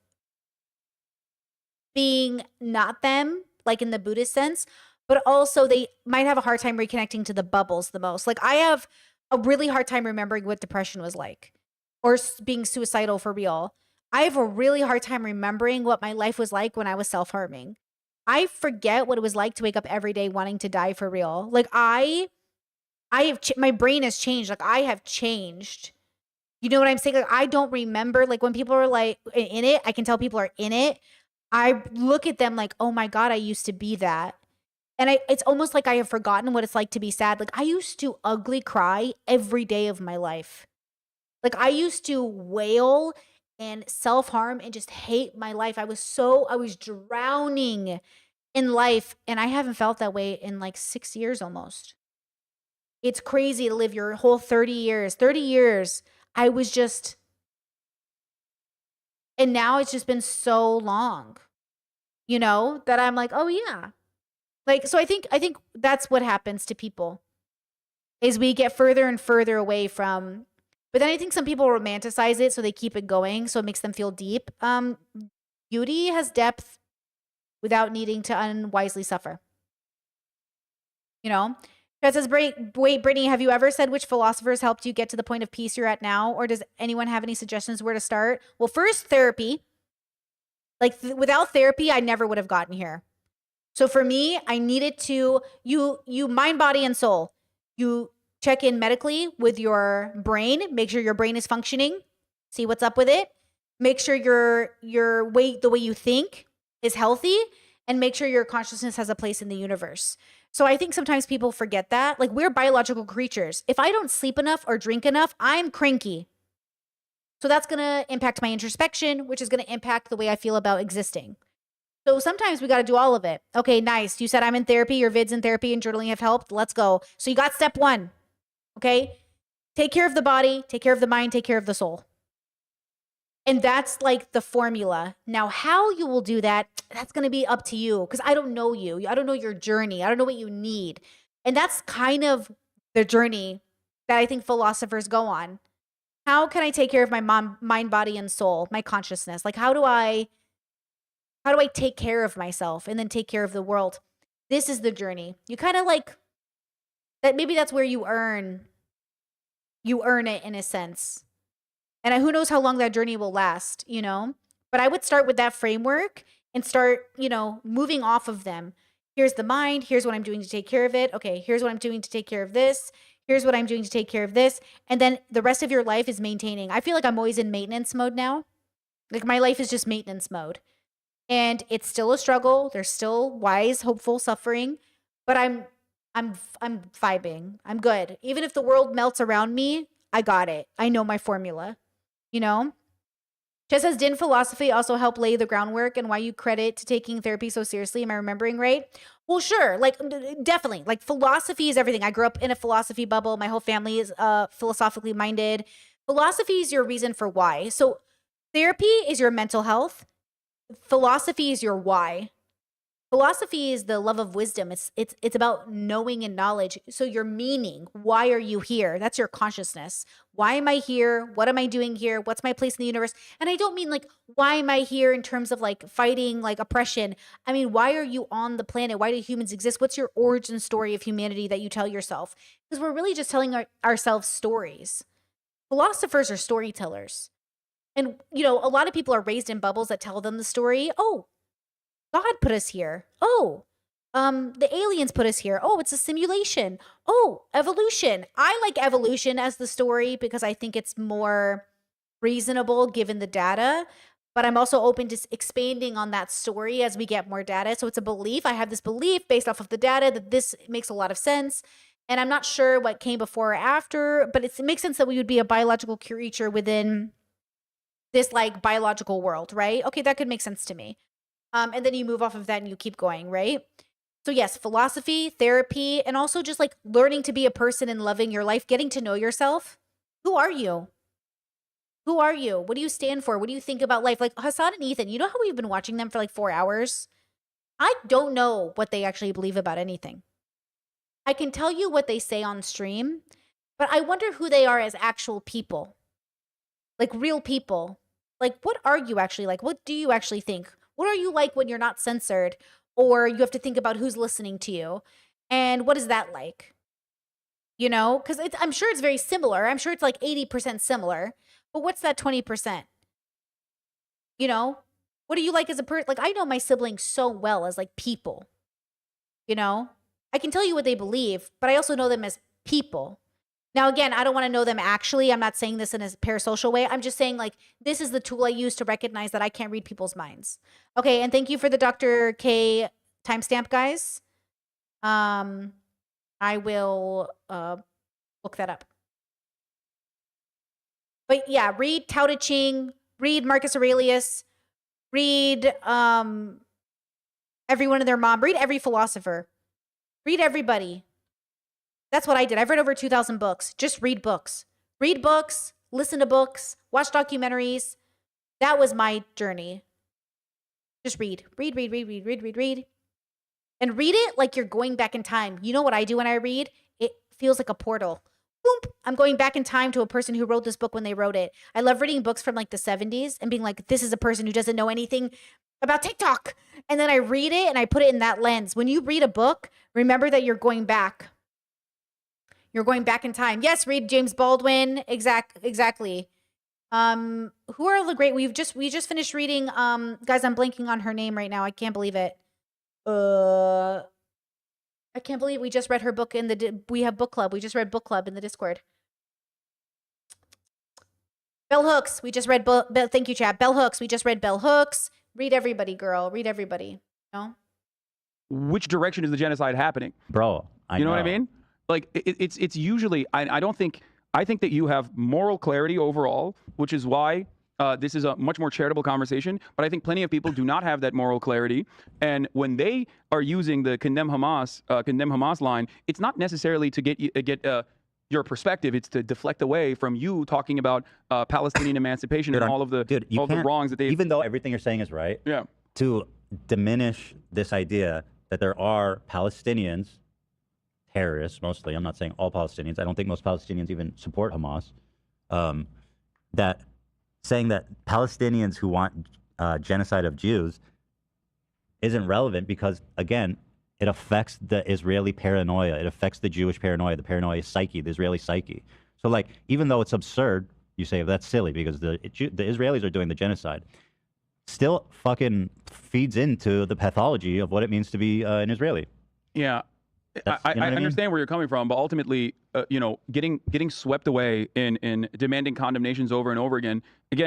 being not them, like in the Buddhist sense, but also they might have a hard time reconnecting to the bubbles the most. Like I have a really hard time remembering what depression was like or being suicidal for real. I have a really hard time remembering what my life was like when I was self-harming. I forget what it was like to wake up every day wanting to die for real. Like I my brain has changed. Like I have changed. You know what I'm saying? Like I don't remember, like when people are like in it, I can tell people are in it. I look at them like, oh my God, I used to be that. And it's almost like I have forgotten what it's like to be sad. Like I used to ugly cry every day of my life. Like I used to wail and self-harm and just hate my life. I was drowning in life, and I haven't felt that way in like 6 years almost. It's crazy to live your whole 30 years. 30 years I was just, and now it's just been so long, that I'm like, "Oh yeah." Like so I think that's what happens to people is we get further and further away from, but then I think some people romanticize it so they keep it going so it makes them feel deep. Beauty has depth without needing to unwisely suffer. That says, wait, Brittany, have you ever said which philosophers helped you get to the point of peace you're at now? Or does anyone have any suggestions where to start? Well, first, therapy. Like without therapy, I never would have gotten here. So for me, I needed to, you mind, body, and soul. You check in medically with your brain, make sure your brain is functioning, see what's up with it. Make sure the way you think is healthy, and make sure your consciousness has a place in the universe. So I think sometimes people forget that. Like we're biological creatures. If I don't sleep enough or drink enough, I'm cranky. So that's going to impact my introspection, which is going to impact the way I feel about existing. So sometimes we got to do all of it. Okay, nice. You said I'm in therapy, your vids in therapy and journaling have helped. Let's go. So you got step 1. Okay? Take care of the body, take care of the mind, take care of the soul. And that's like the formula. Now, how you will do that, that's going to be up to you because I don't know you. I don't know your journey. I don't know what you need. And that's kind of the journey that I think philosophers go on. How can I take care of my mind, body, and soul, my consciousness? Like, how do I take care of myself and then take care of the world? This is the journey. You kind of like that. Maybe that's where you earn it in a sense. And who knows how long that journey will last, But I would start with that framework and start, moving off of them. Here's the mind. Here's what I'm doing to take care of it. Okay, here's what I'm doing to take care of this. Here's what I'm doing to take care of this. And then the rest of your life is maintaining. I feel like I'm always in maintenance mode now. Like my life is just maintenance mode. And it's still a struggle. There's still wise, hopeful suffering. But I'm vibing. I'm good. Even if the world melts around me, I got it. I know my formula. Just says, didn't philosophy also help lay the groundwork, and why you credit to taking therapy so seriously? Am I remembering right? Well, sure. Like definitely. Like philosophy is everything. I grew up in a philosophy bubble. My whole family is philosophically minded. Philosophy is your reason for why. So therapy is your mental health. Philosophy is your why. Philosophy is the love of wisdom. It's about knowing and knowledge. So your meaning, why are you here? That's your consciousness. Why am I here? What am I doing here? What's my place in the universe? And I don't mean like, why am I here in terms of like fighting like oppression? I mean, why are you on the planet? Why do humans exist? What's your origin story of humanity that you tell yourself? Because we're really just telling ourselves stories. Philosophers are storytellers. And, a lot of people are raised in bubbles that tell them the story. Oh, God put us here. Oh, the aliens put us here. Oh, it's a simulation. Oh, evolution. I like evolution as the story because I think it's more reasonable given the data. But I'm also open to expanding on that story as we get more data. So it's a belief. I have this belief based off of the data that this makes a lot of sense. And I'm not sure what came before or after, but it makes sense that we would be a biological creature within this like biological world, right? Okay, that could make sense to me. And then you move off of that and you keep going, right? So yes, philosophy, therapy, and also just like learning to be a person and loving your life, getting to know yourself. Who are you? Who are you? What do you stand for? What do you think about life? Like Hassan and Ethan, you know how we've been watching them for like 4 hours? I don't know what they actually believe about anything. I can tell you what they say on stream, but I wonder who they are as actual people. Like real people. Like what are you actually like? What do you actually think? What are you like when you're not censored, or you have to think about who's listening to you? And what is that like? Because I'm sure it's very similar. I'm sure it's like 80% similar. But what's that 20%? What do you like as a person? Like I know my siblings so well as like people. I can tell you what they believe, but I also know them as people. Now, again, I don't want to know them actually. I'm not saying this in a parasocial way. I'm just saying, like, this is the tool I use to recognize that I can't read people's minds. Okay, and thank you for the Dr. K timestamp, guys. I will look that up. But yeah, read Tao Te Ching, read Marcus Aurelius, read everyone and their mom, read every philosopher, read everybody. That's what I did. I've read over 2,000 books. Just read books. Read books, listen to books, watch documentaries. That was my journey. Just read. Read. And read it like you're going back in time. You know what I do when I read? It feels like a portal. Boom. I'm going back in time to a person who wrote this book when they wrote it. I love reading books from like the 70s and being like, this is a person who doesn't know anything about TikTok. And then I read it and I put it in that lens. When you read a book, remember that you're going back. You're going back in time. Yes, read James Baldwin. Exactly. Who are the great? We just finished reading. Guys, I'm blanking on her name right now. I can't believe it. I can't believe we just read her book in the. We have book club. We just read book club in the Discord. Bell Hooks. We just read. Thank you, chat. Bell Hooks. We just read Bell Hooks. Read everybody, girl. Read everybody. No. Which direction is the genocide happening? Bro, You know what I mean? Like it's usually I think that you have moral clarity overall, which is why this is a much more charitable conversation. But I think plenty of people do not have that moral clarity, and when they are using the condemn Hamas line, it's not necessarily to get your perspective. It's to deflect away from you talking about Palestinian emancipation and all of the wrongs that they. Even though everything you're saying is right, yeah. To diminish this idea that there are Palestinians. Terrorists, mostly. I'm not saying all Palestinians. I don't think most Palestinians even support Hamas. That saying that Palestinians who want genocide of Jews isn't relevant because, again, it affects the Israeli paranoia. It affects the Jewish paranoia, the paranoia psyche, the Israeli psyche. So, like, even though it's absurd, you say that's silly because the Israelis are doing the genocide, still fucking feeds into the pathology of what it means to be an Israeli. Yeah. I understand where you're coming from, but ultimately, getting swept away in demanding condemnations over and over again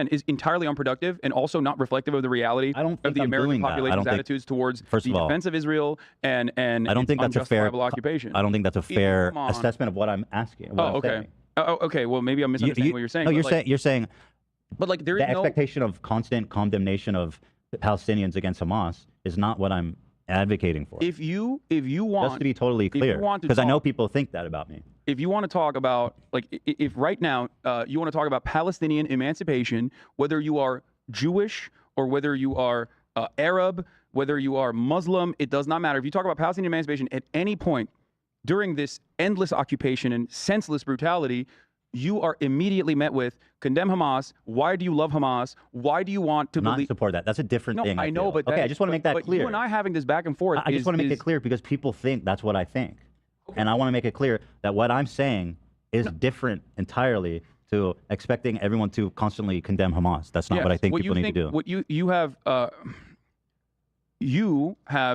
is entirely unproductive and also not reflective of the reality of the American population's attitudes towards the defense of Israel and I don't think that's a fair occupation. I don't think that's a fair assessment of what I'm asking. Okay. Okay. Well, maybe I'm misunderstanding what you're saying. No, you're saying. But like, there is the expectation of constant condemnation of the Palestinians against Hamas is not what I'm advocating for. If you want, just to be totally clear, because I know people think that about me. If you want to talk about, like, if right now you want to talk about Palestinian emancipation, whether you are Jewish or whether you are Arab, whether you are Muslim, it does not matter. If you talk about Palestinian emancipation at any point during this endless occupation and senseless brutality, you are immediately met with condemn Hamas. Why do you love Hamas? Why do you want to not support that? That's a different thing. I know, but okay, I just want to make that clear. You and I having this back and forth. I just want to make it clear because people think that's what I think, and I want to make it clear that what I'm saying is different entirely to expecting everyone to constantly condemn Hamas. That's not what I think people need to do. What you have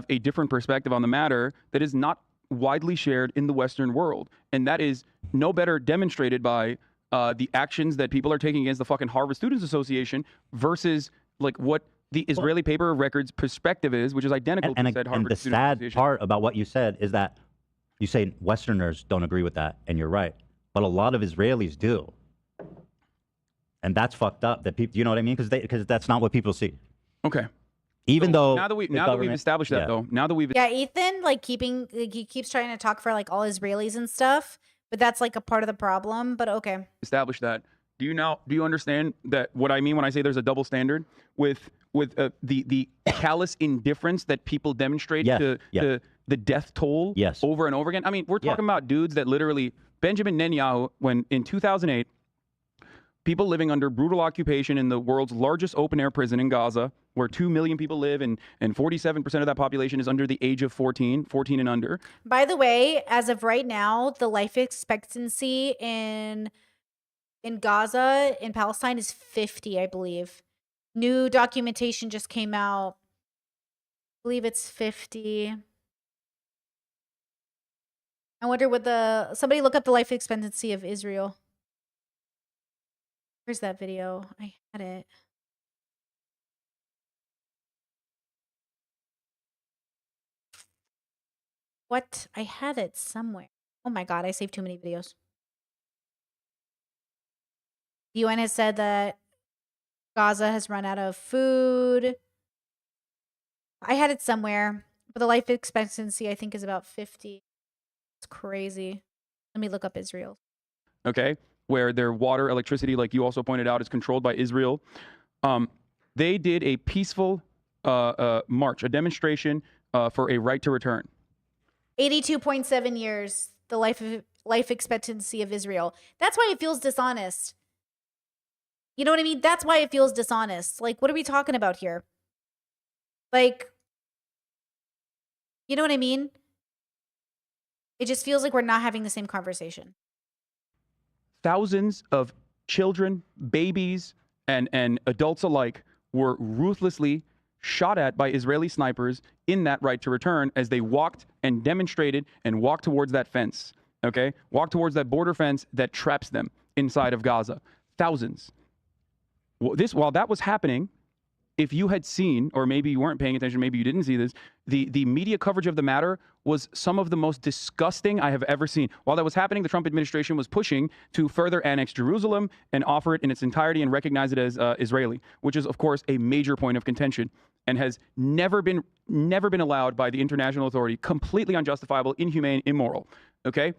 a different perspective on the matter that is not widely shared in the Western world, and that is no better demonstrated by the actions that people are taking against the fucking Harvard Students Association versus like what the Israeli paper of records perspective is, which is identical to said Harvard Students Association. And the sad part about what you said is that you say Westerners don't agree with that, and you're right, but a lot of Israelis do, and that's fucked up. That people, you know what I mean? Because that's not what people see. Okay. Even though now that we've established that, though, now that we've Ethan he keeps trying to talk for like all Israelis and stuff, but that's like a part of the problem. But okay, established that. Do you understand that what I mean when I say there's a double standard with the callous indifference that people demonstrate to the death toll over and over again? I mean, we're talking about dudes that literally Benjamin Netanyahu, when in 2008. People living under brutal occupation in the world's largest open-air prison in Gaza, where 2 million people live, and 47% of that population is under the age of 14 and under. By the way, as of right now, the life expectancy in Gaza, in Palestine, is 50, I believe. New documentation just came out. I believe it's 50. I wonder what somebody look up the life expectancy of Israel. Where's that video? I had it. What? I had it somewhere. Oh my God, I saved too many videos. The UN has said that Gaza has run out of food. I had it somewhere, but the life expectancy I think is about 50. It's crazy. Let me look up Israel. Okay, where their water, electricity, like you also pointed out, is controlled by Israel. They did a peaceful march, a demonstration for a right to return. 82.7 years, the life expectancy of Israel. That's why it feels dishonest. You know what I mean? That's why it feels dishonest. Like, what are we talking about here? Like, you know what I mean? It just feels like we're not having the same conversation. Thousands of children, babies, and adults alike were ruthlessly shot at by Israeli snipers in that right to return as they walked and demonstrated and walked towards that fence, okay? Walked towards that border fence that traps them inside of Gaza. Thousands. While that was happening, if you had seen, or maybe you weren't paying attention, maybe you didn't see this, the media coverage of the matter was some of the most disgusting I have ever seen. While that was happening, the Trump administration was pushing to further annex Jerusalem and offer it in its entirety and recognize it as Israeli, which is, of course, a major point of contention and has never been allowed by the international authority. Completely unjustifiable, inhumane, immoral. Okay?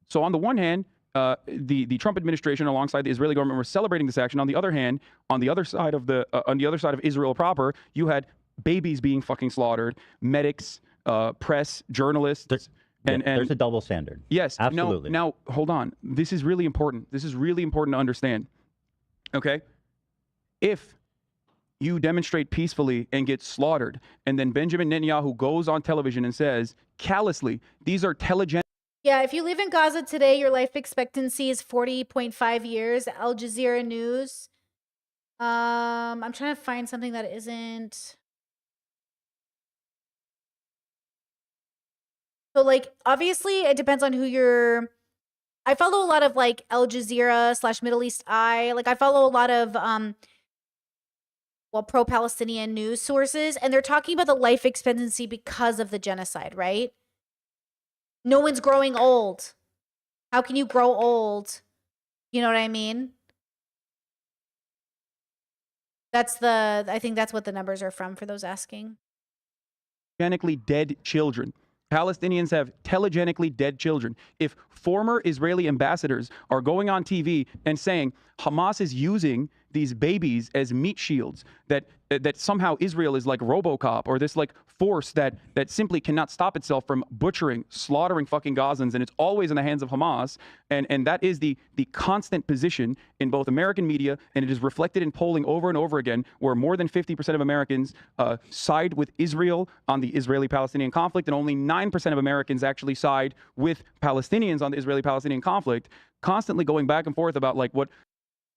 So on the one hand, the Trump administration, alongside the Israeli government, were celebrating this action. On the other hand, on the other side of Israel proper, you had babies being fucking slaughtered, medics, press, journalists, and there's a double standard. Yes, absolutely. Now hold on. This is really important. This is really important to understand. Okay, if you demonstrate peacefully and get slaughtered, and then Benjamin Netanyahu goes on television and says callously, these are telegenic. Yeah, if you live in Gaza today, your life expectancy is 40.5 years. Al Jazeera News. I'm trying to find something that isn't. So, like, obviously, it depends on who you're. I follow a lot of like Al Jazeera / Middle East Eye. Like, I follow a lot of pro-Palestinian news sources, and they're talking about the life expectancy because of the genocide, right? No one's growing old. How can you grow old? You know what I mean? I think that's what the numbers are from for those asking. Telegenically dead children. Palestinians have telegenically dead children. If former Israeli ambassadors are going on TV and saying Hamas is using these babies as meat shields, that somehow Israel is like RoboCop, or this like force that simply cannot stop itself from butchering, slaughtering fucking Gazans, and it's always in the hands of Hamas, and that is the constant position in both American media, and it is reflected in polling over and over again, where more than 50% of Americans side with Israel on the Israeli-Palestinian conflict, and only 9% of Americans actually side with Palestinians on the Israeli-Palestinian conflict, constantly going back and forth about like what.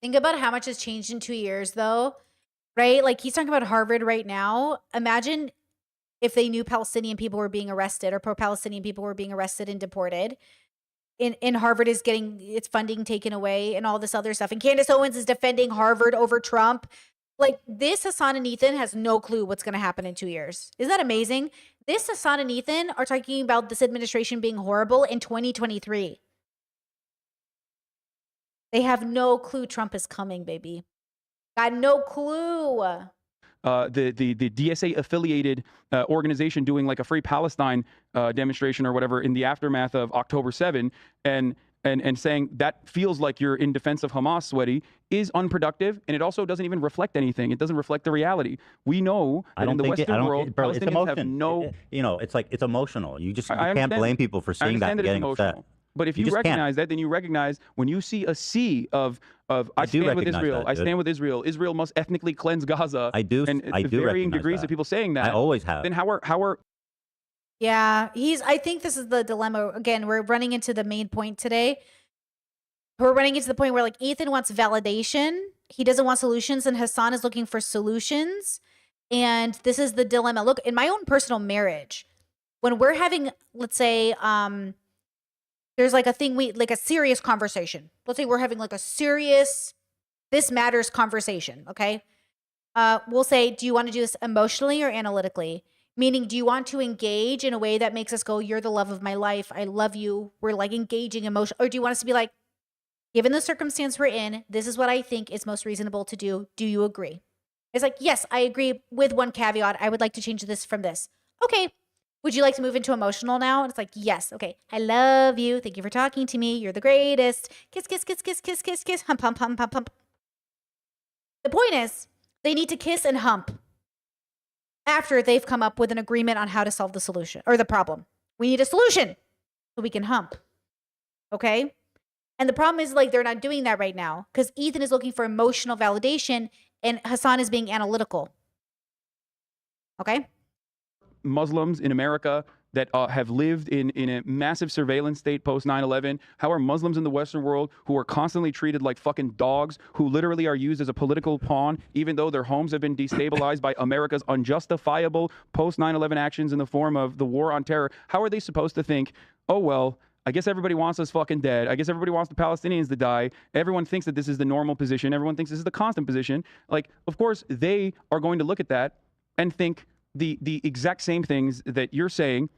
Think about how much has changed in 2 years, though, right? Like, he's talking about Harvard right now. Imagine if they knew Palestinian people were being arrested, or pro-Palestinian people were being arrested and deported. In Harvard is getting its funding taken away and all this other stuff. And Candace Owens is defending Harvard over Trump. Like, this Hassan and Ethan has no clue what's going to happen in 2 years. Isn't that amazing? This Hassan and Ethan are talking about this administration being horrible in 2023. They have no clue Trump is coming, baby. Got no clue. The DSA affiliated organization doing like a Free Palestine demonstration or whatever in the aftermath of October 7 and saying that feels like you're in defense of Hamas, sweaty, is unproductive, and it also doesn't even reflect anything. It doesn't reflect the reality. We know that in the Western world, bro, it's Palestinians have emotion. no. It's like it's emotional. You I can't blame people for seeing that and getting upset. But if You you just can't. recognize that, then you recognize when you see a sea of I do stand with recognize Israel, that, I dude. stand with Israel. Israel must ethnically cleanse Gaza. I do And I do varying recognize degrees that. of people saying that. I always have. Then how are Yeah, I think this is the dilemma. Again, we're running into the main point today. We're running into the point where like Ethan wants validation. He doesn't want solutions, and Hassan is looking for solutions. And this is the dilemma. Look, in my own personal marriage, when we're having, let's say, there's like a thing like a serious conversation. Let's say we're having like a serious, this matters conversation, okay? We'll say, do you want to do this emotionally or analytically? Meaning, do you want to engage in a way that makes us go, you're the love of my life, I love you, we're like engaging emotion, or do you want us to be like, given the circumstance we're in, this is what I think is most reasonable to do. Do you agree? It's like, yes, I agree with one caveat. I would like to change this from this. Okay. Would you like to move into emotional now? And it's like, yes. Okay. I love you. Thank you for talking to me. You're the greatest. Kiss, kiss, kiss, kiss, kiss, kiss, kiss. Hump, hump, hump, hump, hump. The point is, they need to kiss and hump after they've come up with an agreement on how to solve the solution or the problem. We need a solution so we can hump. Okay? And the problem is, like, they're not doing that right now because Ethan is looking for emotional validation and Hassan is being analytical. Okay? Muslims in America that have lived in a massive surveillance state post 9/11? How are Muslims in the Western world who are constantly treated like fucking dogs, who literally are used as a political pawn, even though their homes have been destabilized by America's unjustifiable post 9/11 actions in the form of the war on terror? How are they supposed to think, oh, well, I guess everybody wants us fucking dead. I guess everybody wants the Palestinians to die. Everyone thinks that this is the normal position. Everyone thinks this is the constant position. Like, of course, they are going to look at that and think the exact same things that you're saying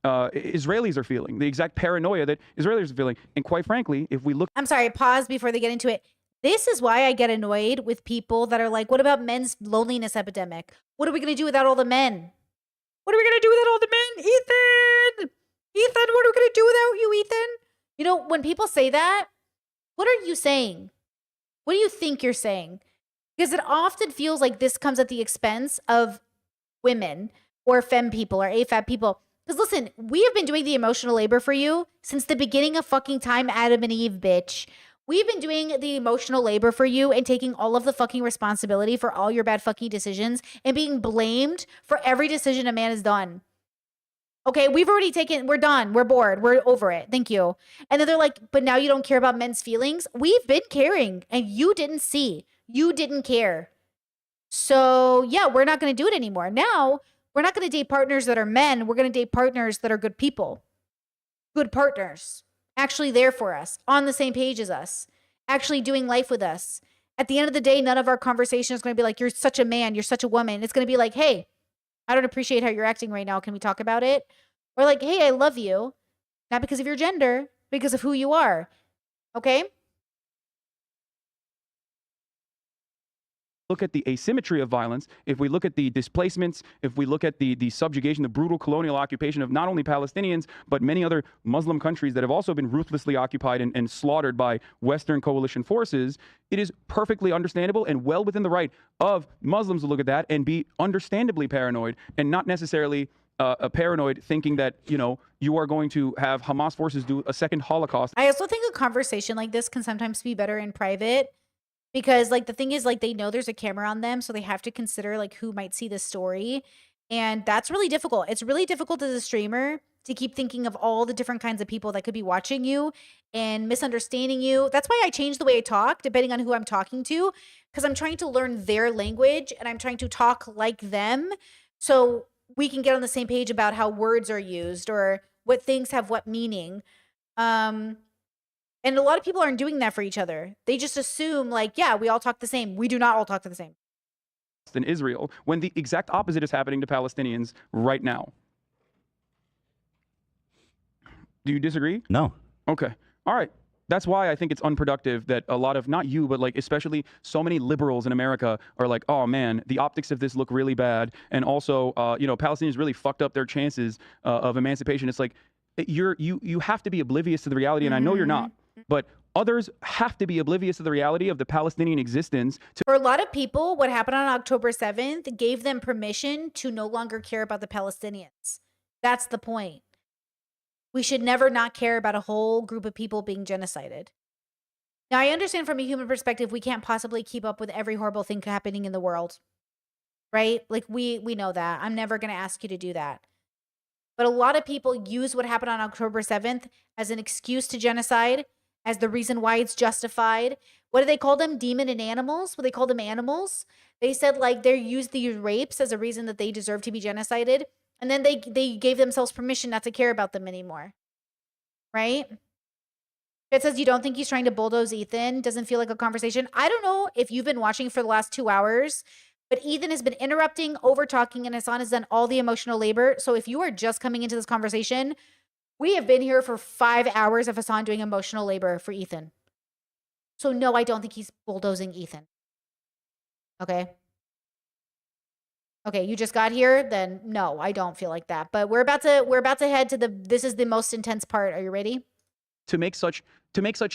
Israelis are feeling, the exact paranoia that Israelis are feeling. And quite frankly, if we look... I'm sorry, pause before they get into it. This is why I get annoyed with people that are like, what about men's loneliness epidemic? What are we going to do without all the men? What are we going to do without all the men? Ethan! Ethan, what are we going to do without you, Ethan? You know, when people say that, what are you saying? What do you think you're saying? Because it often feels like this comes at the expense of women or femme people or AFAB people. Because listen, we have been doing the emotional labor for you since the beginning of fucking time, Adam and Eve, bitch. We've been doing the emotional labor for you and taking all of the fucking responsibility for all your bad fucking decisions and being blamed for every decision a man has done. Okay, we've already taken, we're done, we're bored, we're over it, thank you. And then they're like, but now you don't care about men's feelings? We've been caring and you didn't see, you didn't care. So yeah, we're not going to do it anymore. Now, we're not going to date partners that are men. We're going to date partners that are good people. Good partners. Actually there for us. On the same page as us. Actually doing life with us. At the end of the day, none of our conversation is going to be like, you're such a man. You're such a woman. It's going to be like, hey, I don't appreciate how you're acting right now. Can we talk about it? Or like, hey, I love you. Not because of your gender, because of who you are. Okay? Look at the asymmetry of violence, if we look at the displacements, if we look at the subjugation, the brutal colonial occupation of not only Palestinians, but many other Muslim countries that have also been ruthlessly occupied and slaughtered by Western coalition forces, it is perfectly understandable and well within the right of Muslims to look at that and be understandably paranoid and not necessarily a paranoid thinking that, you know, you are going to have Hamas forces do a second Holocaust. I also think a conversation like this can sometimes be better in private. Because, like, the thing is, like, they know there's a camera on them, so they have to consider, like, who might see this story. And that's really difficult. It's really difficult as a streamer to keep thinking of all the different kinds of people that could be watching you and misunderstanding you. That's why I change the way I talk, depending on who I'm talking to, because I'm trying to learn their language and I'm trying to talk like them so we can get on the same page about how words are used or what things have what meaning. And a lot of people aren't doing that for each other. They just assume, like, yeah, we all talk the same. We do not all talk the same. In Israel, when the exact opposite is happening to Palestinians right now. Do you disagree? No. Okay. All right. That's why I think it's unproductive that a lot of, not you, but like especially so many liberals in America are like, oh man, the optics of this look really bad. And also, you know, Palestinians really fucked up their chances of emancipation. It's like, you have to be oblivious to the reality, and I know you're not. But others have to be oblivious to the reality of the Palestinian existence. For a lot of people, what happened on October 7th gave them permission to no longer care about the Palestinians. That's the point. We should never not care about a whole group of people being genocided. Now, I understand from a human perspective, we can't possibly keep up with every horrible thing happening in the world. Right? Like, we know that. I'm never going to ask you to do that. But a lot of people use what happened on October 7th as an excuse to genocide, as the reason why it's justified. What do they call them? Demon and animals? What they call them animals? They said like they used these rapes as a reason that they deserve to be genocided. And then they gave themselves permission not to care about them anymore. Right? It says you don't think he's trying to bulldoze Ethan. Doesn't feel like a conversation. I don't know if you've been watching for the last 2 hours, but Ethan has been interrupting, over talking, and Hassan has done all the emotional labor. So if you are just coming into this conversation, we have been here for 5 hours of Hassan doing emotional labor for Ethan. So no, I don't think he's bulldozing Ethan. Okay. Okay, you just got here, then no, I don't feel like that. But we're about to head to this is the most intense part. Are you ready? To make such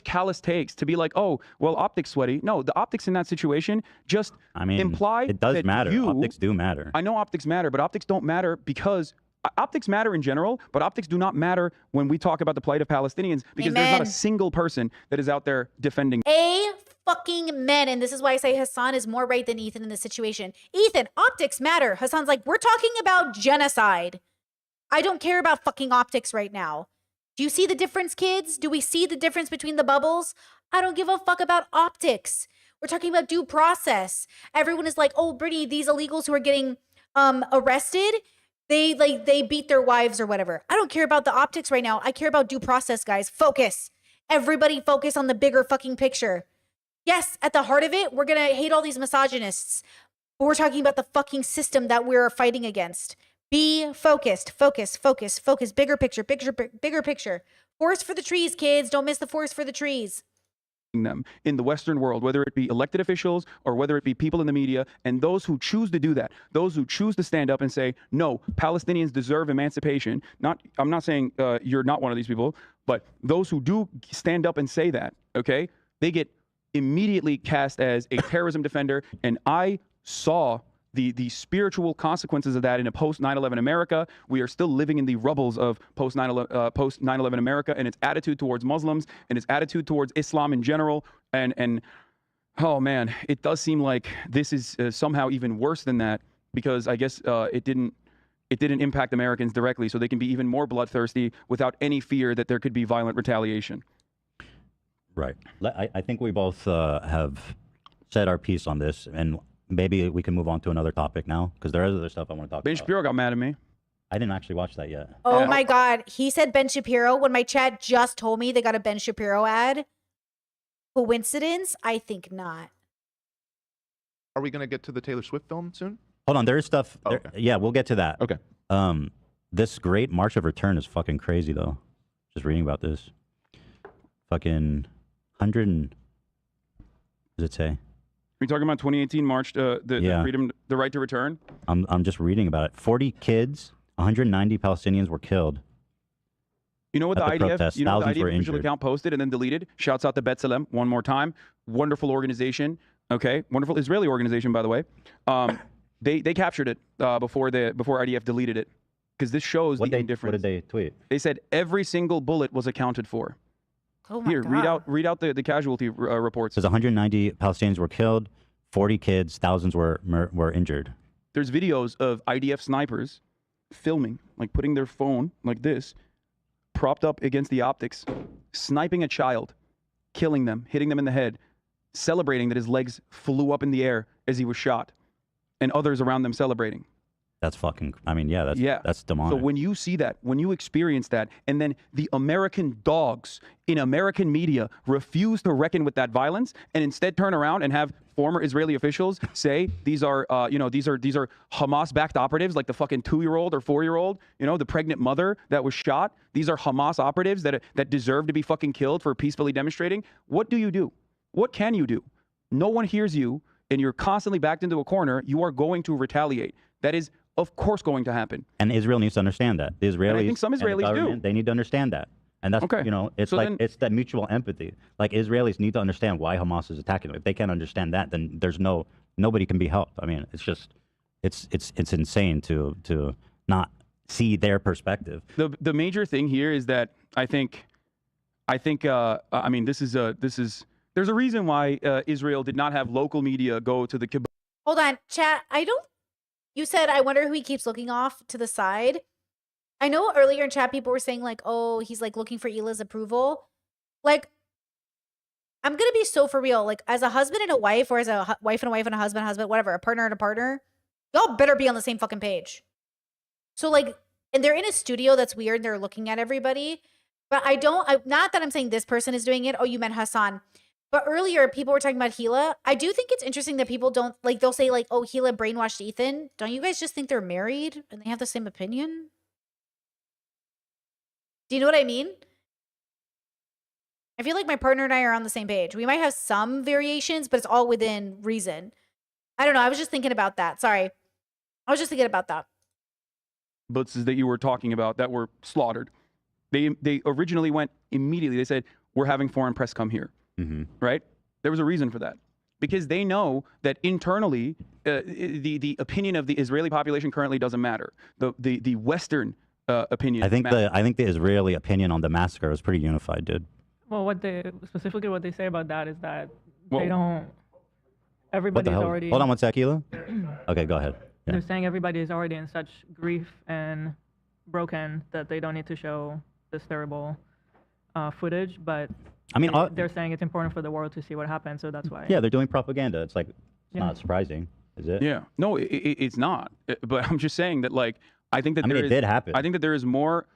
callous takes, to be like, oh, well, optics sweaty. No, the optics in that situation just I mean, imply it does that matter. you- Optics do matter. I know optics matter, but optics don't matter because optics matter in general, but optics do not matter when we talk about the plight of Palestinians because there's not Amen. a single person that is out there defending. A fucking men. And this is why I say Hassan is more right than Ethan in this situation. Ethan, optics matter. Hassan's like, we're talking about genocide. I don't care about fucking optics right now. Do you see the difference, kids? Do we see the difference between the bubbles? I don't give a fuck about optics. We're talking about due process. Everyone is like, oh, Brittany, these illegals who are getting arrested, they beat their wives or whatever. I don't care about the optics right now. I care about due process, guys. Focus. Everybody focus on the bigger fucking picture. Yes, at the heart of it, we're going to hate all these misogynists. But we're talking about the fucking system that we're fighting against. Be focused. Focus. Bigger picture. Bigger picture. Forest for the trees, kids. Don't miss the forest for the trees. Them in the Western world, whether it be elected officials or whether it be people in the media, and those who choose to do that, those who choose to stand up and say, no, Palestinians deserve emancipation. I'm not saying you're not one of these people, but those who do stand up and say that, okay, they get immediately cast as a terrorism defender. And I saw the spiritual consequences of that in a post 9/11 America. We are still living in the rubbles of post 9/11 America and its attitude towards Muslims and its attitude towards Islam in general. And oh man, it does seem like this is somehow even worse than that because I guess it didn't impact Americans directly, so they can be even more bloodthirsty without any fear that there could be violent retaliation. Right. I think we both have said our piece on this, and maybe we can move on to another topic now because there is other stuff I want to talk Ben about. Shapiro got mad at me. I didn't actually watch that yet. Oh Yeah. my God. He said Ben Shapiro when my chat just told me they got a Ben Shapiro ad. Coincidence? I think not. Are we going to get to the Taylor Swift film soon? Hold on, there is stuff. Oh, there- okay. Yeah, we'll get to that. Okay. This great March of Return is fucking crazy though. Just reading about this. Fucking 100 and what does it say? Are you talking about 2018 March, the Yeah. freedom, the right to return? I'm just reading about it. 40 kids, 190 Palestinians were killed. You know what the At the IDF, protests, you know what the thousands were IDF official injured. account posted and then deleted? Shouts out to B'Tselem one more time. Wonderful organization. Okay, wonderful Israeli organization, by the way. They captured it before IDF deleted it because this shows What the what indifference. did they tweet? They said every single bullet was accounted for. Oh my Here, God. read out the casualty reports. It says 190 Palestinians were killed, 40 kids, thousands were injured. There's videos of IDF snipers filming, like putting their phone like this, propped up against the optics, sniping a child, killing them, hitting them in the head, celebrating that his legs flew up in the air as he was shot, and others around them celebrating. That's fucking. I mean, yeah, Yeah. that's demonic. So when you see that, when you experience that, and then the American dogs in American media refuse to reckon with that violence, and instead turn around and have former Israeli officials say these are Hamas-backed operatives, like the fucking 2-year-old or 4-year-old, the pregnant mother that was shot. These are Hamas operatives that deserve to be fucking killed for peacefully demonstrating. What do you do? What can you do? No one hears you, and you're constantly backed into a corner. You are going to retaliate. That is, of course, going to happen. And Israel needs to understand that. The Israelis, think some and the Israelis do. government, they need to understand that. And that's, Okay. It's So like, then- it's that mutual empathy. Like Israelis need to understand why Hamas is attacking them. If they can't understand that, then nobody can be helped. I mean, it's just, it's insane to not see their perspective. The major thing here is that I think there's a reason why Israel did not have local media go to the kibbutz. Hold on, chat. You said, I wonder who he keeps looking off to the side. I know earlier in chat, people were saying like, oh, he's like looking for Hila's approval. Like, I'm going to be so for real. Like as a husband and a wife, or as a wife and a wife and a husband, whatever, a partner and a partner, y'all better be on the same fucking page. So like, and they're in a studio that's weird. They're looking at everybody. But not that I'm saying this person is doing it. Oh, you meant Hassan. But earlier, people were talking about Gila. I do think it's interesting that people don't, like, they'll say, like, oh, Gila brainwashed Ethan. Don't you guys just think they're married and they have the same opinion? Do you know what I mean? I feel like my partner and I are on the same page. We might have some variations, but it's all within reason. I don't know. I was just thinking about that. Sorry. I was just thinking about that. Blitzes that you were talking about that were slaughtered. They originally went immediately. They said, we're having foreign press come here, right? There was a reason for that. Because they know that internally, the opinion of the Israeli population currently doesn't matter. The Western opinion I think matters. the Israeli opinion on the massacre was pretty unified, dude. Well, what they say about that is that Well- they don't. What the Everybody's hell? already. Hold on one sec, Hila. Okay, go ahead. Yeah. They're saying everybody is already in such grief and broken that they don't need to show this terrible footage. But I mean, they're saying it's important for the world to see what happened, so that's why. yeah, they're doing propaganda. It's like, it's Yeah. not surprising, is it? Yeah. No, it's not. But I'm just saying that, like, I think that I mean, there it is- did happen. I think that there is more.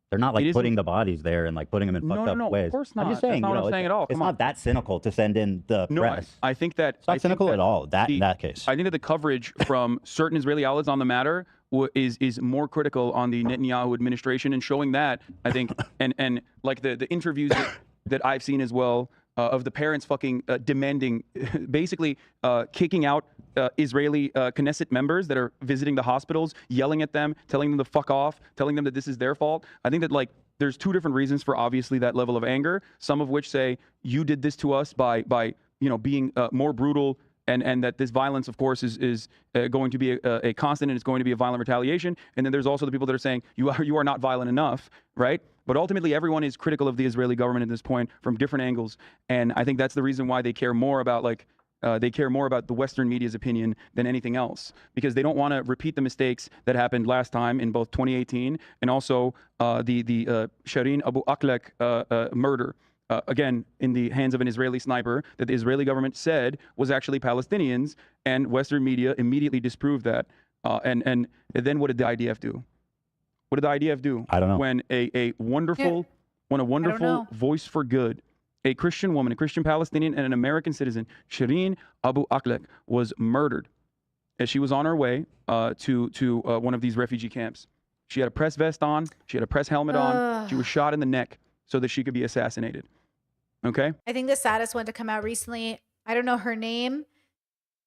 They're not like It putting isn't- the bodies there and like putting them in fucked No, up no, ways. of course I'm not. just That's saying, not you what know, I'm saying at all. it's Come not on. that cynical to send in the No, press. I think that It's not I think cynical that at all. In that case. I think that the coverage from certain Israeli outlets on the matter is more critical on the Netanyahu administration, and showing that, I think, and like the interviews that I've seen as well of the parents fucking demanding, basically kicking out Israeli Knesset members that are visiting the hospitals, yelling at them, telling them to fuck off, telling them that this is their fault. I think that, like, there's two different reasons for obviously that level of anger. Some of which say you did this to us by being more brutal, and that this violence, of course, is going to be a constant, and it's going to be a violent retaliation. And then there's also the people that are saying you are not violent enough, right? But ultimately, everyone is critical of the Israeli government at this point from different angles, and I think that's the reason why they care more about the Western media's opinion than anything else, because they don't want to repeat the mistakes that happened last time in both 2018 and also the Shireen Abu Akleh murder. Again, in the hands of an Israeli sniper that the Israeli government said was actually Palestinians, and Western media immediately disproved that. And then what did the IDF do? What did the IDF do? I don't know. When a wonderful know. voice for good, a Christian woman, a Christian Palestinian, and an American citizen, Shireen Abu Akleh, was murdered as she was on her way to one of these refugee camps. She had a press vest on. She had a press helmet on. She was shot in the neck so that she could be assassinated. Okay? I think the saddest one to come out recently, I don't know her name,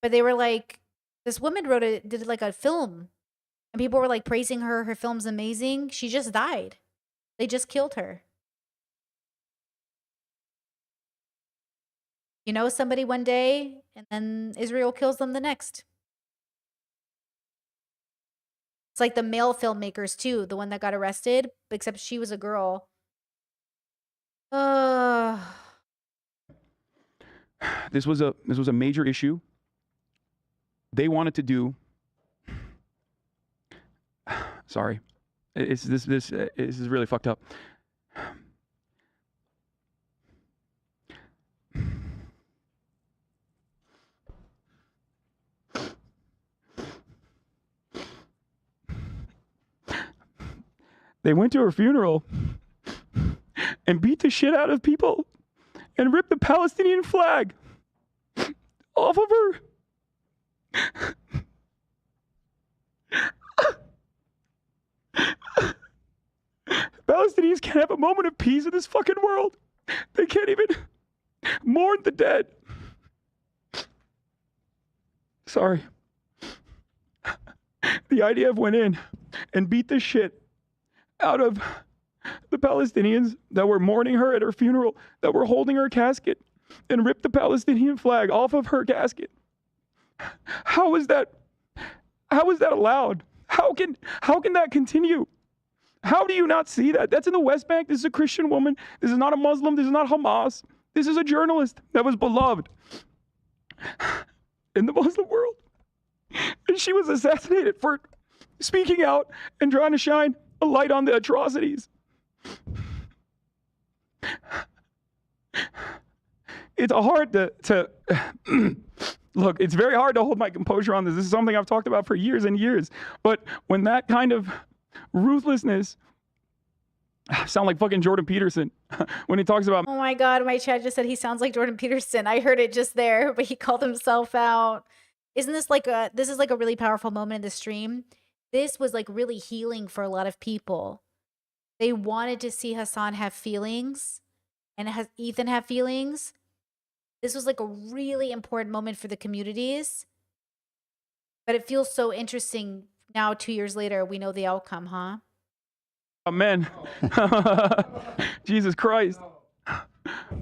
but they were like, this woman did like a film, and people were like praising her. Her film's amazing. She just died. They just killed her. You know, somebody one day, and then Israel kills them the next. It's like the male filmmakers too, the one that got arrested, except she was a girl. This was a major issue. They wanted to do. Sorry, this is really fucked up. They went to her funeral and beat the shit out of people and ripped the Palestinian flag off of her. Palestinians can't have a moment of peace in this fucking world. They can't even mourn the dead. Sorry. The IDF went in and beat the shit out of the Palestinians that were mourning her at her funeral, that were holding her casket, and ripped the Palestinian flag off of her casket. How is that allowed? How can that continue? How do you not see that? That's in the West Bank. This is a Christian woman. This is not a Muslim. This is not Hamas. This is a journalist that was beloved in the Muslim world. And she was assassinated for speaking out and trying to shine a light on the atrocities. It's hard to look, it's very hard to hold my composure on this. This is something I've talked about for years and years. But when that kind of ruthlessness sound like fucking Jordan Peterson when he talks about Oh my God, my chat just said he sounds like Jordan Peterson. I heard it just there, but he called himself out. Isn't this like this is like a really powerful moment in the stream? This was like really healing for a lot of people. They wanted to see Hassan have feelings and Ethan have feelings. This was like a really important moment for the communities. But it feels so interesting now, 2 years later, we know the outcome, huh? men. Jesus Christ.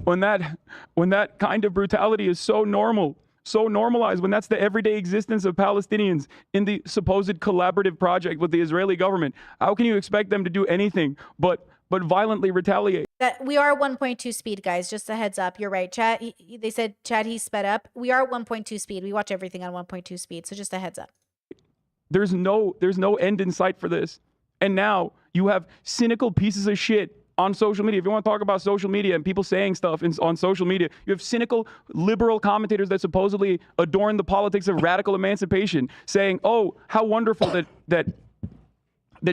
When that kind of brutality is so normal, so normalized, when that's the everyday existence of Palestinians in the supposed collaborative project with the Israeli government, how can you expect them to do anything but violently retaliate? That we are 1.2 speed, guys. Just a heads up. You're right. Chat. They said chat. He sped up. We are 1.2 speed. We watch everything on 1.2 speed. So just a heads up. There's no end in sight for this. And now you have cynical pieces of shit on social media. If you want to talk about social media and people saying stuff on social media, you have cynical liberal commentators that supposedly adorn the politics of radical emancipation, saying, "Oh, how wonderful that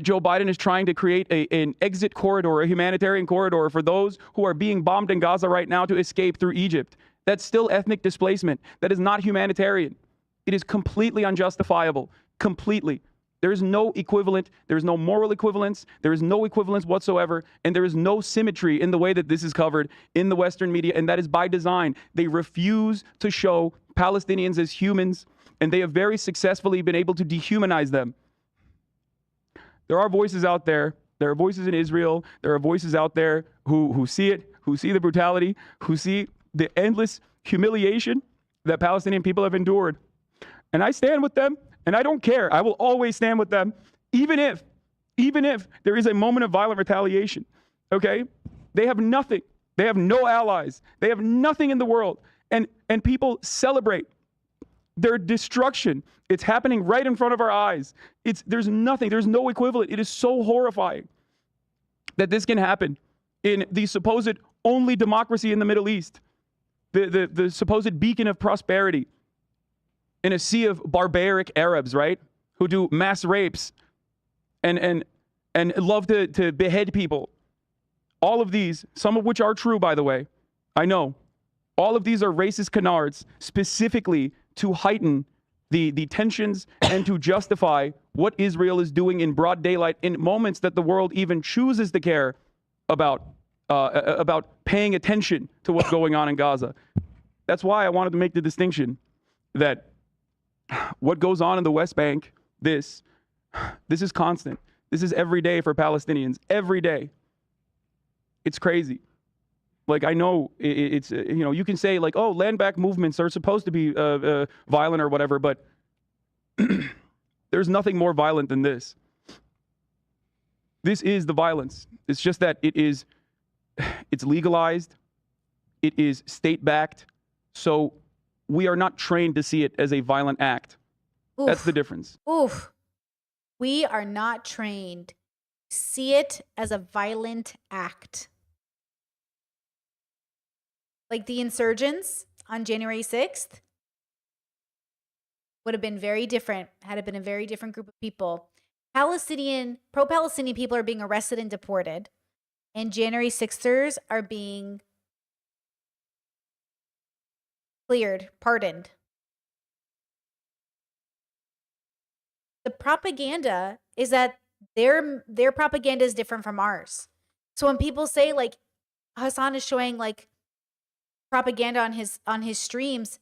Joe Biden is trying to create an exit corridor, a humanitarian corridor for those who are being bombed in Gaza right now to escape through Egypt." That's still ethnic displacement. That is not humanitarian. It is completely unjustifiable. Completely. There is no equivalent. There is no moral equivalence. There is no equivalence whatsoever. And there is no symmetry in the way that this is covered in the Western media. And that is by design. They refuse to show Palestinians as humans, and they have very successfully been able to dehumanize them. There are voices out there. There are voices in Israel. There are voices out there who see it, who see the brutality, who see the endless humiliation that Palestinian people have endured. And I stand with them, and I don't care. I will always stand with them, even if there is a moment of violent retaliation, okay? They have nothing. They have no allies. They have nothing in the world. And people celebrate their destruction. It's happening right in front of our eyes. There's nothing. There's no equivalent. It is so horrifying that this can happen in the supposed only democracy in the Middle East, the supposed beacon of prosperity, in a sea of barbaric Arabs, right, who do mass rapes and love to behead people. All of these, some of which are true, by the way, I know. All of these are racist canards specifically to heighten the tensions and to justify what Israel is doing in broad daylight in moments that the world even chooses to care about paying attention to what's going on in Gaza. That's why I wanted to make the distinction that what goes on in the West Bank, this is constant. This is every day for Palestinians. Every day. It's crazy. Like, I know it's, you can say like, oh, land back movements are supposed to be violent or whatever, but there's nothing more violent than this. This is the violence. It's just that it's legalized. It is state-backed. So we are not trained to see it as a violent act. Oof. That's the difference. Oof. We are not trained to see it as a violent act. Like the insurgents on January 6th would have been very different had it been a very different group of people. Pro-Palestinian people are being arrested and deported, and January 6ers are being cleared, pardoned. The propaganda is that their propaganda is different from ours. So when people say like Hassan is showing like propaganda on his streams,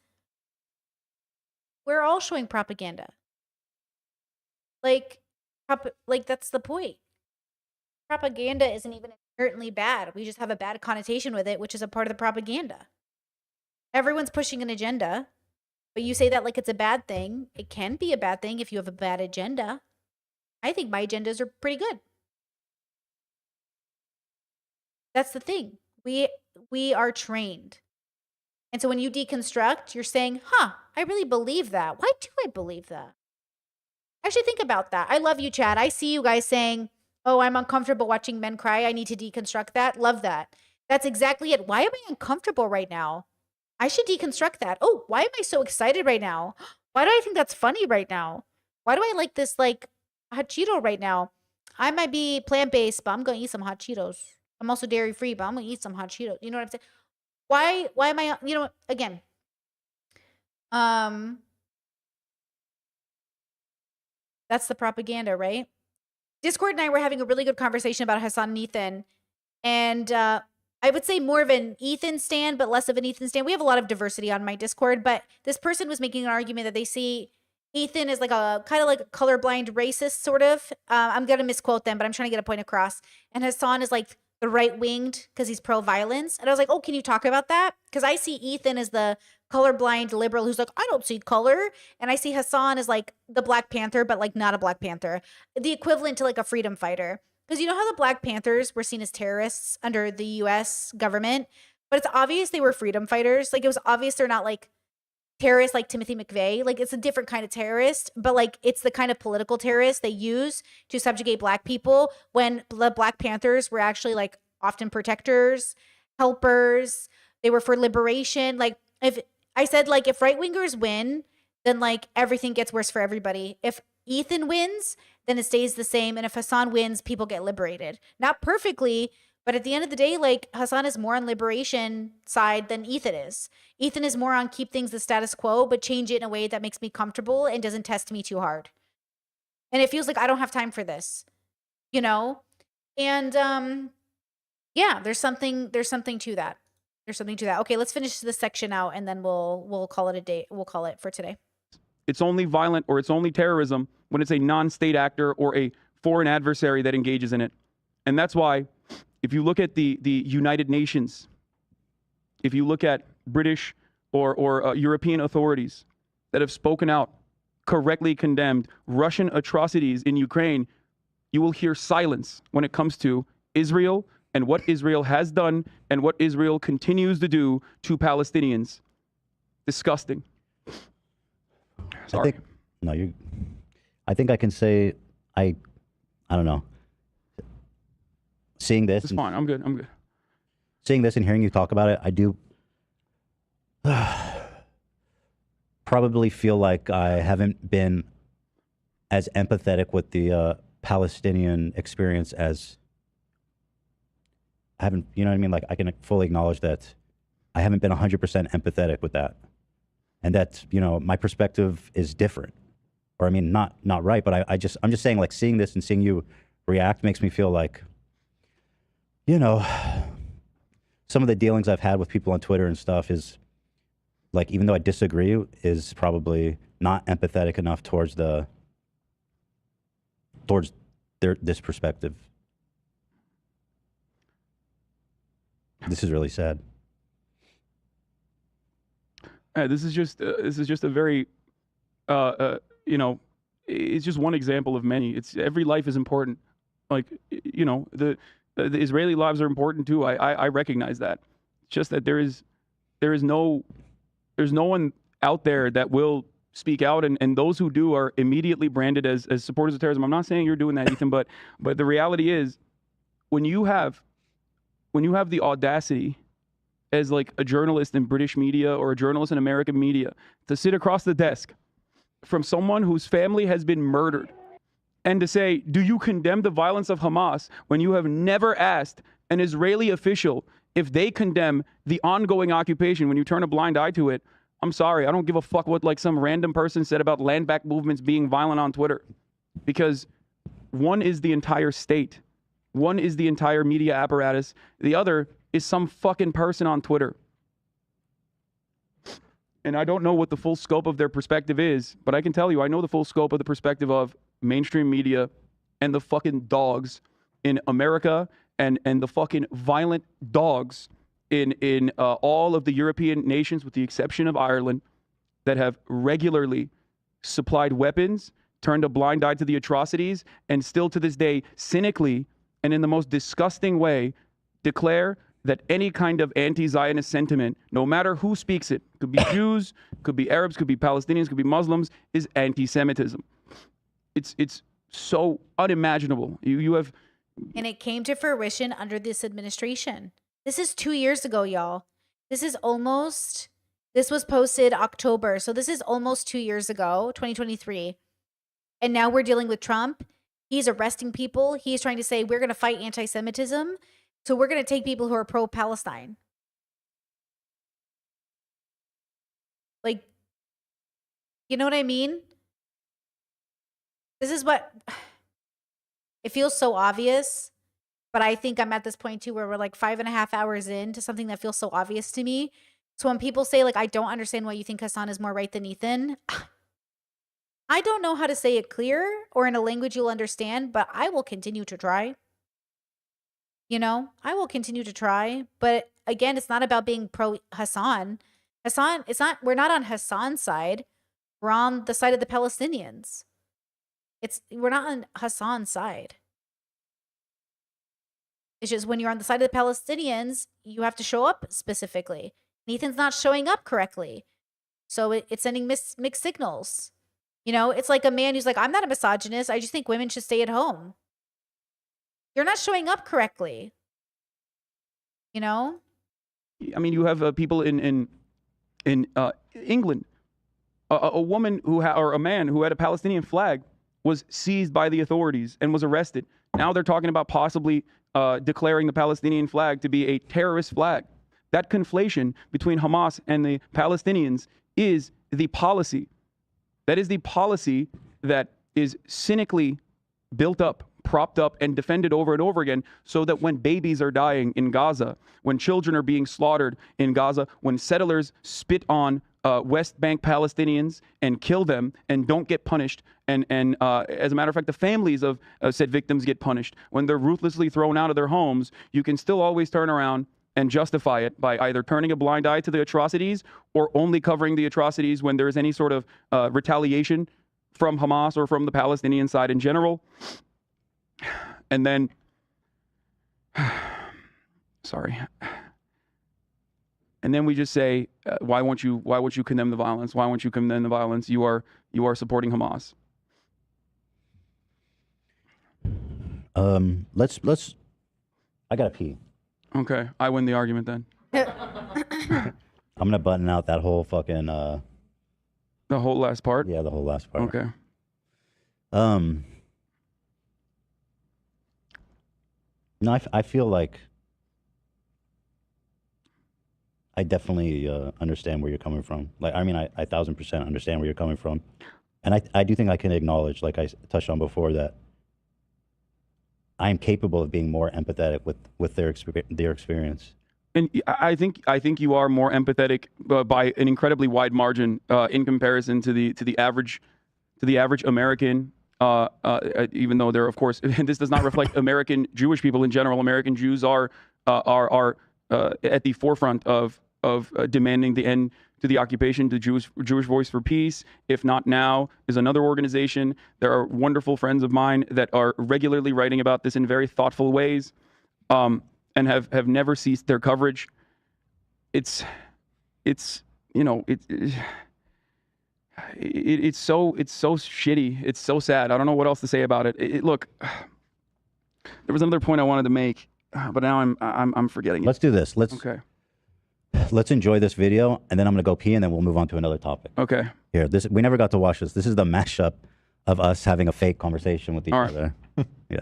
we're all showing propaganda. Like that's the point. Propaganda isn't even inherently bad. We just have a bad connotation with it, which is a part of the propaganda. Everyone's pushing an agenda, but you say that like it's a bad thing. It can be a bad thing if you have a bad agenda. I think my agendas are pretty good. That's the thing. We are trained. And so when you deconstruct, you're saying, I really believe that. Why do I believe that? Actually, think about that. I love you, Chad. I see you guys saying, oh, I'm uncomfortable watching men cry. I need to deconstruct that. Love that. That's exactly it. Why am I uncomfortable right now? I should deconstruct that. Oh, why am I so excited right now? Why do I think that's funny right now? Why do I like this like Hachiro right now? I might be plant-based, but I'm gonna eat some hot Cheetos. I'm also dairy-free, but I'm gonna eat some hot Cheetos. You know what I'm saying? Why am I, you know, again, um, that's the propaganda, right? Discord and I were having a really good conversation about Hassan and Ethan. And I would say more of an Ethan stan, but less of an Ethan stan. We have a lot of diversity on my Discord, but this person was making an argument that they see Ethan as like a kind of like a colorblind racist, sort of. I'm going to misquote them, but I'm trying to get a point across. And Hassan is like the right winged because he's pro violence. And I was like, oh, can you talk about that? Because I see Ethan as the colorblind liberal who's like, I don't see color. And I see Hassan as like the Black Panther, but like not a Black Panther, the equivalent to like a freedom fighter. Because you know how the Black Panthers were seen as terrorists under the US government, but it's obvious they were freedom fighters. Like it was obvious they're not like terrorists like Timothy McVeigh. Like it's a different kind of terrorist, but like it's the kind of political terrorist they use to subjugate Black people, when the Black Panthers were actually like often protectors, helpers. They were for liberation. Like if I said like if right wingers win, then like everything gets worse for everybody. If Ethan wins, then it stays the same. And if Hassan wins, people get liberated. Not perfectly, but at the end of the day, like Hassan is more on liberation side than Ethan is. Ethan is more on keep things the status quo, but change it in a way that makes me comfortable and doesn't test me too hard. And it feels like I don't have time for this, you know? And yeah, there's something to that. There's something to that. Okay, let's finish this section out and then we'll call it a day. We'll call it for today. It's only violent or it's only terrorism when it's a non-state actor or a foreign adversary that engages in it. And that's why if you look at the United Nations, if you look at British or European authorities that have spoken out, correctly condemned Russian atrocities in Ukraine, you will hear silence when it comes to Israel and what Israel has done and what Israel continues to do to Palestinians. Disgusting. Sorry. I think I can say I don't know. Seeing this, It's fine. I'm good. seeing this and hearing you talk about it, I do probably feel like I haven't been as empathetic with the Palestinian experience as I haven't, you know what I mean? Like I can fully acknowledge that I haven't been 100% empathetic with that. And that, you know, my perspective is different. Or I mean, not right, but I'm just saying, like, seeing this and seeing you react makes me feel like, you know, some of the dealings I've had with people on Twitter and stuff is like, even though I disagree, is probably not empathetic enough towards this perspective. This is really sad. This is just a very, you know, it's just one example of many. It's every life is important. Like, you know, the Israeli lives are important too. I recognize that. It's just that there's no one out there that will speak out, and those who do are immediately branded as supporters of terrorism. I'm not saying you're doing that, Ethan, but the reality is, when you have the audacity as like a journalist in British media or a journalist in American media to sit across the desk from someone whose family has been murdered and to say, do you condemn the violence of Hamas, when you have never asked an Israeli official if they condemn the ongoing occupation, when you turn a blind eye to it? I'm sorry, I don't give a fuck what like some random person said about land back movements being violent on Twitter, because one is the entire state. One is the entire media apparatus. The other is some fucking person on Twitter. And I don't know what the full scope of their perspective is, but I can tell you, I know the full scope of the perspective of mainstream media and the fucking dogs in America and the fucking violent dogs in all of the European nations, with the exception of Ireland, that have regularly supplied weapons, turned a blind eye to the atrocities, and still to this day, cynically and in the most disgusting way, declare that any kind of anti-Zionist sentiment, no matter who speaks it, could be Jews, could be Arabs, could be Palestinians, could be Muslims, is anti-Semitism. It's so unimaginable. You have... And it came to fruition under this administration. This is 2 years ago, y'all. This was posted October. So this is almost 2 years ago, 2023. And now we're dealing with Trump. He's arresting people. He's trying to say we're going to fight anti-Semitism. So we're going to take people who are pro-Palestine. Like, you know what I mean? This is what it feels so obvious, but I think I'm at this point too where we're like 5.5 hours into something that feels so obvious to me. So when people say like, I don't understand why you think Hassan is more right than Ethan, I don't know how to say it clear or in a language you'll understand, but I will continue to try. You know, I will continue to try. But again, it's not about being pro Hassan. We're not on Hassan's side. We're on the side of the Palestinians. We're not on Hassan's side. It's just when you're on the side of the Palestinians, you have to show up specifically. Ethan's not showing up correctly. So it's sending mixed signals. You know, it's like a man who's like, I'm not a misogynist. I just think women should stay at home. You're not showing up correctly. You know? I mean, you have people in England, a woman or a man who had a Palestinian flag was seized by the authorities and was arrested. Now they're talking about possibly declaring the Palestinian flag to be a terrorist flag. That conflation between Hamas and the Palestinians is the policy. That is the policy that is cynically built up, propped up, and defended over and over again so that when babies are dying in Gaza, when children are being slaughtered in Gaza, when settlers spit on West Bank Palestinians and kill them and don't get punished, and as a matter of fact, the families of said victims get punished. When they're ruthlessly thrown out of their homes, you can still always turn around and justify it by either turning a blind eye to the atrocities or only covering the atrocities when there is any sort of retaliation from Hamas or from the Palestinian side in general. And then, sorry. And then we just say, why won't you condemn the violence? Why won't you condemn the violence? You are supporting Hamas. Let's. I gotta pee. Okay, I win the argument then. I'm gonna button out that whole fucking. The whole last part? Yeah, the whole last part. Okay. No, I feel like I definitely understand where you're coming from. Like, I mean, I 1,000% understand where you're coming from, and I do think I can acknowledge, like I touched on before, that I am capable of being more empathetic with their experience. And I think you are more empathetic by an incredibly wide margin in comparison to the average American. Even though they're, of course, and this does not reflect American Jewish people in general. American Jews are at the forefront of demanding the end to the occupation. The Jewish Voice for Peace, if not now, is another organization. There are wonderful friends of mine that are regularly writing about this in very thoughtful ways, and have never ceased their coverage. It's you know, it's so shitty. It's so sad. I don't know what else to say about it. Look, there was another point I wanted to make, but now I'm forgetting it. Let's do this. Let's enjoy this video, and then I'm gonna go pee, and then we'll move on to another topic. Okay. Here, we never got to watch this. This is the mashup of us having a fake conversation with each other. Yeah.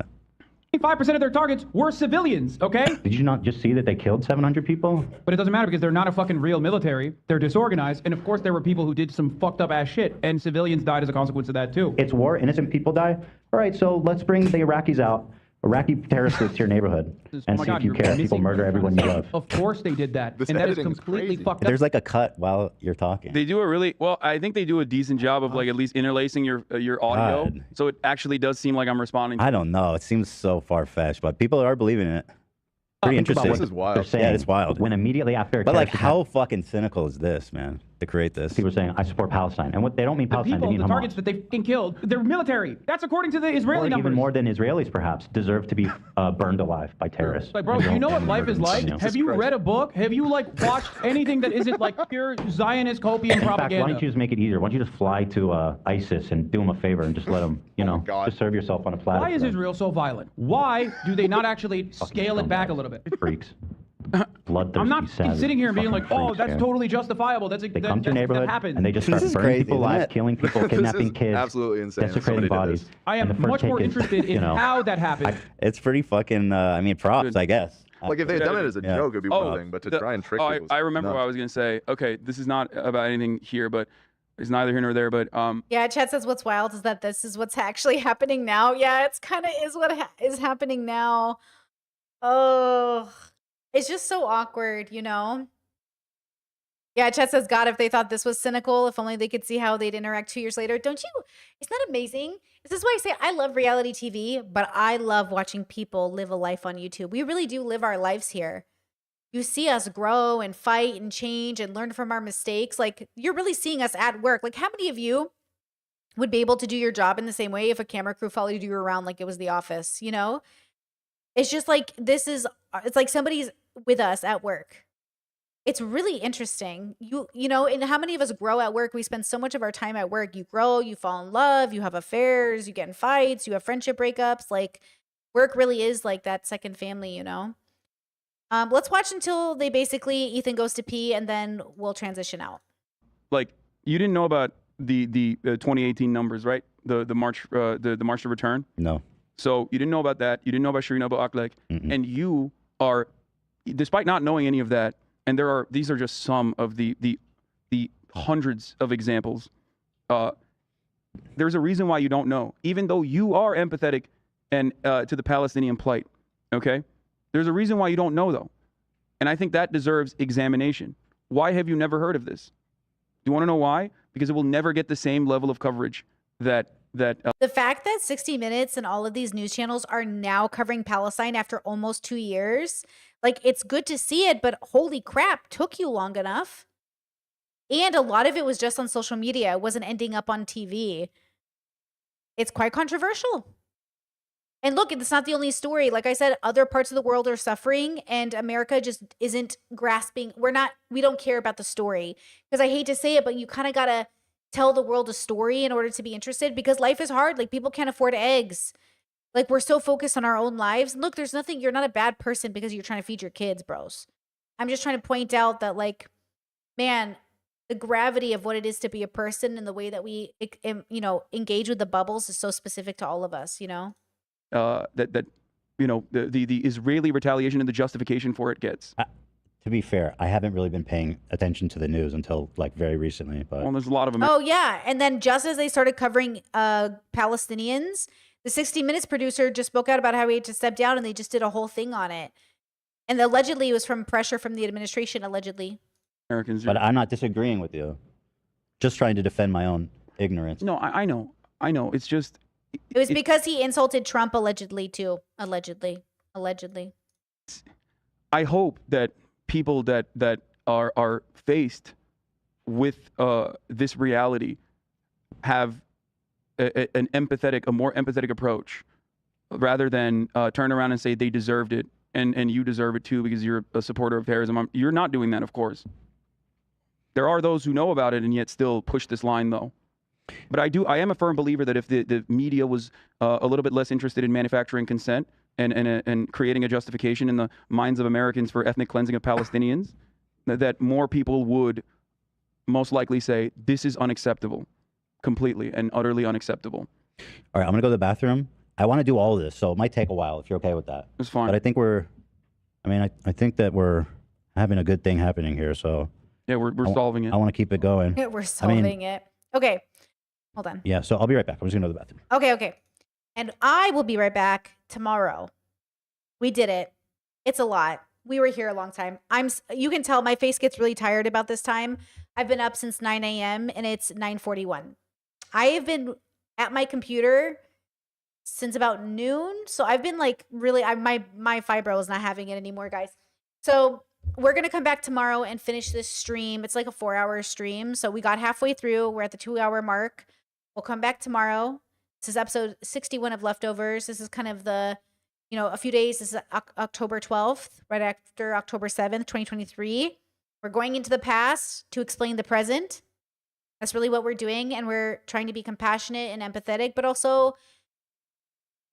5% of their targets were civilians, okay? Did you not just see that they killed 700 people? But it doesn't matter because they're not a fucking real military. They're disorganized. And of course there were people who did some fucked up ass shit, and civilians died as a consequence of that too. It's war, innocent people die. All right, so let's bring the Iraqis out. Iraqi terrorists to your neighborhood and see if you care. People murder everyone you love. Of course they did that. This and that is editing's completely crazy. fucked up. There's like a cut while you're talking. They do a really well. I think they do a decent job of like at least interlacing your audio, God. so it actually does seem like I'm responding. I don't know. It seems so far-fetched, but people are believing it. Pretty interesting. This is wild. They're saying, yeah, it's wild. When immediately after, But like, how fucking cynical is this, man? To create this. people are saying, I support Palestine, and what they don't mean The Palestine, they people, mean the Hamas. targets that they fucking killed, they're military. That's according to the Israeli Or numbers. even more than Israelis, perhaps, deserve to be burned alive by terrorists. Like, bro, And you know what and life is murdered, like? you know? Have you read a book? Have you like watched anything that isn't like pure Zionist copium In fact, why propaganda? don't you just make it easier? Why don't you just fly to ISIS and do them a favor and just let them, you know, God. just serve yourself on a platter? Why for is them? Israel so violent? Why do they not actually scale it back a little bit? Freaks. bloodthirsty I'm not savages, sitting here and being fucking like, oh, freaks, that's man. totally justifiable. That's They that, come to your that neighborhood happens. and they just This start is burning crazy, people isn't alive, it? killing people, This kidnapping is kids, absolutely insane. if desecrating somebody did bodies. this. I And am the first much more take is, interested in you know, how that happened. It's pretty fucking. I mean, props, Dude. I guess. Like if they had done it as a Yeah. joke, it'd be Oh, one thing, but to the- try and trick oh, people. I remember what I was gonna say. Okay, this is not about anything here, but it's neither here nor there. But Yeah, Chad says what's wild is that this is what's actually happening now. Yeah, it's kind of is what is happening now. Oh, it's just so awkward, you know? Yeah, Chad says, God, if they thought this was cynical, if only they could see how they'd interact 2 years later. Don't you? Isn't that amazing? This is why I say I love reality TV, but I love watching people live a life on YouTube. We really do live our lives here. You see us grow and fight and change and learn from our mistakes. Like, you're really seeing us at work. Like, how many of you would be able to do your job in the same way if a camera crew followed you around like it was The Office, you know? It's just like, it's like somebody's with us at work. It's really interesting. You know, and how many of us grow at work? We spend so much of our time at work. You grow, you fall in love, you have affairs, you get in fights, you have friendship breakups. Like, work really is like that second family, you know? Let's watch until they basically, Ethan goes to pee, and then we'll transition out. like, you didn't know about the 2018 numbers, right? The march the march to return. No. So you didn't know about that. You didn't know about Shireen Abu Akleh, and you are, despite not knowing any of that, and these are just some of the hundreds of examples. There's a reason why you don't know, even though you are empathetic and to the Palestinian plight. Okay, there's a reason why you don't know though, and I think that deserves examination. Why have you never heard of this? Do you want to know why? Because it will never get the same level of coverage that The fact that 60 Minutes and all of these news channels are now covering Palestine after almost 2 years, like, it's good to see it, but holy crap, took you long enough. And a lot of it was just on social media. It wasn't ending up on TV. It's quite controversial. And look, it's not the only story. Like I said, other parts of the world are suffering and America just isn't grasping. We don't care about the story. Because I hate to say it, but you kind of got to tell the world a story in order to be interested, because life is hard. Like, people can't afford eggs. Like, we're so focused on our own lives. And look, there's nothing, you're not a bad person because you're trying to feed your kids, bros. I'm just trying to point out that, like, man, the gravity of what it is to be a person and the way that we, you know, engage with the bubbles is so specific to all of us, you know? that you know the Israeli retaliation and the justification for it gets. To be fair, I haven't really been paying attention to the news until like very recently. But Well, there's a lot of them. Oh, yeah. And then just as they started covering Palestinians, the 60 Minutes producer just spoke out about how he had to step down, and they just did a whole thing on it. And allegedly it was from pressure from the administration, allegedly. Americans. but I'm not disagreeing with you. Just trying to defend my own ignorance. No, I know. It's just It was because he insulted Trump, allegedly, too. Allegedly. I hope that people that are faced with this reality have a more empathetic approach, rather than turn around and say they deserved it and you deserve it too because you're a supporter of terrorism. You're not doing that, of course. There are those who know about it and yet still push this line, though. But I am a firm believer that if the media was a little bit less interested in manufacturing consent and creating a justification in the minds of Americans for ethnic cleansing of Palestinians, that more people would most likely say this is unacceptable, completely and utterly unacceptable. All right, I'm gonna go to the bathroom. I want to do all of this, so it might take a while if you're okay with that. It's fine. But I think I think that we're having a good thing happening here. So Yeah, we're solving it. I want to keep it going. We're solving it. Okay. Hold on. Yeah, so I'll be right back. I'm just gonna go to the bathroom. Okay. And I will be right back tomorrow. We did it. It's a lot. We were here a long time. You can tell my face gets really tired about this time. I've been up since 9 a.m. and it's 9:41. I have been at my computer since about noon. So I've been like really, my fibro is not having it anymore, guys. So we're going to come back tomorrow and finish this stream. It's like a 4-hour stream. So we got halfway through. We're at the 2-hour mark. We'll come back tomorrow. This is episode 61 of Leftovers. This is kind of the, a few days. This is October 12th, right after October 7th, 2023. We're going into the past to explain the present. That's really what we're doing. And we're trying to be compassionate and empathetic, but also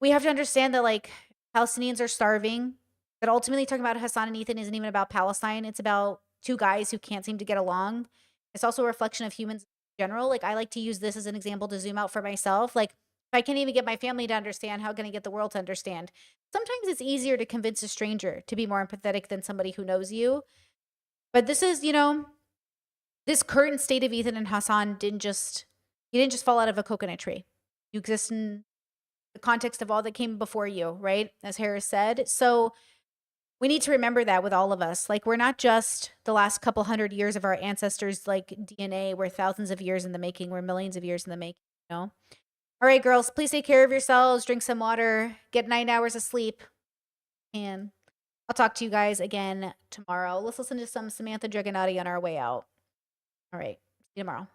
we have to understand that like Palestinians are starving. But ultimately, talking about Hassan and Ethan isn't even about Palestine. It's about two guys who can't seem to get along. It's also a reflection of humans in general. Like, I like to use this as an example to zoom out for myself. Like, if I can't even get my family to understand, how can I get the world to understand? Sometimes it's easier to convince a stranger to be more empathetic than somebody who knows you. But this is, this current state of Ethan and Hassan didn't just fall out of a coconut tree. You exist in the context of all that came before you, right? As Harris said. So we need to remember that with all of us. Like, we're not just the last couple hundred years of our ancestors, like DNA. We're thousands of years in the making. We're millions of years in the making, All right, girls, please take care of yourselves. Drink some water. Get 9 hours of sleep. And I'll talk to you guys again tomorrow. Let's listen to some Samantha Dragonati on our way out. All right. See you tomorrow.